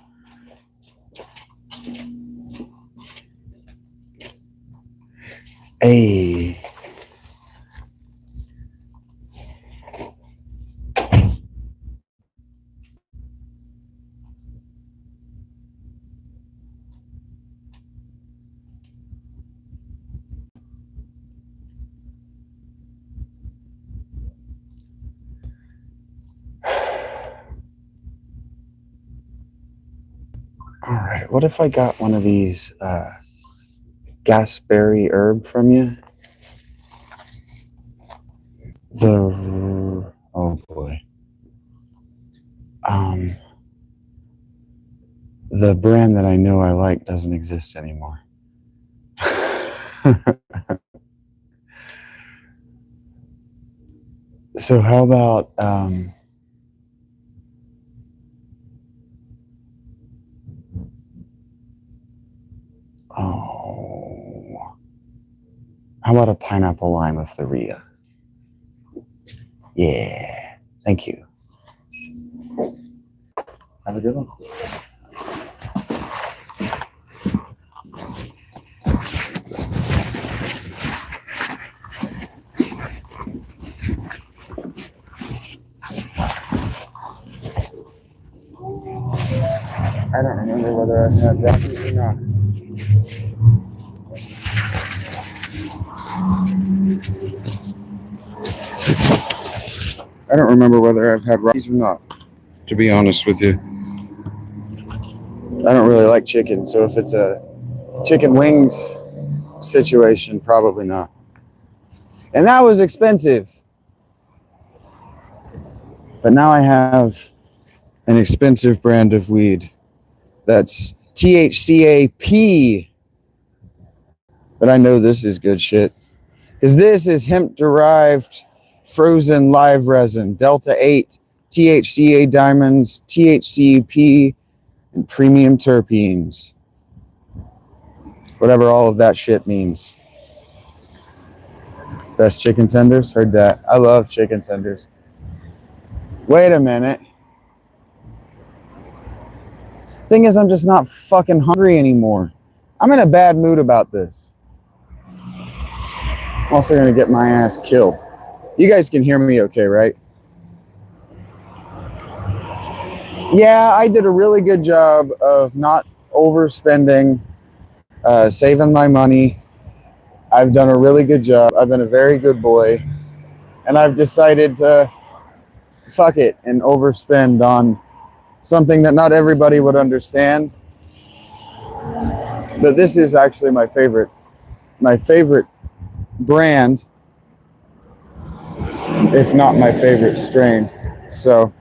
E: Hey. All right, what if I got one of these gasberry herb from you? Oh boy. The brand that I know I like doesn't exist anymore. So how about how about a pineapple lime of the Rhea? Yeah, thank you. Have a good one. I don't remember whether I've had Rockies or not. I don't remember whether I've had Rockies or not, to be honest with you. I don't really like chicken, so if it's a chicken wings situation, probably not. And that was expensive. But now I have an expensive brand of weed that's THCAP. But I know this is good shit, because this is hemp derived frozen live resin, Delta 8, THCA diamonds, THCP, and premium terpenes. Whatever all of that shit means. Best chicken tenders? Heard that. I love chicken tenders. Wait a minute. Thing is, I'm just not fucking hungry anymore. I'm in a bad mood about this. I'm also gonna get my ass killed. You guys can hear me okay, right? Yeah, I did a really good job of not overspending, saving my money. I've done a really good job. I've been a very good boy. And I've decided to fuck it and overspend on something that not everybody would understand. But this is actually my favorite brand, if not my favorite strain. So,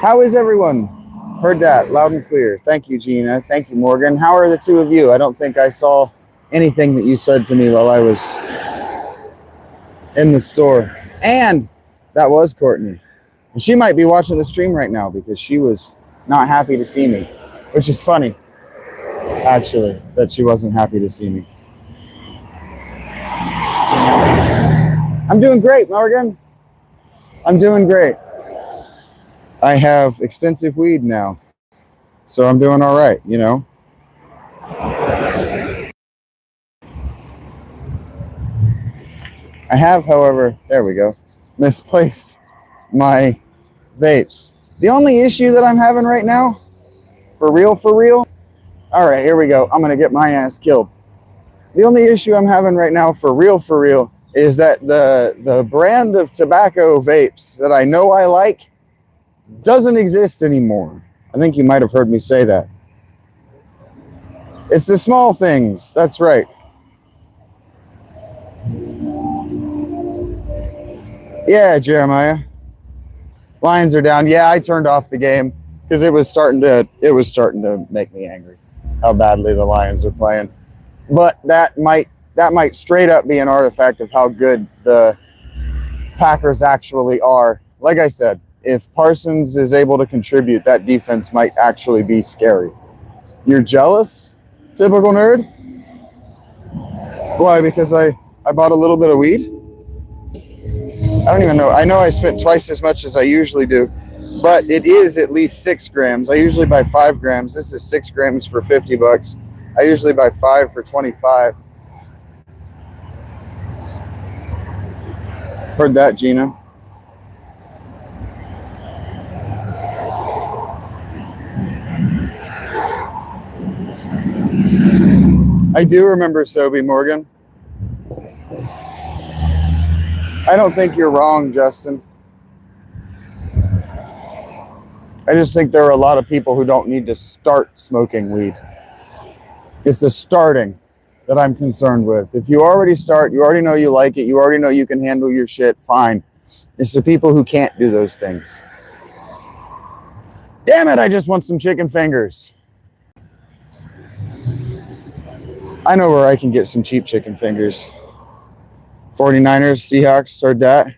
E: how is everyone? Heard that loud and clear. Thank you, Gina. Thank you, Morgan. How are the two of you? I don't think I saw anything that you said to me while I was in the store. And that was Courtney. And she might be watching the stream right now because she was not happy to see me, which is funny, actually, that she wasn't happy to see me. I'm doing great, Morgan. I'm doing great. I have expensive weed now, so I'm doing all right, you know? I have, however, there we go, misplaced my vapes. The only issue that I'm having right now, for real, all right, here we go. I'm gonna get my ass killed. The only issue I'm having right now, for real, is that the brand of tobacco vapes that I know I like doesn't exist anymore. I think you might have heard me say that. It's the small things, that's right. Yeah, Jeremiah. Lions are down. Yeah, I turned off the game because it was starting to make me angry how badly the Lions are playing. But that might straight up be an artifact of how good the Packers actually are. Like I said, if Parsons is able to contribute, that defense might actually be scary. You're jealous? Typical nerd? Why? Because I bought a little bit of weed? I don't even know. I know I spent twice as much as I usually do, but it is at least 6 grams. I usually buy 5 grams. This is 6 grams for $50. I usually buy 5 for $25. Heard that, Gina. I do remember Sobe, Morgan. I don't think you're wrong, Justin. I just think there are a lot of people who don't need to start smoking weed. It's the starting that I'm concerned with. If you already start, you already know you like it, you already know you can handle your shit, fine. It's the people who can't do those things. Damn it, I just want some chicken fingers. I know where I can get some cheap chicken fingers. 49ers, Seahawks, heard that.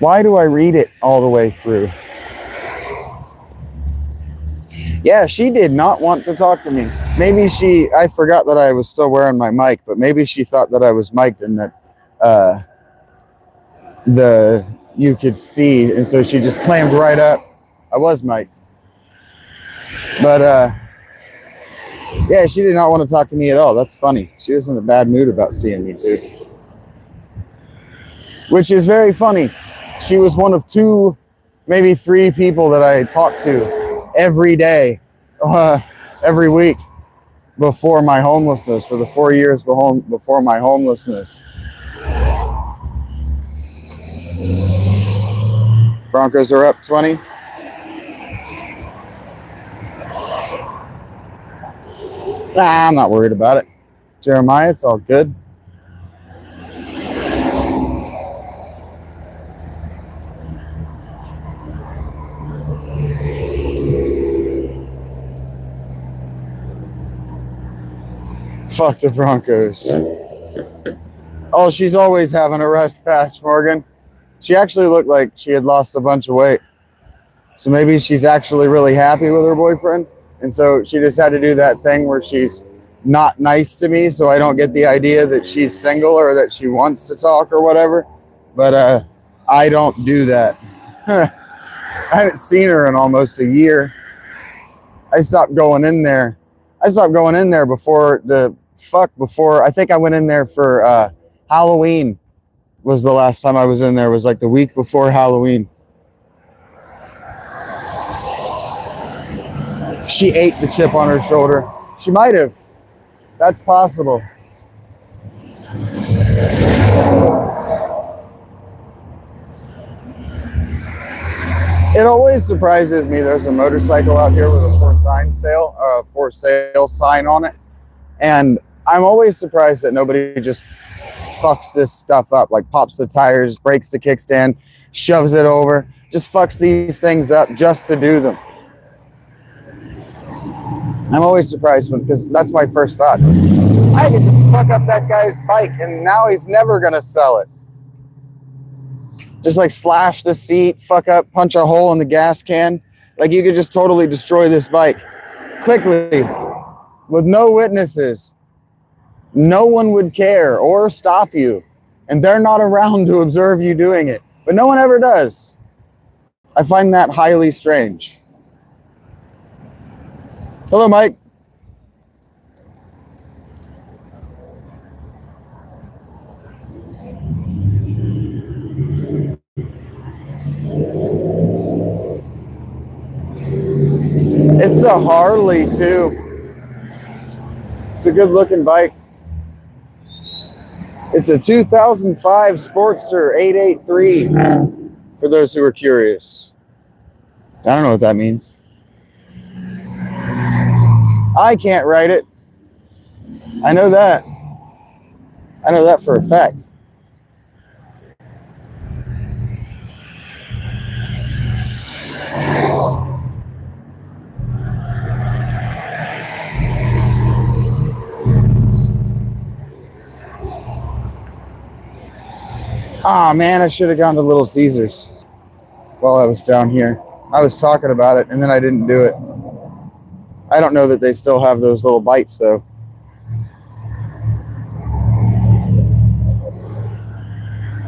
E: Why do I read it all the way through? Yeah, she did not want to talk to me. Maybe I forgot that I was still wearing my mic, but maybe she thought that I was mic'd and that you could see, and so she just clammed right up. I was mic'd. But yeah, she did not want to talk to me at all. That's funny. She was in a bad mood about seeing me too. Which is very funny. She was one of 2, maybe 3 people that I talked to every day, every week before my homelessness, for the 4 years before my homelessness. Broncos are up 20. Nah, I'm not worried about it. Jeremiah, it's all good. Fuck the Broncos. Oh, she's always having a rough patch, Morgan. She actually looked like she had lost a bunch of weight. So maybe she's actually really happy with her boyfriend. And so she just had to do that thing where she's not nice to me, so I don't get the idea that she's single or that she wants to talk or whatever. But I don't do that. I haven't seen her in almost a year. I stopped going in there. Before I think I went in there for Halloween was the last time I was in there. It was like the week before Halloween. She ate the chip on her shoulder. She might have. That's possible. It always surprises me. There's a motorcycle out here with a for sale sign on it. And I'm always surprised that nobody just fucks this stuff up, like pops the tires, breaks the kickstand, shoves it over, just fucks these things up just to do them. I'm always surprised because that's my first thought. I could just fuck up that guy's bike and now he's never gonna sell it. Just like slash the seat, fuck up, punch a hole in the gas can. Like you could just totally destroy this bike quickly with no witnesses. No one would care or stop you. And they're not around to observe you doing it. But no one ever does. I find that highly strange. Hello, Mike. It's a Harley, too. It's a good looking bike. It's a 2005 Sportster 883, for those who are curious. I don't know what that means. I can't write it. I know that. I know that for a fact. Ah, man, I should have gone to Little Caesars while I was down here. I was talking about it, and then I didn't do it. I don't know that they still have those little bites, though.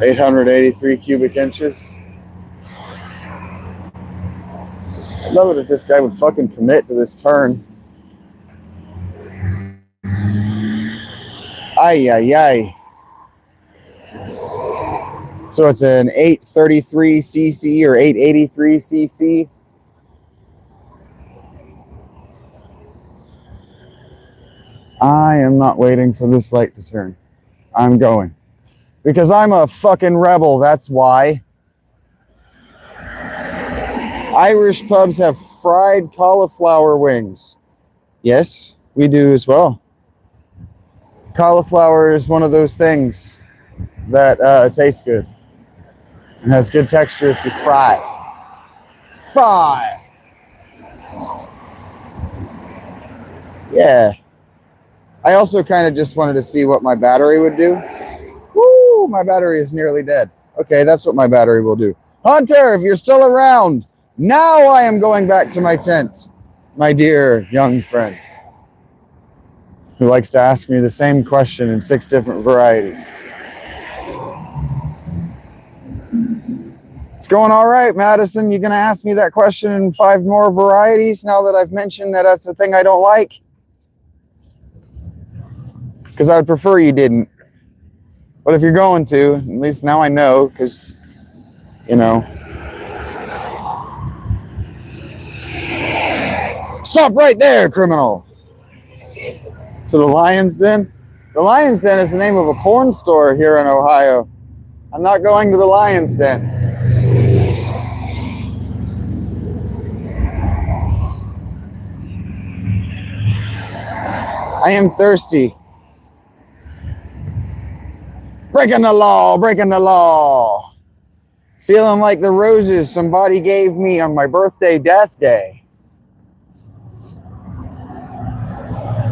E: $883 cubic inches. I'd love it if this guy would fucking commit to this turn. Ay, ay, ay. So it's an 833cc or 883cc. I am not waiting for this light to turn. I'm going. Because I'm a fucking rebel, that's why. Irish pubs have fried cauliflower wings. Yes, we do as well. Cauliflower is one of those things that tastes good. It has good texture if you fry it. Fry! Yeah. I also kind of just wanted to see what my battery would do. Woo! My battery is nearly dead. Okay, that's what my battery will do. Hunter, if you're still around, now I am going back to my tent. My dear young friend, who likes to ask me the same question in 6 different varieties. It's going all right, Madison. You gonna ask me that question in 5 more varieties now that I've mentioned that that's the thing I don't like? Because I would prefer you didn't. But if you're going to, at least now I know, because, you know. Stop right there, criminal. To the Lion's Den? The Lion's Den is the name of a porn store here in Ohio. I'm not going to the Lion's Den. I am thirsty. Breaking the law, breaking the law. Feeling like the roses somebody gave me on my birthday, death day.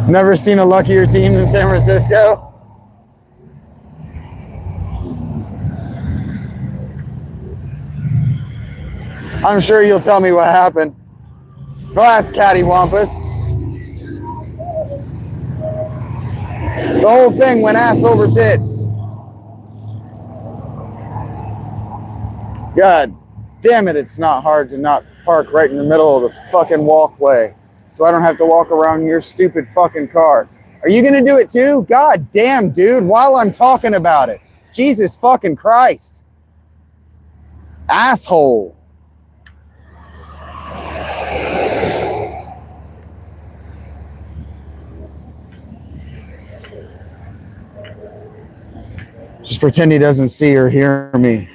E: Never seen a luckier team than San Francisco. I'm sure you'll tell me what happened. Well, that's cattywampus. The whole thing went ass over tits. God damn it, it's not hard to not park right in the middle of the fucking walkway so I don't have to walk around your stupid fucking car. Are you gonna do it too? God damn, dude, while I'm talking about it. Jesus fucking Christ. Asshole. Just pretend he doesn't see or hear me.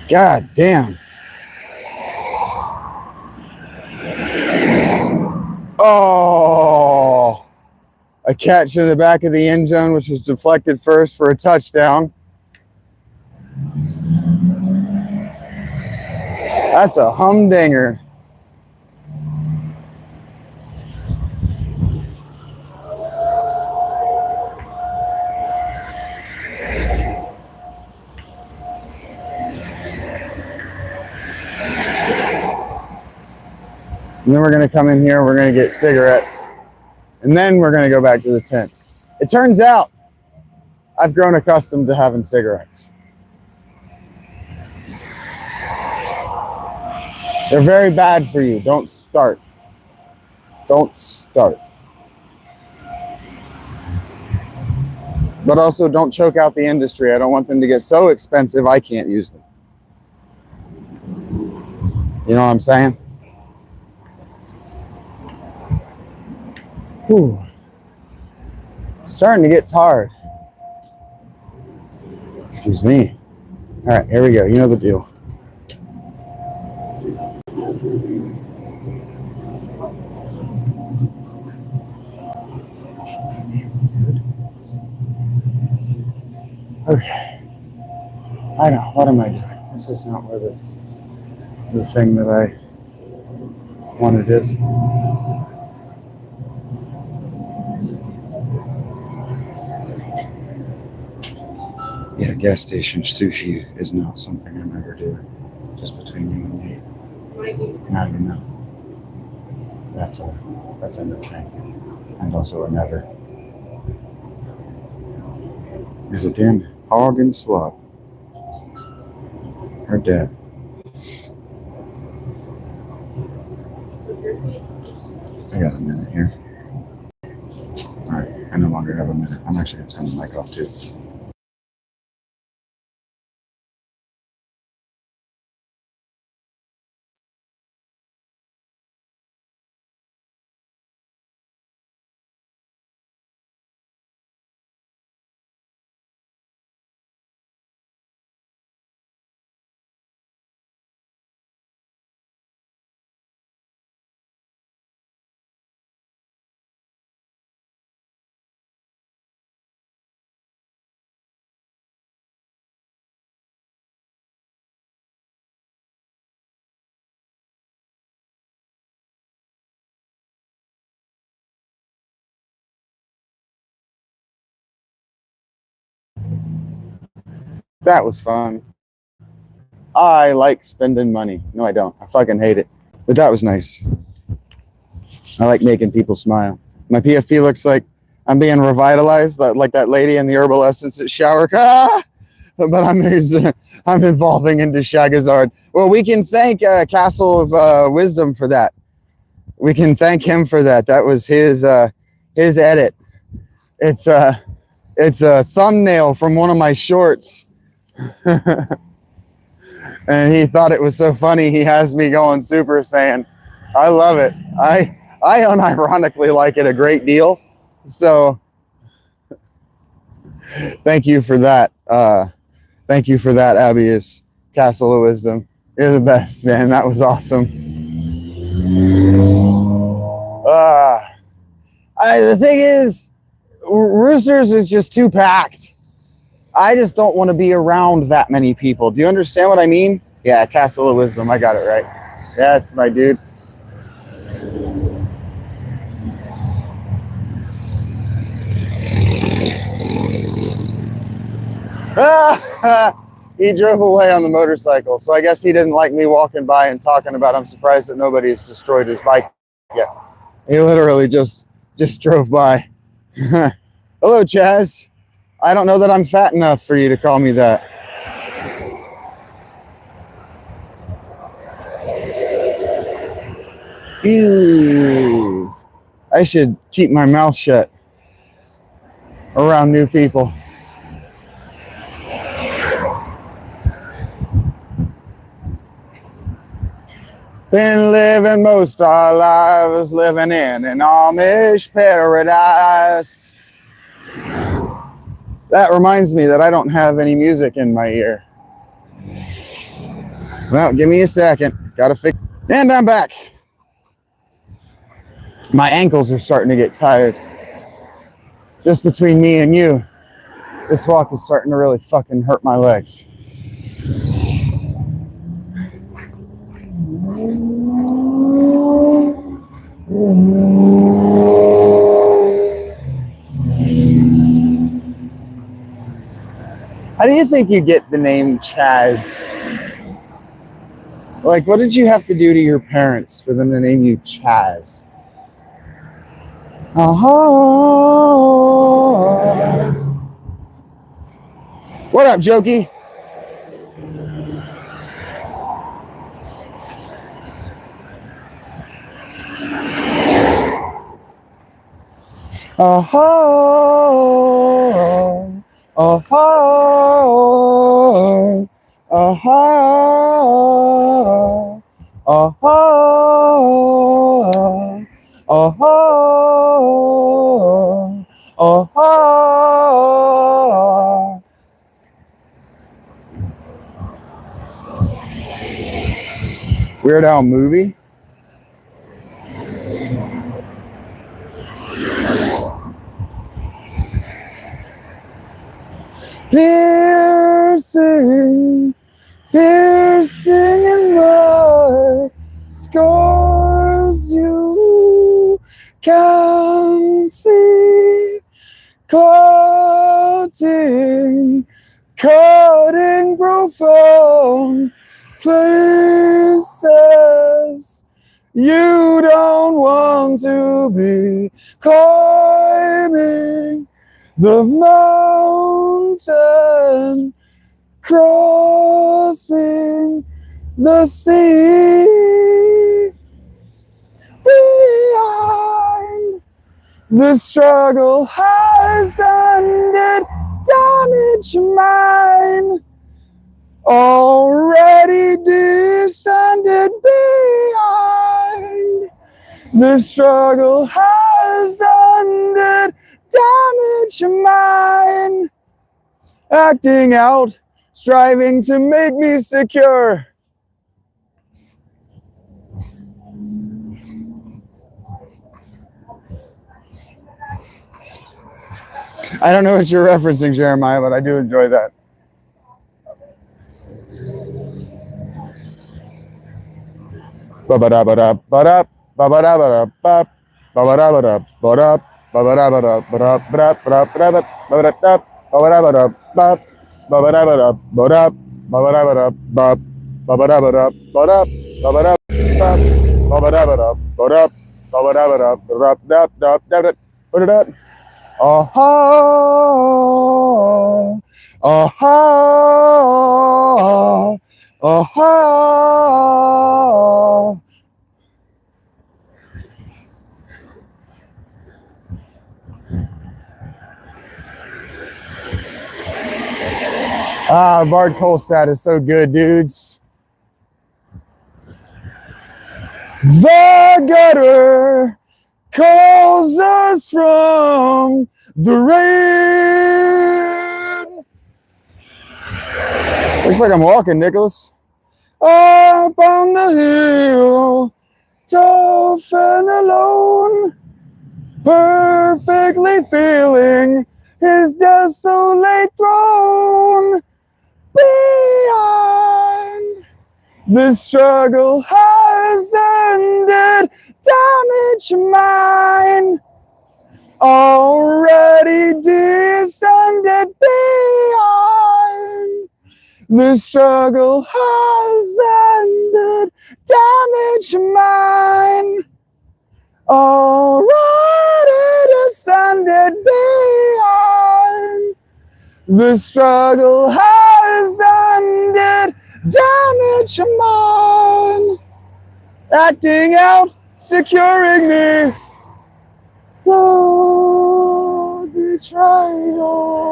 E: God damn. Oh, a catch in the back of the end zone, which was deflected first for a touchdown. That's a humdinger. And then we're going to come in here, we're going to get cigarettes, and then we're going to go back to the tent. It turns out I've grown accustomed to having cigarettes. They're very bad for you. Don't start. Don't start. But also don't choke out the industry. I don't want them to get so expensive I can't use them. You know what I'm saying? Whew. Starting to get tired. Excuse me. All right, here we go. You know the deal. Okay. I know. What am I doing? This is not where the thing that I wanted is. Yeah, gas station sushi is not something I'm ever doing. Just between you and me. Now you know. That's a no thank you. And also a never. Is a damn hog and slop. Her dad. I got a minute here. Alright, I no longer have a minute. I'm actually gonna turn the mic off too. That was fun. I like spending money. No, I don't. I fucking hate it. But that was nice. I like making people smile. My PFP looks like I'm being revitalized, like that lady in the herbal essence at shower. But I'm evolving into Shagazard. Well, we can thank Castle of Wisdom for that. We can thank him for that. That was his edit. It's a thumbnail from one of my shorts. And he thought it was so funny, he has me going Super Saiyan. I love it. I unironically like it a great deal. So thank you for that. Thank you for that, Abius, Castle of Wisdom. You're the best, man. That was awesome. The thing is, Roosters is just too packed. I just don't want to be around that many people. Do you understand what I mean? Yeah, Castle of Wisdom. I got it right. Yeah, it's my dude. He drove away on the motorcycle, so I guess he didn't like me walking by and talking about I'm surprised that nobody's destroyed his bike yet. He literally just drove by. Hello, Chaz. I don't know that I'm fat enough for you to call me that. Ew. I should keep my mouth shut around new people. Been living most our lives living in an Amish paradise. That reminds me that I don't have any music in my ear. Well, give me a second. Gotta fix. And I'm back. My ankles are starting to get tired. Just between me and you, this walk is starting to really fucking hurt my legs. How do you think you get the name Chaz? Like, what did you have to do to your parents for them to name you Chaz? What up, Jokey? Weird Al movie? Piercing, piercing in my scars you can see, cutting, cutting profound places you don't want to be, climbing the mountain, crossing the sea, behind the struggle has ended, damage mine, already descended behind. The struggle has ended, damage mine. Acting out, striving to make me secure. I don't know what you're referencing, Jeremiah, but I do enjoy that. Ba-ba-da-ba-da-ba-da, ba-ba-da-ba-da-ba, ba-ba-da-ba-da-ba-da, ba-ba-da-ba-da-ba-da, ba-ba-da-ba-da-ba-da, ba-ba-da-ba-da-ba, ba-ba-da-ba-da-ba-da, ba-ba-da-ba-da-ba, ba-ba-da-ba-da-ba-da, ba-ba-da-ba-da, ba-ba-da-ba-da-ba-da, ba-ba-da-ba-da-ba-da, ba-da-da. Aha, aha, aha. Bard Kolstad is so good, dudes. The gutter calls us from the rain. Looks like I'm walking, Nicholas. Up on the hill, tough and alone, perfectly feeling his desolate throne. Behind the struggle has ended, damage mine, already descended behind. The struggle has ended, damage mine, already descended behind. The struggle has ended, damage mine, acting out, securing me. The betrayal,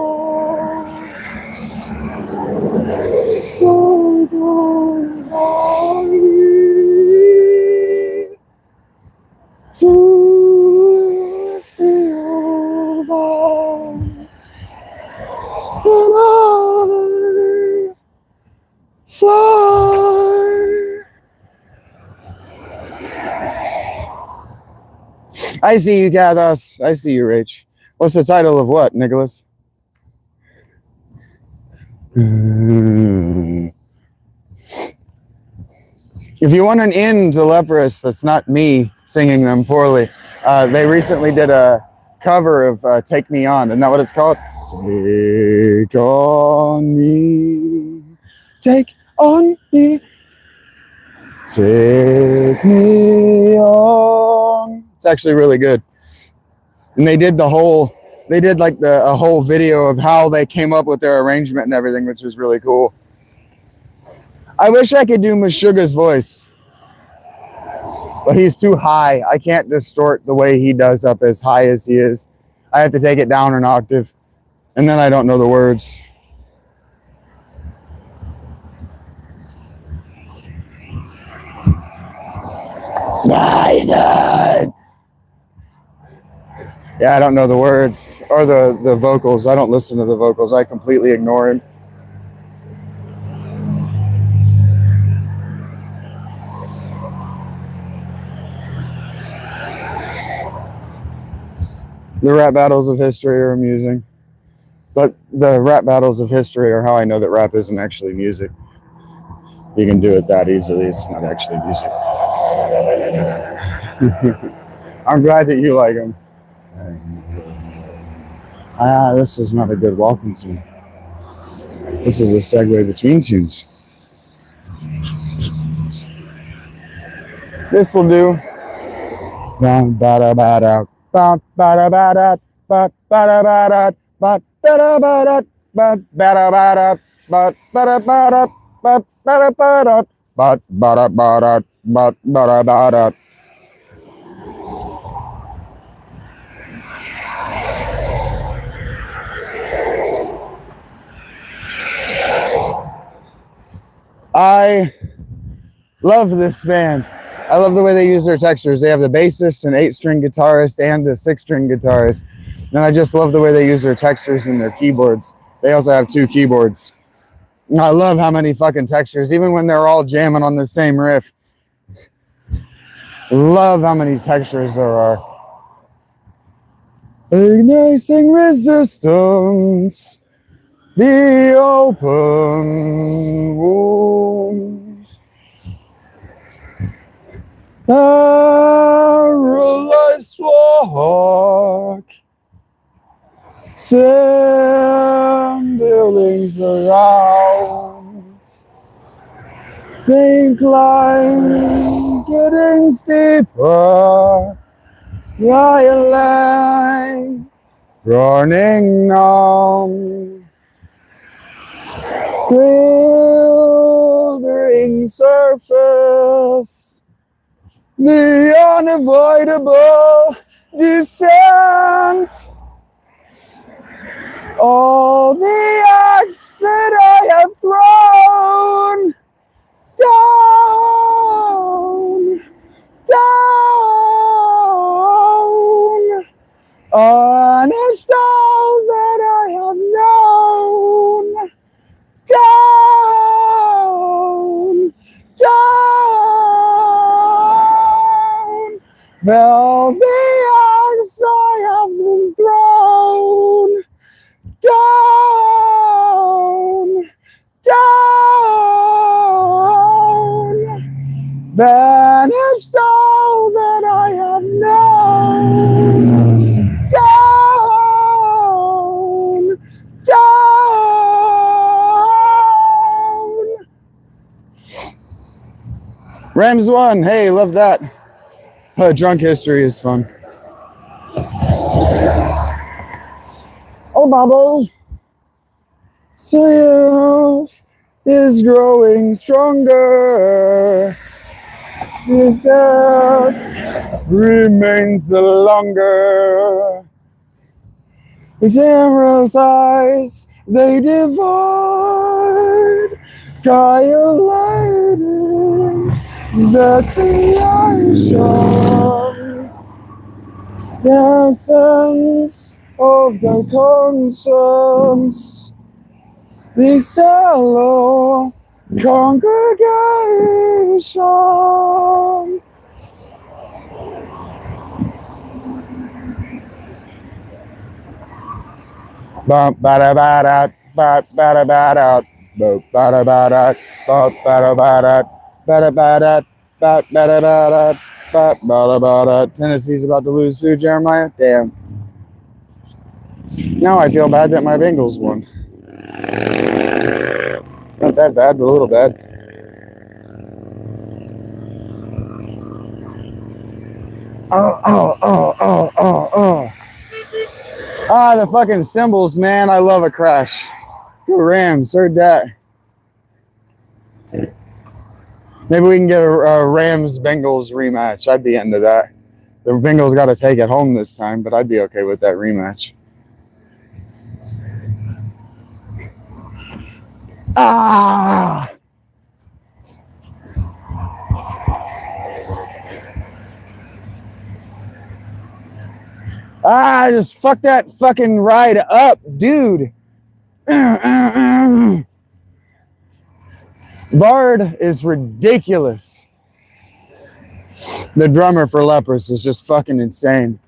E: so goodbye. Through the steel bar, and I fly. I see you, Gathos. I see you, Rach. What's the title of what, Nicholas? If you want an in to Leprous, that's not me singing them poorly. They recently did a cover of Take Me On. Isn't that what it's called? Take on me. Take on me. Take me on. It's actually really good. And they did a whole video of how they came up with their arrangement and everything, which is really cool. I wish I could do Meshuggah's voice, but he's too high. I can't distort the way he does up as high as he is. I have to take it down an octave, and then I don't know the words. Yeah, I don't know the words or the vocals. I don't listen to the vocals. I completely ignore him. The rap battles of history are amusing. But the rap battles of history are how I know that rap isn't actually music. You can do it that easily. It's not actually music. I'm glad that you like them. This is not a good walking tune. This is a segue between tunes. This will do. I love this band. I love the way they use their textures. They have the bassist, an 8-string guitarist, and a 6-string guitarist. And I just love the way they use their textures and their keyboards. They also have 2 keyboards. And I love how many fucking textures, even when they're all jamming on the same riff. Love how many textures there are. Igniting resistance, the open wounds. Paralyzed walk, send buildings around. Think line getting steeper, the iron line running numb. Glittering surface, the unavoidable descent. All the acts that I have thrown down, honest all that I have known, down, all the acts I have been thrown down, vanished all that I have known, down, Rams won. Hey, love that. Drunk history is fun. Oh, Bobby. Self is growing stronger. His dust remains longer. His arrow's eyes, they divide, dilating the creation. The sense of the conscience, the sallow congregation. Bum ba da ba da ba ba da ba da ba da ba da ba da ba da ba da ba da ba da ba da ba da ba da. Tennessee's about to lose too, Jeremiah. Damn. Now I feel bad that my Bengals won. Not that bad, but a little bad. Oh. Ah, the fucking cymbals, man. I love a crash. Go Rams. Heard that. Maybe we can get a Rams-Bengals rematch. I'd be into that. The Bengals got to take it home this time, but I'd be okay with that rematch. Ah! Ah, just fuck that fucking ride up, dude. Bard is ridiculous. The drummer for Leprous is just fucking insane.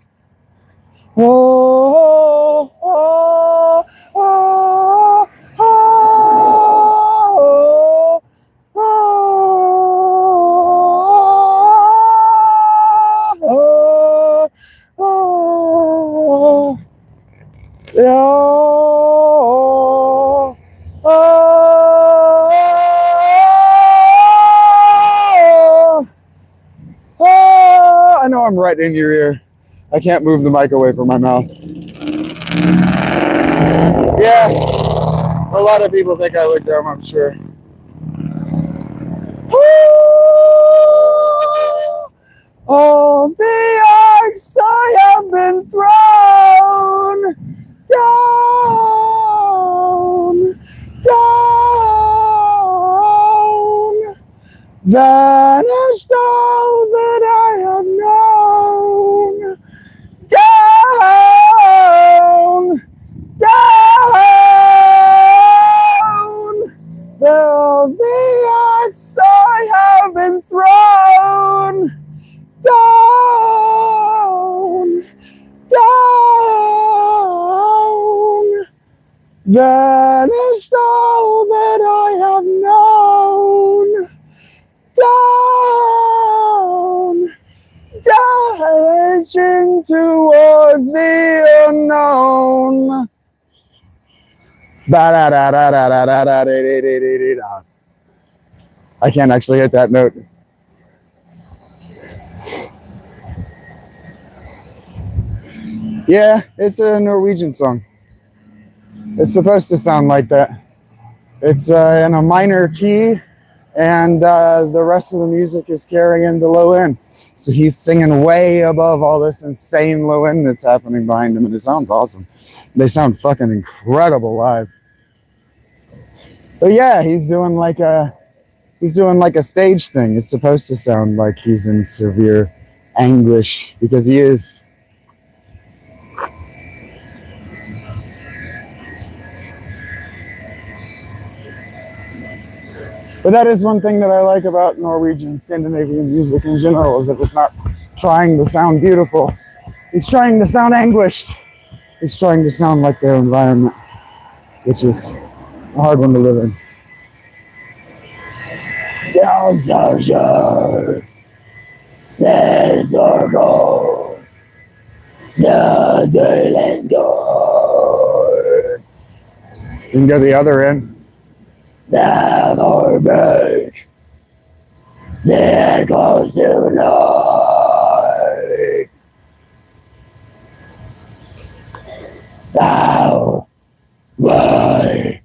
E: Oh, oh, oh, oh, oh, oh, oh, oh, I know I'm right in your ear. I can't move the mic away from my mouth. Yeah, a lot of people think I look dumb, I'm sure. All the arcs I have been thrown down, down, vanished all that I have known, down, down, all the arcs I have been thrown down, down, vanished all that I have known, down, dashing towards the unknown. I can't actually hit that note. Yeah, it's a Norwegian song. It's supposed to sound like that. It's in a minor key, and the rest of the music is carrying the low end. So he's singing way above all this insane low end that's happening behind him, and it sounds awesome. They sound fucking incredible live. But yeah, he's doing like a stage thing. It's supposed to sound like he's in severe anguish, because he is. But that is one thing that I like about Norwegian, Scandinavian music in general, is that it's not trying to sound beautiful. It's trying to sound anguished. It's trying to sound like their environment, which is a hard one to live in. The circles, the let's go. You can go the other end. The garbage. Get close tonight. Now, why?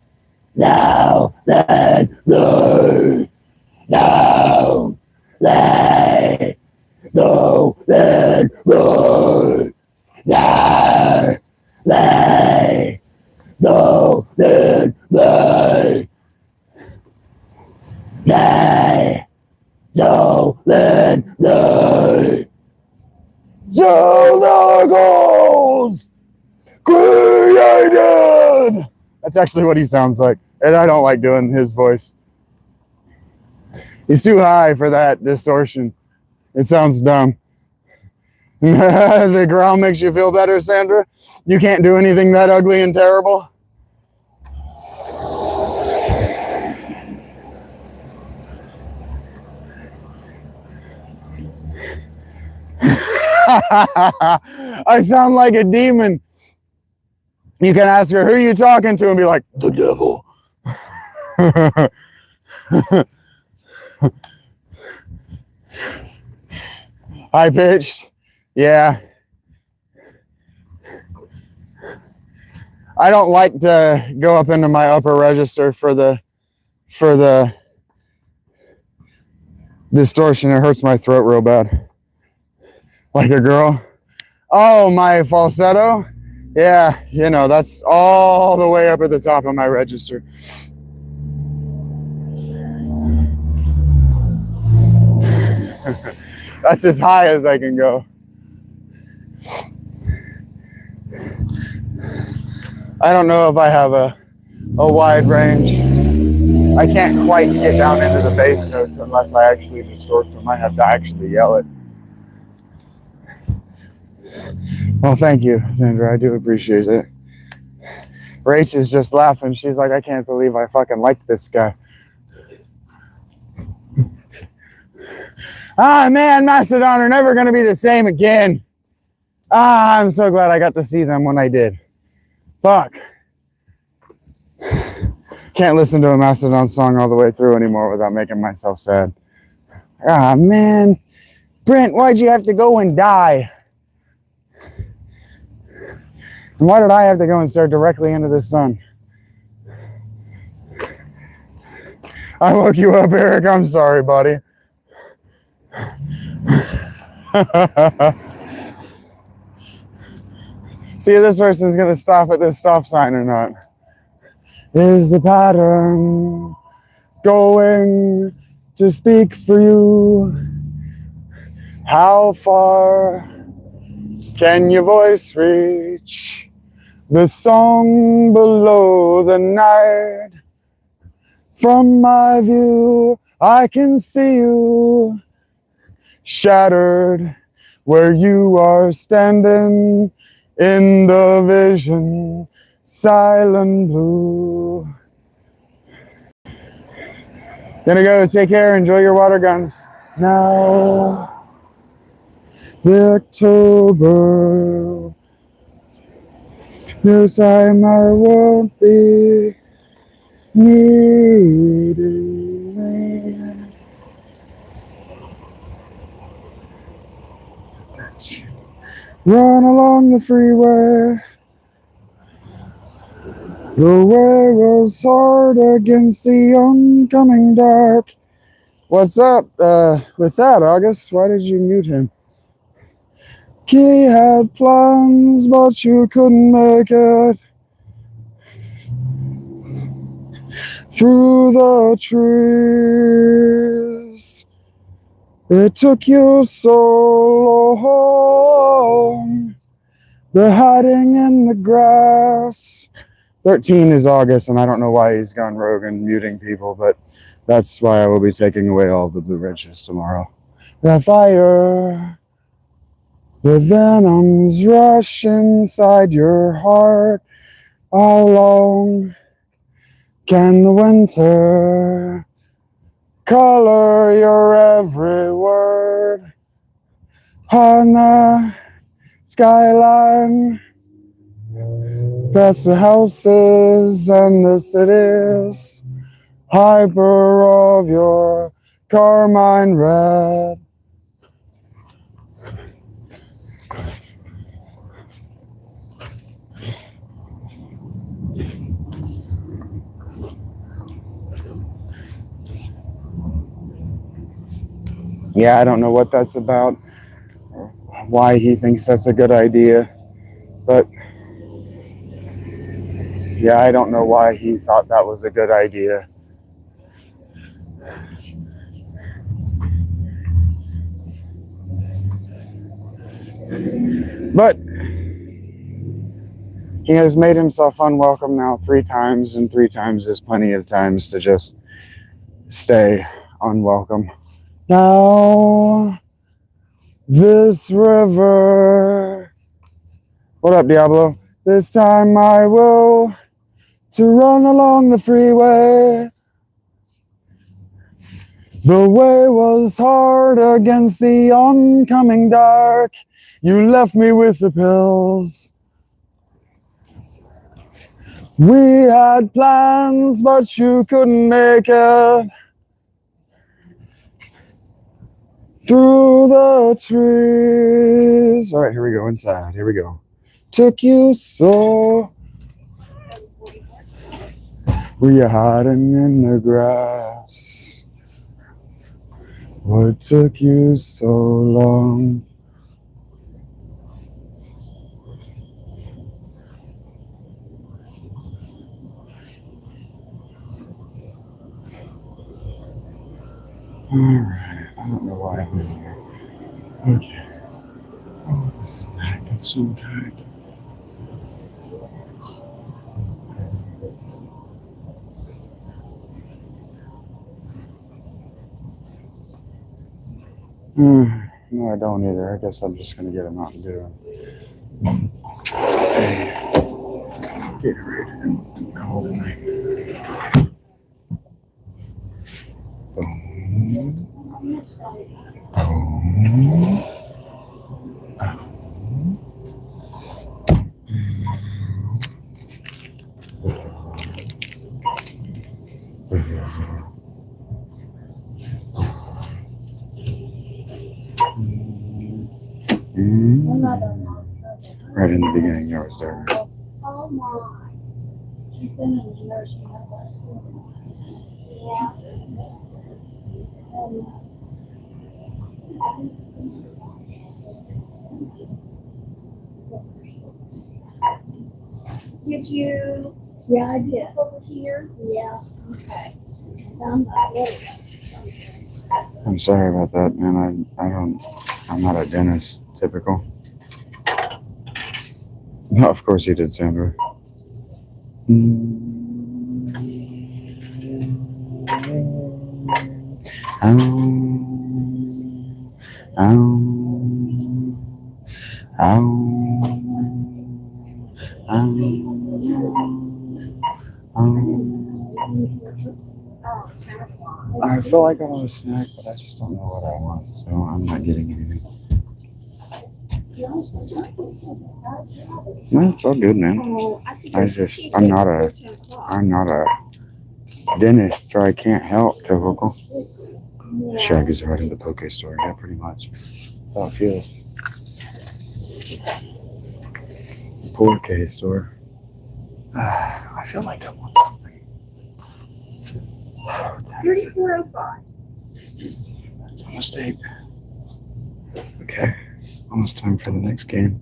E: Now, then, no. Now, then, no, then, no. Now, then, no, then, no. Nay, no, then, no. Goals created. That's actually what he sounds like, and I don't like doing his voice. He's too high for that distortion. It sounds dumb. The growl makes you feel better, Sandra? You can't do anything that ugly and terrible? I sound like a demon. You can ask her, who are you talking to? And be like, the devil. High pitched. Yeah. I don't like to go up into my upper register for the distortion. It hurts my throat real bad. Like a girl. Oh, my falsetto? Yeah, you know, that's all the way up at the top of my register. That's as high as I can go. I don't know if I have a wide range. I can't quite get down into the bass notes unless I actually distort them. I have to actually yell it. Well, thank you, Sandra. I do appreciate it. Rach is just laughing. She's like, I can't believe I fucking like this guy. Ah, man, Mastodon are never going to be the same again. Ah, I'm so glad I got to see them when I did. Fuck. Can't listen to a Mastodon song all the way through anymore without making myself sad. Ah, man. Brent, why'd you have to go and die? And why did I have to go and stare directly into the sun? I woke you up, Eric. I'm sorry, buddy. See if this person's going to stop at this stop sign or not. Is the pattern going to speak for you? How far can your voice reach? The song below the night. From my view, I can see you shattered where you are standing in the vision, silent blue. Gonna go, take care, enjoy your water guns. Now, the October, this time I won't be needing me. Run along the freeway. The way was hard against the oncoming dark. What's up with that, August? Why did you mute him? He had plans, but you couldn't make it. Through the trees, it took you so long. The hiding in the grass. 13 is August, and I don't know why he's gone rogue and muting people, but that's why I will be taking away all the blue ridges tomorrow. The fire, the venoms rush inside your heart. How long can the winter color your every word? On the skyline, past the houses and the cities, hyper of your carmine red. Yeah, I don't know what that's about, or why he thinks that's a good idea, but yeah, I don't know why he thought that was a good idea. But he has made himself unwelcome now 3 times, and 3 times is plenty of times to just stay unwelcome. Now, this river. What up, Diablo? This time I will to run along the freeway. The way was hard against the oncoming dark. You left me with the pills. We had plans, but you couldn't make it. Through the trees. All right, here we go inside. Here we go. Took you so. Were you hiding in the grass? What took you so long? Alright, I don't know why I'm in here. Okay. Oh, a snack of some kind. No, I don't either. I guess I'm just gonna get a Mountain Dew. Hey, Gatorade. Cold night. Boom. Boom. Right in the beginning, there was darkness.
D: Oh my. She's been in the nursing home. Yeah. Did you? Yeah, I did. Over here? Yeah. Okay.
E: I'm sorry about that, man. I'm not a dentist, typical. No, of course you did, Sandra. I feel like I want a snack, but I just don't know what I want, so I'm not getting anything. No, it's all good, man. I'm not a dentist, so I can't help, typical. Shaggy's right in the poke store, yeah, pretty much. That's how it feels. Poke store. I feel like I want something. Oh,
D: 3405.
E: That's almost 8. Okay, almost time for the next game.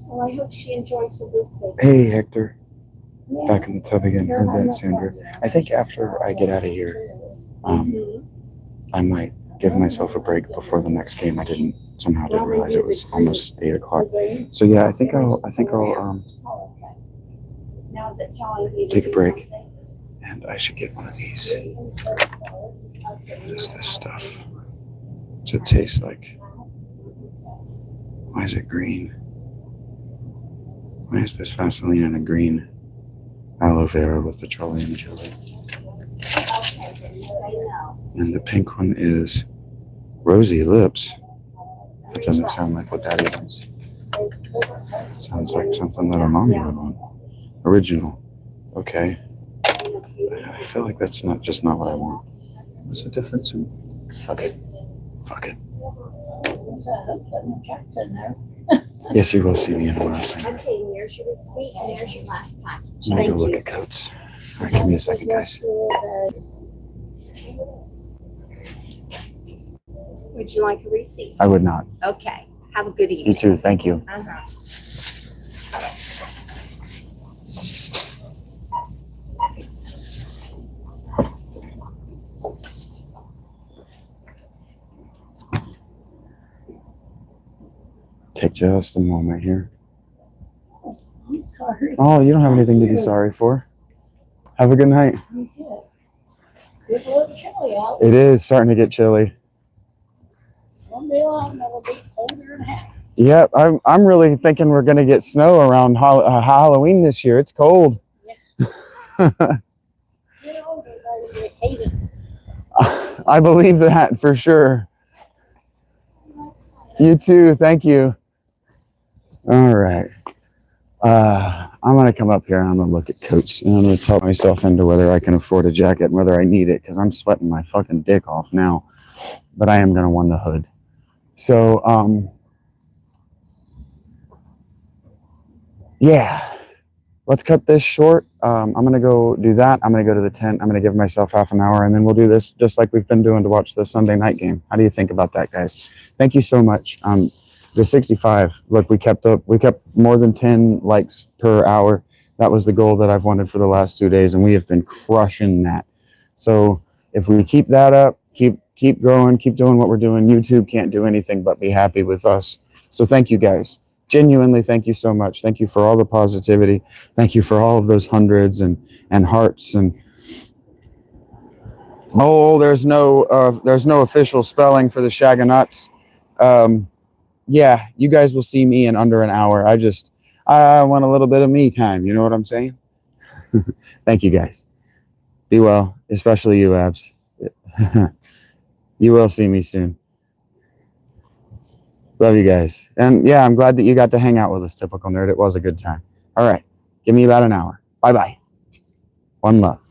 D: Well, I hope she enjoys her birthday.
E: Hey, Hector.
D: Yeah.
E: Back in the tub again. Heard that, Sandra. I think after I get out of here, I might give myself a break before the next game. I somehow didn't realize it was almost 8 o'clock. So yeah, I think I'll
D: Now is it telling you
E: take a break, and I should get one of these. What is this stuff? What's it taste like? Why is it green? Why is this Vaseline in a green aloe vera with petroleum jelly? And the pink one is rosy lips. That doesn't sound like what Daddy wants. It sounds like something that a mommy would want. Original. Okay. I feel like that's not what I want. What's the difference? Fuck it. Fuck it. Yes, you will see me in a while.
F: Okay, and there's your receipt, and there's your last package.
E: I'm gonna
F: Thank
E: go look
F: you.
E: at coats. All right, give me a second, guys.
F: Would you like a receipt?
E: I would not.
F: Okay. Have a good evening.
E: You too. Thank you.
F: Uh-huh.
E: Take just a moment here.
D: I'm sorry.
E: Oh, you don't have anything to be sorry for. Have a good night.
D: You did. It's a little chilly out.
E: It is starting to get chilly.
D: Someday it'll be colder and half.
E: Yep, I'm really thinking we're gonna get snow around Halloween this year. It's cold.
D: Get older, they hate it.
E: I believe that for sure. You too. Thank you. All right. I'm going to come up here and I'm going to look at coats and I'm going to talk myself into whether I can afford a jacket and whether I need it because I'm sweating my fucking dick off now. But I am going to want the hood. So, yeah. Let's cut this short. I'm going to go do that. I'm going to go to the tent. I'm going to give myself half an hour and then we'll do this just like we've been doing to watch the Sunday night game. How do you think about that, guys? Thank you so much. The 65, look, we kept more than 10 likes per hour. That was the goal that I've wanted for the last 2 days and we have been crushing that. So if we keep that up, keep growing, keep doing what we're doing, YouTube can't do anything but be happy with us. So thank you guys. Genuinely, thank you so much. Thank you for all the positivity. Thank you for all of those hundreds and hearts and there's no official spelling for the Shaganuts. Yeah, you guys will see me in under an hour. I want a little bit of me time. You know what I'm saying? Thank you guys. Be well, especially you, Abs. You will see me soon. Love you guys. And yeah, I'm glad that you got to hang out with us, Typical Nerd. It was a good time. All right. Give me about an hour. Bye-bye. One love.